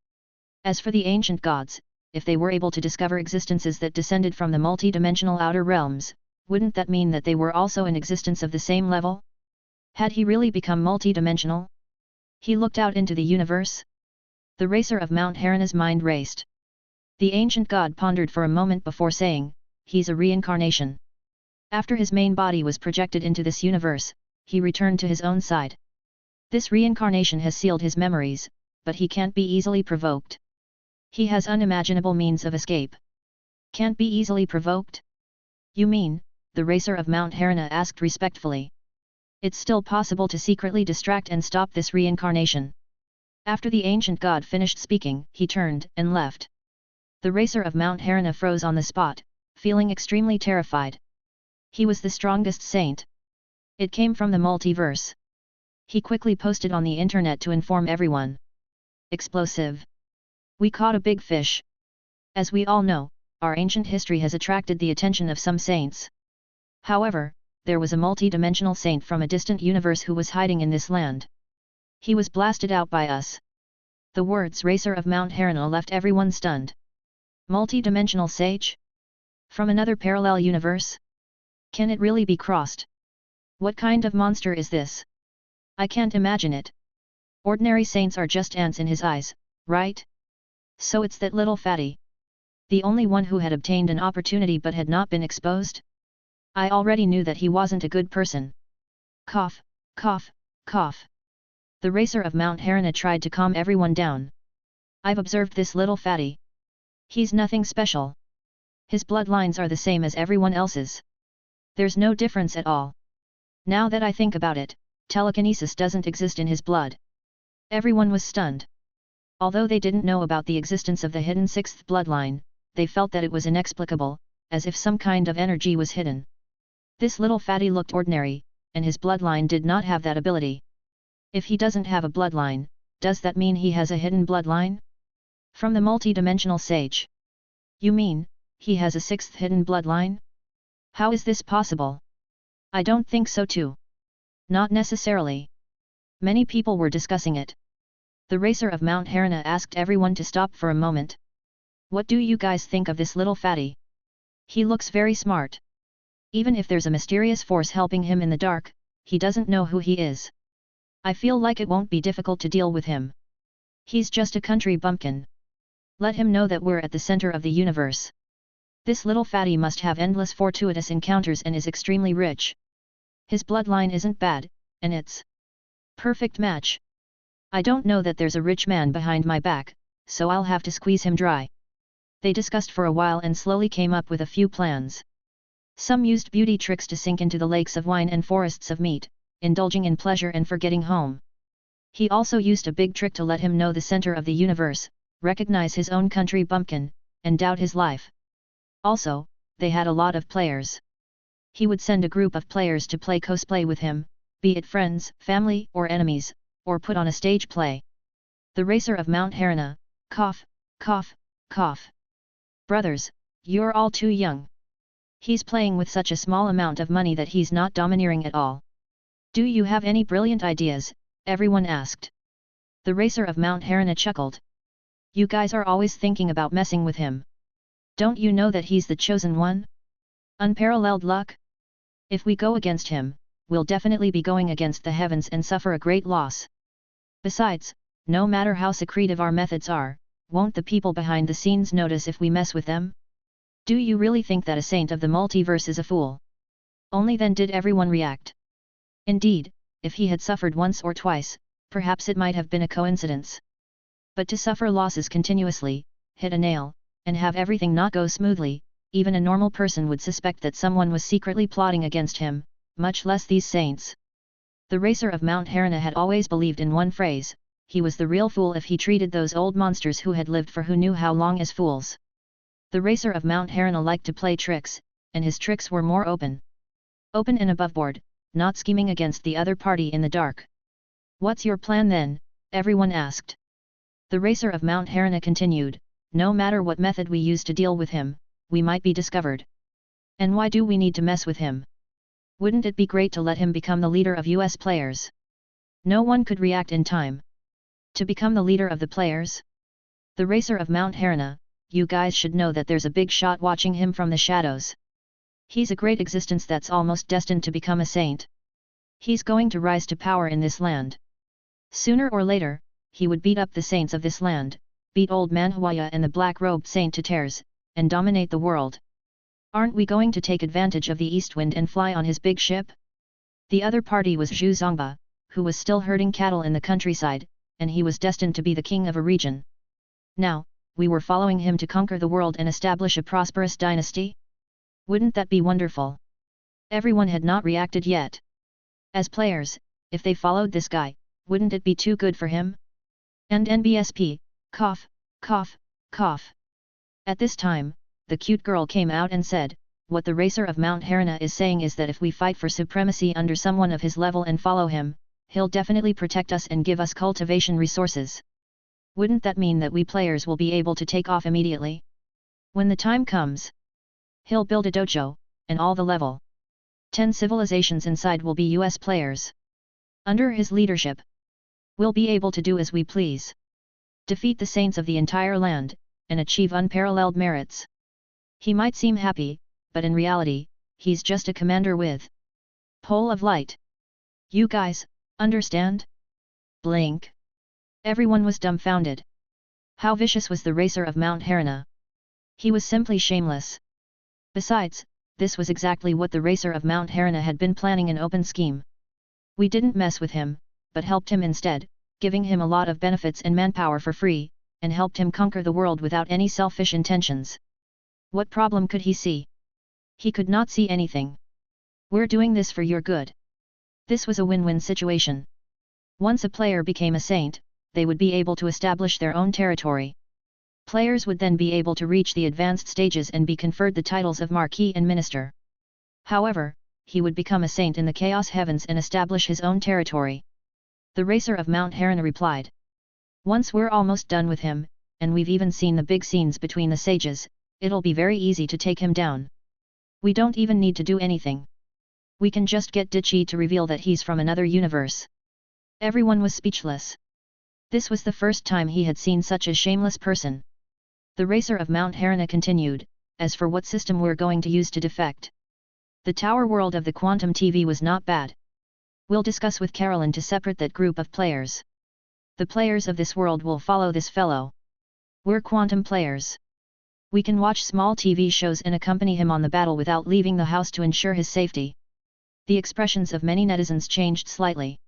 As for the ancient gods, if they were able to discover existences that descended from the multi-dimensional outer realms, wouldn't that mean that they were also in existence of the same level? Had he really become multi-dimensional? He looked out into the universe. The racer of Mount Harana's mind raced. The ancient god pondered for a moment before saying, "He's a reincarnation." After his main body was projected into this universe, he returned to his own side. This reincarnation has sealed his memories, but he can't be easily provoked. He has unimaginable means of escape. Can't be easily provoked? You mean, the racer of Mount Harana asked respectfully. It's still possible to secretly distract and stop this reincarnation. After the ancient god finished speaking, he turned and left. The racer of Mount Harana froze on the spot, feeling extremely terrified. He was the strongest saint. It came from the multiverse. He quickly posted on the internet to inform everyone. Explosive. We caught a big fish. As we all know, our ancient history has attracted the attention of some saints. However, there was a multi-dimensional saint from a distant universe who was hiding in this land. He was blasted out by us. The words "racer of Mount Harana" left everyone stunned. Multi-dimensional sage? From another parallel universe? Can it really be crossed? What kind of monster is this? I can't imagine it. Ordinary saints are just ants in his eyes, right? So it's that little fatty. The only one who had obtained an opportunity but had not been exposed? I already knew that he wasn't a good person. Cough, cough, cough. The racer of Mount Harana tried to calm everyone down. I've observed this little fatty. He's nothing special. His bloodlines are the same as everyone else's. There's no difference at all. Now that I think about it, telekinesis doesn't exist in his blood. Everyone was stunned. Although they didn't know about the existence of the hidden sixth bloodline, they felt that it was inexplicable, as if some kind of energy was hidden. This little fatty looked ordinary, and his bloodline did not have that ability. If he doesn't have a bloodline, does that mean he has a hidden bloodline? From the multi-dimensional sage. You mean, he has a sixth hidden bloodline? How is this possible? I don't think so too. Not necessarily. Many people were discussing it. The racer of Mount Harana asked everyone to stop for a moment. What do you guys think of this little fatty? He looks very smart. Even if there's a mysterious force helping him in the dark, he doesn't know who he is. I feel like it won't be difficult to deal with him. He's just a country bumpkin. Let him know that we're at the center of the universe. This little fatty must have endless fortuitous encounters and is extremely rich. His bloodline isn't bad, and it's perfect match. I don't know that there's a rich man behind my back, so I'll have to squeeze him dry. They discussed for a while and slowly came up with a few plans. Some used beauty tricks to sink into the lakes of wine and forests of meat, indulging in pleasure and forgetting home. He also used a big trick to let him know the center of the universe, recognize his own country bumpkin, and doubt his life. Also, they had a lot of players. He would send a group of players to play cosplay with him, be it friends, family, or enemies, or put on a stage play. The racer of Mount Harana, cough, cough, cough. Brothers, you're all too young. He's playing with such a small amount of money that he's not domineering at all. Do you have any brilliant ideas? Everyone asked. The racer of Mount Harana chuckled. You guys are always thinking about messing with him. Don't you know that he's the chosen one? Unparalleled luck? If we go against him, we'll definitely be going against the heavens and suffer a great loss. Besides, no matter how secretive our methods are, won't the people behind the scenes notice if we mess with them? Do you really think that a saint of the multiverse is a fool? Only then did everyone react. Indeed, if he had suffered once or twice, perhaps it might have been a coincidence. But to suffer losses continuously, hit a nail, and have everything not go smoothly, even a normal person would suspect that someone was secretly plotting against him, much less these saints. The racer of Mount Harana had always believed in one phrase, he was the real fool if he treated those old monsters who had lived for who knew how long as fools. The racer of Mount Harana liked to play tricks, and his tricks were more open. Open and aboveboard, not scheming against the other party in the dark. "What's your plan then?" everyone asked. The racer of Mount Harana continued, "No matter what method we use to deal with him, we might be discovered. And why do we need to mess with him? Wouldn't it be great to let him become the leader of US players?" No one could react in time. To become the leader of the players? The racer of Mount Harana, you guys should know that there's a big shot watching him from the shadows. He's a great existence that's almost destined to become a saint. He's going to rise to power in this land. Sooner or later, he would beat up the saints of this land, beat old man Huaya and the black-robed saint to tears, and dominate the world. Aren't we going to take advantage of the east wind and fly on his big ship? The other party was Zhu Zongba, who was still herding cattle in the countryside, and he was destined to be the king of a region. Now, we were following him to conquer the world and establish a prosperous dynasty? Wouldn't that be wonderful? Everyone had not reacted yet. As players, if they followed this guy, wouldn't it be too good for him? And NBSP, cough, cough, cough. At this time, the cute girl came out and said, "What the racer of Mount Harana is saying is that if we fight for supremacy under someone of his level and follow him, he'll definitely protect us and give us cultivation resources. Wouldn't that mean that we players will be able to take off immediately? When the time comes, he'll build a dojo, and all the level 10 civilizations inside will be US players. Under his leadership, we'll be able to do as we please. Defeat the saints of the entire land, and achieve unparalleled merits." He might seem happy, but in reality, he's just a commander with pole of light. You guys, understand? Blink. Everyone was dumbfounded. How vicious was the racer of Mount Harana? He was simply shameless. Besides, this was exactly what the racer of Mount Harana had been planning, an open scheme. We didn't mess with him, but helped him instead, giving him a lot of benefits and manpower for free, and helped him conquer the world without any selfish intentions. What problem could he see? He could not see anything. We're doing this for your good. This was a win-win situation. Once a player became a saint, they would be able to establish their own territory. Players would then be able to reach the advanced stages and be conferred the titles of Marquis and Minister. However, he would become a saint in the Chaos Heavens and establish his own territory. The racer of Mount Harana replied. "Once we're almost done with him, and we've even seen the big scenes between the sages, it'll be very easy to take him down. We don't even need to do anything. We can just get Dichi to reveal that he's from another universe." Everyone was speechless. This was the first time he had seen such a shameless person. The racer of Mount Harana continued, "As for what system we're going to use to defect, the tower world of the quantum TV was not bad. We'll discuss with Carolyn to separate that group of players. The players of this world will follow this fellow. We're quantum players. We can watch small TV shows and accompany him on the battle without leaving the house to ensure his safety." The expressions of many netizens changed slightly.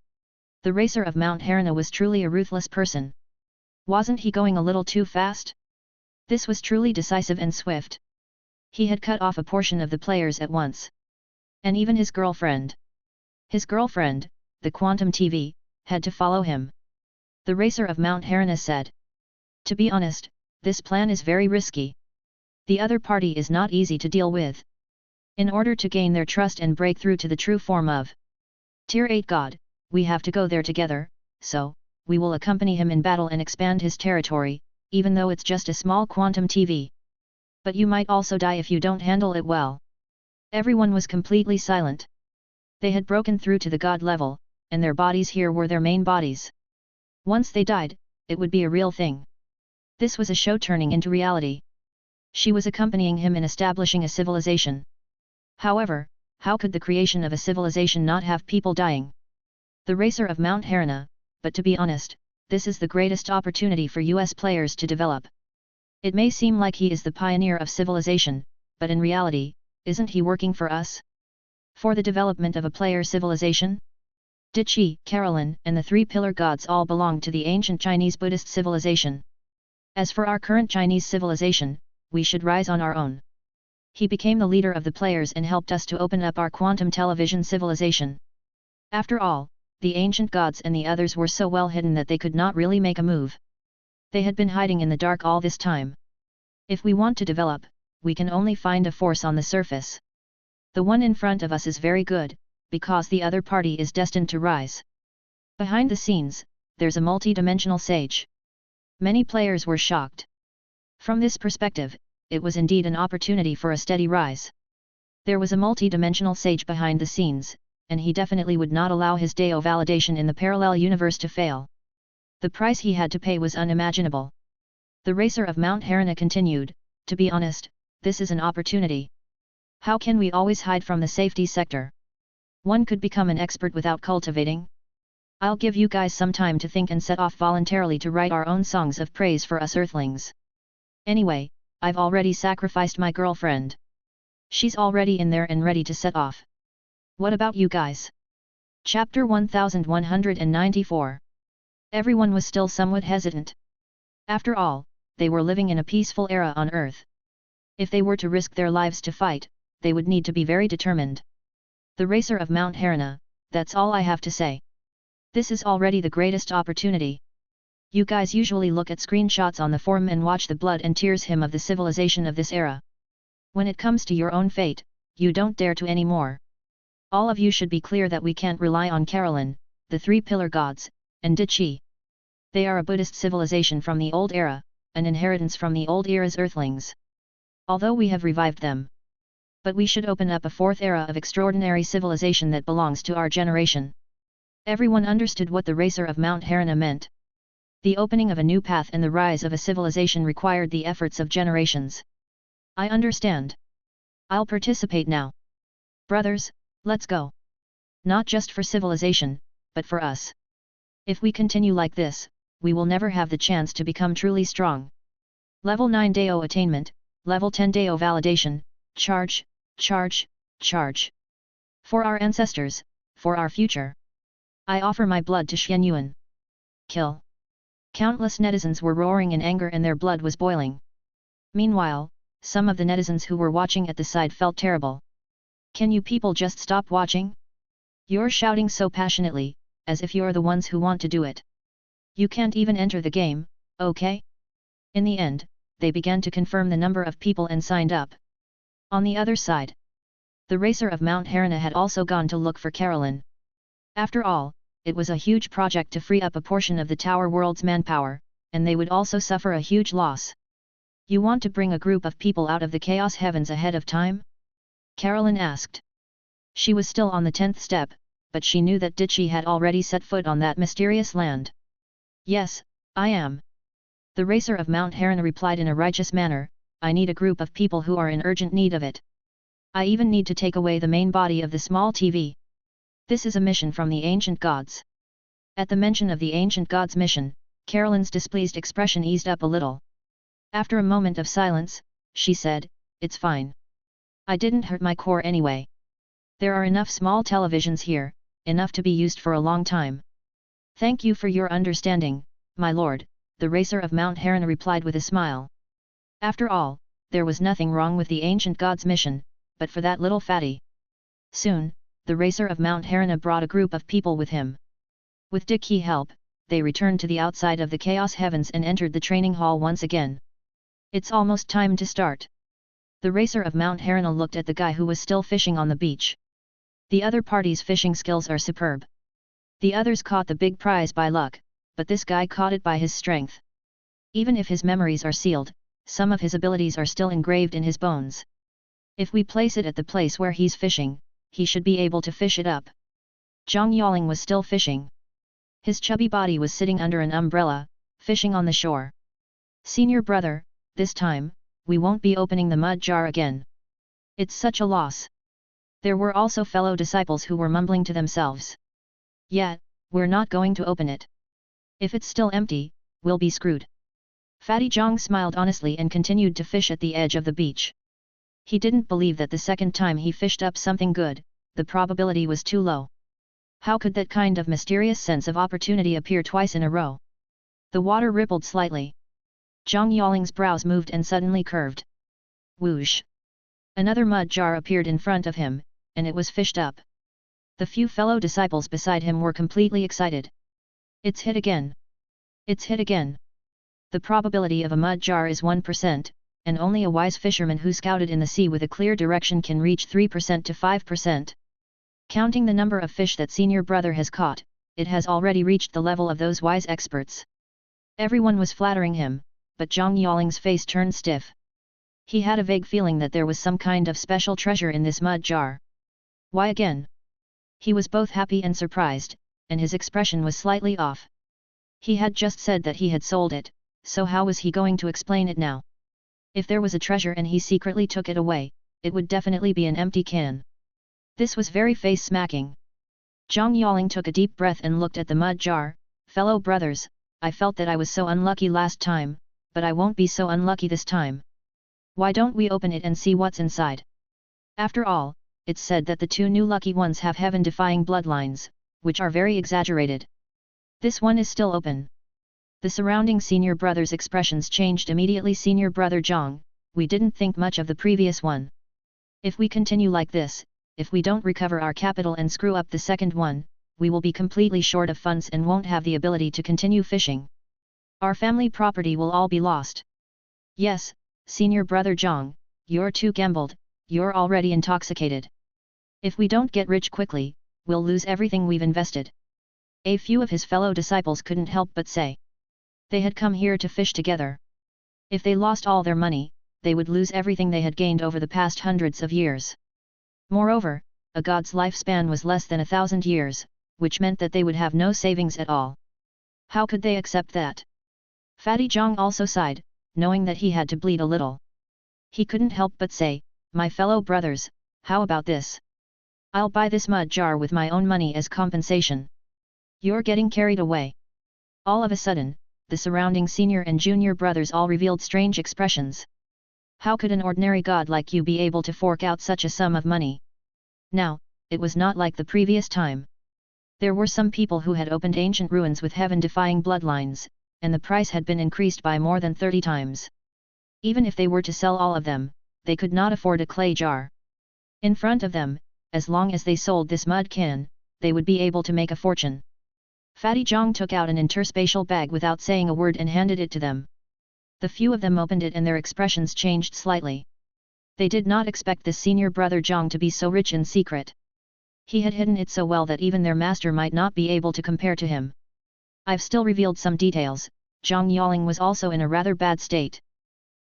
The racer of Mount Harana was truly a ruthless person. Wasn't he going a little too fast? This was truly decisive and swift. He had cut off a portion of the players at once. And even his girlfriend. His girlfriend, the quantum TV, had to follow him. The racer of Mount Harana said. "To be honest, this plan is very risky. The other party is not easy to deal with. In order to gain their trust and break through to the true form of Tier 8 God, we have to go there together, so, we will accompany him in battle and expand his territory, even though it's just a small quantum TV. But you might also die if you don't handle it well." Everyone was completely silent. They had broken through to the God level, and their bodies here were their main bodies. Once they died, it would be a real thing. This was a show turning into reality. She was accompanying him in establishing a civilization. However, how could the creation of a civilization not have people dying? The racer of Mount Harana, but to be honest, this is the greatest opportunity for US players to develop. It may seem like he is the pioneer of civilization, but in reality, isn't he working for us? For the development of a player civilization? Dichi, Carolyn, and the three pillar gods all belong to the ancient Chinese Buddhist civilization. As for our current Chinese civilization, we should rise on our own. He became the leader of the players and helped us to open up our quantum television civilization. After all, the ancient gods and the others were so well hidden that they could not really make a move. They had been hiding in the dark all this time. If we want to develop, we can only find a force on the surface. The one in front of us is very good, because the other party is destined to rise. Behind the scenes, there's a multi-dimensional sage. Many players were shocked. From this perspective, it was indeed an opportunity for a steady rise. There was a multi-dimensional sage behind the scenes, and he definitely would not allow his Deo validation in the parallel universe to fail. The price he had to pay was unimaginable. The racer of Mount Harana continued, to be honest, this is an opportunity. How can we always hide from the safety sector? One could become an expert without cultivating. I'll give you guys some time to think and set off voluntarily to write our own songs of praise for us earthlings. Anyway, I've already sacrificed my girlfriend. She's already in there and ready to set off. What about you guys? Chapter 1194. Everyone was still somewhat hesitant. After all, they were living in a peaceful era on Earth. If they were to risk their lives to fight, they would need to be very determined. The racer of Mount Harana, that's all I have to say. This is already the greatest opportunity. You guys usually look at screenshots on the forum and watch the blood and tears hymn of the civilization of this era. When it comes to your own fate, you don't dare to anymore. All of you should be clear that we can't rely on Carolyn, the three pillar gods, and Dichi. They are a Buddhist civilization from the old era, an inheritance from the old era's earthlings. Although we have revived them. But we should open up a fourth era of extraordinary civilization that belongs to our generation. Everyone understood what the racer of Mount Harana meant. The opening of a new path and the rise of a civilization required the efforts of generations. I understand. I'll participate now. Brothers, let's go. Not just for civilization, but for us. If we continue like this, we will never have the chance to become truly strong. Level 9 Deo attainment, Level 10 Deo validation, charge, charge, charge. For our ancestors, for our future. I offer my blood to Xianyuan. Kill. Countless netizens were roaring in anger and their blood was boiling. Meanwhile, some of the netizens who were watching at the side felt terrible. Can you people just stop watching? You're shouting so passionately, as if you're the ones who want to do it. You can't even enter the game, okay? In the end, they began to confirm the number of people and signed up. On the other side, the racer of Mount Harana had also gone to look for Carolyn. After all, it was a huge project to free up a portion of the Tower World's manpower, and they would also suffer a huge loss. You want to bring a group of people out of the Chaos Heavens ahead of time? Carolyn asked. She was still on the 10th step, but she knew that Dichi had already set foot on that mysterious land. Yes, I am. The racer of Mount Harana replied in a righteous manner, I need a group of people who are in urgent need of it. I even need to take away the main body of the small TV. This is a mission from the ancient gods. At the mention of the ancient gods' mission, Carolyn's displeased expression eased up a little. After a moment of silence, she said, it's fine. I didn't hurt my core anyway. There are enough small televisions here, enough to be used for a long time. Thank you for your understanding, my lord, the racer of Mount Harana replied with a smile. After all, there was nothing wrong with the ancient gods' mission, but for that little fatty. Soon, the racer of Mount Harana brought a group of people with him. With Dichi's help, they returned to the outside of the Chaos Heavens and entered the training hall once again. It's almost time to start. The racer of Mount Harana looked at the guy who was still fishing on the beach. The other party's fishing skills are superb. The others caught the big prize by luck, but this guy caught it by his strength. Even if his memories are sealed, some of his abilities are still engraved in his bones. If we place it at the place where he's fishing, he should be able to fish it up. Zhang Yaling was still fishing. His chubby body was sitting under an umbrella, fishing on the shore. Senior brother, this time, we won't be opening the mud jar again. It's such a loss. There were also fellow disciples who were mumbling to themselves. Yeah, we're not going to open it. If it's still empty, we'll be screwed. Fatty Zhang smiled honestly and continued to fish at the edge of the beach. He didn't believe that the second time he fished up something good, the probability was too low. How could that kind of mysterious sense of opportunity appear twice in a row? The water rippled slightly. Zhang Yaling's brows moved and suddenly curved. Whoosh! Another mud jar appeared in front of him, and it was fished up. The few fellow disciples beside him were completely excited. It's hit again! It's hit again! The probability of a mud jar is 1%, and only a wise fisherman who scouted in the sea with a clear direction can reach 3% to 5%. Counting the number of fish that senior brother has caught, it has already reached the level of those wise experts. Everyone was flattering him, but Zhang Yaling's face turned stiff. He had a vague feeling that there was some kind of special treasure in this mud jar. Why again? He was both happy and surprised, and his expression was slightly off. He had just said that he had sold it, so how was he going to explain it now? If there was a treasure and he secretly took it away, it would definitely be an empty can. This was very face-smacking. Zhang Yaling took a deep breath and looked at the mud jar. Fellow brothers, I felt that I was so unlucky last time, but I won't be so unlucky this time. Why don't we open it and see what's inside? After all, it's said that the two new lucky ones have heaven-defying bloodlines, which are very exaggerated. This one is still open. The surrounding senior brothers' expressions changed immediately. Senior brother Zhang, we didn't think much of the previous one. If we continue like this, if we don't recover our capital and screw up the second one, we will be completely short of funds and won't have the ability to continue fishing. Our family property will all be lost. Yes, senior brother Zhang, you're too gambled, you're already intoxicated. If we don't get rich quickly, we'll lose everything we've invested. A few of his fellow disciples couldn't help but say. They had come here to fish together. If they lost all their money, they would lose everything they had gained over the past hundreds of years. Moreover, a god's lifespan was less than 1,000 years, which meant that they would have no savings at all. How could they accept that? Fatty Zhang also sighed, knowing that he had to bleed a little. He couldn't help but say, my fellow brothers, how about this? I'll buy this mud jar with my own money as compensation. You're getting carried away. All of a sudden, the surrounding senior and junior brothers all revealed strange expressions. How could an ordinary god like you be able to fork out such a sum of money? Now, it was not like the previous time. There were some people who had opened ancient ruins with heaven-defying bloodlines, and the price had been increased by more than 30 times. Even if they were to sell all of them, they could not afford a clay jar. In front of them, as long as they sold this mud can, they would be able to make a fortune. Fatty Zhang took out an interspatial bag without saying a word and handed it to them. The few of them opened it and their expressions changed slightly. They did not expect this senior brother Zhang to be so rich in secret. He had hidden it so well that even their master might not be able to compare to him. I've still revealed some details. Zhang Yaling was also in a rather bad state.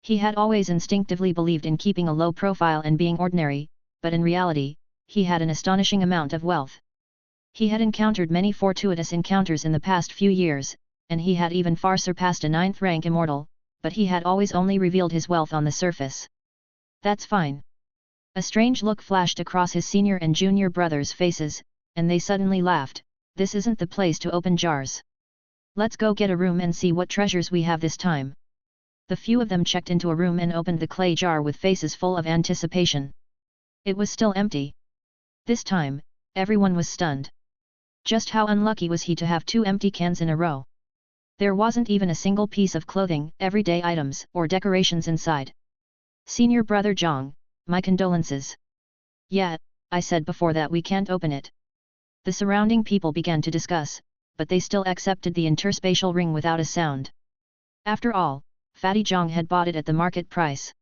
He had always instinctively believed in keeping a low profile and being ordinary, but in reality, he had an astonishing amount of wealth. He had encountered many fortuitous encounters in the past few years, and he had even far surpassed a 9th rank immortal, but he had always only revealed his wealth on the surface. That's fine. A strange look flashed across his senior and junior brothers' faces, and they suddenly laughed. This isn't the place to open jars. Let's go get a room and see what treasures we have this time. The few of them checked into a room and opened the clay jar with faces full of anticipation. It was still empty. This time, everyone was stunned. Just how unlucky was he to have 2 empty cans in a row? There wasn't even a single piece of clothing, everyday items, or decorations inside. Senior brother Zhang, my condolences. Yeah, I said before that we can't open it. The surrounding people began to discuss, but they still accepted the interspatial ring without a sound. After all, Fatty Zhang had bought it at the market price.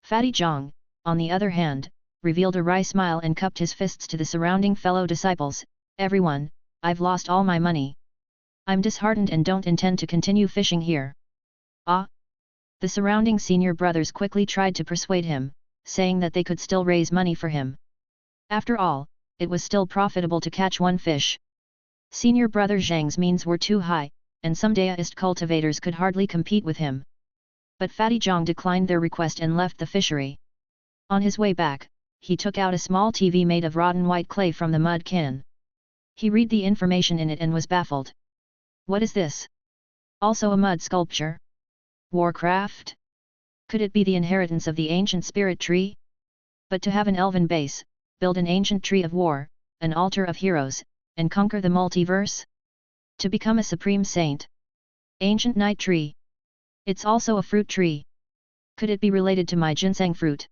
Fatty Zhang, on the other hand, revealed a wry smile and cupped his fists to the surrounding fellow disciples. Everyone, I've lost all my money. I'm disheartened and don't intend to continue fishing here. Ah! The surrounding senior brothers quickly tried to persuade him, saying that they could still raise money for him. After all, it was still profitable to catch one fish. Senior brother Zhang's means were too high, and some deist cultivators could hardly compete with him. But Fatty Zhang declined their request and left the fishery. On his way back, he took out a small TV made of rotten white clay from the mud can. He read the information in it and was baffled. What is this? Also a mud sculpture? Warcraft? Could it be the inheritance of the ancient spirit tree? But to have an elven base, build an ancient tree of war, an altar of heroes, and conquer the multiverse? To become a supreme saint? Ancient night tree. It's also a fruit tree. Could it be related to my ginseng fruit?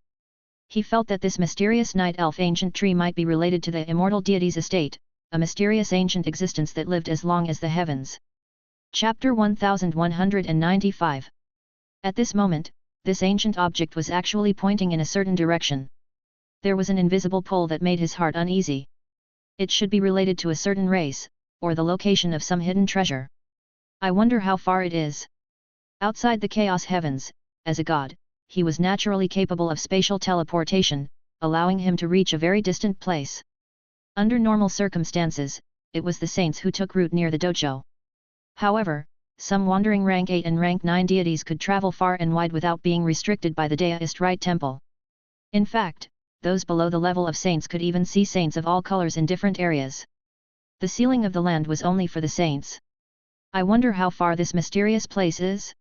He felt that this mysterious night elf ancient tree might be related to the immortal deity's estate, a mysterious ancient existence that lived as long as the heavens. Chapter 1195. At this moment, this ancient object was actually pointing in a certain direction. There was an invisible pull that made his heart uneasy. It should be related to a certain race, or the location of some hidden treasure. I wonder how far it is. Outside the chaos heavens, as a god, he was naturally capable of spatial teleportation, allowing him to reach a very distant place. Under normal circumstances, it was the saints who took root near the dojo. However, some wandering rank 8 and rank 9 deities could travel far and wide without being restricted by the deist right temple. In fact, those below the level of saints could even see saints of all colors in different areas. The sealing of the land was only for the saints. I wonder how far this mysterious place is?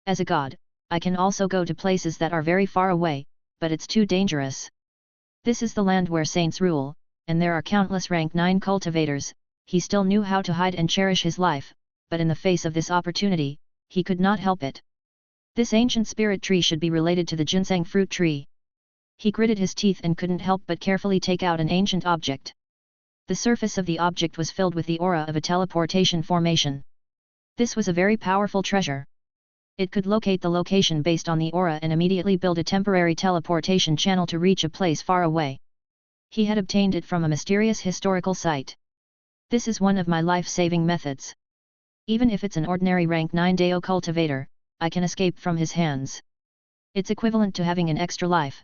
As a god, I can also go to places that are very far away, but it's too dangerous. This is the land where saints rule, and there are countless rank 9 cultivators. He still knew how to hide and cherish his life, but in the face of this opportunity, he could not help it. This ancient spirit tree should be related to the ginseng fruit tree. He gritted his teeth and couldn't help but carefully take out an ancient object. The surface of the object was filled with the aura of a teleportation formation. This was a very powerful treasure. It could locate the location based on the aura and immediately build a temporary teleportation channel to reach a place far away. He had obtained it from a mysterious historical site. This is one of my life-saving methods. Even if it's an ordinary rank 9 Deo cultivator, I can escape from his hands. It's equivalent to having an extra life.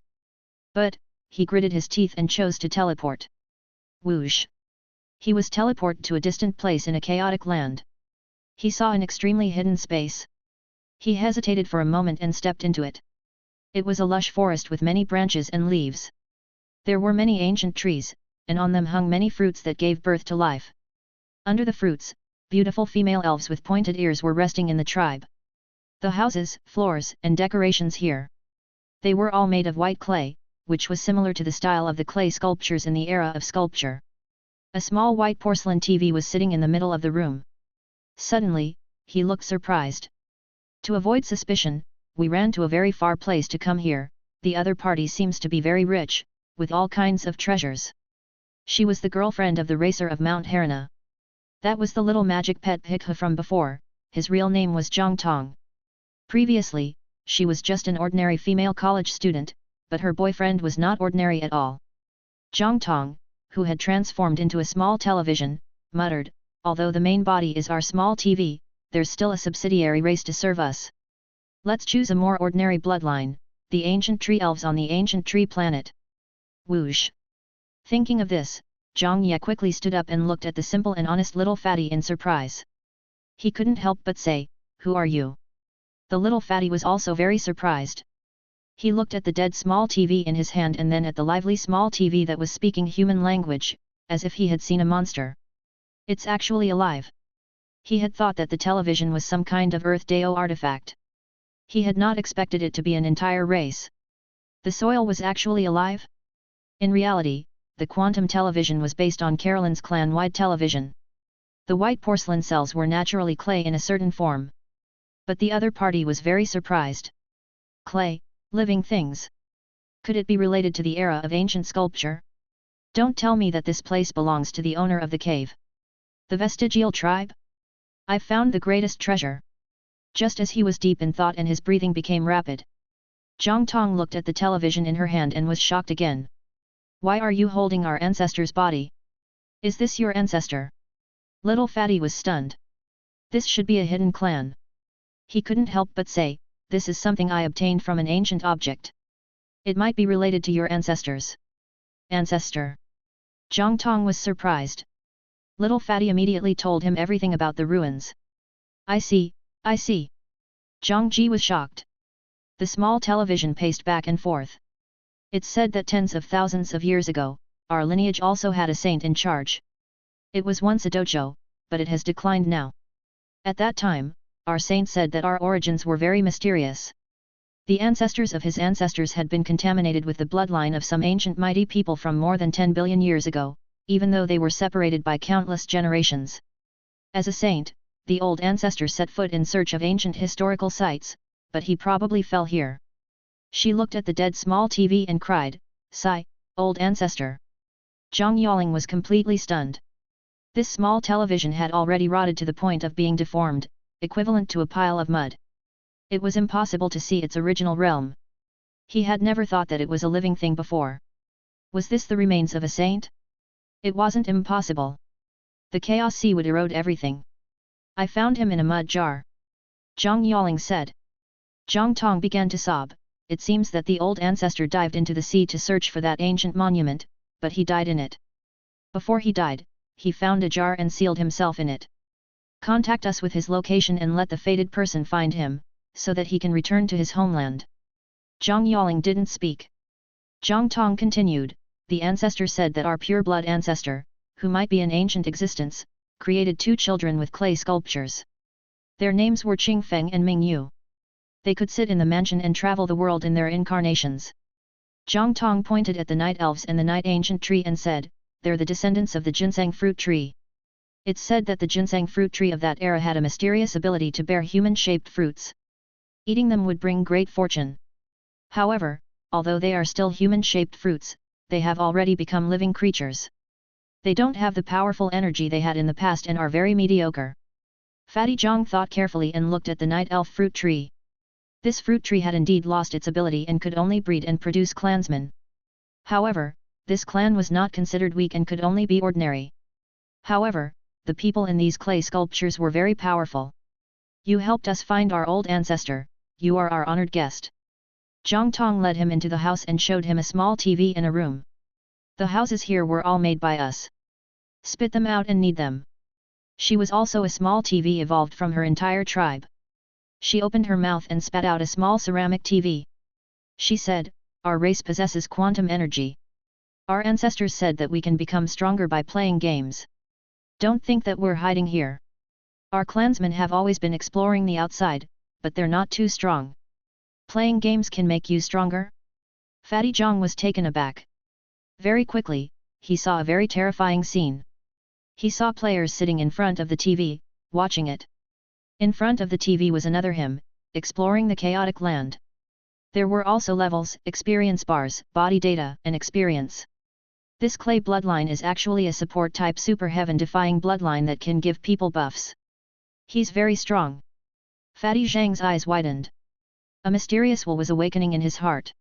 But, he gritted his teeth and chose to teleport. Whoosh! He was teleported to a distant place in a chaotic land. He saw an extremely hidden space. He hesitated for a moment and stepped into it. It was a lush forest with many branches and leaves. There were many ancient trees, and on them hung many fruits that gave birth to life. Under the fruits, beautiful female elves with pointed ears were resting in the tribe. The houses, floors, and decorations here. They were all made of white clay, which was similar to the style of the clay sculptures in the era of sculpture. A small white porcelain TV was sitting in the middle of the room. Suddenly, he looked surprised. To avoid suspicion, we ran to a very far place to come here. The other party seems to be very rich, with all kinds of treasures. She was the girlfriend of the racer of Mount Harana. That was the little magic pet Hikha from before. His real name was Zhang Tong. Previously, she was just an ordinary female college student, but her boyfriend was not ordinary at all. Zhang Tong, who had transformed into a small television, muttered, "Although the main body is our small TV, there's still a subsidiary race to serve us. Let's choose a more ordinary bloodline, the ancient tree elves on the ancient tree planet." Whoosh! Thinking of this, Zhang Ye quickly stood up and looked at the simple and honest little fatty in surprise. He couldn't help but say, "Who are you?" The little fatty was also very surprised. He looked at the dead small TV in his hand and then at the lively small TV that was speaking human language, as if he had seen a monster. It's actually alive. He had thought that the television was some kind of Earth Deo artifact. He had not expected it to be an entire race. The soil was actually alive? In reality, the quantum television was based on Carolyn's clan-wide television. The white porcelain cells were naturally clay in a certain form. But the other party was very surprised. Clay, living things. Could it be related to the era of ancient sculpture? Don't tell me that this place belongs to the owner of the cave. The vestigial tribe? I've found the greatest treasure. Just as he was deep in thought and his breathing became rapid, Zhang Tong looked at the television in her hand and was shocked again. "Why are you holding our ancestor's body? Is this your ancestor?" Little Fatty was stunned. This should be a hidden clan. He couldn't help but say, "This is something I obtained from an ancient object. It might be related to your ancestors." Ancestor? Zhang Tong was surprised. Little Fatty immediately told him everything about the ruins. I see. Zhang Ji was shocked. The small television paced back and forth. It's said that tens of thousands of years ago, our lineage also had a saint in charge. It was once a dojo, but it has declined now. At that time, our saint said that our origins were very mysterious. The ancestors of his ancestors had been contaminated with the bloodline of some ancient mighty people from more than 10 billion years ago, even though they were separated by countless generations. As a saint, the old ancestor set foot in search of ancient historical sites, but he probably fell here. She looked at the dead small TV and cried, "Sigh, old ancestor." Zhang Yaling was completely stunned. This small television had already rotted to the point of being deformed, equivalent to a pile of mud. It was impossible to see its original realm. He had never thought that it was a living thing before. Was this the remains of a saint? It wasn't impossible. The chaos sea would erode everything. I found him in a mud jar. Zhang Yaling said. Zhang Tong began to sob. It seems that the old ancestor dived into the sea to search for that ancient monument, but he died in it. Before he died, he found a jar and sealed himself in it. Contact us with his location and let the fated person find him, so that he can return to his homeland. Zhang Yaling didn't speak. Zhang Tong continued, the ancestor said that our pure-blood ancestor, who might be in ancient existence, created 2 children with clay sculptures. Their names were Qing Feng and Ming Yu. They could sit in the mansion and travel the world in their incarnations. Zhang Tong pointed at the night elves and the night ancient tree and said, they're the descendants of the ginseng fruit tree. It's said that the ginseng fruit tree of that era had a mysterious ability to bear human-shaped fruits. Eating them would bring great fortune. However, although they are still human-shaped fruits, they have already become living creatures. They don't have the powerful energy they had in the past and are very mediocre. Fatty Zhang thought carefully and looked at the night elf fruit tree. This fruit tree had indeed lost its ability and could only breed and produce clansmen. However, this clan was not considered weak and could only be ordinary. However, the people in these clay sculptures were very powerful. You helped us find our old ancestor, you are our honored guest. Zhang Tong led him into the house and showed him a small TV in a room. The houses here were all made by us. Spit them out and knead them. She was also a small TV evolved from her entire tribe. She opened her mouth and spat out a small ceramic TV. She said, our race possesses quantum energy. Our ancestors said that we can become stronger by playing games. Don't think that we're hiding here. Our clansmen have always been exploring the outside, but they're not too strong. Playing games can make you stronger? Fatty Zhang was taken aback. Very quickly, he saw a very terrifying scene. He saw players sitting in front of the TV, watching it. In front of the TV was another him, exploring the chaotic land. There were also levels, experience bars, body data, and experience. This clay bloodline is actually a support-type super heaven-defying bloodline that can give people buffs. He's very strong. Fatty Zhang's eyes widened. A mysterious will was awakening in his heart.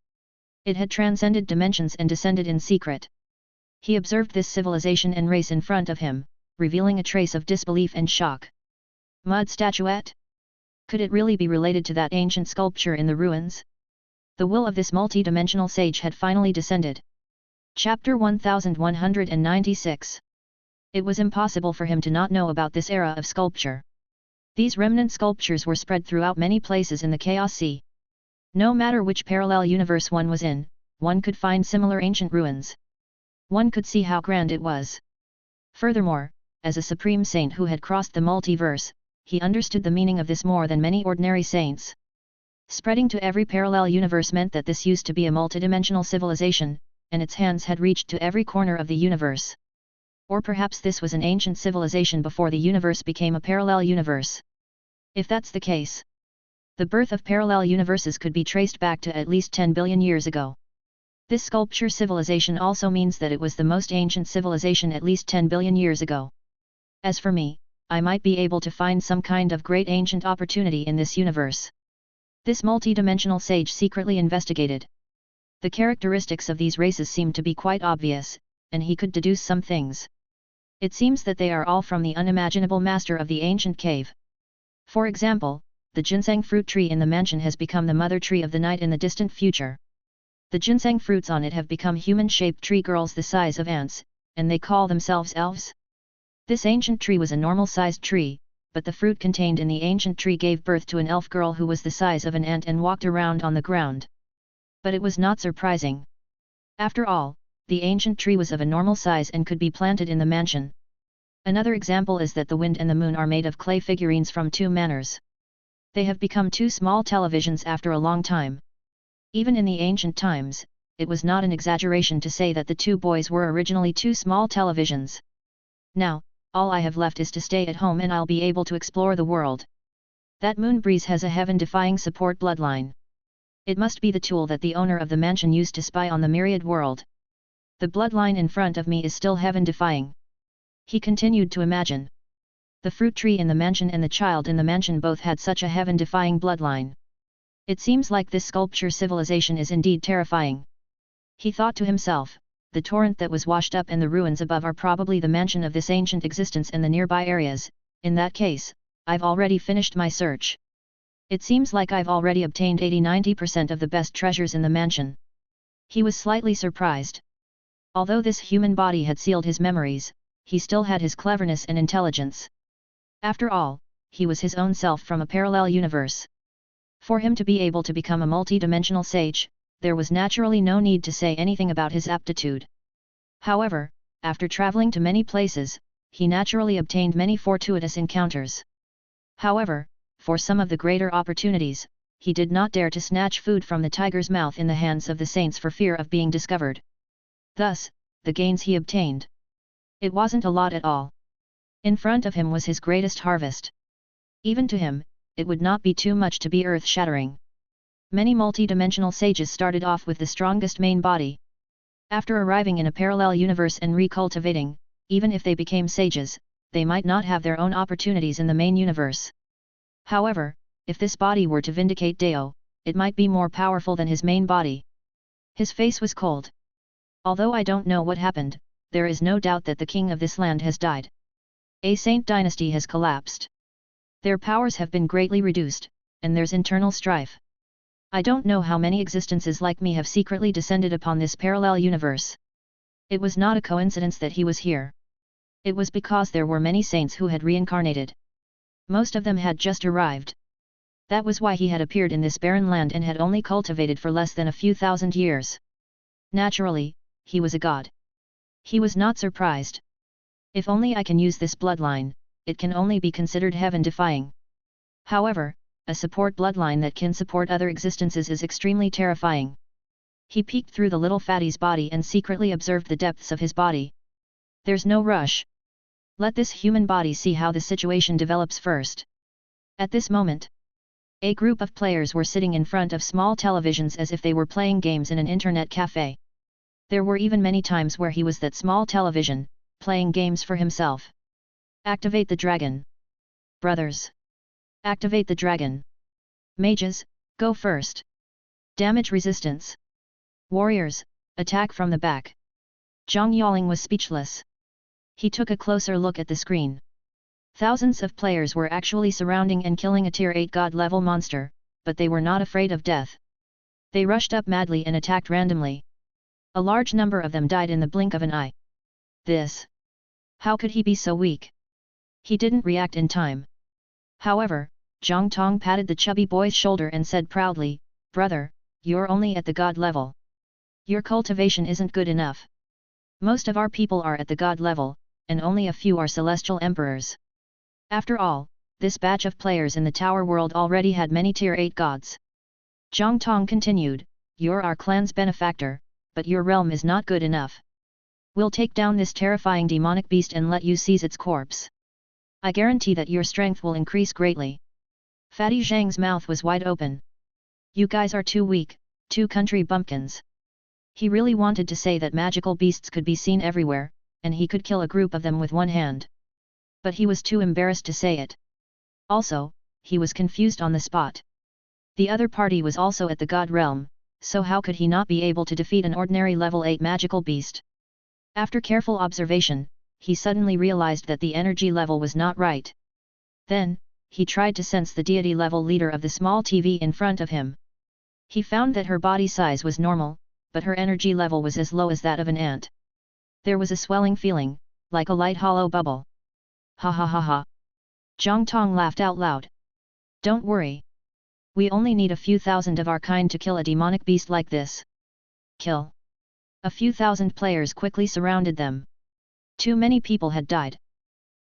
It had transcended dimensions and descended in secret. He observed this civilization and race in front of him, revealing a trace of disbelief and shock. Mud statuette? Could it really be related to that ancient sculpture in the ruins? The will of this multi-dimensional sage had finally descended. Chapter 1196. It was impossible for him to not know about this era of sculpture. These remnant sculptures were spread throughout many places in the Chaos Sea. No matter which parallel universe one was in, one could find similar ancient ruins. One could see how grand it was. Furthermore, as a supreme saint who had crossed the multiverse, he understood the meaning of this more than many ordinary saints. Spreading to every parallel universe meant that this used to be a multidimensional civilization, and its hands had reached to every corner of the universe. Or perhaps this was an ancient civilization before the universe became a parallel universe. If that's the case, the birth of parallel universes could be traced back to at least 10 billion years ago. This sculpture civilization also means that it was the most ancient civilization at least 10 billion years ago. As for me, I might be able to find some kind of great ancient opportunity in this universe. This multi-dimensional sage secretly investigated. The characteristics of these races seemed to be quite obvious, and he could deduce some things. It seems that they are all from the unimaginable master of the ancient cave. For example, the ginseng fruit tree in the mansion has become the mother tree of the night in the distant future. The ginseng fruits on it have become human-shaped tree girls the size of ants, and they call themselves elves. This ancient tree was a normal-sized tree, but the fruit contained in the ancient tree gave birth to an elf girl who was the size of an ant and walked around on the ground. But it was not surprising. After all, the ancient tree was of a normal size and could be planted in the mansion. Another example is that the wind and the moon are made of clay figurines from 2 manors. They have become 2 small televisions after a long time. Even in the ancient times, it was not an exaggeration to say that the 2 boys were originally 2 small televisions. Now, all I have left is to stay at home and I'll be able to explore the world. That moon breeze has a heaven-defying support bloodline. It must be the tool that the owner of the mansion used to spy on the myriad world. The bloodline in front of me is still heaven-defying. He continued to imagine. The fruit tree in the mansion and the child in the mansion both had such a heaven-defying bloodline. It seems like this sculpture civilization is indeed terrifying. He thought to himself, the torrent that was washed up and the ruins above are probably the mansion of this ancient existence and the nearby areas. In that case, I've already finished my search. It seems like I've already obtained 80–90% of the best treasures in the mansion. He was slightly surprised. Although this human body had sealed his memories, he still had his cleverness and intelligence. After all, he was his own self from a parallel universe. For him to be able to become a multi-dimensional sage, there was naturally no need to say anything about his aptitude. However, after traveling to many places, he naturally obtained many fortuitous encounters. However, for some of the greater opportunities, he did not dare to snatch food from the tiger's mouth in the hands of the saints for fear of being discovered. Thus, the gains he obtained. It wasn't a lot at all. In front of him was his greatest harvest. Even to him, it would not be too much to be earth-shattering. Many multi-dimensional sages started off with the strongest main body. After arriving in a parallel universe and recultivating, even if they became sages, they might not have their own opportunities in the main universe. However, if this body were to vindicate Deo, it might be more powerful than his main body. His face was cold. Although I don't know what happened, there is no doubt that the king of this land has died. A saint dynasty has collapsed. Their powers have been greatly reduced, and there's internal strife. I don't know how many existences like me have secretly descended upon this parallel universe. It was not a coincidence that he was here. It was because there were many saints who had reincarnated. Most of them had just arrived. That was why he had appeared in this barren land and had only cultivated for less than a few thousand years. Naturally, he was a god. He was not surprised. If only I can use this bloodline, it can only be considered heaven-defying. However, a support bloodline that can support other existences is extremely terrifying. He peeked through the little fatty's body and secretly observed the depths of his body. There's no rush. Let this human body see how the situation develops first. At this moment, a group of players were sitting in front of small televisions as if they were playing games in an internet cafe. There were even many times where he was that small television, playing games for himself. Activate the dragon. Brothers. Activate the dragon. Mages, go first. Damage resistance. Warriors, attack from the back. Zhang Yaling was speechless. He took a closer look at the screen. Thousands of players were actually surrounding and killing a Tier 8 God-level monster, but they were not afraid of death. They rushed up madly and attacked randomly. A large number of them died in the blink of an eye. This. How could he be so weak? He didn't react in time. However, Zhang Tong patted the chubby boy's shoulder and said proudly, "Brother, you're only at the god level. Your cultivation isn't good enough. Most of our people are at the god level, and only a few are celestial emperors. After all, this batch of players in the tower world already had many tier 8 gods." Zhang Tong continued, "You're our clan's benefactor, but your realm is not good enough. We'll take down this terrifying demonic beast and let you seize its corpse. I guarantee that your strength will increase greatly." Fatty Zhang's mouth was wide open. "You guys are too weak, two country bumpkins." He really wanted to say that magical beasts could be seen everywhere, and he could kill a group of them with one hand. But he was too embarrassed to say it. Also, he was confused on the spot. The other party was also at the god realm, so how could he not be able to defeat an ordinary level 8 magical beast? After careful observation, he suddenly realized that the energy level was not right. Then, he tried to sense the deity level leader of the small TV in front of him. He found that her body size was normal, but her energy level was as low as that of an ant. There was a swelling feeling, like a light hollow bubble. Ha ha ha ha. Zhang Tong laughed out loud. "Don't worry. We only need a few thousand of our kind to kill a demonic beast like this." Kill. A few thousand players quickly surrounded them. Too many people had died.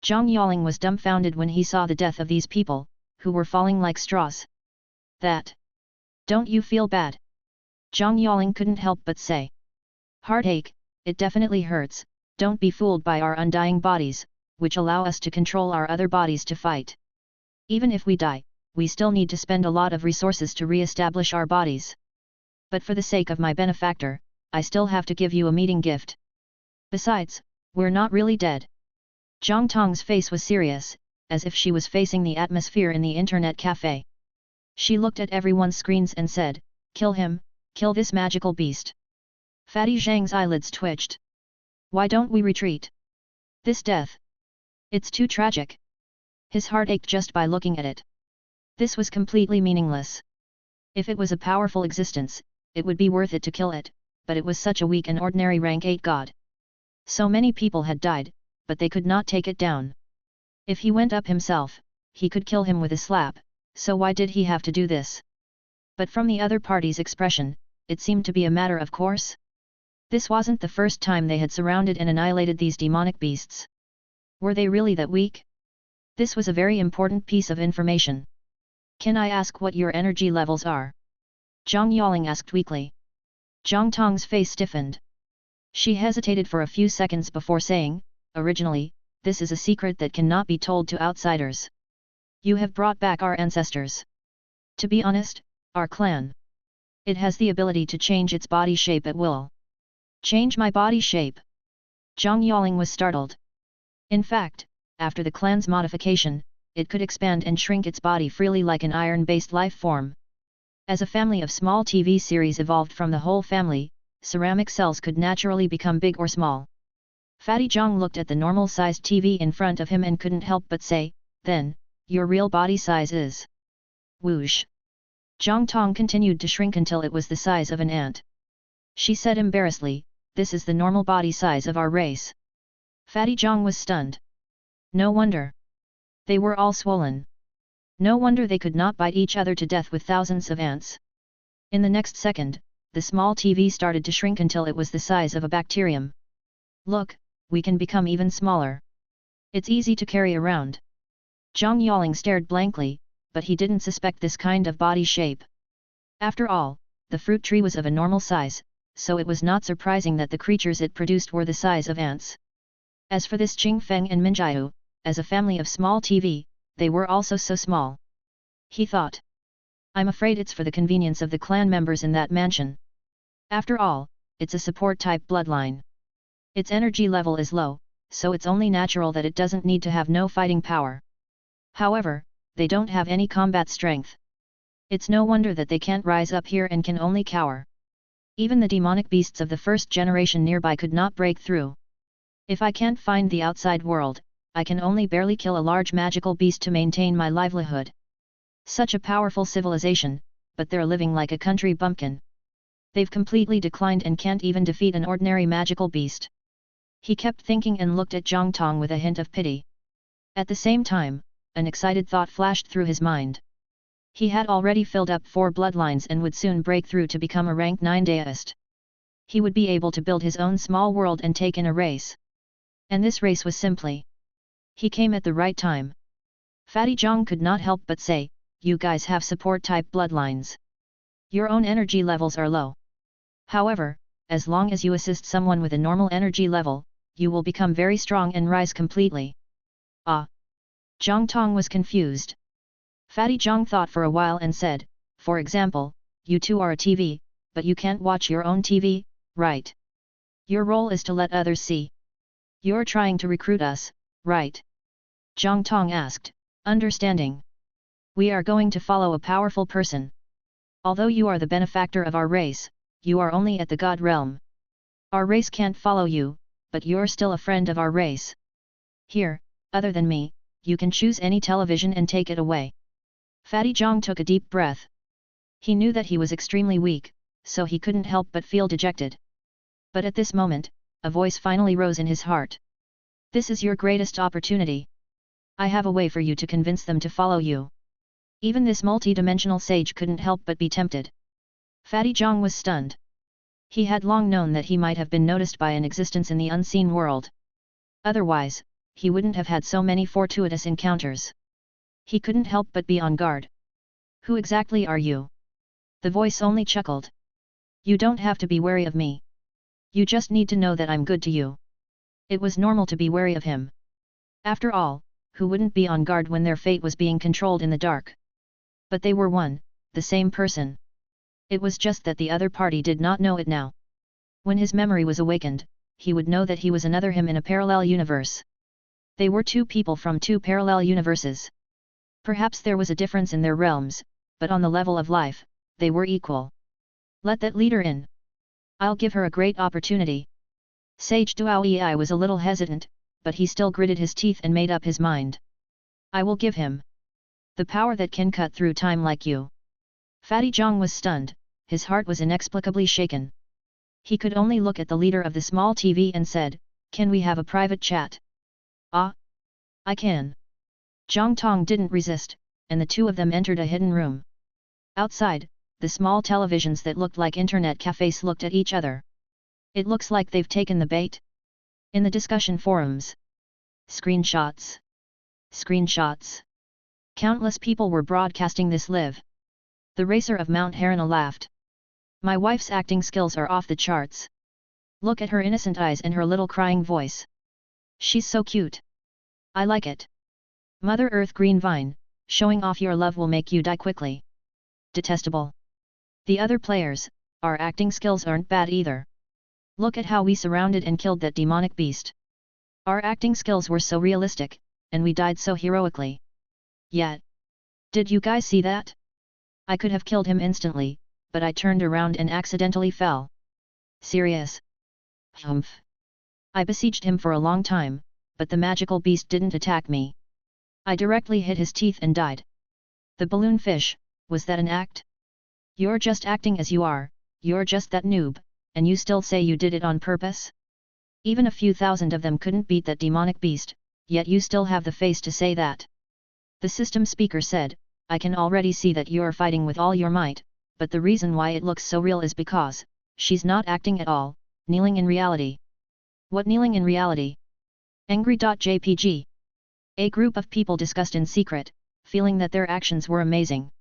Zhang Yaling was dumbfounded when he saw the death of these people, who were falling like straws. "That. Don't you feel bad?" Zhang Yaling couldn't help but say. "Heartache, it definitely hurts. Don't be fooled by our undying bodies, which allow us to control our other bodies to fight. Even if we die, we still need to spend a lot of resources to re-establish our bodies. But for the sake of my benefactor, I still have to give you a meeting gift. Besides, we're not really dead. Jiang Tong's face was serious, as if she was facing the atmosphere in the internet cafe. She looked at everyone's screens and said, "Kill him, kill this magical beast." Fatty Zhang's eyelids twitched. "Why don't we retreat? This death. It's too tragic." His heart ached just by looking at it. This was completely meaningless. If it was a powerful existence, it would be worth it to kill it, but it was such a weak and ordinary rank 8 god. So many people had died, but they could not take it down. If he went up himself, he could kill him with a slap, so why did he have to do this? But from the other party's expression, it seemed to be a matter of course. This wasn't the first time they had surrounded and annihilated these demonic beasts. Were they really that weak? This was a very important piece of information. "Can I ask what your energy levels are?" Zhang Yaling asked weakly. Jiang Tong's face stiffened. She hesitated for a few seconds before saying, "Originally, this is a secret that cannot be told to outsiders. You have brought back our ancestors. To be honest, our clan. It has the ability to change its body shape at will." "Change my body shape?" Zhang Yaling was startled. In fact, after the clan's modification, it could expand and shrink its body freely like an iron-based life form. As a family of small TV series evolved from the whole family, ceramic cells could naturally become big or small. Fatty Zhang looked at the normal-sized TV in front of him and couldn't help but say, "Then, your real body size is..." Whoosh! Jiang Tong continued to shrink until it was the size of an ant. She said embarrassedly, "This is the normal body size of our race." Fatty Zhang was stunned. No wonder. They were all swollen. No wonder they could not bite each other to death with thousands of ants. In the next second, the small TV started to shrink until it was the size of a bacterium. "Look, we can become even smaller. It's easy to carry around." Zhang Yaling stared blankly, but he didn't suspect this kind of body shape. After all, the fruit tree was of a normal size, so it was not surprising that the creatures it produced were the size of ants. As for this Qing Feng and Minjiu, as a family of small TV, they were also so small. He thought. "I'm afraid it's for the convenience of the clan members in that mansion. After all, it's a support-type bloodline. Its energy level is low, so it's only natural that it doesn't need to have no fighting power. However, they don't have any combat strength. It's no wonder that they can't rise up here and can only cower. Even the demonic beasts of the first generation nearby could not break through. If I can't find the outside world, I can only barely kill a large magical beast to maintain my livelihood. Such a powerful civilization, but they're living like a country bumpkin. They've completely declined and can't even defeat an ordinary magical beast." He kept thinking and looked at Jiang Tong with a hint of pity. At the same time, an excited thought flashed through his mind. He had already filled up 4 bloodlines and would soon break through to become a rank 9 deist. He would be able to build his own small world and take in a race. And this race was simply. He came at the right time. Fatty Zhang could not help but say, "You guys have support-type bloodlines. Your own energy levels are low. However, as long as you assist someone with a normal energy level, you will become very strong and rise completely." "Ah!" Jiang Tong was confused. Fatty Zhang thought for a while and said, "For example, you two are a TV, but you can't watch your own TV, right? Your role is to let others see. You're trying to recruit us, right?" Jiang Tong asked, understanding. "We are going to follow a powerful person. Although you are the benefactor of our race, you are only at the god realm. Our race can't follow you, but you're still a friend of our race. Here, other than me, you can choose any television and take it away." Fatty Zhang took a deep breath. He knew that he was extremely weak, so he couldn't help but feel dejected. But at this moment, a voice finally rose in his heart. "This is your greatest opportunity. I have a way for you to convince them to follow you." Even this multi-dimensional sage couldn't help but be tempted. Fatty Zhang was stunned. He had long known that he might have been noticed by an existence in the unseen world. Otherwise, he wouldn't have had so many fortuitous encounters. He couldn't help but be on guard. "Who exactly are you?" The voice only chuckled. "You don't have to be wary of me. You just need to know that I'm good to you." It was normal to be wary of him. After all, who wouldn't be on guard when their fate was being controlled in the dark? But they were one, the same person. It was just that the other party did not know it now. When his memory was awakened, he would know that he was another him in a parallel universe. They were two people from two parallel universes. Perhaps there was a difference in their realms, but on the level of life, they were equal. Let that leader in. I'll give her a great opportunity. Sage Duoei was a little hesitant, but he still gritted his teeth and made up his mind. I will give him the power that can cut through time like you. Fatty Zhang was stunned, his heart was inexplicably shaken. He could only look at the leader of the small TV and said, "Can we have a private chat?" "Ah, I can." Zhang Tong didn't resist, and the two of them entered a hidden room. Outside, the small televisions that looked like internet cafes looked at each other. It looks like they've taken the bait. In the discussion forums. Screenshots. Screenshots. Countless people were broadcasting this live. The racer of Mount Harana laughed. My wife's acting skills are off the charts. Look at her innocent eyes and her little crying voice. She's so cute. I like it. Mother Earth Green Vine, showing off your love will make you die quickly. Detestable. The other players, our acting skills aren't bad either. Look at how we surrounded and killed that demonic beast. Our acting skills were so realistic, and we died so heroically. Yet. Did you guys see that? I could have killed him instantly, but I turned around and accidentally fell. Serious? Humph. I besieged him for a long time, but the magical beast didn't attack me. I directly hit his teeth and died. The balloon fish, was that an act? You're just acting as you are, you're just that noob, and you still say you did it on purpose? Even a few thousand of them couldn't beat that demonic beast, yet you still have the face to say that. The system speaker said, I can already see that you're fighting with all your might, but the reason why it looks so real is because, she's not acting at all, kneeling in reality. What kneeling in reality? Angry.jpg. A group of people discussed in secret, feeling that their actions were amazing.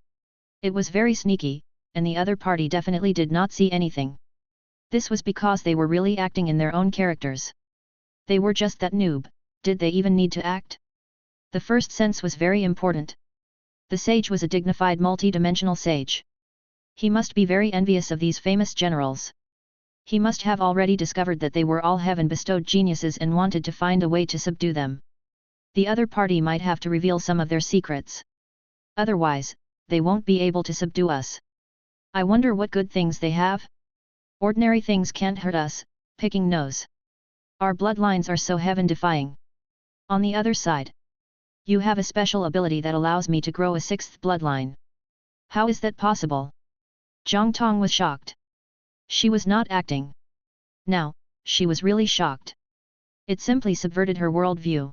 It was very sneaky, and the other party definitely did not see anything. This was because they were really acting in their own characters. They were just that noob, did they even need to act? The first sense was very important. The sage was a dignified multi-dimensional sage. He must be very envious of these famous generals. He must have already discovered that they were all heaven-bestowed geniuses and wanted to find a way to subdue them. The other party might have to reveal some of their secrets. Otherwise, they won't be able to subdue us. I wonder what good things they have? Ordinary things can't hurt us, picking nose. Our bloodlines are so heaven-defying. On the other side, you have a special ability that allows me to grow a sixth bloodline. How is that possible? Zhang Tong was shocked. She was not acting. Now, she was really shocked. It simply subverted her worldview.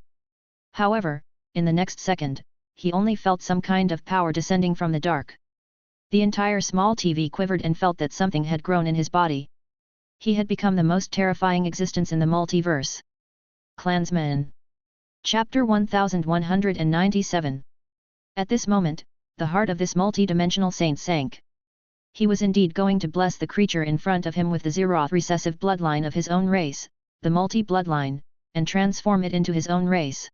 However, in the next second, he only felt some kind of power descending from the dark. The entire small TV quivered and felt that something had grown in his body. He had become the most terrifying existence in the multiverse. Clansman. Chapter 1197. At this moment, the heart of this multi-dimensional saint sank. He was indeed going to bless the creature in front of him with the Zeroth recessive bloodline of his own race, the multi-bloodline, and transform it into his own race.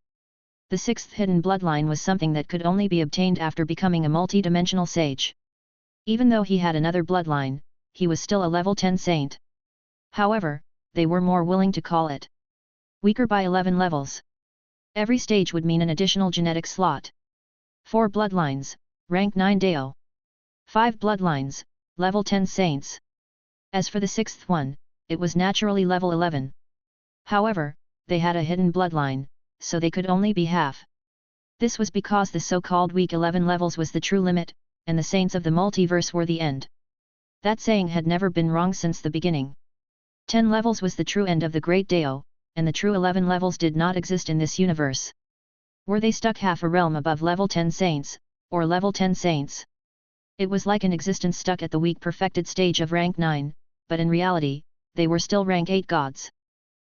The sixth hidden bloodline was something that could only be obtained after becoming a multi-dimensional sage. Even though he had another bloodline, he was still a level 10 saint. However, they were more willing to call it weaker by 11 levels. Every stage would mean an additional genetic slot. 4 bloodlines, rank 9 Deo. 5 bloodlines, level 10 saints. As for the sixth one, it was naturally level 11. However, they had a hidden bloodline, so they could only be half. This was because the so-called weak 11 levels was the true limit, and the saints of the multiverse were the end. That saying had never been wrong since the beginning. 10 levels was the true end of the Great Deo, and the true 11 levels did not exist in this universe. Were they stuck half a realm above level 10 saints, or level 10 saints? It was like an existence stuck at the weak perfected stage of rank 9, but in reality, they were still rank 8 gods.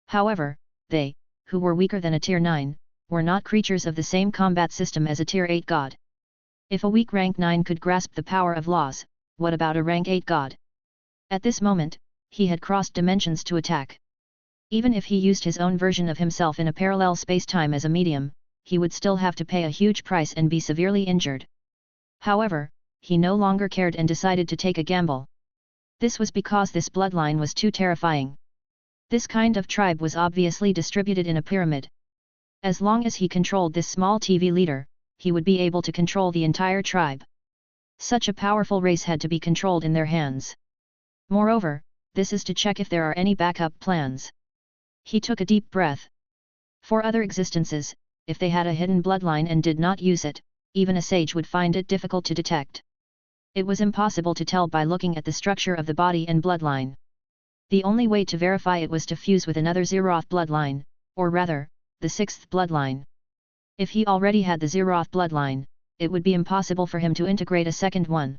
However, they, who were weaker than a tier 9, were not creatures of the same combat system as a tier 8 god. If a weak rank 9 could grasp the power of laws, what about a rank 8 god? At this moment, he had crossed dimensions to attack. Even if he used his own version of himself in a parallel space-time as a medium, he would still have to pay a huge price and be severely injured. However, he no longer cared and decided to take a gamble. This was because this bloodline was too terrifying. This kind of tribe was obviously distributed in a pyramid. As long as he controlled this small TV leader, he would be able to control the entire tribe. Such a powerful race had to be controlled in their hands. Moreover, this is to check if there are any backup plans. He took a deep breath. For other existences, if they had a hidden bloodline and did not use it, even a sage would find it difficult to detect. It was impossible to tell by looking at the structure of the body and bloodline. The only way to verify it was to fuse with another Zeroth bloodline, or rather, the sixth bloodline. If he already had the Zeroth bloodline, it would be impossible for him to integrate a second one.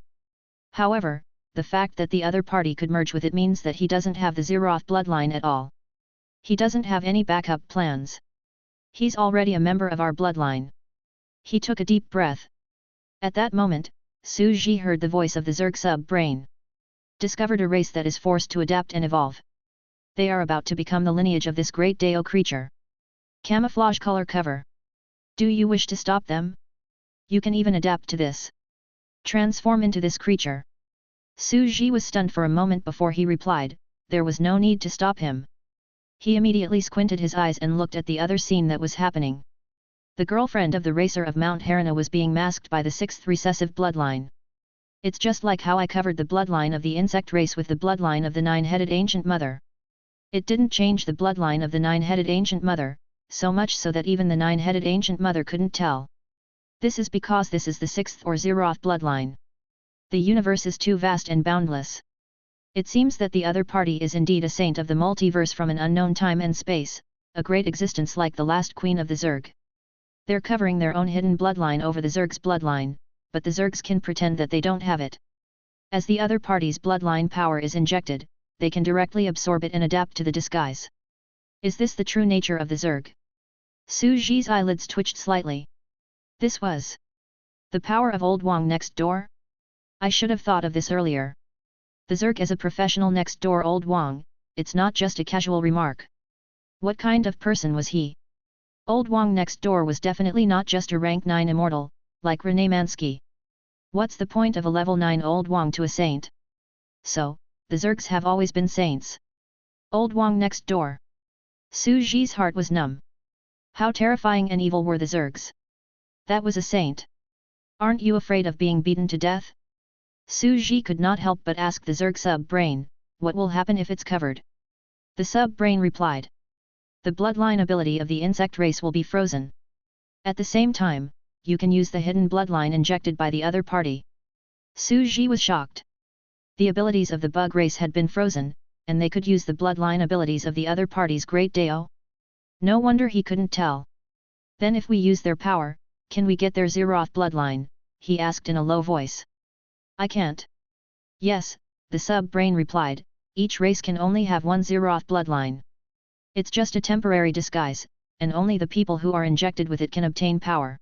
However, the fact that the other party could merge with it means that he doesn't have the Zeroth bloodline at all. He doesn't have any backup plans. He's already a member of our bloodline. He took a deep breath. At that moment, Su Ji heard the voice of the Zerg sub-brain. Discovered a race that is forced to adapt and evolve. They are about to become the lineage of this great Dao creature. Camouflage color cover. Do you wish to stop them? You can even adapt to this. Transform into this creature. Su Ji was stunned for a moment before he replied, there was no need to stop him. He immediately squinted his eyes and looked at the other scene that was happening. The girlfriend of the racer of Mount Harana was being masked by the sixth recessive bloodline. It's just like how I covered the bloodline of the insect race with the bloodline of the nine-headed ancient mother. It didn't change the bloodline of the nine-headed ancient mother, so much so that even the nine-headed ancient mother couldn't tell. This is because this is the sixth or Zeroth bloodline. The universe is too vast and boundless. It seems that the other party is indeed a saint of the multiverse from an unknown time and space, a great existence like the last queen of the Zerg. They're covering their own hidden bloodline over the Zerg's bloodline, but the Zergs can pretend that they don't have it. As the other party's bloodline power is injected, they can directly absorb it and adapt to the disguise. Is this the true nature of the Zerg? Su Ji's eyelids twitched slightly. This was the power of Old Wang next door? I should have thought of this earlier. The Zerg is a professional next door Old Wang, it's not just a casual remark. What kind of person was he? Old Wang next door was definitely not just a rank 9 immortal, like Rene Mansky. What's the point of a level 9 Old Wang to a saint? So, the Zergs have always been saints. Old Wang next door. Su Ji's heart was numb. How terrifying and evil were the Zergs? That was a saint. Aren't you afraid of being beaten to death? Su Ji could not help but ask the Zerg sub-brain, what will happen if it's covered? The sub-brain replied. The bloodline ability of the insect race will be frozen. At the same time, you can use the hidden bloodline injected by the other party. Su Ji was shocked. The abilities of the bug race had been frozen, and they could use the bloodline abilities of the other party's great Dao. No wonder he couldn't tell. Then if we use their power, can we get their Zeroth bloodline? He asked in a low voice. I can't. Yes, the sub-brain replied, each race can only have one Zeroth bloodline. It's just a temporary disguise, and only the people who are injected with it can obtain power.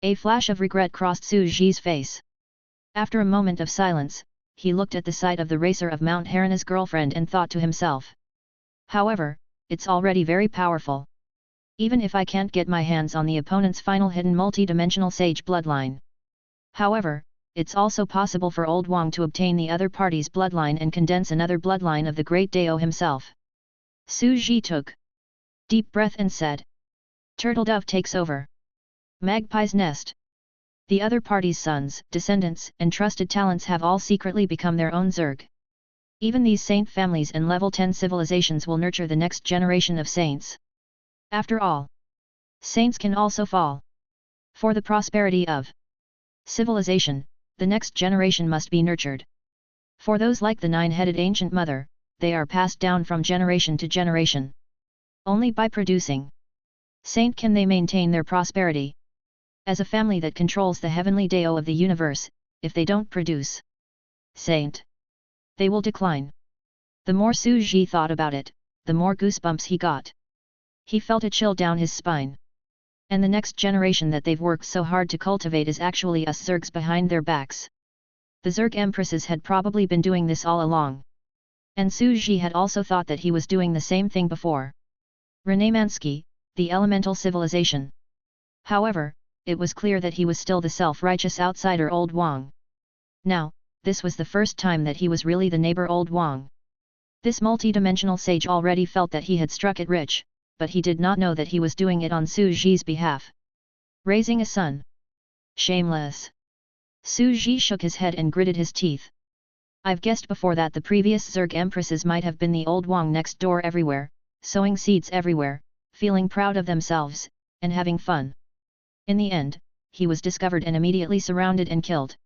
A flash of regret crossed Su Ji's face. After a moment of silence, he looked at the sight of the racer of Mount Harana's girlfriend and thought to himself. However, it's already very powerful. Even if I can't get my hands on the opponent's final hidden multi-dimensional sage bloodline. However, it's also possible for Old Wang to obtain the other party's bloodline and condense another bloodline of the great Dao himself. Su Ji took deep breath and said. Turtle Dove takes over. Magpie's Nest. The other party's sons, descendants, and trusted talents have all secretly become their own Zerg. Even these saint families and level 10 civilizations will nurture the next generation of saints. After all, saints can also fall. For the prosperity of civilization, the next generation must be nurtured. For those like the nine-headed ancient mother, they are passed down from generation to generation. Only by producing saint can they maintain their prosperity. As a family that controls the heavenly Dao of the universe, if they don't produce saint, they will decline. The more Su Ji thought about it, the more goosebumps he got. He felt a chill down his spine. And the next generation that they've worked so hard to cultivate is actually us Zergs behind their backs. The Zerg empresses had probably been doing this all along. And Su Ji had also thought that he was doing the same thing before. Rene Mansky, the elemental civilization. However, it was clear that he was still the self-righteous outsider Old Wang. Now, this was the first time that he was really the neighbor Old Wang. This multi-dimensional sage already felt that he had struck it rich, but he did not know that he was doing it on Su Ji's behalf. Raising a son. Shameless. Su Ji shook his head and gritted his teeth. I've guessed before that the previous Zerg empresses might have been the old Wang next door everywhere, sowing seeds everywhere, feeling proud of themselves, and having fun. In the end, he was discovered and immediately surrounded and killed.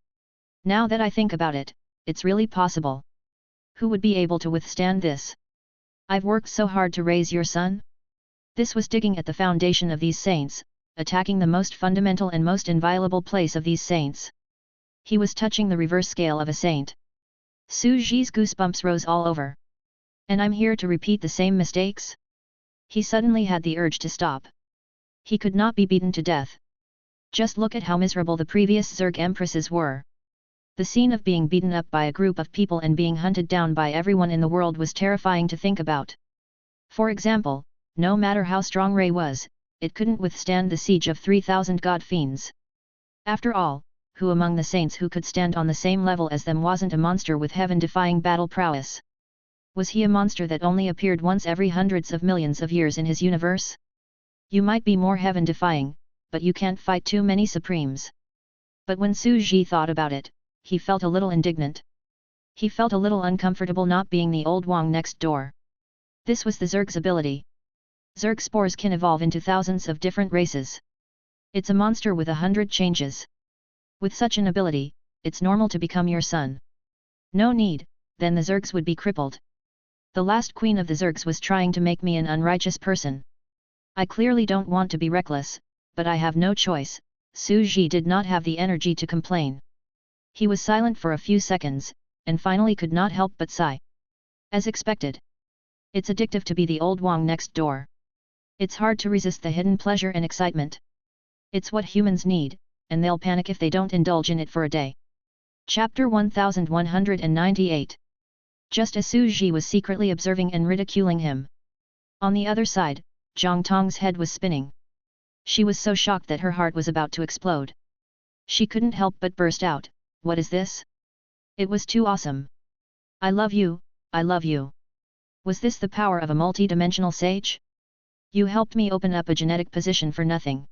Now that I think about it, it's really possible. Who would be able to withstand this? I've worked so hard to raise your son? This was digging at the foundation of these saints, attacking the most fundamental and most inviolable place of these saints. He was touching the reverse scale of a saint. Su Ji's goosebumps rose all over. And I'm here to repeat the same mistakes? He suddenly had the urge to stop. He could not be beaten to death. Just look at how miserable the previous Zerg empresses were. The scene of being beaten up by a group of people and being hunted down by everyone in the world was terrifying to think about. For example, no matter how strong Ray was, it couldn't withstand the siege of 3,000 god fiends. After all, who among the saints who could stand on the same level as them wasn't a monster with heaven-defying battle prowess? Was he a monster that only appeared once every hundreds of millions of years in his universe? You might be more heaven-defying, but you can't fight too many supremes. But when Su Ji thought about it, he felt a little indignant. He felt a little uncomfortable not being the old Wang next door. This was the Zerg's ability. Zerg spores can evolve into thousands of different races. It's a monster with 100 changes. With such an ability, it's normal to become your son. No need, then the Zergs would be crippled. The last queen of the Zergs was trying to make me an unrighteous person. I clearly don't want to be reckless, but I have no choice. Su Ji did not have the energy to complain. He was silent for a few seconds, and finally could not help but sigh. As expected. It's addictive to be the old Wang next door. It's hard to resist the hidden pleasure and excitement. It's what humans need, and they'll panic if they don't indulge in it for a day. Chapter 1198. Just as Su Ji was secretly observing and ridiculing him. On the other side, Zhang Tong's head was spinning. She was so shocked that her heart was about to explode. She couldn't help but burst out, "What is this? It was too awesome. I love you, I love you. Was this the power of a multi-dimensional sage? You helped me open up a genetic position for nothing."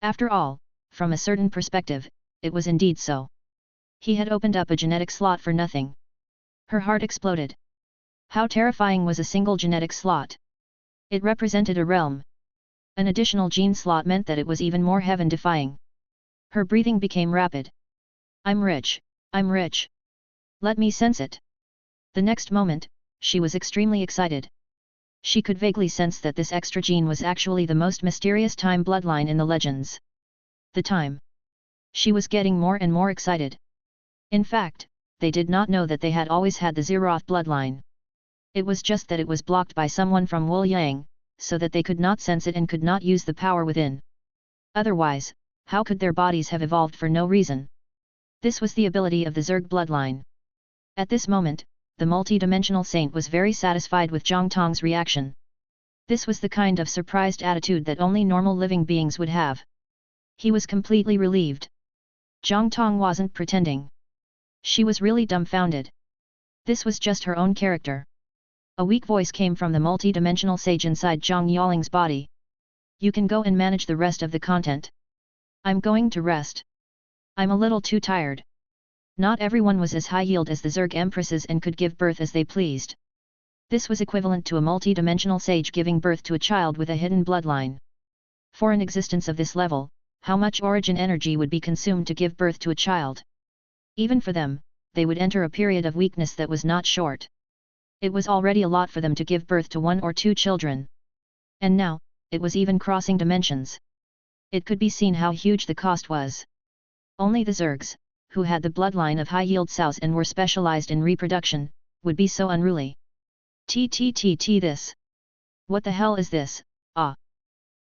After all, from a certain perspective, it was indeed so. He had opened up a genetic slot for nothing. Her heart exploded. How terrifying was a single genetic slot? It represented a realm. An additional gene slot meant that it was even more heaven-defying. Her breathing became rapid. I'm rich, I'm rich. Let me sense it. The next moment, she was extremely excited. She could vaguely sense that this extra gene was actually the most mysterious time bloodline in the legends. The time. She was getting more and more excited. In fact, they did not know that they had always had the Zeroth bloodline. It was just that it was blocked by someone from Wu Yang, so that they could not sense it and could not use the power within. Otherwise, how could their bodies have evolved for no reason? This was the ability of the Zerg bloodline. At this moment, the multi-dimensional saint was very satisfied with Zhang Tong's reaction. This was the kind of surprised attitude that only normal living beings would have. He was completely relieved. Zhang Tong wasn't pretending. She was really dumbfounded. This was just her own character. A weak voice came from the multi-dimensional sage inside Zhang Yaling's body. You can go and manage the rest of the content. I'm going to rest. I'm a little too tired. Not everyone was as high-yield as the Zerg empresses and could give birth as they pleased. This was equivalent to a multi-dimensional sage giving birth to a child with a hidden bloodline. For an existence of this level, how much origin energy would be consumed to give birth to a child? Even for them, they would enter a period of weakness that was not short. It was already a lot for them to give birth to 1 or 2 children. And now, it was even crossing dimensions. It could be seen how huge the cost was. Only the Zergs, who had the bloodline of high-yield sows and were specialized in reproduction, would be so unruly. This. What the hell is this? Ah!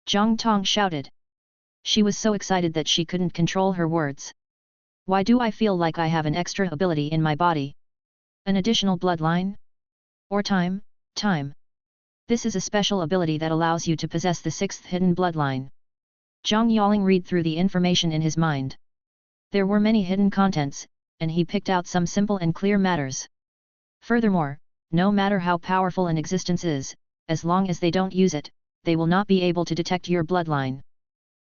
Zhang Tong shouted. She was so excited that she couldn't control her words. Why do I feel like I have an extra ability in my body? An additional bloodline? Or time? This is a special ability that allows you to possess the 6th hidden bloodline. Zhang Yaling read through the information in his mind. There were many hidden contents, and he picked out some simple and clear matters. Furthermore, no matter how powerful an existence is, as long as they don't use it, they will not be able to detect your bloodline.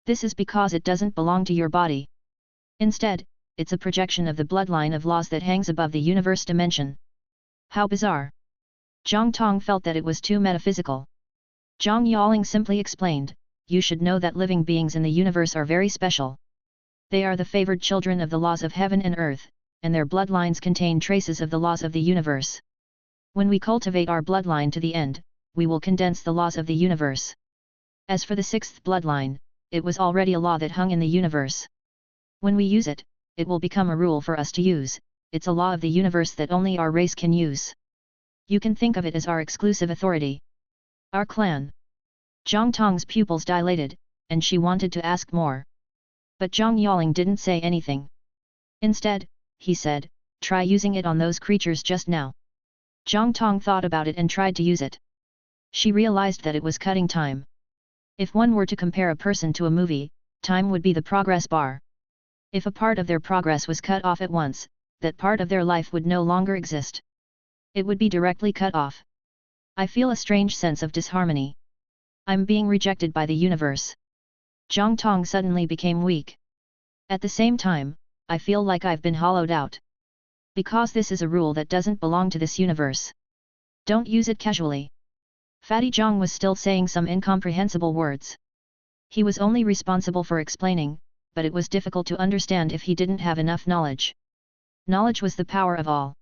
This is because it doesn't belong to your body. Instead, it's a projection of the bloodline of laws that hangs above the universe dimension. How bizarre! Jiang Tong felt that it was too metaphysical. Zhang Yaling simply explained, you should know that living beings in the universe are very special. They are the favored children of the laws of heaven and earth, and their bloodlines contain traces of the laws of the universe. When we cultivate our bloodline to the end, we will condense the laws of the universe. As for the sixth bloodline, it was already a law that hung in the universe. When we use it, it will become a rule for us to use. It's a law of the universe that only our race can use. You can think of it as our exclusive authority. Our clan. Jiang Tong's pupils dilated, and she wanted to ask more. But Zhang Yaling didn't say anything. Instead, he said, try using it on those creatures just now. Jiang Tong thought about it and tried to use it. She realized that it was cutting time. If one were to compare a person to a movie, time would be the progress bar. If a part of their progress was cut off at once, that part of their life would no longer exist. It would be directly cut off. I feel a strange sense of disharmony. I'm being rejected by the universe. Jiang Tong suddenly became weak. At the same time, I feel like I've been hollowed out. Because this is a rule that doesn't belong to this universe. Don't use it casually. Fatty Zhang was still saying some incomprehensible words. He was only responsible for explaining, but it was difficult to understand if he didn't have enough knowledge. Knowledge was the power of all.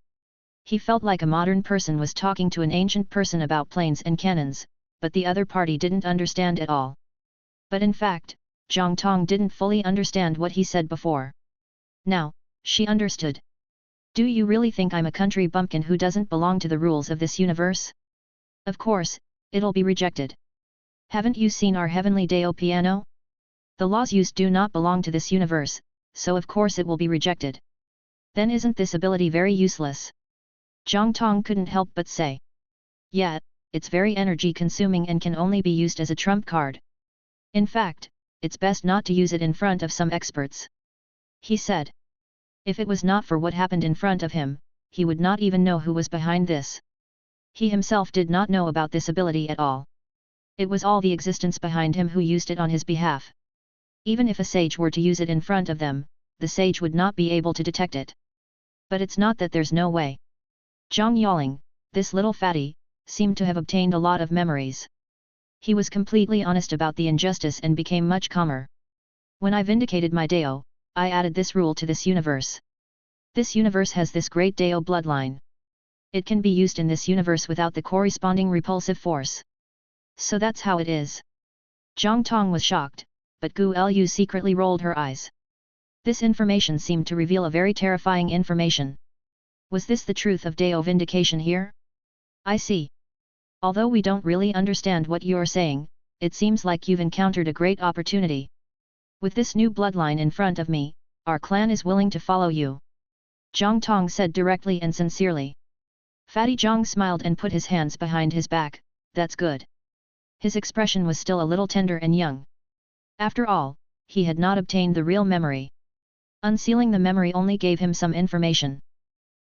He felt like a modern person was talking to an ancient person about planes and cannons, but the other party didn't understand at all. But in fact, Jiang Tong didn't fully understand what he said before. Now, she understood. Do you really think I'm a country bumpkin who doesn't belong to the rules of this universe? Of course, it'll be rejected. Haven't you seen our heavenly Dao piano? The laws used do not belong to this universe, so of course it will be rejected. Then isn't this ability very useless? Jiang Tong couldn't help but say. Yeah, it's very energy consuming and can only be used as a trump card. In fact, it's best not to use it in front of some experts. He said. If it was not for what happened in front of him, he would not even know who was behind this. He himself did not know about this ability at all. It was all the existence behind him who used it on his behalf. Even if a sage were to use it in front of them, the sage would not be able to detect it. But it's not that there's no way. Zhang Yaling, this little fatty, seemed to have obtained a lot of memories. He was completely honest about the injustice and became much calmer. When I vindicated my Dao, I added this rule to this universe. This universe has this great Dao bloodline. It can be used in this universe without the corresponding repulsive force. So that's how it is. Jiang Tong was shocked, but Gu Lu secretly rolled her eyes. This information seemed to reveal a very terrifying information. Was this the truth of Dao vindication here? I see. Although we don't really understand what you're saying, it seems like you've encountered a great opportunity. With this new bloodline in front of me, our clan is willing to follow you. Jiang Tong said directly and sincerely. Fatty Zhang smiled and put his hands behind his back, that's good. His expression was still a little tender and young. After all, he had not obtained the real memory. Unsealing the memory only gave him some information.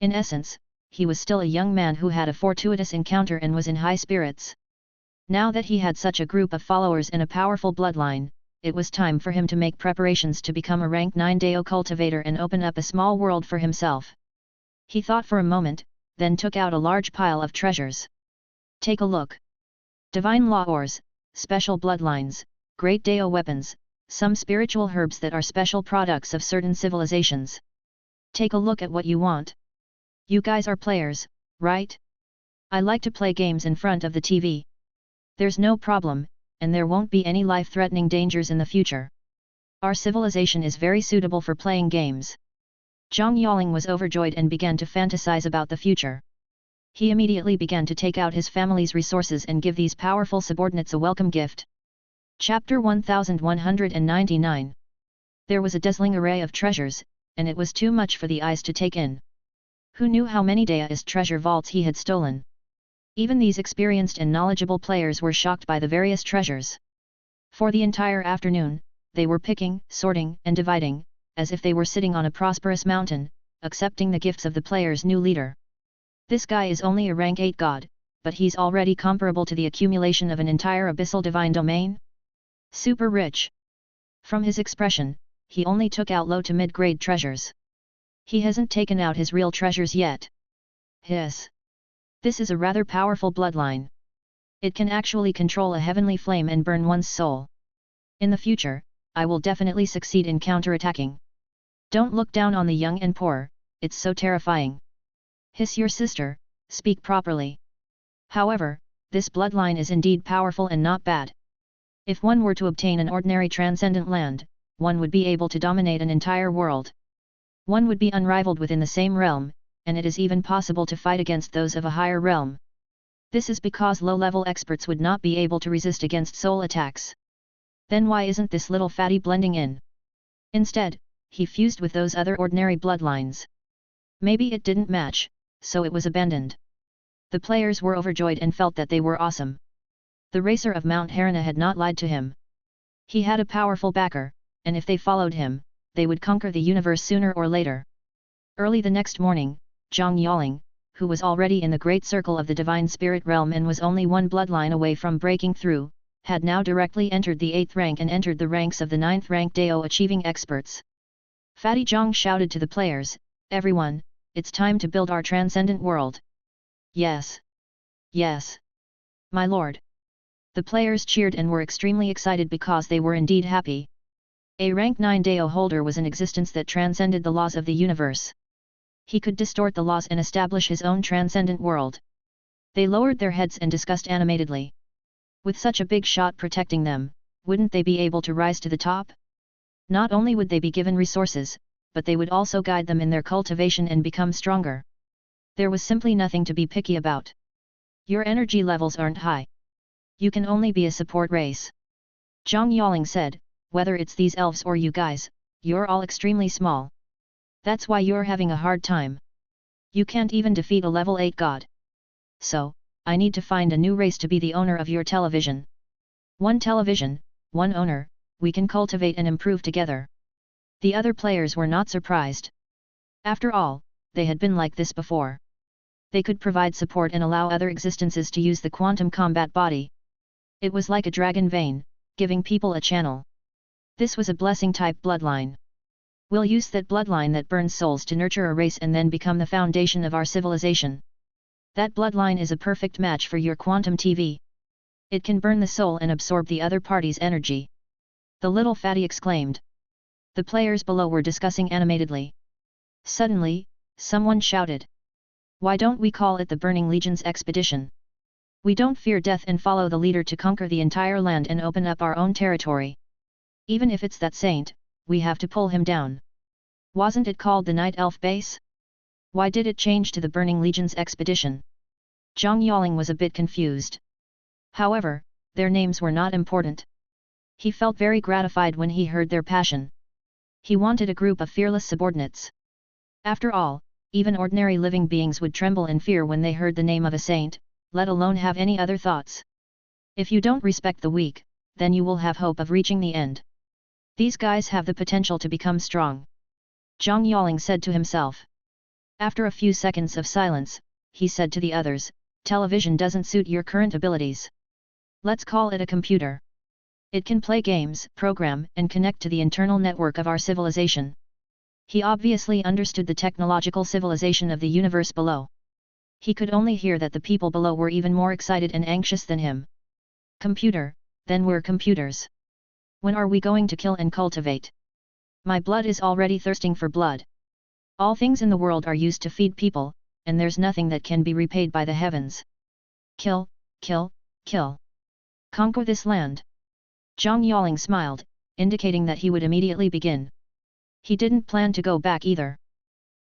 In essence, he was still a young man who had a fortuitous encounter and was in high spirits. Now that he had such a group of followers and a powerful bloodline, it was time for him to make preparations to become a rank 9 Dao cultivator and open up a small world for himself. He thought for a moment, then took out a large pile of treasures. Take a look. Divine law ores, special bloodlines, great Dao weapons, some spiritual herbs that are special products of certain civilizations. Take a look at what you want. You guys are players, right? I like to play games in front of the TV. There's no problem, and there won't be any life-threatening dangers in the future. Our civilization is very suitable for playing games. Zhang Yaling was overjoyed and began to fantasize about the future. He immediately began to take out his family's resources and give these powerful subordinates a welcome gift. Chapter 1199. There was a dazzling array of treasures, and it was too much for the eyes to take in. Who knew how many Daoist treasure vaults he had stolen? Even these experienced and knowledgeable players were shocked by the various treasures. For the entire afternoon, they were picking, sorting, and dividing, as if they were sitting on a prosperous mountain, accepting the gifts of the player's new leader. This guy is only a rank 8 god, but he's already comparable to the accumulation of an entire abyssal divine domain? Super rich. From his expression, he only took out low to mid-grade treasures. He hasn't taken out his real treasures yet. Hiss. This is a rather powerful bloodline. It can actually control a heavenly flame and burn one's soul. In the future, I will definitely succeed in counterattacking. Don't look down on the young and poor, it's so terrifying. Hiss your sister, speak properly. However, this bloodline is indeed powerful and not bad. If one were to obtain an ordinary transcendent land, one would be able to dominate an entire world. One would be unrivaled within the same realm, and it is even possible to fight against those of a higher realm. This is because low-level experts would not be able to resist against soul attacks. Then why isn't this little fatty blending in? Instead, he fused with those other ordinary bloodlines. Maybe it didn't match, so it was abandoned. The players were overjoyed and felt that they were awesome. The racer of Mount Harana had not lied to him. He had a powerful backer, and if they followed him, they would conquer the universe sooner or later. Early the next morning, Zhang Yaling, who was already in the great circle of the divine spirit realm and was only one bloodline away from breaking through, had now directly entered the 8th rank and entered the ranks of the 9th rank Dao achieving experts. Fatty Zhang shouted to the players, "Everyone, it's time to build our transcendent world." Yes. Yes. My lord. The players cheered and were extremely excited because they were indeed happy. A rank 9 Dao holder was an existence that transcended the laws of the universe. He could distort the laws and establish his own transcendent world. They lowered their heads and discussed animatedly. With such a big shot protecting them, wouldn't they be able to rise to the top? Not only would they be given resources, but they would also guide them in their cultivation and become stronger. There was simply nothing to be picky about. Your energy levels aren't high. You can only be a support race. Zhang Yaling said, whether it's these elves or you guys, you're all extremely small. That's why you're having a hard time. You can't even defeat a level 8 god. So, I need to find a new race to be the owner of your television. One television, one owner, we can cultivate and improve together. The other players were not surprised. After all, they had been like this before. They could provide support and allow other existences to use the quantum combat body. It was like a dragon vein, giving people a channel. This was a blessing type bloodline. We'll use that bloodline that burns souls to nurture a race and then become the foundation of our civilization. That bloodline is a perfect match for your quantum TV. It can burn the soul and absorb the other party's energy. The little fatty exclaimed. The players below were discussing animatedly. Suddenly, someone shouted. Why don't we call it the Burning Legion's expedition? We don't fear death and follow the leader to conquer the entire land and open up our own territory. Even if it's that saint, we have to pull him down. Wasn't it called the Night Elf Base? Why did it change to the Burning Legion's expedition? Zhang Yaling was a bit confused. However, their names were not important. He felt very gratified when he heard their passion. He wanted a group of fearless subordinates. After all, even ordinary living beings would tremble in fear when they heard the name of a saint, let alone have any other thoughts. If you don't respect the weak, then you will have hope of reaching the end. These guys have the potential to become strong. Zhang Yaling said to himself. After a few seconds of silence, he said to the others, television doesn't suit your current abilities. Let's call it a computer. It can play games, program, and connect to the internal network of our civilization. He obviously understood the technological civilization of the universe below. He could only hear that the people below were even more excited and anxious than him. Computer, then we're computers. When are we going to kill and cultivate? My blood is already thirsting for blood. All things in the world are used to feed people, and there's nothing that can be repaid by the heavens. Kill, kill, kill. Conquer this land. Zhang Yaling smiled, indicating that he would immediately begin. He didn't plan to go back either.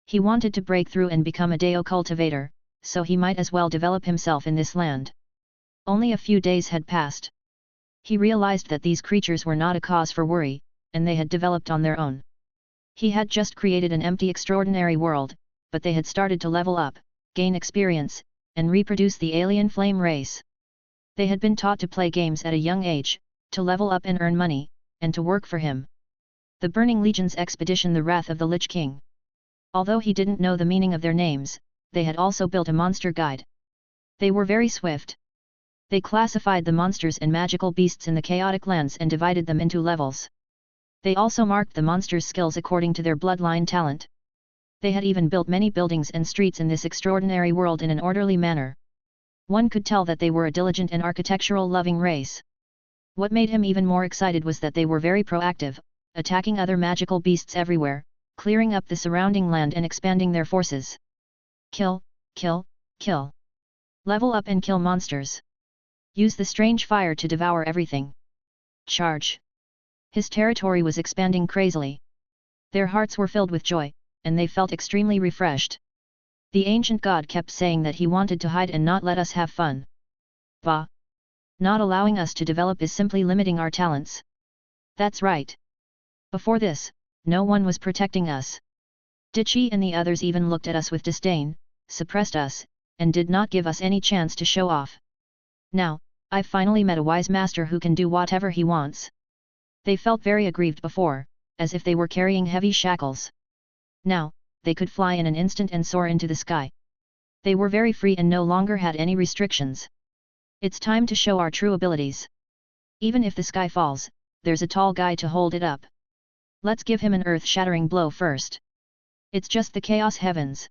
He wanted to break through and become a Dao cultivator, so he might as well develop himself in this land. Only a few days had passed. He realized that these creatures were not a cause for worry, and they had developed on their own. He had just created an empty extraordinary world, but they had started to level up, gain experience, and reproduce the alien flame race. They had been taught to play games at a young age, to level up and earn money, and to work for him. The Burning Legion's expedition, the Wrath of the Lich King. Although he didn't know the meaning of their names, they had also built a monster guide. They were very swift. They classified the monsters and magical beasts in the chaotic lands and divided them into levels. They also marked the monsters' skills according to their bloodline talent. They had even built many buildings and streets in this extraordinary world in an orderly manner. One could tell that they were a diligent and architectural-loving race. What made him even more excited was that they were very proactive, attacking other magical beasts everywhere, clearing up the surrounding land and expanding their forces. Kill, kill, kill. Level up and kill monsters. Use the strange fire to devour everything. Charge. His territory was expanding crazily. Their hearts were filled with joy, and they felt extremely refreshed. The ancient god kept saying that he wanted to hide and not let us have fun. Bah! Not allowing us to develop is simply limiting our talents. That's right. Before this, no one was protecting us. Dichi and the others even looked at us with disdain, suppressed us, and did not give us any chance to show off. Now, I've finally met a wise master who can do whatever he wants. They felt very aggrieved before, as if they were carrying heavy shackles. Now, they could fly in an instant and soar into the sky. They were very free and no longer had any restrictions. It's time to show our true abilities. Even if the sky falls, there's a tall guy to hold it up. Let's give him an earth-shattering blow first. It's just the chaos heavens.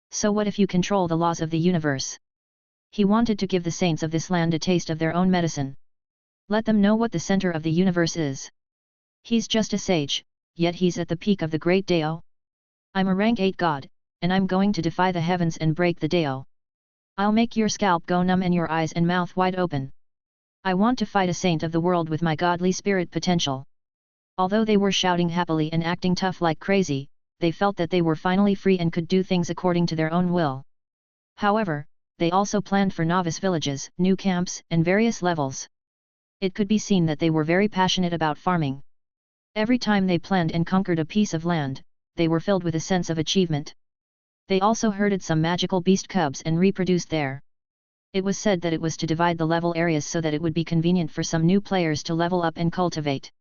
So what if you control the laws of the universe? He wanted to give the saints of this land a taste of their own medicine. Let them know what the center of the universe is. He's just a sage, yet he's at the peak of the great Dao. I'm a rank 8 god, and I'm going to defy the heavens and break the Dao. I'll make your scalp go numb and your eyes and mouth wide open. I want to fight a saint of the world with my godly spirit potential. Although they were shouting happily and acting tough like crazy, they felt that they were finally free and could do things according to their own will. However, they also planned for novice villages, new camps, and various levels. It could be seen that they were very passionate about farming. Every time they planned and conquered a piece of land, they were filled with a sense of achievement. They also herded some magical beast cubs and reproduced there. It was said that it was to divide the level areas so that it would be convenient for some new players to level up and cultivate.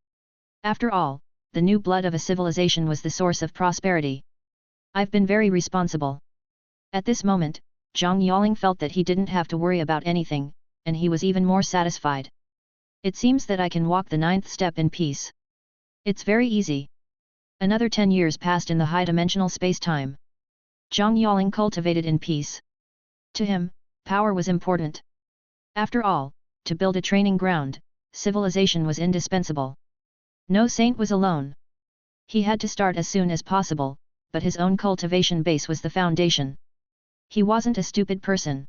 After all, the new blood of a civilization was the source of prosperity. I've been very responsible. At this moment, Zhang Yaling felt that he didn't have to worry about anything, and he was even more satisfied. It seems that I can walk the 9th step in peace. It's very easy. Another 10 years passed in the high-dimensional space-time. Zhang Yaling cultivated in peace. To him, power was important. After all, to build a training ground, civilization was indispensable. No saint was alone. He had to start as soon as possible, but his own cultivation base was the foundation. He wasn't a stupid person.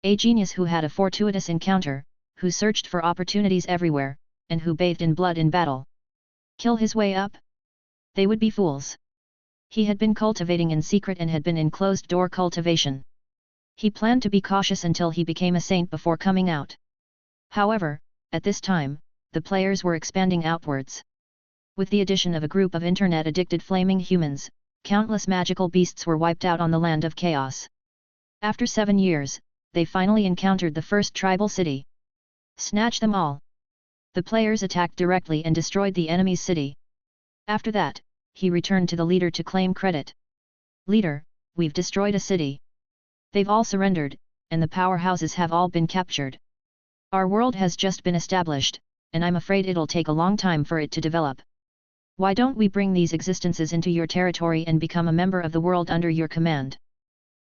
A genius who had a fortuitous encounter, who searched for opportunities everywhere, and who bathed in blood in battle. Kill his way up? They would be fools. He had been cultivating in secret and had been in closed-door cultivation. He planned to be cautious until he became a saint before coming out. However, at this time, the players were expanding outwards. With the addition of a group of internet-addicted flaming humans, countless magical beasts were wiped out on the land of chaos. After 7 years, they finally encountered the first tribal city. Snatch them all! The players attacked directly and destroyed the enemy's city. After that, he returned to the leader to claim credit. Leader, we've destroyed a city. They've all surrendered, and the powerhouses have all been captured. Our world has just been established, and I'm afraid it'll take a long time for it to develop. Why don't we bring these existences into your territory and become a member of the world under your command?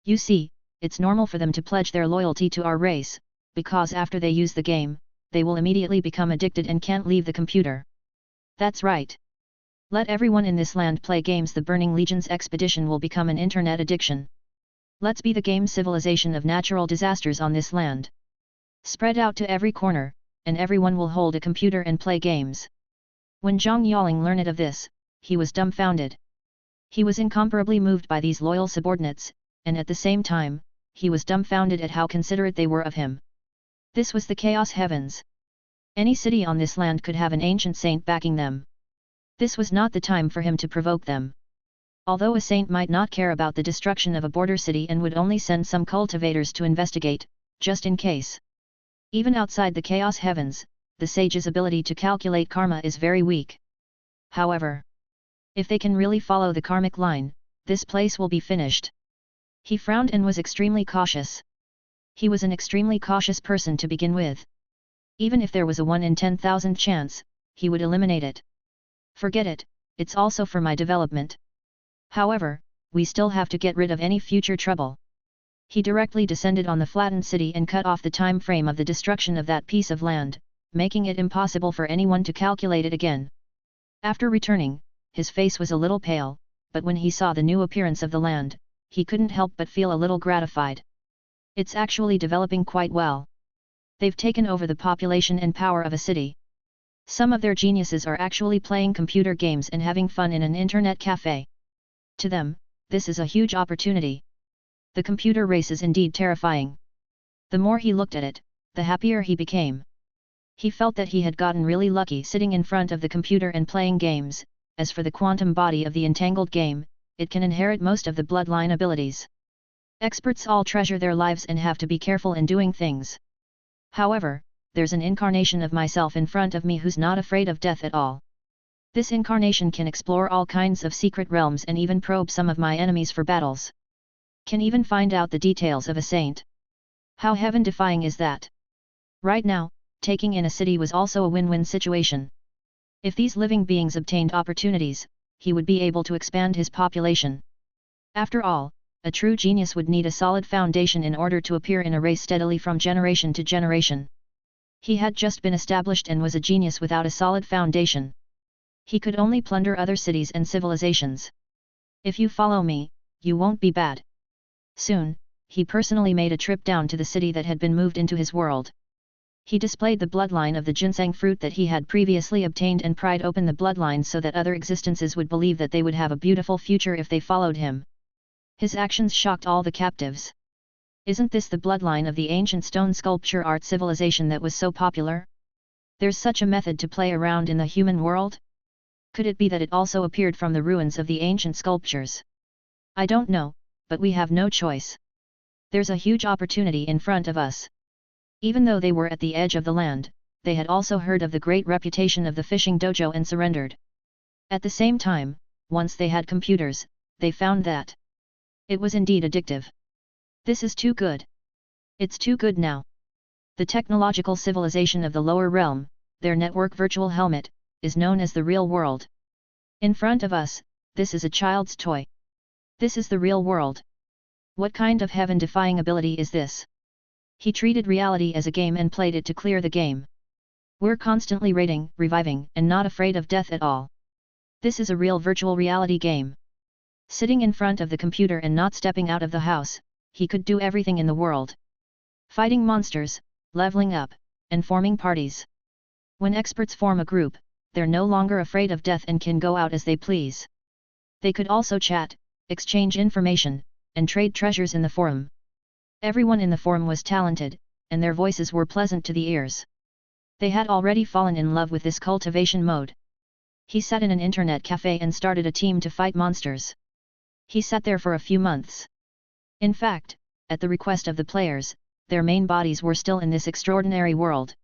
You see, it's normal for them to pledge their loyalty to our race, because after they use the game, they will immediately become addicted and can't leave the computer. That's right. Let everyone in this land play games. The Burning Legion's expedition will become an internet addiction. Let's be the game civilization of natural disasters on this land. Spread out to every corner, and everyone will hold a computer and play games. When Zhang Yaling learned of this, he was dumbfounded. He was incomparably moved by these loyal subordinates, and at the same time, he was dumbfounded at how considerate they were of him. This was the chaos heavens. Any city on this land could have an ancient saint backing them. This was not the time for him to provoke them. Although a saint might not care about the destruction of a border city and would only send some cultivators to investigate, just in case. Even outside the chaos heavens, the sage's ability to calculate karma is very weak. However, if they can really follow the karmic line, this place will be finished. He frowned and was extremely cautious. He was an extremely cautious person to begin with. Even if there was a 1 in 10,000 chance, he would eliminate it. Forget it, it's also for my development. However, we still have to get rid of any future trouble. He directly descended on the flattened city and cut off the time frame of the destruction of that piece of land, making it impossible for anyone to calculate it again. After returning, his face was a little pale, but when he saw the new appearance of the land, he couldn't help but feel a little gratified. It's actually developing quite well. They've taken over the population and power of a city. Some of their geniuses are actually playing computer games and having fun in an internet cafe. To them, this is a huge opportunity. The computer race is indeed terrifying. The more he looked at it, the happier he became. He felt that he had gotten really lucky sitting in front of the computer and playing games. As for the quantum body of the entangled game, it can inherit most of the bloodline abilities. Experts all treasure their lives and have to be careful in doing things. However, there's an incarnation of myself in front of me who's not afraid of death at all. This incarnation can explore all kinds of secret realms and even probe some of my enemies for battles. Can even find out the details of a saint. How heaven-defying is that? Right now, taking in a city was also a win-win situation. If these living beings obtained opportunities, he would be able to expand his population. After all, a true genius would need a solid foundation in order to appear in a race steadily from generation to generation. He had just been established and was a genius without a solid foundation. He could only plunder other cities and civilizations. If you follow me, you won't be bad. Soon, he personally made a trip down to the city that had been moved into his world. He displayed the bloodline of the ginseng fruit that he had previously obtained and pried open the bloodline so that other existences would believe that they would have a beautiful future if they followed him. His actions shocked all the captives. Isn't this the bloodline of the ancient stone sculpture art civilization that was so popular? There's such a method to play around in the human world? Could it be that it also appeared from the ruins of the ancient sculptures? I don't know, but we have no choice. There's a huge opportunity in front of us. Even though they were at the edge of the land, they had also heard of the great reputation of the fishing dojo and surrendered. At the same time, once they had computers, they found that it was indeed addictive. This is too good. It's too good now. The technological civilization of the lower realm, their network virtual helmet, is known as the real world. In front of us, this is a child's toy. This is the real world. What kind of heaven-defying ability is this? He treated reality as a game and played it to clear the game. We're constantly raiding, reviving, and not afraid of death at all. This is a real virtual reality game. Sitting in front of the computer and not stepping out of the house, he could do everything in the world. Fighting monsters, leveling up, and forming parties. When experts form a group, they're no longer afraid of death and can go out as they please. They could also chat, exchange information, and trade treasures in the forum. Everyone in the forum was talented, and their voices were pleasant to the ears. They had already fallen in love with this cultivation mode. He sat in an internet cafe and started a team to fight monsters. He sat there for a few months. In fact, at the request of the players, their main bodies were still in this extraordinary world.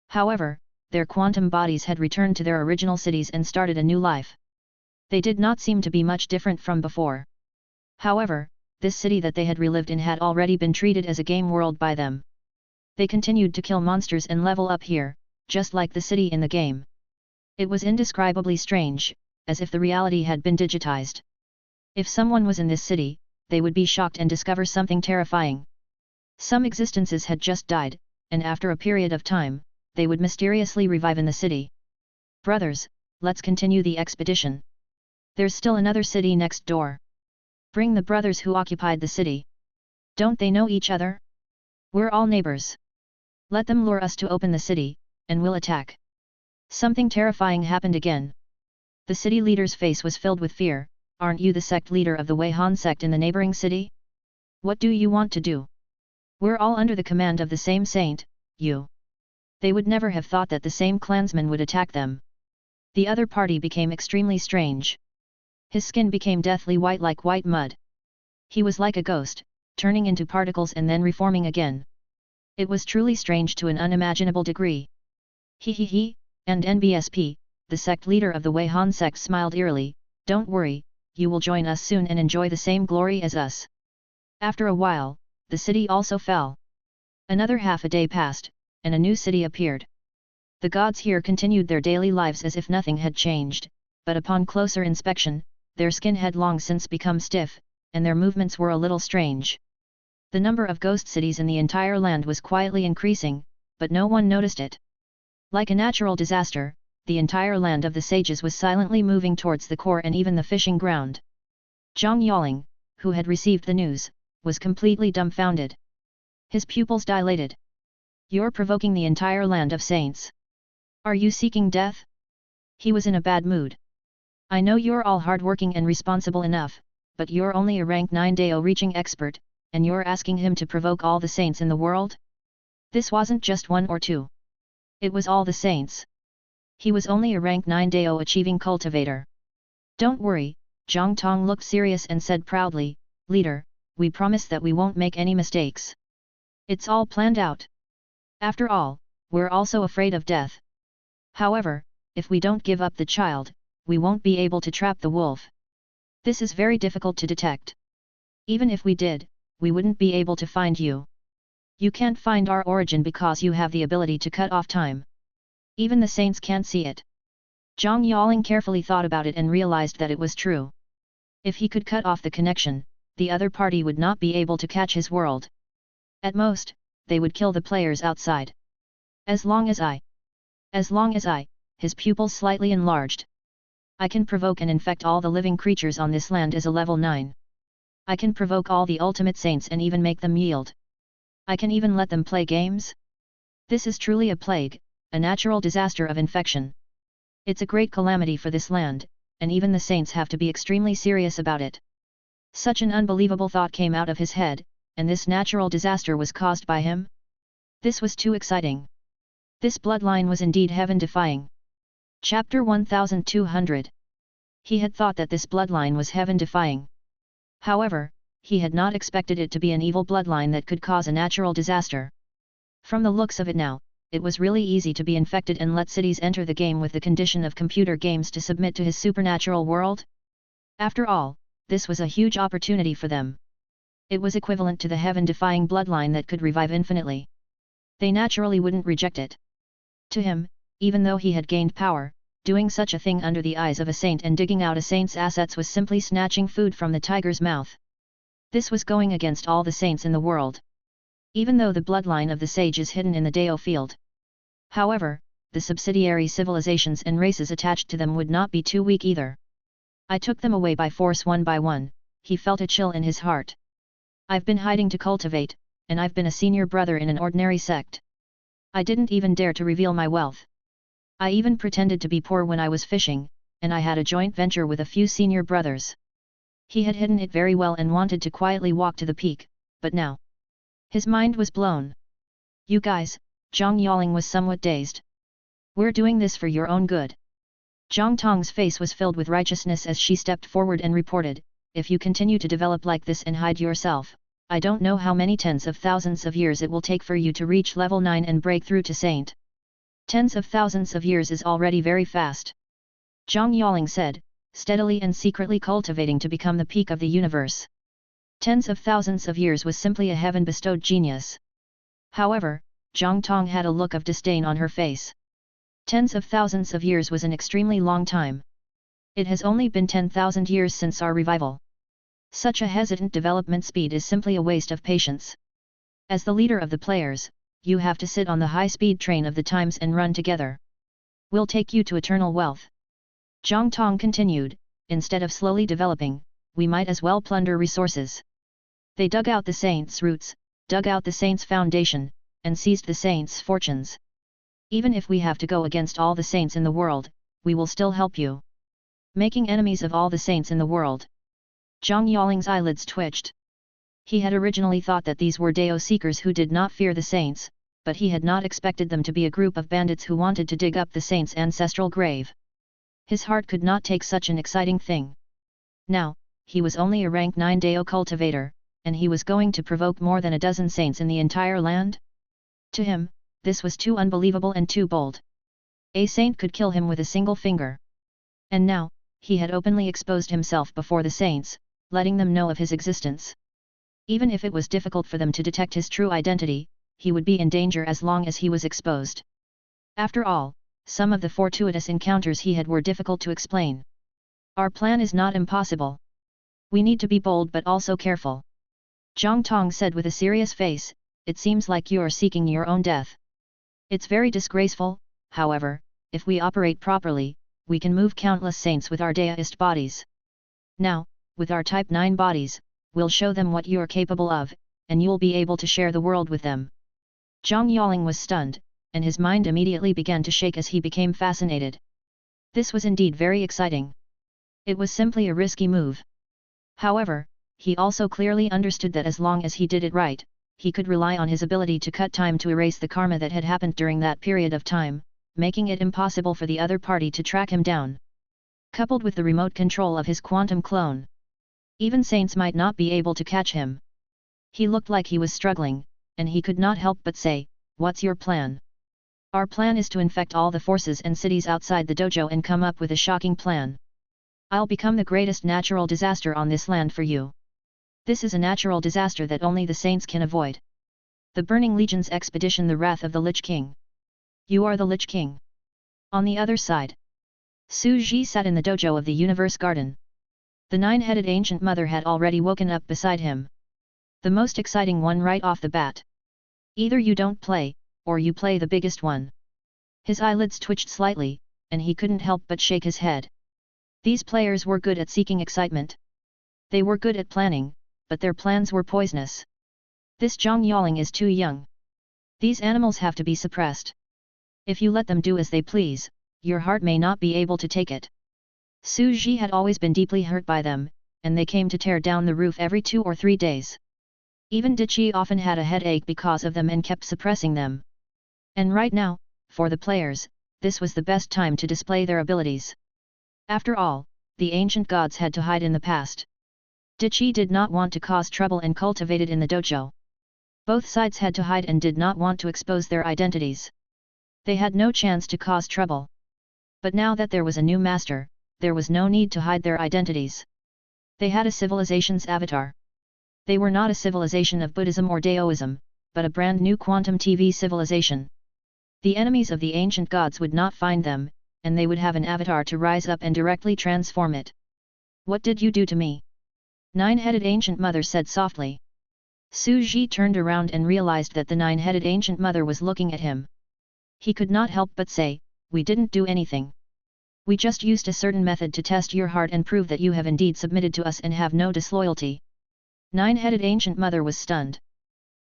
However, their quantum bodies had returned to their original cities and started a new life. They did not seem to be much different from before. However, this city that they had relived in had already been treated as a game world by them. They continued to kill monsters and level up here, just like the city in the game. It was indescribably strange, as if the reality had been digitized. If someone was in this city, they would be shocked and discover something terrifying. Some existences had just died, and after a period of time, they would mysteriously revive in the city. Brothers, let's continue the expedition. There's still another city next door. Bring the brothers who occupied the city. Don't they know each other? We're all neighbors. Let them lure us to open the city, and we'll attack. Something terrifying happened again. The city leader's face was filled with fear. Aren't you the sect leader of the Wei Han sect in the neighboring city? What do you want to do? We're all under the command of the same saint, you. They would never have thought that the same clansmen would attack them. The other party became extremely strange. His skin became deathly white like white mud. He was like a ghost, turning into particles and then reforming again. It was truly strange to an unimaginable degree. He, and NBSP, the sect leader of the Wei Han sect smiled eerily. Don't worry, you will join us soon and enjoy the same glory as us." After a while, the city also fell. Another half a day passed, and a new city appeared. The gods here continued their daily lives as if nothing had changed, but upon closer inspection, their skin had long since become stiff, and their movements were a little strange. The number of ghost cities in the entire land was quietly increasing, but no one noticed it. Like a natural disaster, the entire land of the sages was silently moving towards the core and even the fishing ground. Zhang Yaling, who had received the news, was completely dumbfounded. His pupils dilated. "You're provoking the entire land of saints. Are you seeking death?" He was in a bad mood. "I know you're all hardworking and responsible enough, but you're only a rank 9 Dao reaching expert, and you're asking him to provoke all the saints in the world?" This wasn't just one or two. It was all the saints. He was only a rank 9 Dao achieving cultivator. "Don't worry," Zhang Tong looked serious and said proudly, "Leader, we promise that we won't make any mistakes. It's all planned out. After all, we're also afraid of death. However, if we don't give up the child, we won't be able to trap the wolf. This is very difficult to detect. Even if we did, we wouldn't be able to find you. You can't find our origin because you have the ability to cut off time. Even the saints can't see it." Zhang Yaling carefully thought about it and realized that it was true. If he could cut off the connection, the other party would not be able to catch his world. At most, they would kill the players outside. As long as I, his pupils slightly enlarged. "I can provoke and infect all the living creatures on this land as a level 9. I can provoke all the ultimate saints and even make them yield. I can even let them play games. This is truly a plague, a natural disaster of infection. It's a great calamity for this land, and even the saints have to be extremely serious about it." Such an unbelievable thought came out of his head, and this natural disaster was caused by him? This was too exciting. This bloodline was indeed heaven-defying. Chapter 1200. He had thought that this bloodline was heaven-defying. However, he had not expected it to be an evil bloodline that could cause a natural disaster. From the looks of it now, it was really easy to be infected and let cities enter the game with the condition of computer games to submit to his supernatural world. After all, this was a huge opportunity for them. It was equivalent to the heaven-defying bloodline that could revive infinitely. They naturally wouldn't reject it. To him, even though he had gained power, doing such a thing under the eyes of a saint and digging out a saint's assets was simply snatching food from the tiger's mouth. This was going against all the saints in the world. Even though the bloodline of the sage is hidden in the Dao field. However, the subsidiary civilizations and races attached to them would not be too weak either. "I took them away by force one by one," he felt a chill in his heart. "I've been hiding to cultivate, and I've been a senior brother in an ordinary sect. I didn't even dare to reveal my wealth. I even pretended to be poor when I was fishing, and I had a joint venture with a few senior brothers." He had hidden it very well and wanted to quietly walk to the peak, but now his mind was blown. "You guys," Zhang Yaling was somewhat dazed. "We're doing this for your own good." Zhang Tong's face was filled with righteousness as she stepped forward and reported, "If you continue to develop like this and hide yourself, I don't know how many tens of thousands of years it will take for you to reach level 9 and break through to Saint. Tens of thousands of years is already very fast." Zhang Yaling said, steadily and secretly cultivating to become the peak of the universe. Tens of thousands of years was simply a heaven-bestowed genius. However, Zhang Tong had a look of disdain on her face. Tens of thousands of years was an extremely long time. It has only been 10,000 years since our revival. Such a hesitant development speed is simply a waste of patience. As the leader of the players, you have to sit on the high-speed train of the times and run together. We'll take you to eternal wealth. Zhang Tong continued, instead of slowly developing, we might as well plunder resources. They dug out the saints' roots, dug out the saints' foundation, and seized the saints' fortunes. Even if we have to go against all the saints in the world, we will still help you. Making enemies of all the saints in the world. Zhang Yaling's eyelids twitched. He had originally thought that these were Dao seekers who did not fear the saints, but he had not expected them to be a group of bandits who wanted to dig up the saints' ancestral grave. His heart could not take such an exciting thing. Now, he was only a rank 9 Dao cultivator, and he was going to provoke more than a dozen saints in the entire land? To him, this was too unbelievable and too bold. A saint could kill him with a single finger. And now, he had openly exposed himself before the saints, letting them know of his existence. Even if it was difficult for them to detect his true identity, he would be in danger as long as he was exposed. After all, some of the fortuitous encounters he had were difficult to explain. Our plan is not impossible. We need to be bold but also careful. Zhang Tong said with a serious face, it seems like you are seeking your own death. It's very disgraceful, however, if we operate properly, we can move countless saints with our deist bodies. Now, with our Type 9 bodies, we'll show them what you're capable of, and you'll be able to share the world with them. Zhang Yaling was stunned, and his mind immediately began to shake as he became fascinated. This was indeed very exciting. It was simply a risky move. However, he also clearly understood that as long as he did it right, he could rely on his ability to cut time to erase the karma that had happened during that period of time, making it impossible for the other party to track him down. Coupled with the remote control of his quantum clone, even saints might not be able to catch him. He looked like he was struggling, and he could not help but say, "What's your plan?" "Our plan is to infect all the forces and cities outside the dojo and come up with a shocking plan. I'll become the greatest natural disaster on this land for you. This is a natural disaster that only the saints can avoid. The Burning Legion's expedition, the Wrath of the Lich King. You are the Lich King." On the other side, Su Ji sat in the dojo of the Universe Garden. The nine-headed ancient mother had already woken up beside him. The most exciting one right off the bat. Either you don't play, or you play the biggest one. His eyelids twitched slightly, and he couldn't help but shake his head. These players were good at seeking excitement. They were good at planning, but their plans were poisonous. This Zhang Yaling is too young. These animals have to be suppressed. If you let them do as they please, your heart may not be able to take it. Su Ji had always been deeply hurt by them, and they came to tear down the roof every 2 or 3 days. Even Dichi often had a headache because of them and kept suppressing them. And right now, for the players, this was the best time to display their abilities. After all, the ancient gods had to hide in the past. Dichi did not want to cause trouble and cultivated in the dojo. Both sides had to hide and did not want to expose their identities. They had no chance to cause trouble. But now that there was a new master, there was no need to hide their identities. They had a civilization's avatar. They were not a civilization of Buddhism or Daoism, but a brand new quantum TV civilization. The enemies of the ancient gods would not find them, and they would have an avatar to rise up and directly transform it. "What did you do to me?" Nine-headed ancient mother said softly. Su Ji turned around and realized that the nine-headed ancient mother was looking at him. He could not help but say, "We didn't do anything. We just used a certain method to test your heart and prove that you have indeed submitted to us and have no disloyalty." Nine-headed ancient mother was stunned.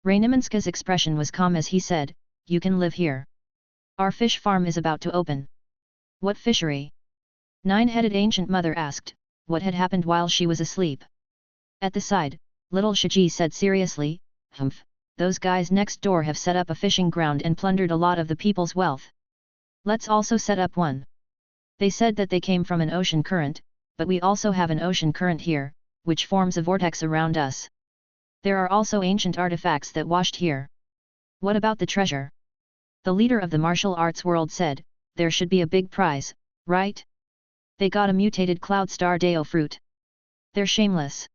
Rainiminska's expression was calm as he said, "You can live here. Our fish farm is about to open." "What fishery?" Nine-headed ancient mother asked, what had happened while she was asleep. At the side, little Shiji said seriously, "Humph, those guys next door have set up a fishing ground and plundered a lot of the people's wealth. Let's also set up one. They said that they came from an ocean current, but we also have an ocean current here, which forms a vortex around us. There are also ancient artifacts that washed here. What about the treasure?" The leader of the martial arts world said, "There should be a big prize, right? They got a mutated cloud star Dao fruit. They're shameless."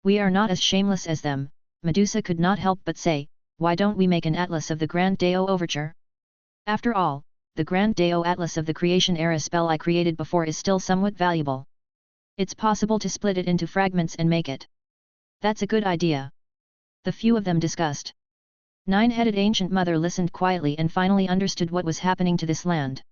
"We are not as shameless as them," Medusa could not help but say, "why don't we make an atlas of the Grand Dao Overture? After all, the Grand Dao Atlas of the Creation Era spell I created before is still somewhat valuable. It's possible to split it into fragments and make it." "That's a good idea." The few of them discussed. Nine-headed ancient mother listened quietly and finally understood what was happening to this land.